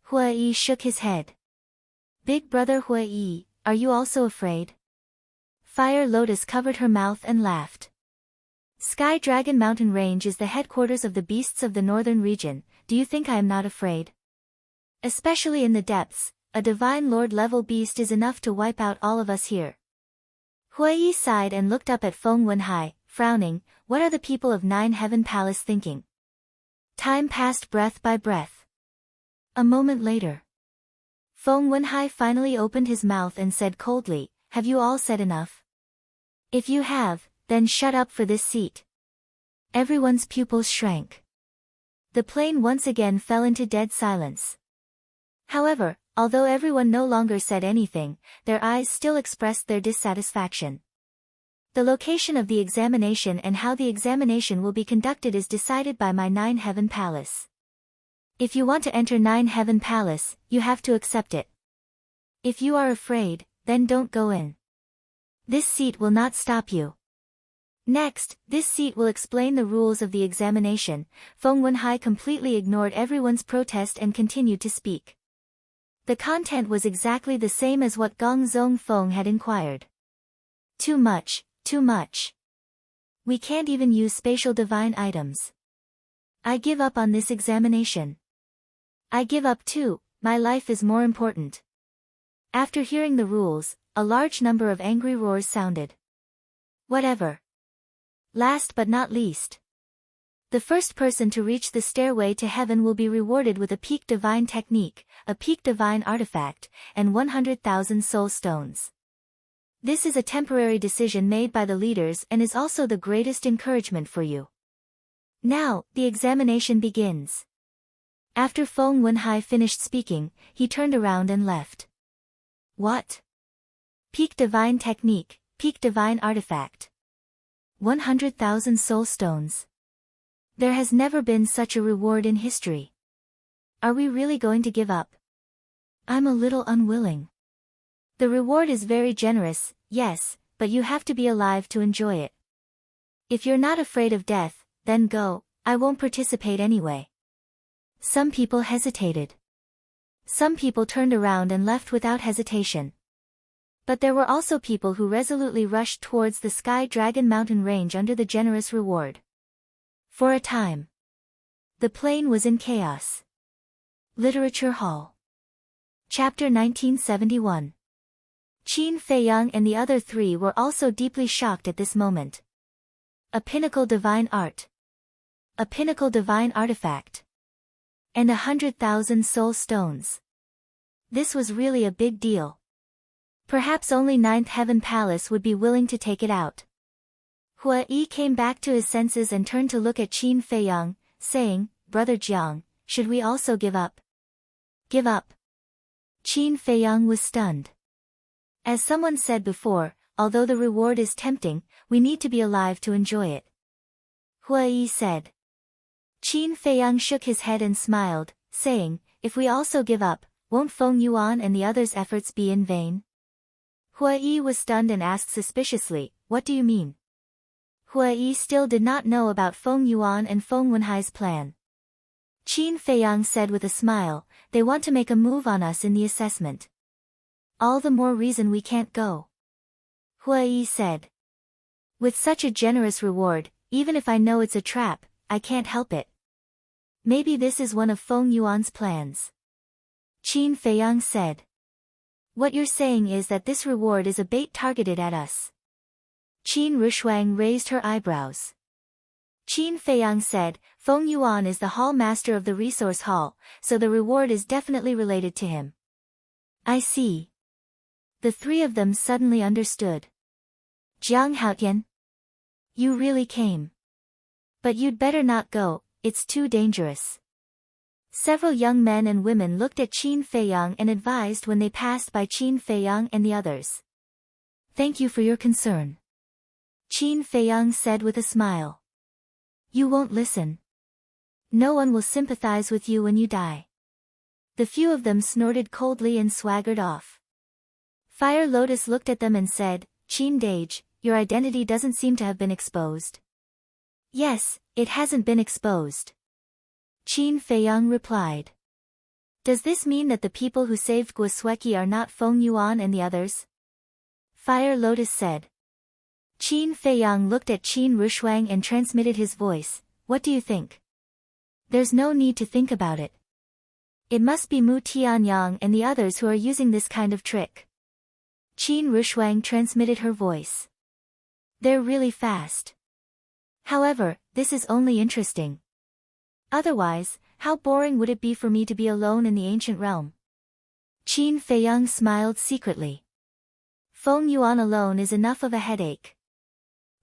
Hua Yi shook his head. Big brother Hua Yi, are you also afraid? Fire Lotus covered her mouth and laughed. Sky Dragon Mountain Range is the headquarters of the beasts of the northern region, do you think I am not afraid? Especially in the depths, a Divine Lord level beast is enough to wipe out all of us here. Hua Yi sighed and looked up at Feng Wenhai, frowning, what are the people of 9 Heaven Palace thinking? Time passed breath by breath. A moment later, Feng Wenhai finally opened his mouth and said coldly, have you all said enough? If you have, then shut up for this seat. Everyone's pupils shrank. The plane once again fell into dead silence. However, although everyone no longer said anything, their eyes still expressed their dissatisfaction. The location of the examination and how the examination will be conducted is decided by my 9 Heaven Palace. If you want to enter 9 Heaven Palace, you have to accept it. If you are afraid, then don't go in. This seat will not stop you. Next, this seat will explain the rules of the examination. Feng Wenhai completely ignored everyone's protest and continued to speak. The content was exactly the same as what Gong Zong Feng had inquired. Too much, too much. We can't even use spatial divine items. I give up on this examination. I give up too, my life is more important. After hearing the rules, a large number of angry roars sounded. Whatever. Last but not least. The first person to reach the stairway to heaven will be rewarded with a peak divine technique, a peak divine artifact, and 100,000 soul stones. This is a temporary decision made by the leaders and is also the greatest encouragement for you. Now, the examination begins. After Feng Wenhai finished speaking, he turned around and left. What? Peak divine technique, peak divine artifact. 100,000 soul stones. There has never been such a reward in history. Are we really going to give up? I'm a little unwilling. The reward is very generous, yes, but you have to be alive to enjoy it. If you're not afraid of death, then go, I won't participate anyway. Some people hesitated. Some people turned around and left without hesitation. But there were also people who resolutely rushed towards the Sky Dragon Mountain range under the generous reward. For a time, the plain was in chaos. Literature Hall. Chapter 1971. Qin Feiyang and the other three were also deeply shocked at this moment. A pinnacle divine art. A pinnacle divine artifact. And 100,000 soul stones. This was really a big deal. Perhaps only Ninth Heaven Palace would be willing to take it out. Hua Yi came back to his senses and turned to look at Qin Feiyang, saying, Brother Jiang, should we also give up? Give up? Qin Feiyang was stunned. As someone said before, although the reward is tempting, we need to be alive to enjoy it. Hua Yi said. Qin Feiyang shook his head and smiled, saying, if we also give up, won't Feng Yuan and the others' efforts be in vain? Hua Yi was stunned and asked suspiciously, what do you mean? Hua Yi still did not know about Feng Yuan and Feng Wenhai's plan. Qin Feiyang said with a smile, they want to make a move on us in the assessment. All the more reason we can't go. Hua Yi said. With such a generous reward, even if I know it's a trap, I can't help it. Maybe this is one of Feng Yuan's plans. Qin Feiyang said. What you're saying is that this reward is a bait targeted at us. Qin Rushuang raised her eyebrows. Qin Feiyang said, Feng Yuan is the hall master of the resource hall, so the reward is definitely related to him. I see. The three of them suddenly understood. Jiang Haotian? You really came. But you'd better not go, it's too dangerous. Several young men and women looked at Qin Feiyang and advised when they passed by Qin Feiyang and the others. Thank you for your concern. Qin Feiyang said with a smile. You won't listen. No one will sympathize with you when you die. The few of them snorted coldly and swaggered off. Fire Lotus looked at them and said, Qin Dage, your identity doesn't seem to have been exposed. Yes, it hasn't been exposed. Qin Feiyang replied. Does this mean that the people who saved Guosweki are not Feng Yuan and the others? Fire Lotus said. Qin Feiyang looked at Qin Rushuang and transmitted his voice, what do you think? There's no need to think about it. It must be Mu Tianyang and the others who are using this kind of trick. Qin Rushuang transmitted her voice. They're really fast. However, this is only interesting. Otherwise, how boring would it be for me to be alone in the ancient realm? Qin Feiyang smiled secretly. Feng Yuan alone is enough of a headache.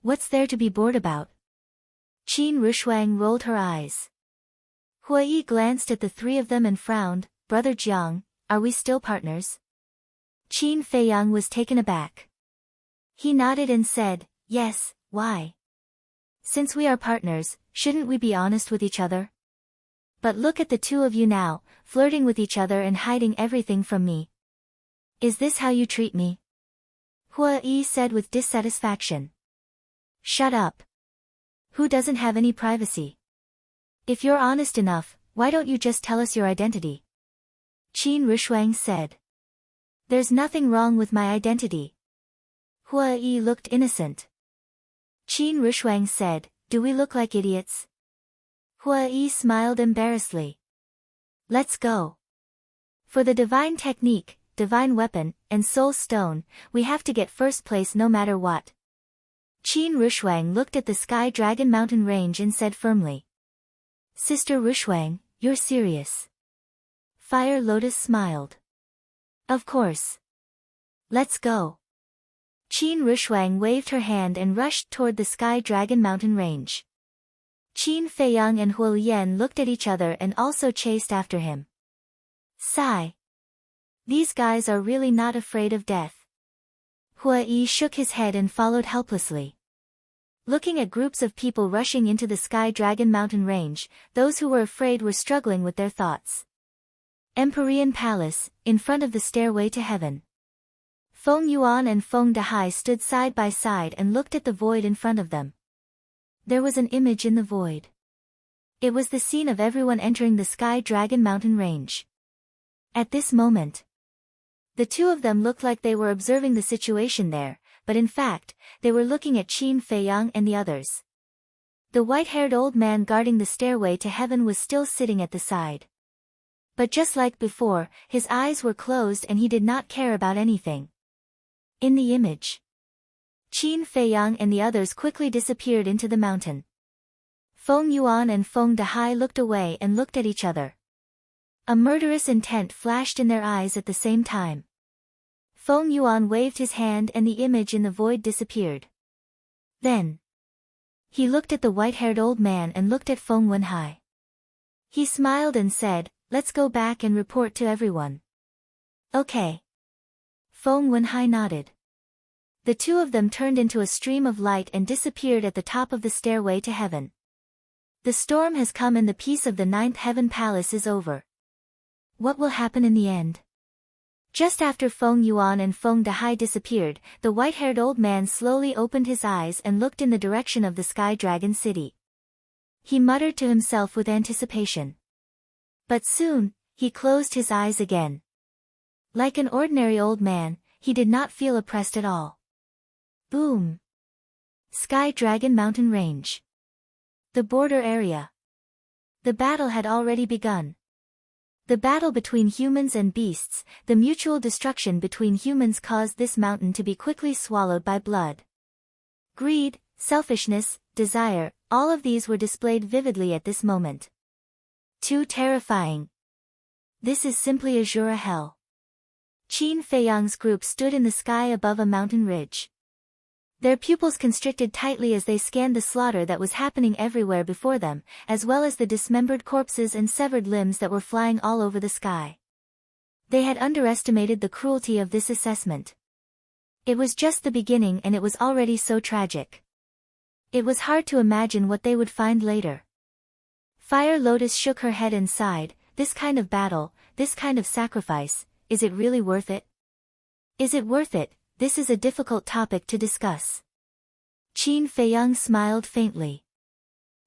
What's there to be bored about? Qin Rushuang rolled her eyes. Hua Yi glanced at the three of them and frowned, Brother Jiang, are we still partners? Qin Feiyang was taken aback. He nodded and said, yes, why? Since we are partners, shouldn't we be honest with each other? But look at the two of you now, flirting with each other and hiding everything from me. Is this how you treat me? Hua Yi said with dissatisfaction. Shut up. Who doesn't have any privacy? If you're honest enough, why don't you just tell us your identity? Qin Rushuang said. There's nothing wrong with my identity. Hua Yi looked innocent. Qin Rushuang said, do we look like idiots? Hua Yi smiled embarrassedly. Let's go. For the divine technique, divine weapon, and soul stone, we have to get first place no matter what. Qin Rushuang looked at the Sky Dragon mountain range and said firmly. Sister Rushuang, you're serious. Fire Lotus smiled. Of course. Let's go. Qin Rushuang waved her hand and rushed toward the Sky Dragon mountain range. Qin Feiyang and Huo Yan looked at each other and also chased after him. Sigh. These guys are really not afraid of death. Hua Yi shook his head and followed helplessly. Looking at groups of people rushing into the Sky Dragon mountain range, those who were afraid were struggling with their thoughts. Empyrean Palace, in front of the stairway to heaven. Feng Yuan and Feng Dahai stood side by side and looked at the void in front of them. There was an image in the void. It was the scene of everyone entering the Sky Dragon mountain range. At this moment, the two of them looked like they were observing the situation there, but in fact, they were looking at Qin Feiyang and the others. The white-haired old man guarding the stairway to heaven was still sitting at the side. But just like before, his eyes were closed and he did not care about anything. In the image, Qin Feiyang and the others quickly disappeared into the mountain. Feng Yuan and Feng Dahai looked away and looked at each other. A murderous intent flashed in their eyes at the same time. Feng Yuan waved his hand and the image in the void disappeared. Then, he looked at the white-haired old man and looked at Feng Wenhai. He smiled and said, let's go back and report to everyone. Okay. Feng Wenhai nodded. The two of them turned into a stream of light and disappeared at the top of the stairway to heaven. The storm has come and the peace of the ninth heaven palace is over. What will happen in the end? Just after Feng Yuan and Feng Dahai disappeared, the white-haired old man slowly opened his eyes and looked in the direction of the Sky Dragon City. He muttered to himself with anticipation. But soon, he closed his eyes again. Like an ordinary old man, he did not feel oppressed at all. Boom! Sky Dragon Mountain Range. The border area. The battle had already begun. The battle between humans and beasts, the mutual destruction between humans caused this mountain to be quickly swallowed by blood. Greed, selfishness, desire, all of these were displayed vividly at this moment. Too terrifying. This is simply Azura hell. Qin Feiyang's group stood in the sky above a mountain ridge. Their pupils constricted tightly as they scanned the slaughter that was happening everywhere before them, as well as the dismembered corpses and severed limbs that were flying all over the sky. They had underestimated the cruelty of this assessment. It was just the beginning and it was already so tragic. It was hard to imagine what they would find later. Fire Lotus shook her head and sighed, this kind of battle, this kind of sacrifice, is it really worth it? Is it worth it? This is a difficult topic to discuss. Qin Feiyang smiled faintly.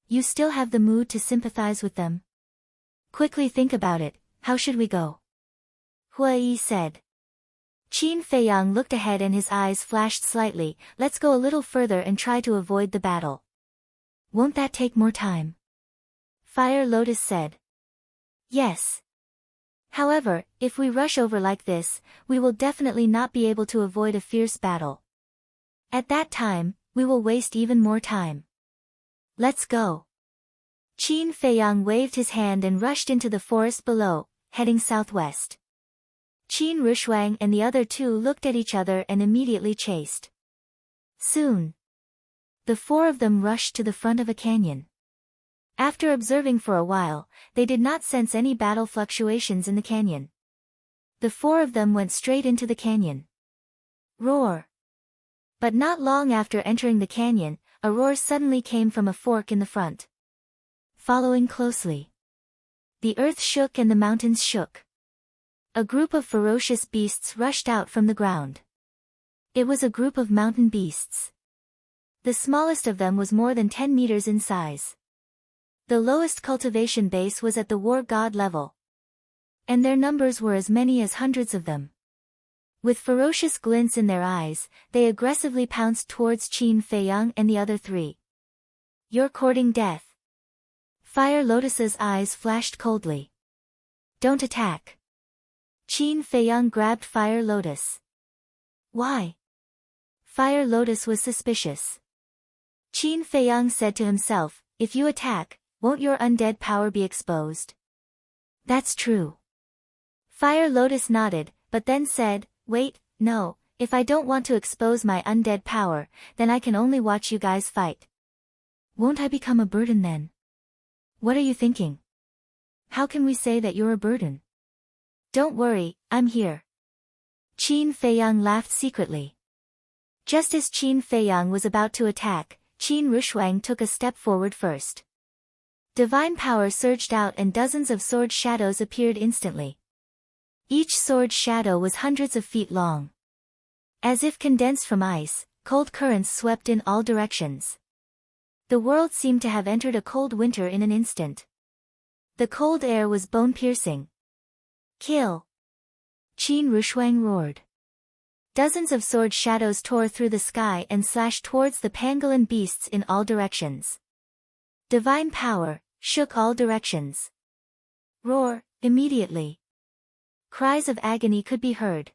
You still have the mood to sympathize with them? Quickly think about it, how should we go? Hua Yi said. Qin Feiyang looked ahead and his eyes flashed slightly, let's go a little further and try to avoid the battle. Won't that take more time? Fire Lotus said. Yes. However, if we rush over like this, we will definitely not be able to avoid a fierce battle. At that time, we will waste even more time. Let's go. Qin Feiyang waved his hand and rushed into the forest below, heading southwest. Qin Rushuang and the other two looked at each other and immediately chased. Soon, the four of them rushed to the front of a canyon. After observing for a while, they did not sense any battle fluctuations in the canyon. The four of them went straight into the canyon. Roar! But not long after entering the canyon, a roar suddenly came from a fork in the front. Following closely, the earth shook and the mountains shook. A group of ferocious beasts rushed out from the ground. It was a group of mountain beasts. The smallest of them was more than 10 meters in size. The lowest cultivation base was at the war god level. And their numbers were as many as hundreds of them. With ferocious glints in their eyes, they aggressively pounced towards Qin Feiyang and the other three. You're courting death. Fire Lotus's eyes flashed coldly. Don't attack. Qin Feiyang grabbed Fire Lotus. Why? Fire Lotus was suspicious. Qin Feiyang said to himself, if you attack, won't your undead power be exposed? That's true. Fire Lotus nodded, but then said, wait, no, if I don't want to expose my undead power, then I can only watch you guys fight. Won't I become a burden then? What are you thinking? How can we say that you're a burden? Don't worry, I'm here. Qin Feiyang laughed secretly. Just as Qin Feiyang was about to attack, Qin Rushuang took a step forward first. Divine power surged out and dozens of sword shadows appeared instantly. Each sword shadow was hundreds of feet long. As if condensed from ice, cold currents swept in all directions. The world seemed to have entered a cold winter in an instant. The cold air was bone-piercing. Kill! Qin Rushuang roared. Dozens of sword shadows tore through the sky and slashed towards the pangolin beasts in all directions. Divine power shook all directions. Roar, immediately. Cries of agony could be heard.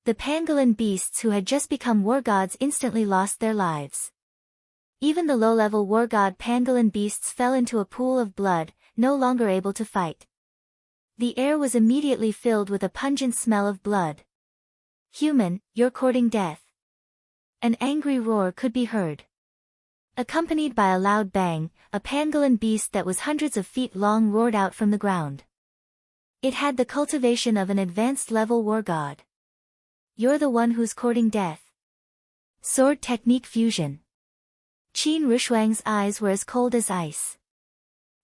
The pangolin beasts who had just become war gods instantly lost their lives. Even the low-level war god pangolin beasts fell into a pool of blood, no longer able to fight. The air was immediately filled with a pungent smell of blood. Human, you're courting death. An angry roar could be heard. Accompanied by a loud bang, a pangolin beast that was hundreds of feet long roared out from the ground. It had the cultivation of an advanced level war god. You're the one who's courting death. Sword technique fusion. Qin Rushuang's eyes were as cold as ice.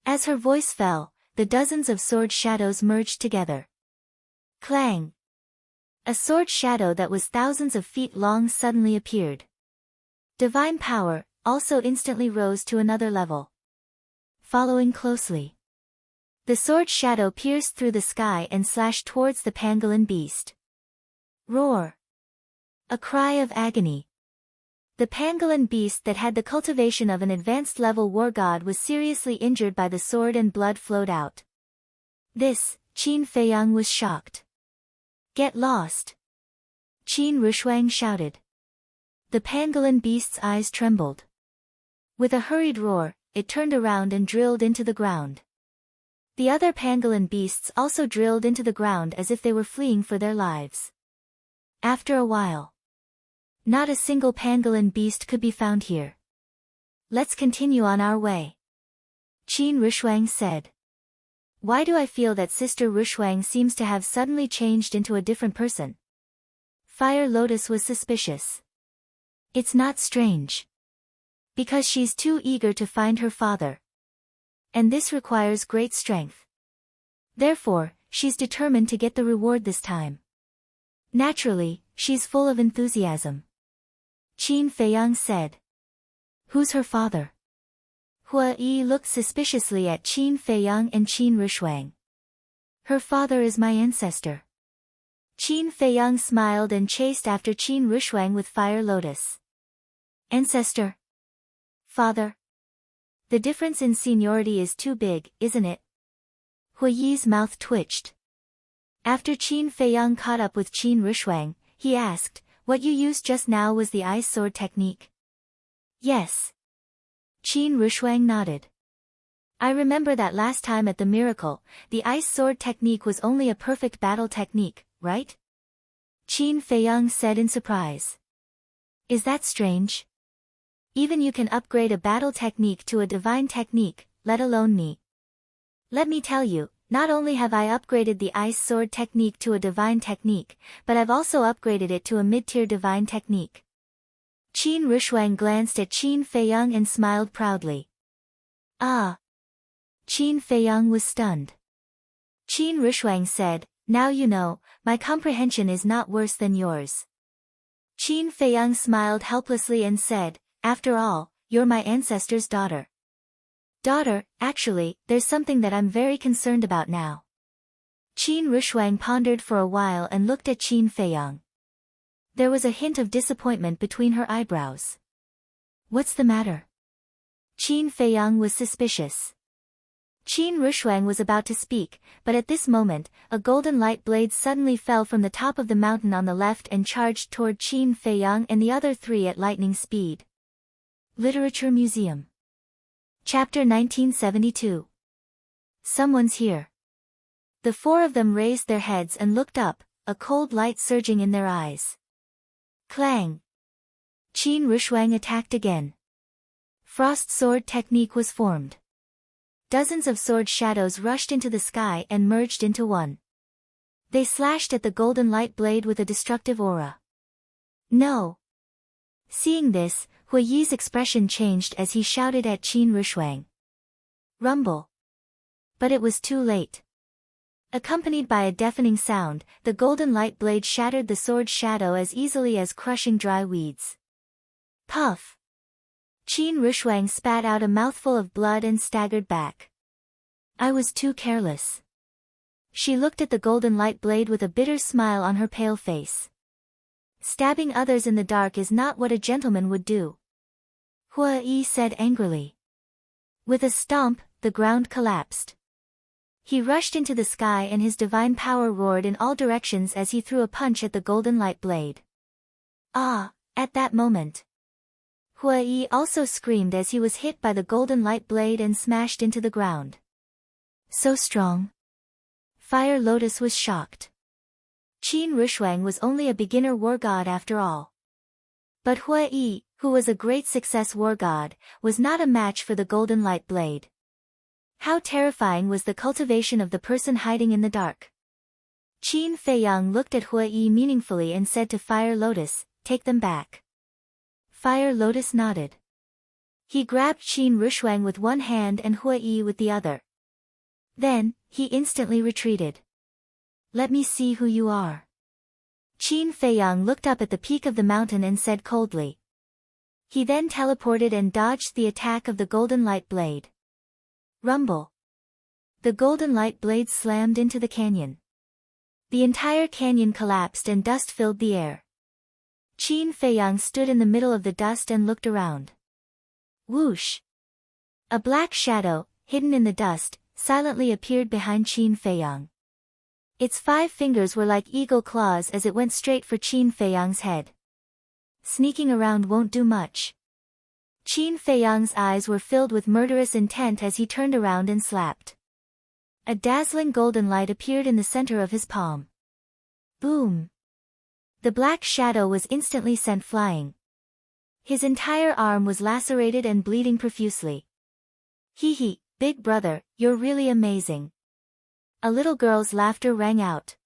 As her voice fell, the dozens of sword shadows merged together. Clang! A sword shadow that was thousands of feet long suddenly appeared. Divine power also instantly rose to another level. Following closely. The sword shadow pierced through the sky and slashed towards the pangolin beast. Roar! A cry of agony. The pangolin beast that had the cultivation of an advanced level war god was seriously injured by the sword and blood flowed out. This, Qin Feiyang was shocked. Get lost! Qin Rushuang shouted. The pangolin beast's eyes trembled. With a hurried roar, it turned around and drilled into the ground. The other pangolin beasts also drilled into the ground as if they were fleeing for their lives. After a while, not a single pangolin beast could be found here. Let's continue on our way. Qin Rushuang said. Why do I feel that Sister Rushuang seems to have suddenly changed into a different person? Fire Lotus was suspicious. It's not strange. Because she's too eager to find her father. And this requires great strength. Therefore, she's determined to get the reward this time. Naturally, she's full of enthusiasm. Qin Feiyang said. Who's her father? Hua Yi looked suspiciously at Qin Feiyang and Qin Rushuang. Her father is my ancestor. Qin Feiyang smiled and chased after Qin Rushuang with Fire Lotus. Ancestor? Father? The difference in seniority is too big, isn't it? Hua Yi's mouth twitched. After Qin Feiyang caught up with Qin Rushuang, he asked, what you used just now was the ice sword technique? Yes. Qin Rushuang nodded. I remember that last time at the miracle, the ice sword technique was only a perfect battle technique, right? Qin Feiyang said in surprise. Is that strange? Even you can upgrade a battle technique to a divine technique, let alone me. Let me tell you, not only have I upgraded the ice sword technique to a divine technique, but I've also upgraded it to a mid-tier divine technique. Qin Rushuang glanced at Qin Feiyang and smiled proudly. Ah! Qin Feiyang was stunned. Qin Rushuang said, now you know, my comprehension is not worse than yours. Qin Feiyang smiled helplessly and said, after all, you're my ancestor's daughter. Daughter, actually, there's something that I'm very concerned about now. Qin Rushuang pondered for a while and looked at Qin Feiyang. There was a hint of disappointment between her eyebrows. What's the matter? Qin Feiyang was suspicious. Qin Rushuang was about to speak, but at this moment, a golden light blade suddenly fell from the top of the mountain on the left and charged toward Qin Feiyang and the other three at lightning speed. Literature Museum. Chapter 1972. Someone's here. The four of them raised their heads and looked up, a cold light surging in their eyes. Clang! Qin Rushuang attacked again. Frost sword technique was formed. Dozens of sword shadows rushed into the sky and merged into one. They slashed at the golden light blade with a destructive aura. No! Seeing this, Hui Yi's expression changed as he shouted at Qin Rushuang. Rumble! But it was too late. Accompanied by a deafening sound, the golden light blade shattered the sword shadow as easily as crushing dry weeds. Puff! Qin Rushuang spat out a mouthful of blood and staggered back. I was too careless. She looked at the golden light blade with a bitter smile on her pale face. Stabbing others in the dark is not what a gentleman would do. Hui Yi said angrily. With a stomp, the ground collapsed. He rushed into the sky and his divine power roared in all directions as he threw a punch at the golden light blade. Ah! At that moment, Hui Yi also screamed as he was hit by the golden light blade and smashed into the ground. So strong. Fire Lotus was shocked. Qin Rushuang was only a beginner war god after all. But Hui Yi, who was a great success war god, was not a match for the golden light blade. How terrifying was the cultivation of the person hiding in the dark. Qin Feiyang looked at Hui Yi meaningfully and said to Fire Lotus, take them back. Fire Lotus nodded. He grabbed Qin Rushuang with one hand and Hui Yi with the other. Then, he instantly retreated. Let me see who you are. Qin Feiyang looked up at the peak of the mountain and said coldly. He then teleported and dodged the attack of the golden light blade. Rumble! The golden light blade slammed into the canyon. The entire canyon collapsed and dust filled the air. Qin Feiyang stood in the middle of the dust and looked around. Whoosh! A black shadow, hidden in the dust, silently appeared behind Qin Feiyang. Its 5 fingers were like eagle claws as it went straight for Qin Feiyang's head. Sneaking around won't do much. Qin Feiyang's eyes were filled with murderous intent as he turned around and slapped. A dazzling golden light appeared in the center of his palm. Boom! The black shadow was instantly sent flying. His entire arm was lacerated and bleeding profusely. Hee hee, big brother, you're really amazing. A little girl's laughter rang out.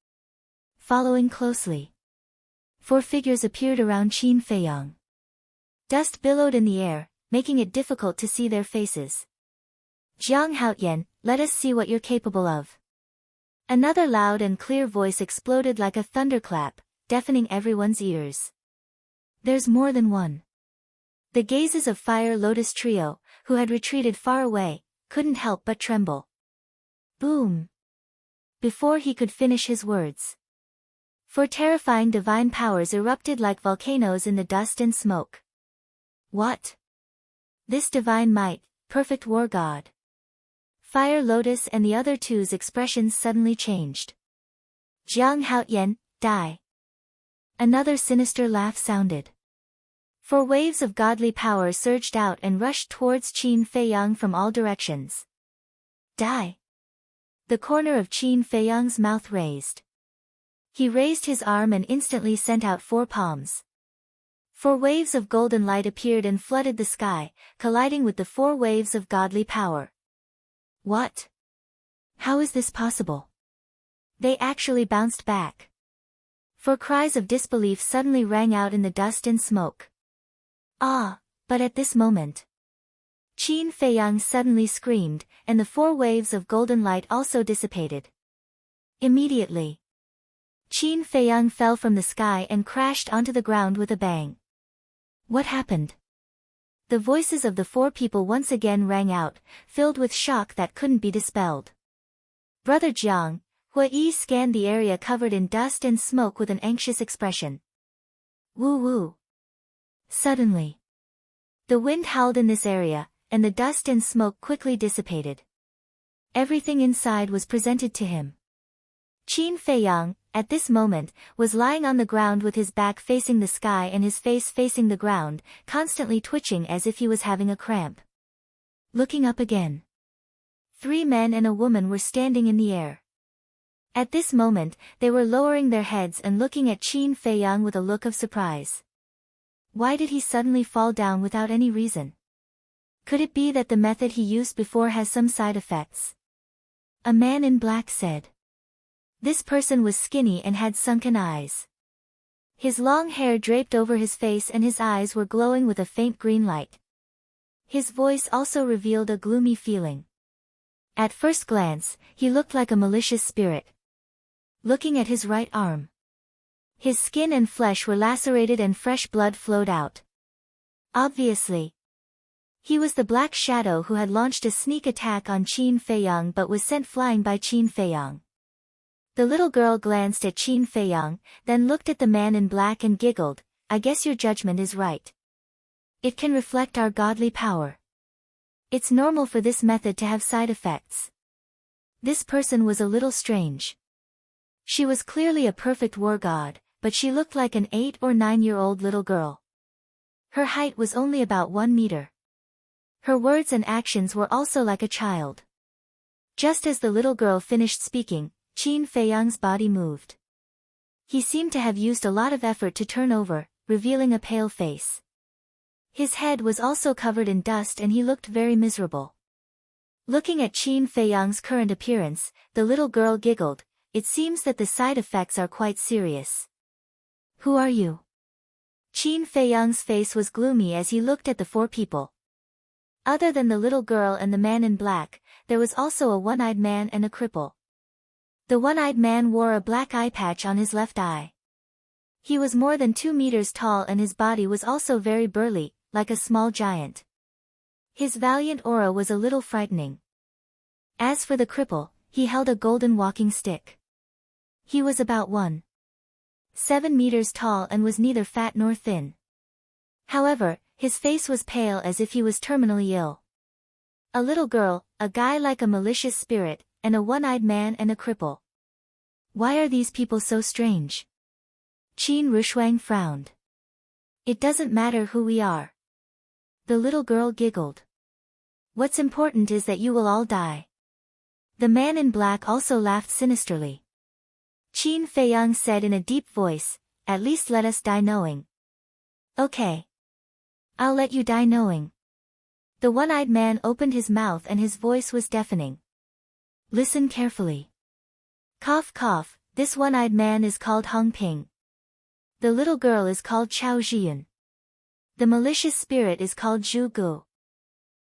Following closely, 4 figures appeared around Qin Feiyang. Dust billowed in the air, making it difficult to see their faces. Jiang Haotian, let us see what you're capable of. Another loud and clear voice exploded like a thunderclap, deafening everyone's ears. There's more than one. The gazes of Fire Lotus Trio, who had retreated far away, couldn't help but tremble. Boom! Before he could finish his words, 4 terrifying divine powers erupted like volcanoes in the dust and smoke. What? This divine might, perfect war god. Fire Lotus and the other two's expressions suddenly changed. Jiang Haotian, die. Another sinister laugh sounded. 4 waves of godly power surged out and rushed towards Qin Feiyang from all directions. Die. The corner of Qin Feiyang's mouth raised. He raised his arm and instantly sent out 4 palms. 4 waves of golden light appeared and flooded the sky, colliding with the 4 waves of godly power. What? How is this possible? They actually bounced back. 4 cries of disbelief suddenly rang out in the dust and smoke. Ah, but at this moment, Qin Feiyang suddenly screamed, and the 4 waves of golden light also dissipated. Immediately, Qin Feiyang fell from the sky and crashed onto the ground with a bang. What happened? The voices of the four people once again rang out, filled with shock that couldn't be dispelled. Brother Jiang, Hua Yi scanned the area covered in dust and smoke with an anxious expression. Woo woo. Suddenly, the wind howled in this area, and the dust and smoke quickly dissipated. Everything inside was presented to him. Qin Feiyang, at this moment, was lying on the ground with his back facing the sky and his face facing the ground, constantly twitching as if he was having a cramp. Looking up again. 3 men and a woman were standing in the air. At this moment, they were lowering their heads and looking at Qin Feiyang with a look of surprise. Why did he suddenly fall down without any reason? Could it be that the method he used before has some side effects? A man in black said. This person was skinny and had sunken eyes. His long hair draped over his face and his eyes were glowing with a faint green light. His voice also revealed a gloomy feeling. At first glance, he looked like a malicious spirit. Looking at his right arm. His skin and flesh were lacerated and fresh blood flowed out. Obviously. He was the Black Shadow who had launched a sneak attack on Qin Feiyang but was sent flying by Qin Feiyang. The little girl glanced at Qin Feiyang, then looked at the man in black and giggled, I guess your judgment is right. It can reflect our godly power. It's normal for this method to have side effects. This person was a little strange. She was clearly a perfect war god, but she looked like an 8 or 9-year-old little girl. Her height was only about 1 meter. Her words and actions were also like a child. Just as the little girl finished speaking, Qin Feiyang's body moved. He seemed to have used a lot of effort to turn over, revealing a pale face. His head was also covered in dust and he looked very miserable. Looking at Qin Feiyang's current appearance, the little girl giggled, it seems that the side effects are quite serious. Who are you? Qin Feiyang's face was gloomy as he looked at the 4 people. Other than the little girl and the man in black, there was also a one-eyed man and a cripple. The one-eyed man wore a black eye patch on his left eye. He was more than 2 meters tall and his body was also very burly, like a small giant. His valiant aura was a little frightening. As for the cripple, he held a golden walking stick. He was about 1.7 meters tall and was neither fat nor thin. However, his face was pale as if he was terminally ill. A little girl, a guy like a malicious spirit, and a one-eyed man and a cripple. Why are these people so strange? Qin Rushuang frowned. It doesn't matter who we are. The little girl giggled. What's important is that you will all die. The man in black also laughed sinisterly. Qin Feiyang said in a deep voice, at least let us die knowing. Okay. I'll let you die knowing. The one-eyed man opened his mouth and his voice was deafening. Listen carefully. Cough cough, this one-eyed man is called Hong Ping. The little girl is called Chao Zhiyun. The malicious spirit is called Zhu Gu.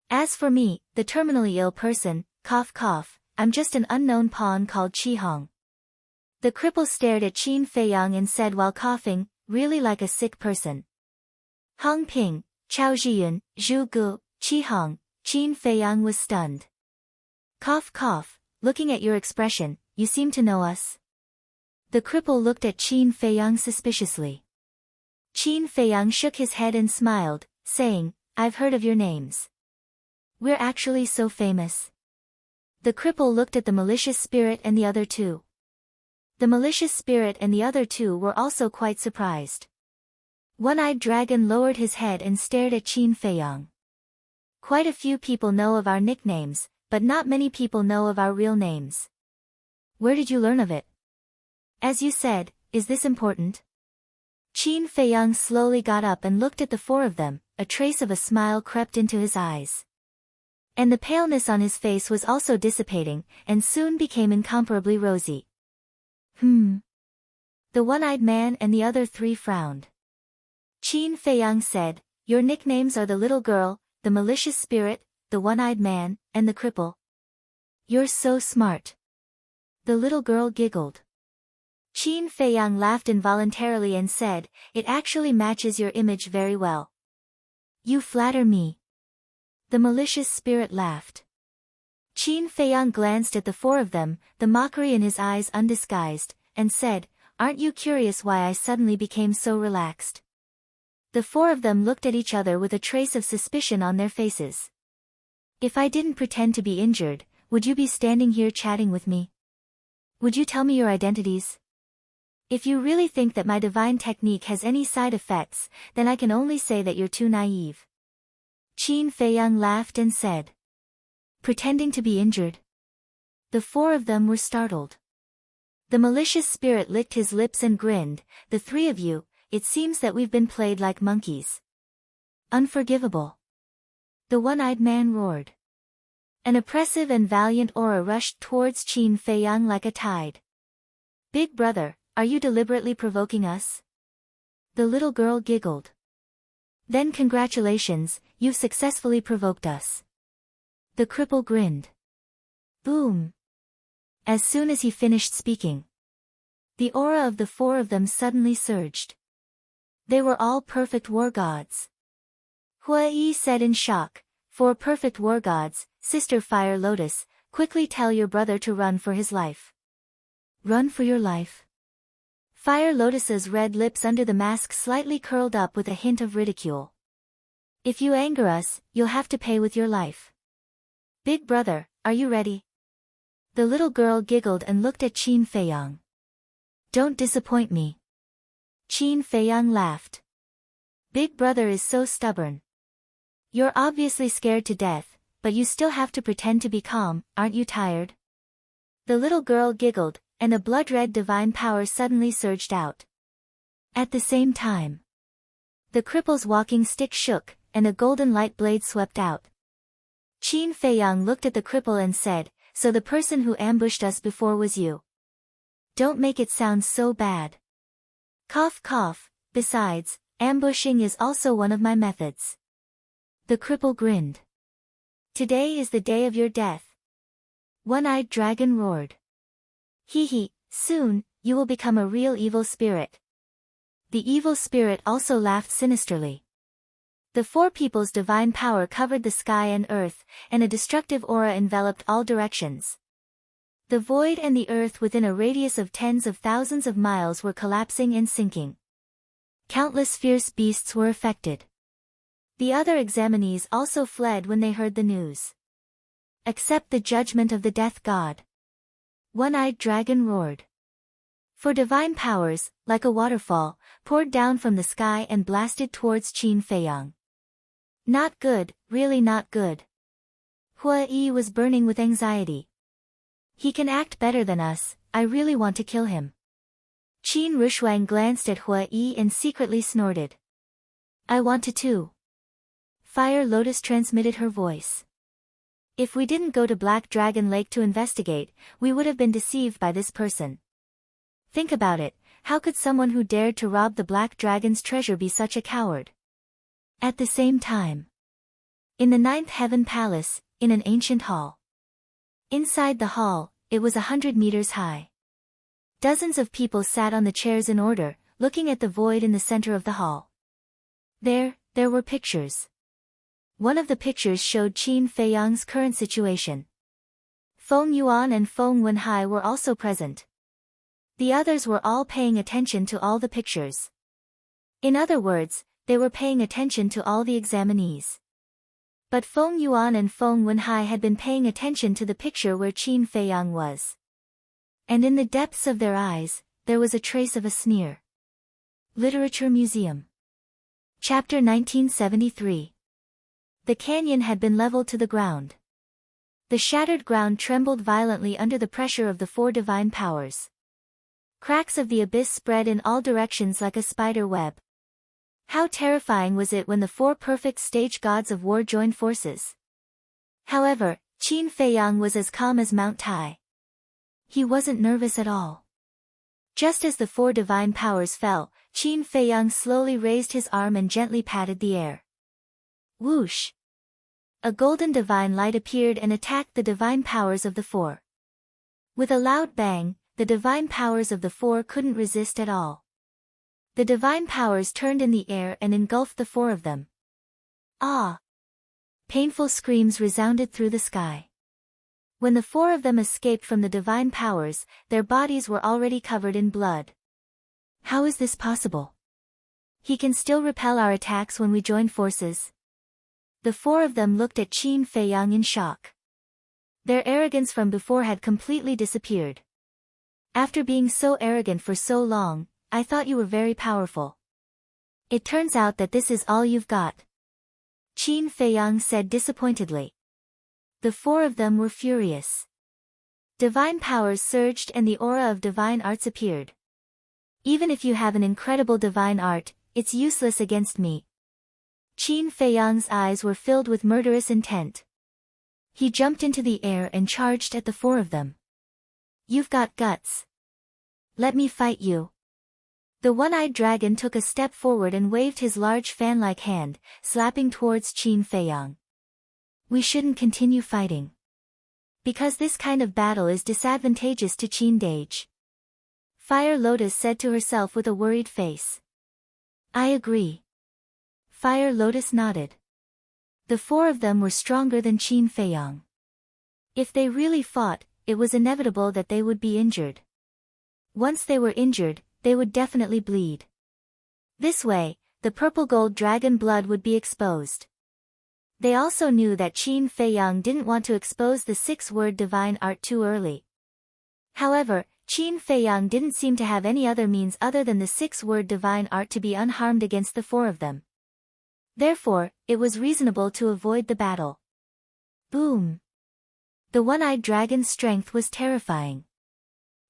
As for me, the terminally ill person, cough cough, I'm just an unknown pawn called Qi Hong. The cripple stared at Qin Feiyang and said while coughing, really like a sick person. Hong Ping, Chao Zhiyun, Zhu Gu, Qi Hong, Qin Feiyang was stunned. Cough cough, looking at your expression, you seem to know us. The cripple looked at Qin Feiyang suspiciously. Qin Feiyang shook his head and smiled, saying, I've heard of your names. We're actually so famous. The cripple looked at the malicious spirit and the other 2. The malicious spirit and the other 2 were also quite surprised. One-eyed dragon lowered his head and stared at Qin Feiyang. Quite a few people know of our nicknames, but not many people know of our real names. Where did you learn of it? As you said, is this important? Qin Feiyang slowly got up and looked at the 4 of them, a trace of a smile crept into his eyes. And the paleness on his face was also dissipating, and soon became incomparably rosy. The one-eyed man and the other 3 frowned. Qin Feiyang said, your nicknames are the little girl, the malicious spirit, the one-eyed man, and the cripple. You're so smart. The little girl giggled. Qin Feiyang laughed involuntarily and said, it actually matches your image very well. You flatter me. The malicious spirit laughed. Qin Feiyang glanced at the four of them, the mockery in his eyes undisguised, and said, "Aren't you curious why I suddenly became so relaxed?" The four of them looked at each other with a trace of suspicion on their faces. "If I didn't pretend to be injured, would you be standing here chatting with me? Would you tell me your identities? If you really think that my divine technique has any side effects, then I can only say that you're too naive." Qin Feiyang laughed and said, "Pretending to be injured?" The four of them were startled. The malicious spirit licked his lips and grinned, "The three of you, it seems that we've been played like monkeys. Unforgivable." The one-eyed man roared. An oppressive and valiant aura rushed towards Qin Feiyang like a tide. "Big brother, are you deliberately provoking us?" The little girl giggled. "Then congratulations, you've successfully provoked us." The cripple grinned. Boom. As soon as he finished speaking, the aura of the four of them suddenly surged. They were all perfect war gods. Hua Yi said in shock, "For perfect war gods, Sister Fire Lotus, quickly tell your brother to run for his life." "Run for your life?" Fire Lotus's red lips under the mask slightly curled up with a hint of ridicule. "If you anger us, you'll have to pay with your life. Big brother, are you ready?" The little girl giggled and looked at Qin Feiyang. "Don't disappoint me." Qin Feiyang laughed. "Big brother is so stubborn. You're obviously scared to death, but you still have to pretend to be calm, aren't you tired?" The little girl giggled, and a blood-red divine power suddenly surged out. At the same time, the cripple's walking stick shook, and a golden light blade swept out. Qin Feiyang looked at the cripple and said, "So the person who ambushed us before was you? Don't make it sound so bad." Cough cough, besides, ambushing is also one of my methods. The cripple grinned. "Today is the day of your death." One-eyed dragon roared. "Hee hee, soon, you will become a real evil spirit." The evil spirit also laughed sinisterly. The four people's divine power covered the sky and earth, and a destructive aura enveloped all directions. The void and the earth within a radius of tens of thousands of miles were collapsing and sinking. Countless fierce beasts were affected. The other examinees also fled when they heard the news. "Accept the judgment of the death god." One-eyed dragon roared. For divine powers, like a waterfall, poured down from the sky and blasted towards Qin Feiyang. Not good, really not good. Hua Yi was burning with anxiety. "He can act better than us, I really want to kill him." Qin Rushuang glanced at Hua Yi and secretly snorted. "I want to too." Fire Lotus transmitted her voice. "If we didn't go to Black Dragon Lake to investigate, we would have been deceived by this person. Think about it, how could someone who dared to rob the Black Dragon's treasure be such a coward?" At the same time, in the Ninth Heaven Palace, in an ancient hall. Inside the hall, it was 100 meters high. Dozens of people sat on the chairs in order, looking at the void in the center of the hall. There were pictures. One of the pictures showed Qin Feiyang's current situation. Feng Yuan and Feng Wenhai were also present. The others were all paying attention to all the pictures. In other words, they were paying attention to all the examinees. But Feng Yuan and Feng Wenhai had been paying attention to the picture where Qin Feiyang was. And in the depths of their eyes, there was a trace of a sneer. Literature Museum. Chapter 1973. The canyon had been leveled to the ground. The shattered ground trembled violently under the pressure of the four divine powers. Cracks of the abyss spread in all directions like a spider web. How terrifying was it when the four perfect stage gods of war joined forces. However, Qin Feiyang was as calm as Mount Tai. He wasn't nervous at all. Just as the four divine powers fell, Qin Feiyang slowly raised his arm and gently patted the air. Whoosh! A golden divine light appeared and attacked the divine powers of the four. With a loud bang, the divine powers of the four couldn't resist at all. The divine powers turned in the air and engulfed the four of them. Ah! Painful screams resounded through the sky. When the four of them escaped from the divine powers, their bodies were already covered in blood. How is this possible? He can still repel our attacks when we join forces. The four of them looked at Qin Feiyang in shock. Their arrogance from before had completely disappeared. After being so arrogant for so long, I thought you were very powerful. It turns out that this is all you've got. Qin Feiyang said disappointedly. The four of them were furious. Divine powers surged and the aura of divine arts appeared. Even if you have an incredible divine art, it's useless against me. Qin Feiyang's eyes were filled with murderous intent. He jumped into the air and charged at the four of them. You've got guts. Let me fight you. The one-eyed dragon took a step forward and waved his large fan-like hand, slapping towards Qin Feiyang. We shouldn't continue fighting. Because this kind of battle is disadvantageous to Qin Dage. Fire Lotus said to herself with a worried face. I agree. Fire Lotus nodded. The four of them were stronger than Qin Feiyang. If they really fought, it was inevitable that they would be injured. Once they were injured, they would definitely bleed. This way, the purple-gold dragon blood would be exposed. They also knew that Qin Feiyang didn't want to expose the six-word divine art too early. However, Qin Feiyang didn't seem to have any other means other than the six-word divine art to be unharmed against the four of them. Therefore, it was reasonable to avoid the battle. Boom! The one-eyed dragon's strength was terrifying.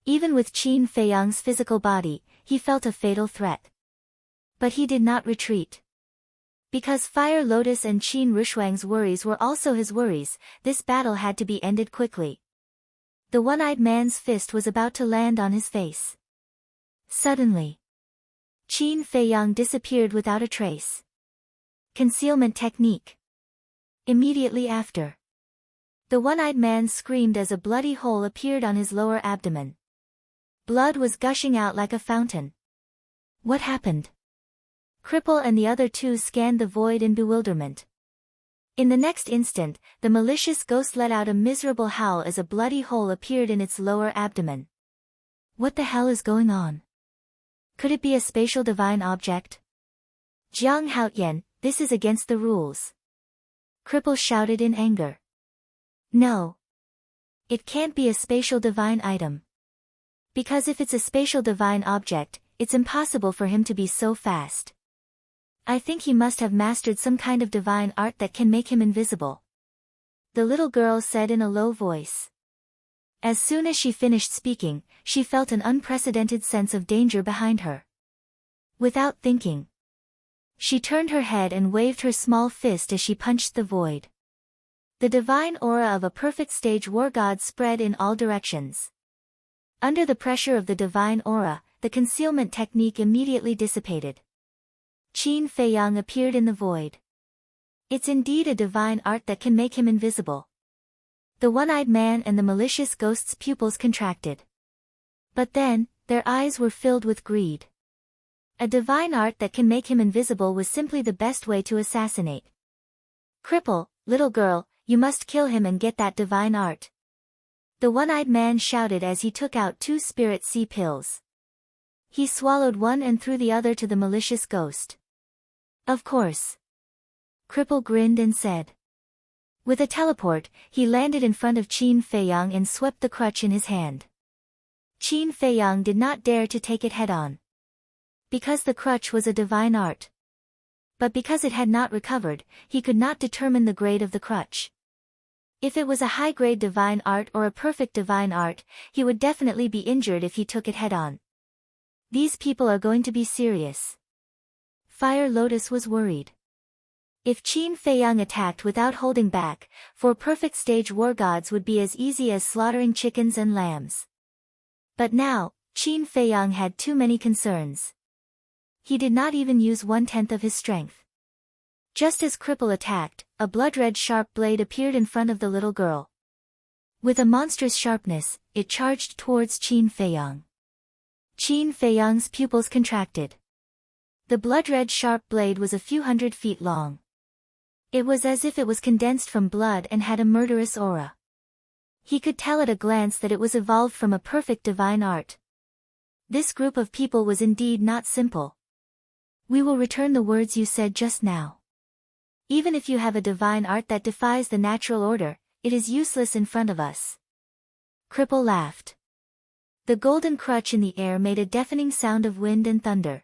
Even with Qin Feiyang's physical body, he felt a fatal threat. But he did not retreat. Because Fire Lotus and Qin Rushuang's worries were also his worries, this battle had to be ended quickly. The one-eyed man's fist was about to land on his face. Suddenly, Qin Feiyang disappeared without a trace. Concealment technique. Immediately after, the one-eyed man screamed as a bloody hole appeared on his lower abdomen. Blood was gushing out like a fountain. What happened? Cripple and the other two scanned the void in bewilderment. In the next instant, the malicious ghost let out a miserable howl as a bloody hole appeared in its lower abdomen. What the hell is going on? Could it be a spatial divine object? Jiang Haotian, this is against the rules. Cripple shouted in anger. No. It can't be a spatial divine item. Because if it's a spatial divine object, it's impossible for him to be so fast. I think he must have mastered some kind of divine art that can make him invisible. The little girl said in a low voice. As soon as she finished speaking, she felt an unprecedented sense of danger behind her. Without thinking, she turned her head and waved her small fist as she punched the void. The divine aura of a perfect stage war god spread in all directions. Under the pressure of the divine aura, the concealment technique immediately dissipated. Qin Feiyang appeared in the void. It's indeed a divine art that can make him invisible. The one-eyed man and the malicious ghost's pupils contracted. But then, their eyes were filled with greed. A divine art that can make him invisible was simply the best way to assassinate. Cripple, little girl, you must kill him and get that divine art. The one-eyed man shouted as he took out 2 spirit sea pills. He swallowed one and threw the other to the malicious ghost. Of course. Cripple grinned and said. With a teleport, he landed in front of Qin Feiyang and swept the crutch in his hand. Qin Feiyang did not dare to take it head-on. Because the crutch was a divine art. But because it had not recovered, he could not determine the grade of the crutch. If it was a high-grade divine art or a perfect divine art, he would definitely be injured if he took it head-on. These people are going to be serious. Fire Lotus was worried. If Qin Feiyang attacked without holding back, 4 perfect stage war gods would be as easy as slaughtering chickens and lambs. But now, Qin Feiyang had too many concerns. He did not even use 1/10 of his strength. Just as Cripple attacked, a blood-red sharp blade appeared in front of the little girl. With a monstrous sharpness, it charged towards Qin Feiyang. Qin Feiyang's pupils contracted. The blood-red sharp blade was a few hundred feet long. It was as if it was condensed from blood and had a murderous aura. He could tell at a glance that it was evolved from a perfect divine art. This group of people was indeed not simple. We will return the words you said just now. Even if you have a divine art that defies the natural order, it is useless in front of us. Cripple laughed. The golden crutch in the air made a deafening sound of wind and thunder.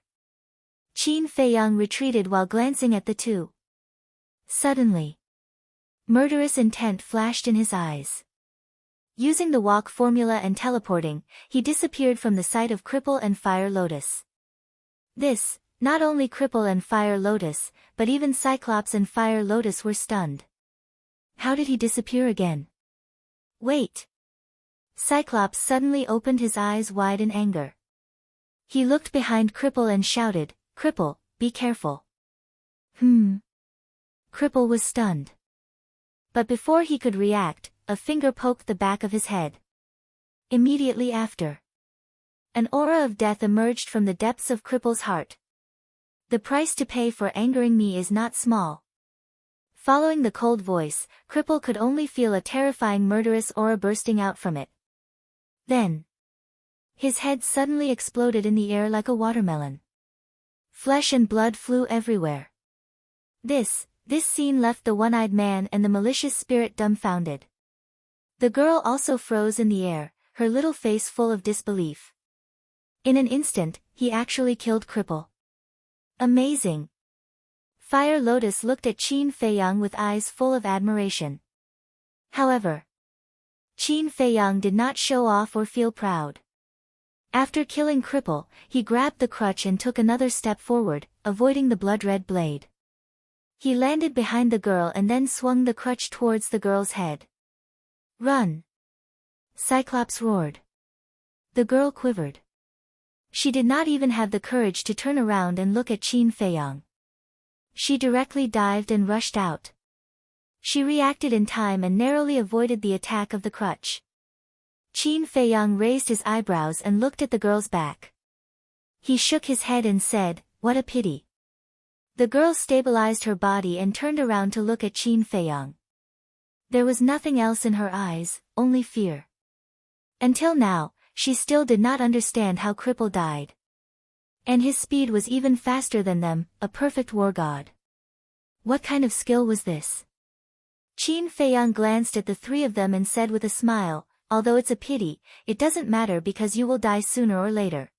Qin Feiyang retreated while glancing at the two. Suddenly, murderous intent flashed in his eyes. Using the walk formula and teleporting, he disappeared from the sight of Cripple and Fire Lotus. This, not only Cripple and Fire Lotus, but even Cyclops and Fire Lotus were stunned. How did he disappear again? Wait! Cyclops suddenly opened his eyes wide in anger. He looked behind Cripple and shouted, "Cripple, be careful." Cripple was stunned. But before he could react, a finger poked the back of his head. Immediately after, an aura of death emerged from the depths of Cripple's heart. The price to pay for angering me is not small. Following the cold voice, Cripple could only feel a terrifying murderous aura bursting out from it. Then, his head suddenly exploded in the air like a watermelon. Flesh and blood flew everywhere. This scene left the one-eyed man and the malicious spirit dumbfounded. The girl also froze in the air, her little face full of disbelief. In an instant, he actually killed Cripple. Amazing! Fire Lotus looked at Qin Feiyang with eyes full of admiration. However, Qin Feiyang did not show off or feel proud. After killing Cripple, he grabbed the crutch and took another step forward, avoiding the blood-red blade. He landed behind the girl and then swung the crutch towards the girl's head. "Run!" Cyclops roared. The girl quivered. She did not even have the courage to turn around and look at Qin Feiyang. She directly dived and rushed out. She reacted in time and narrowly avoided the attack of the crutch. Qin Feiyang raised his eyebrows and looked at the girl's back. He shook his head and said, "What a pity." The girl stabilized her body and turned around to look at Qin Feiyang. There was nothing else in her eyes, only fear. Until now, she still did not understand how Cripple died. And his speed was even faster than them, a perfect war god. What kind of skill was this? Qin Feiyang glanced at the three of them and said with a smile, "Although it's a pity, it doesn't matter because you will die sooner or later."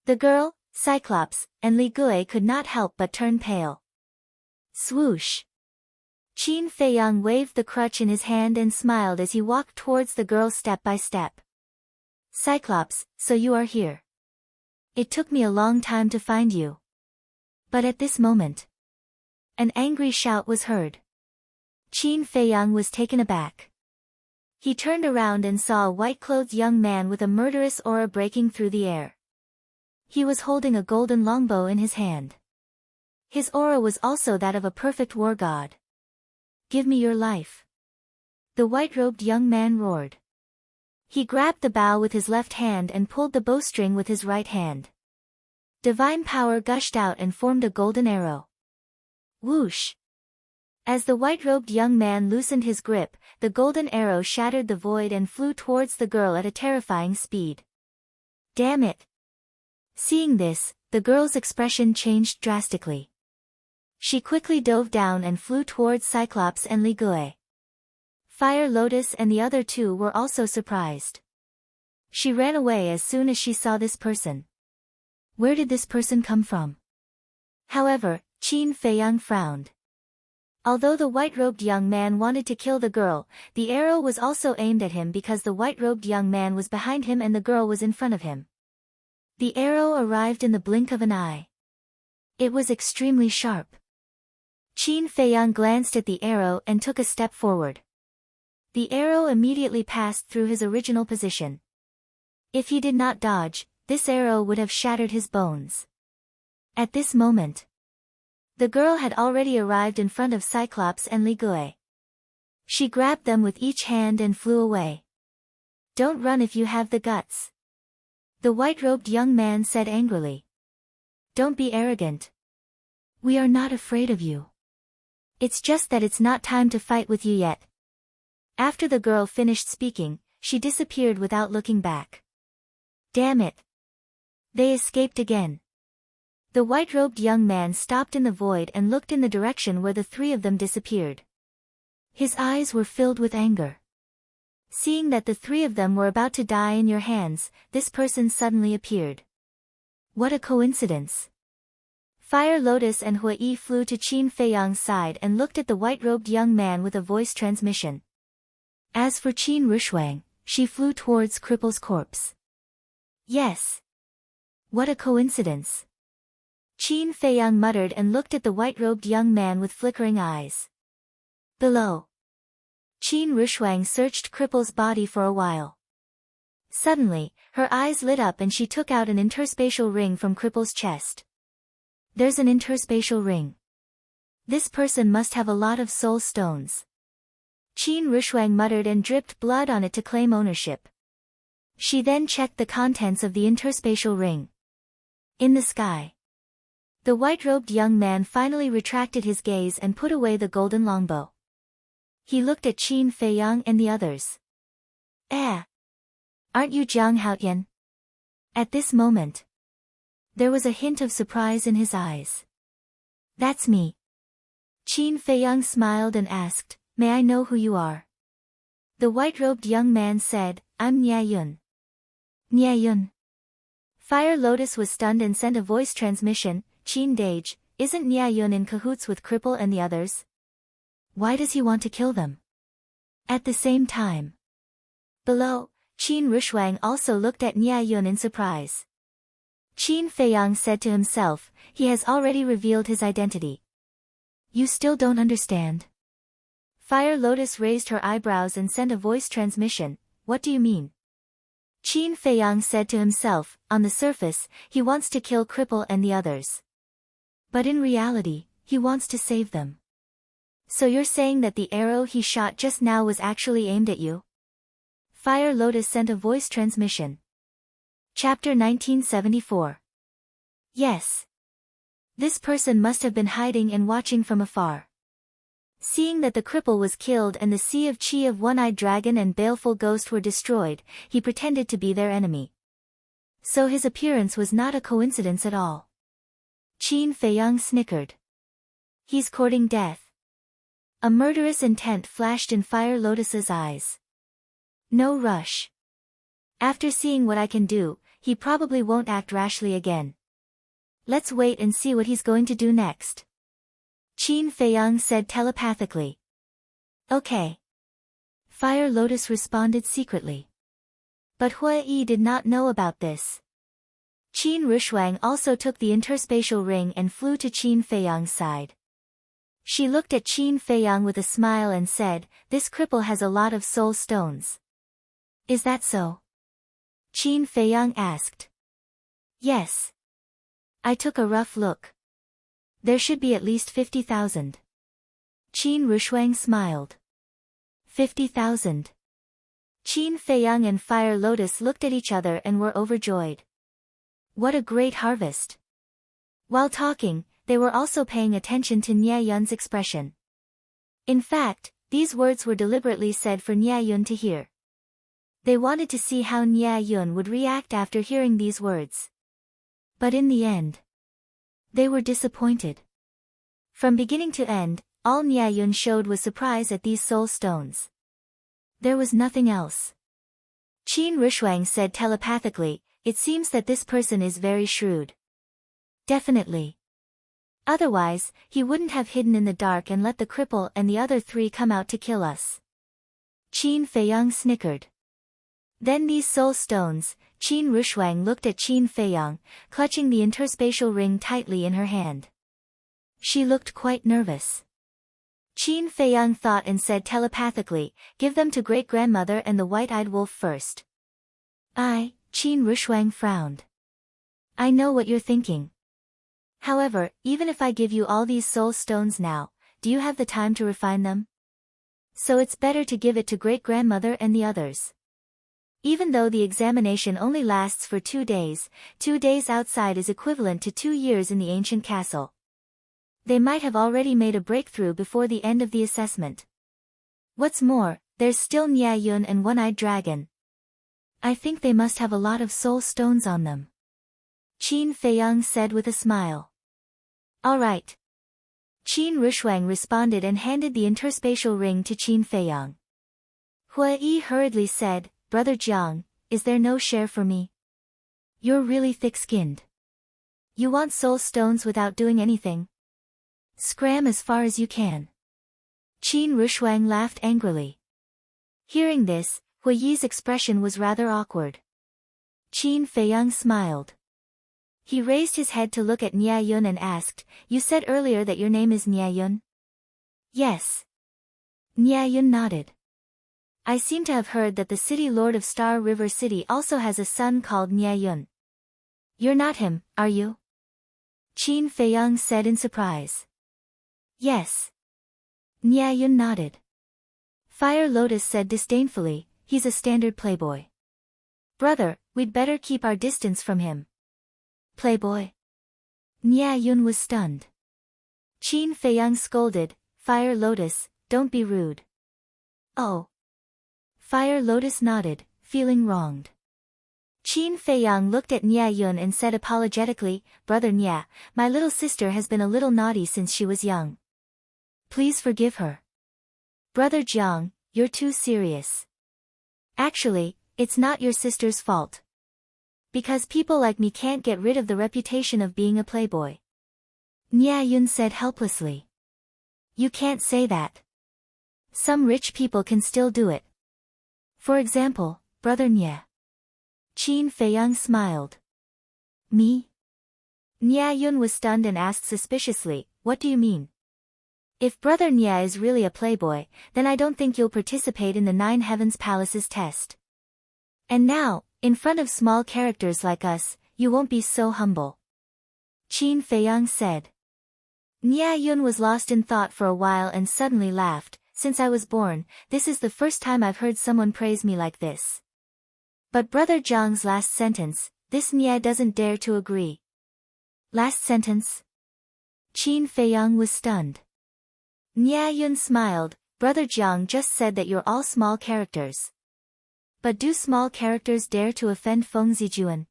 The girl, Cyclops, and Li Gui could not help but turn pale. Swoosh! Qin Feiyang waved the crutch in his hand and smiled as he walked towards the girl step by step. "Cyclops, so you are here. It took me a long time to find you." But at this moment, an angry shout was heard. Qin Feiyang was taken aback. He turned around and saw a white-clothed young man with a murderous aura breaking through the air. He was holding a golden longbow in his hand. His aura was also that of a perfect war god. "Give me your life!" the white-robed young man roared. He grabbed the bow with his left hand and pulled the bowstring with his right hand. Divine power gushed out and formed a golden arrow. Whoosh! As the white-robed young man loosened his grip, the golden arrow shattered the void and flew towards the girl at a terrifying speed. "Damn it!" Seeing this, the girl's expression changed drastically. She quickly dove down and flew towards Cyclops and Li Gui. Fire Lotus and the other two were also surprised. She ran away as soon as she saw this person. Where did this person come from? However, Qin Feiyang frowned. Although the white-robed young man wanted to kill the girl, the arrow was also aimed at him because the white-robed young man was behind him and the girl was in front of him. The arrow arrived in the blink of an eye. It was extremely sharp. Qin Feiyang glanced at the arrow and took a step forward. The arrow immediately passed through his original position. If he did not dodge, this arrow would have shattered his bones. At this moment, the girl had already arrived in front of Cyclops and Li Gui. She grabbed them with each hand and flew away. "Don't run if you have the guts," the white-robed young man said angrily. "Don't be arrogant. We are not afraid of you. It's just that it's not time to fight with you yet. After the girl finished speaking, she disappeared without looking back. Damn it. They escaped again. The white-robed young man stopped in the void and looked in the direction where the three of them disappeared. His eyes were filled with anger. Seeing that the three of them were about to die in your hands, this person suddenly appeared. What a coincidence. Fire Lotus and Hui flew to Qin Feiyang's side and looked at the white-robed young man with a voice transmission. As for Qin Rushuang, she flew towards Cripple's corpse. Yes. What a coincidence. Qin Feiyang muttered and looked at the white-robed young man with flickering eyes. Below. Qin Rushuang searched Cripple's body for a while. Suddenly, her eyes lit up and she took out an interspatial ring from Cripple's chest. There's an interspatial ring. This person must have a lot of soul stones. Qin Rushuang muttered and dripped blood on it to claim ownership. She then checked the contents of the interspatial ring. In the sky. The white-robed young man finally retracted his gaze and put away the golden longbow. He looked at Qin Feiyang and the others. Aren't you Jiang Haotian? At this moment, there was a hint of surprise in his eyes. That's me. Qin Feiyang smiled and asked, may I know who you are? The white-robed young man said, I'm Nia Yun. Nia Yun. Fire Lotus was stunned and sent a voice transmission, Qin Dage, isn't Nia Yun in cahoots with Cripple and the others? Why does he want to kill them? At the same time. Below, Qin Rushuang also looked at Nia Yun in surprise. Qin Feiyang said to himself, he has already revealed his identity. You still don't understand? Fire Lotus raised her eyebrows and sent a voice transmission, what do you mean? Qin Feiyang said to himself, on the surface, he wants to kill Cripple and the others. But in reality, he wants to save them. So you're saying that the arrow he shot just now was actually aimed at you? Fire Lotus sent a voice transmission. Chapter 1974. Yes. This person must have been hiding and watching from afar. Seeing that the cripple was killed and the sea of chi of one-eyed dragon and baleful ghost were destroyed, he pretended to be their enemy. So his appearance was not a coincidence at all. Qin Feiyang snickered. He's courting death. A murderous intent flashed in Fire Lotus's eyes. No rush. After seeing what I can do, he probably won't act rashly again. Let's wait and see what he's going to do next. Qin Feiyang said telepathically. Okay. Fire Lotus responded secretly. But Hui did not know about this. Qin Rushuang also took the interspatial ring and flew to Qin Feiyang's side. She looked at Qin Feiyang with a smile and said, this cripple has a lot of soul stones. Is that so? Qin Feiyang asked. Yes. I took a rough look. There should be at least 50,000. Qin Rushuang smiled. 50,000. Qin Feiyang and Fire Lotus looked at each other and were overjoyed. What a great harvest. While talking, they were also paying attention to Nia Yun's expression. In fact, these words were deliberately said for Nia Yun to hear. They wanted to see how Nia Yun would react after hearing these words. But in the end, they were disappointed. From beginning to end, all Nia Yun showed was surprise at these soul stones. There was nothing else. Qin Rushuang said telepathically, it seems that this person is very shrewd. Definitely. Otherwise, he wouldn't have hidden in the dark and let the cripple and the other three come out to kill us. Qin Feiyang snickered. Then these soul stones, Qin Rushuang looked at Qin Feiyang, clutching the interspatial ring tightly in her hand. She looked quite nervous. Qin Feiyang thought and said telepathically, give them to great-grandmother and the white-eyed wolf first. Qin Rushuang frowned. I know what you're thinking. However, even if I give you all these soul stones now, do you have the time to refine them? So it's better to give it to great-grandmother and the others. Even though the examination only lasts for 2 days, 2 days outside is equivalent to 2 years in the ancient castle. They might have already made a breakthrough before the end of the assessment. What's more, there's still Nya Yun and One-Eyed Dragon. I think they must have a lot of soul stones on them. Qin Feiyang said with a smile. All right. Qin Rushuang responded and handed the interspatial ring to Qin Feiyang. Hua Yi hurriedly said, Brother Jiang, is there no share for me? You're really thick-skinned. You want soul stones without doing anything? Scram as far as you can. Qin Rushuang laughed angrily. Hearing this, Hua Yi's expression was rather awkward. Qin Feiyang smiled. He raised his head to look at Nya Yun and asked, You said earlier that your name is Nya Yun? Yes. Nya Yun nodded. I seem to have heard that the city lord of Star River City also has a son called Nya Yun. You're not him, are you? Qin Feiyang said in surprise. Yes. Nya Yun nodded. Fire Lotus said disdainfully, He's a standard playboy. Brother, we'd better keep our distance from him. Playboy? Nya Yun was stunned. Qin Feiyang scolded, Fire Lotus, don't be rude. Oh. Fire Lotus nodded, feeling wronged. Qin Feiyang looked at Nya Yun and said apologetically, Brother Nya, my little sister has been a little naughty since she was young. Please forgive her. Brother Jiang, you're too serious. Actually, it's not your sister's fault. Because people like me can't get rid of the reputation of being a playboy. Nya Yun said helplessly. You can't say that. Some rich people can still do it. For example, Brother Nya. Qin Feiyang smiled. Me? Nya Yun was stunned and asked suspiciously, What do you mean? If Brother Nya is really a playboy, then I don't think you'll participate in the Nine Heavens Palace's test. And now, in front of small characters like us, you won't be so humble. Qin Feiyang said. Nya Yun was lost in thought for a while and suddenly laughed, Since I was born, this is the first time I've heard someone praise me like this. But Brother Jiang's last sentence, this Nya doesn't dare to agree. Last sentence? Qin Feiyang was stunned. Nya Yun smiled, Brother Jiang just said that you're all small characters. But do small characters dare to offend Feng Zijuan?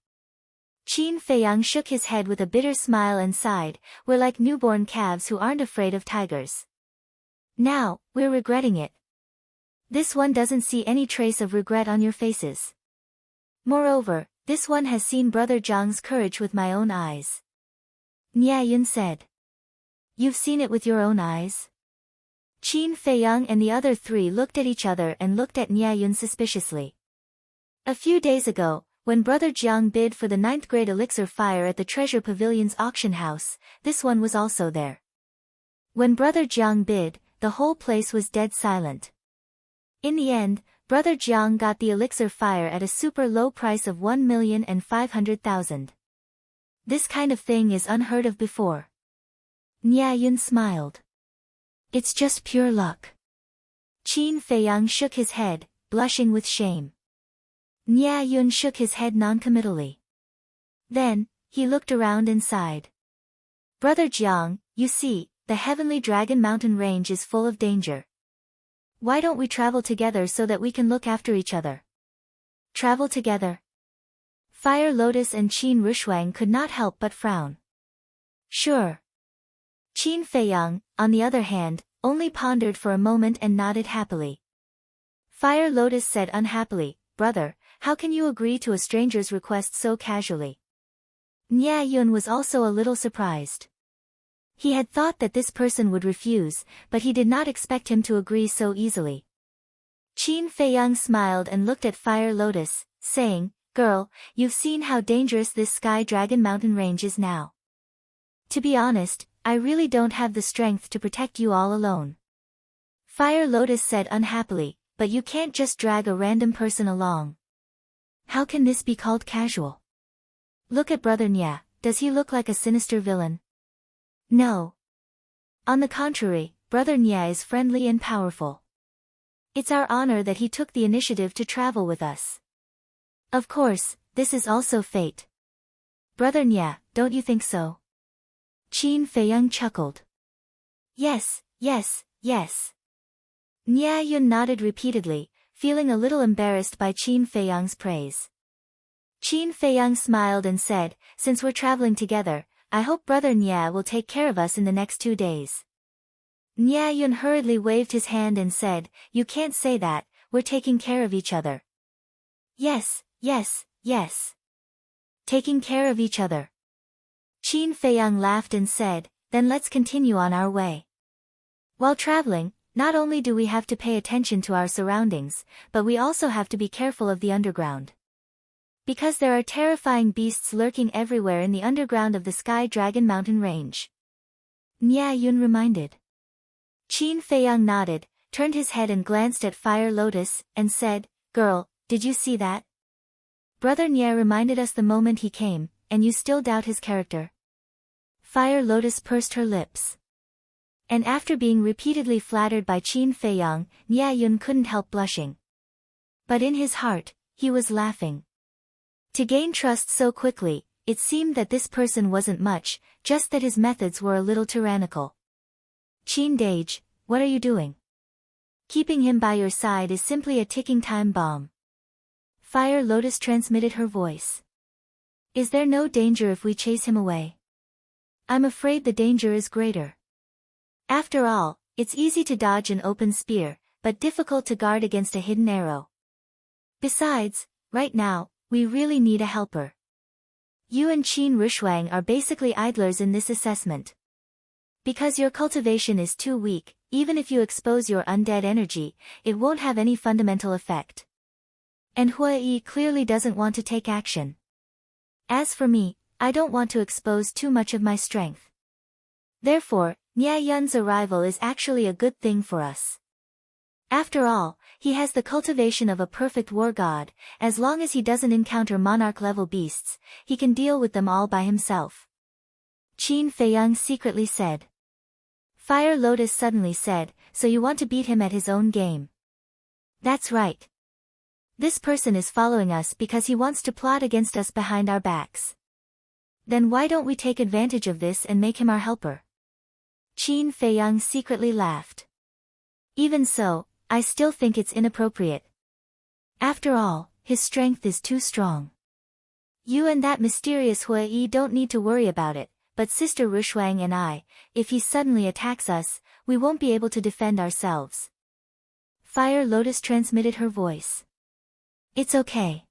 Qin Feiyang shook his head with a bitter smile and sighed, We're like newborn calves who aren't afraid of tigers. Now, we're regretting it. This one doesn't see any trace of regret on your faces. Moreover, this one has seen Brother Jiang's courage with my own eyes. Nya Yun said. You've seen it with your own eyes? Qin Feiyang and the other three looked at each other and looked at Nya Yun suspiciously. A few days ago, when Brother Jiang bid for the 9th grade elixir fire at the Treasure Pavilion's auction house, this one was also there. When Brother Jiang bid, the whole place was dead silent. In the end, Brother Jiang got the elixir fire at a super low price of 1,500,000. This kind of thing is unheard of before. Nya Yun smiled. It's just pure luck. Qin Feiyang shook his head, blushing with shame. Nya Yun shook his head noncommittally. Then, he looked around and sighed. Brother Jiang, you see, the Heavenly Dragon Mountain Range is full of danger. Why don't we travel together so that we can look after each other? Travel together? Fire Lotus and Qin Rushuang could not help but frown. Sure. Qin Feiyang, on the other hand, only pondered for a moment and nodded happily. Fire Lotus said unhappily, Brother, how can you agree to a stranger's request so casually? Nya Yun was also a little surprised. He had thought that this person would refuse, but he did not expect him to agree so easily. Qin Feiyang smiled and looked at Fire Lotus, saying, Girl, you've seen how dangerous this Sky Dragon Mountain Range is now. To be honest, I really don't have the strength to protect you all alone. Fire Lotus said unhappily, but you can't just drag a random person along. How can this be called casual? Look at Brother Nya, does he look like a sinister villain? No. On the contrary, Brother Nya is friendly and powerful. It's our honor that he took the initiative to travel with us. Of course, this is also fate. Brother Nya, don't you think so? Qin Feiyang chuckled. Yes, yes, yes. Nya Yun nodded repeatedly, feeling a little embarrassed by Qin Feiyang's praise. Qin Feiyang smiled and said, since we're traveling together, I hope brother Nya will take care of us in the next 2 days. Nya Yun hurriedly waved his hand and said, you can't say that, we're taking care of each other. Yes, yes, yes. Taking care of each other. Qin Feiyang laughed and said, then let's continue on our way. While traveling, not only do we have to pay attention to our surroundings, but we also have to be careful of the underground. Because there are terrifying beasts lurking everywhere in the underground of the Sky Dragon Mountain Range. Nya Yun reminded. Qin Feiyang nodded, turned his head and glanced at Fire Lotus, and said, girl, did you see that? Brother Nya reminded us the moment he came, and you still doubt his character. Fire Lotus pursed her lips. And after being repeatedly flattered by Qin Feiyang, Nya Yun couldn't help blushing. But in his heart, he was laughing. To gain trust so quickly, it seemed that this person wasn't much, just that his methods were a little tyrannical. Qin Dage, what are you doing? Keeping him by your side is simply a ticking time bomb. Fire Lotus transmitted her voice. Is there no danger if we chase him away? I'm afraid the danger is greater. After all, it's easy to dodge an open spear, but difficult to guard against a hidden arrow. Besides, right now, we really need a helper. You and Qin Rushuang are basically idlers in this assessment. Because your cultivation is too weak, even if you expose your undead energy, it won't have any fundamental effect. And Hua Yi clearly doesn't want to take action. As for me, I don't want to expose too much of my strength. Therefore, Nya Yun's arrival is actually a good thing for us. After all, he has the cultivation of a perfect war god. As long as he doesn't encounter monarch-level beasts, he can deal with them all by himself. Qin Feiyang secretly said. Fire Lotus suddenly said, so you want to beat him at his own game. That's right. This person is following us because he wants to plot against us behind our backs. Then why don't we take advantage of this and make him our helper? Qin Feiyang secretly laughed. Even so, I still think it's inappropriate. After all, his strength is too strong. You and that mysterious Hua Yi don't need to worry about it, but Sister Rushuang and I, if he suddenly attacks us, we won't be able to defend ourselves. Fire Lotus transmitted her voice. It's okay.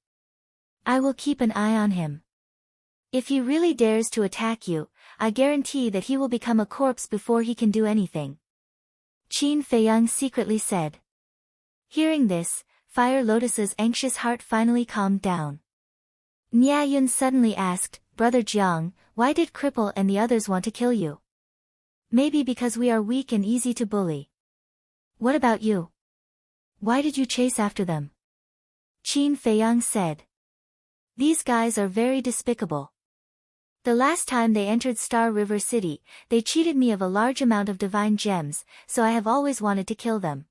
I will keep an eye on him. If he really dares to attack you, I guarantee that he will become a corpse before he can do anything. Qin Feiyang secretly said. Hearing this, Fire Lotus's anxious heart finally calmed down. Nya Yun suddenly asked, Brother Jiang, why did Cripple and the others want to kill you? Maybe because we are weak and easy to bully. What about you? Why did you chase after them? Qin Feiyang said. These guys are very despicable. The last time they entered Star River City, they cheated me of a large amount of divine gems, so I have always wanted to kill them.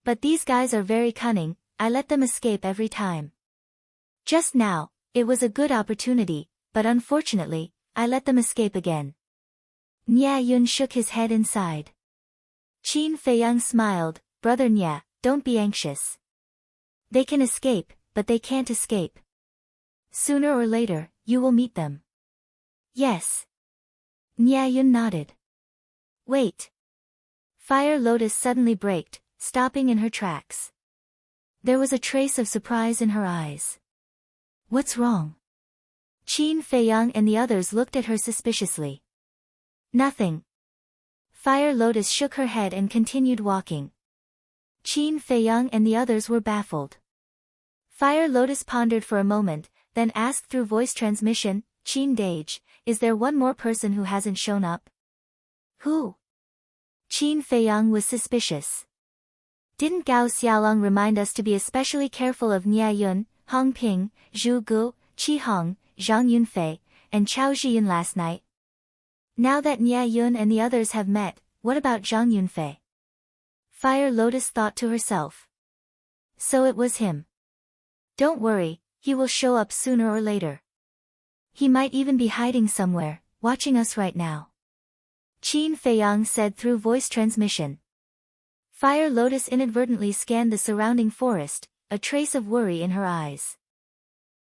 But these guys are very cunning, I let them escape every time. Just now, it was a good opportunity, but unfortunately, I let them escape again. Nya Yun shook his head and sighed. Qin Feiyang smiled, Brother Nya, don't be anxious. They can escape, but they can't escape. Sooner or later, you will meet them. Yes. Nya Yun nodded. Wait. Fire Lotus suddenly braked, stopping in her tracks. There was a trace of surprise in her eyes. What's wrong? Qin Feiyang and the others looked at her suspiciously. Nothing. Fire Lotus shook her head and continued walking. Qin Feiyang and the others were baffled. Fire Lotus pondered for a moment, then asked through voice transmission, Qin Dage, is there one more person who hasn't shown up? Who? Qin Feiyang was suspicious. Didn't Gao Xiaolong remind us to be especially careful of Nya Yun, Hong Ping, Zhu Gu, Qi Hong, Zhang Yunfei, and Chao Zhiyin last night? Now that Nya Yun and the others have met, what about Zhang Yunfei? Fire Lotus thought to herself. So it was him. Don't worry, he will show up sooner or later. He might even be hiding somewhere, watching us right now. Qin Feiyang said through voice transmission. Fire Lotus inadvertently scanned the surrounding forest, a trace of worry in her eyes.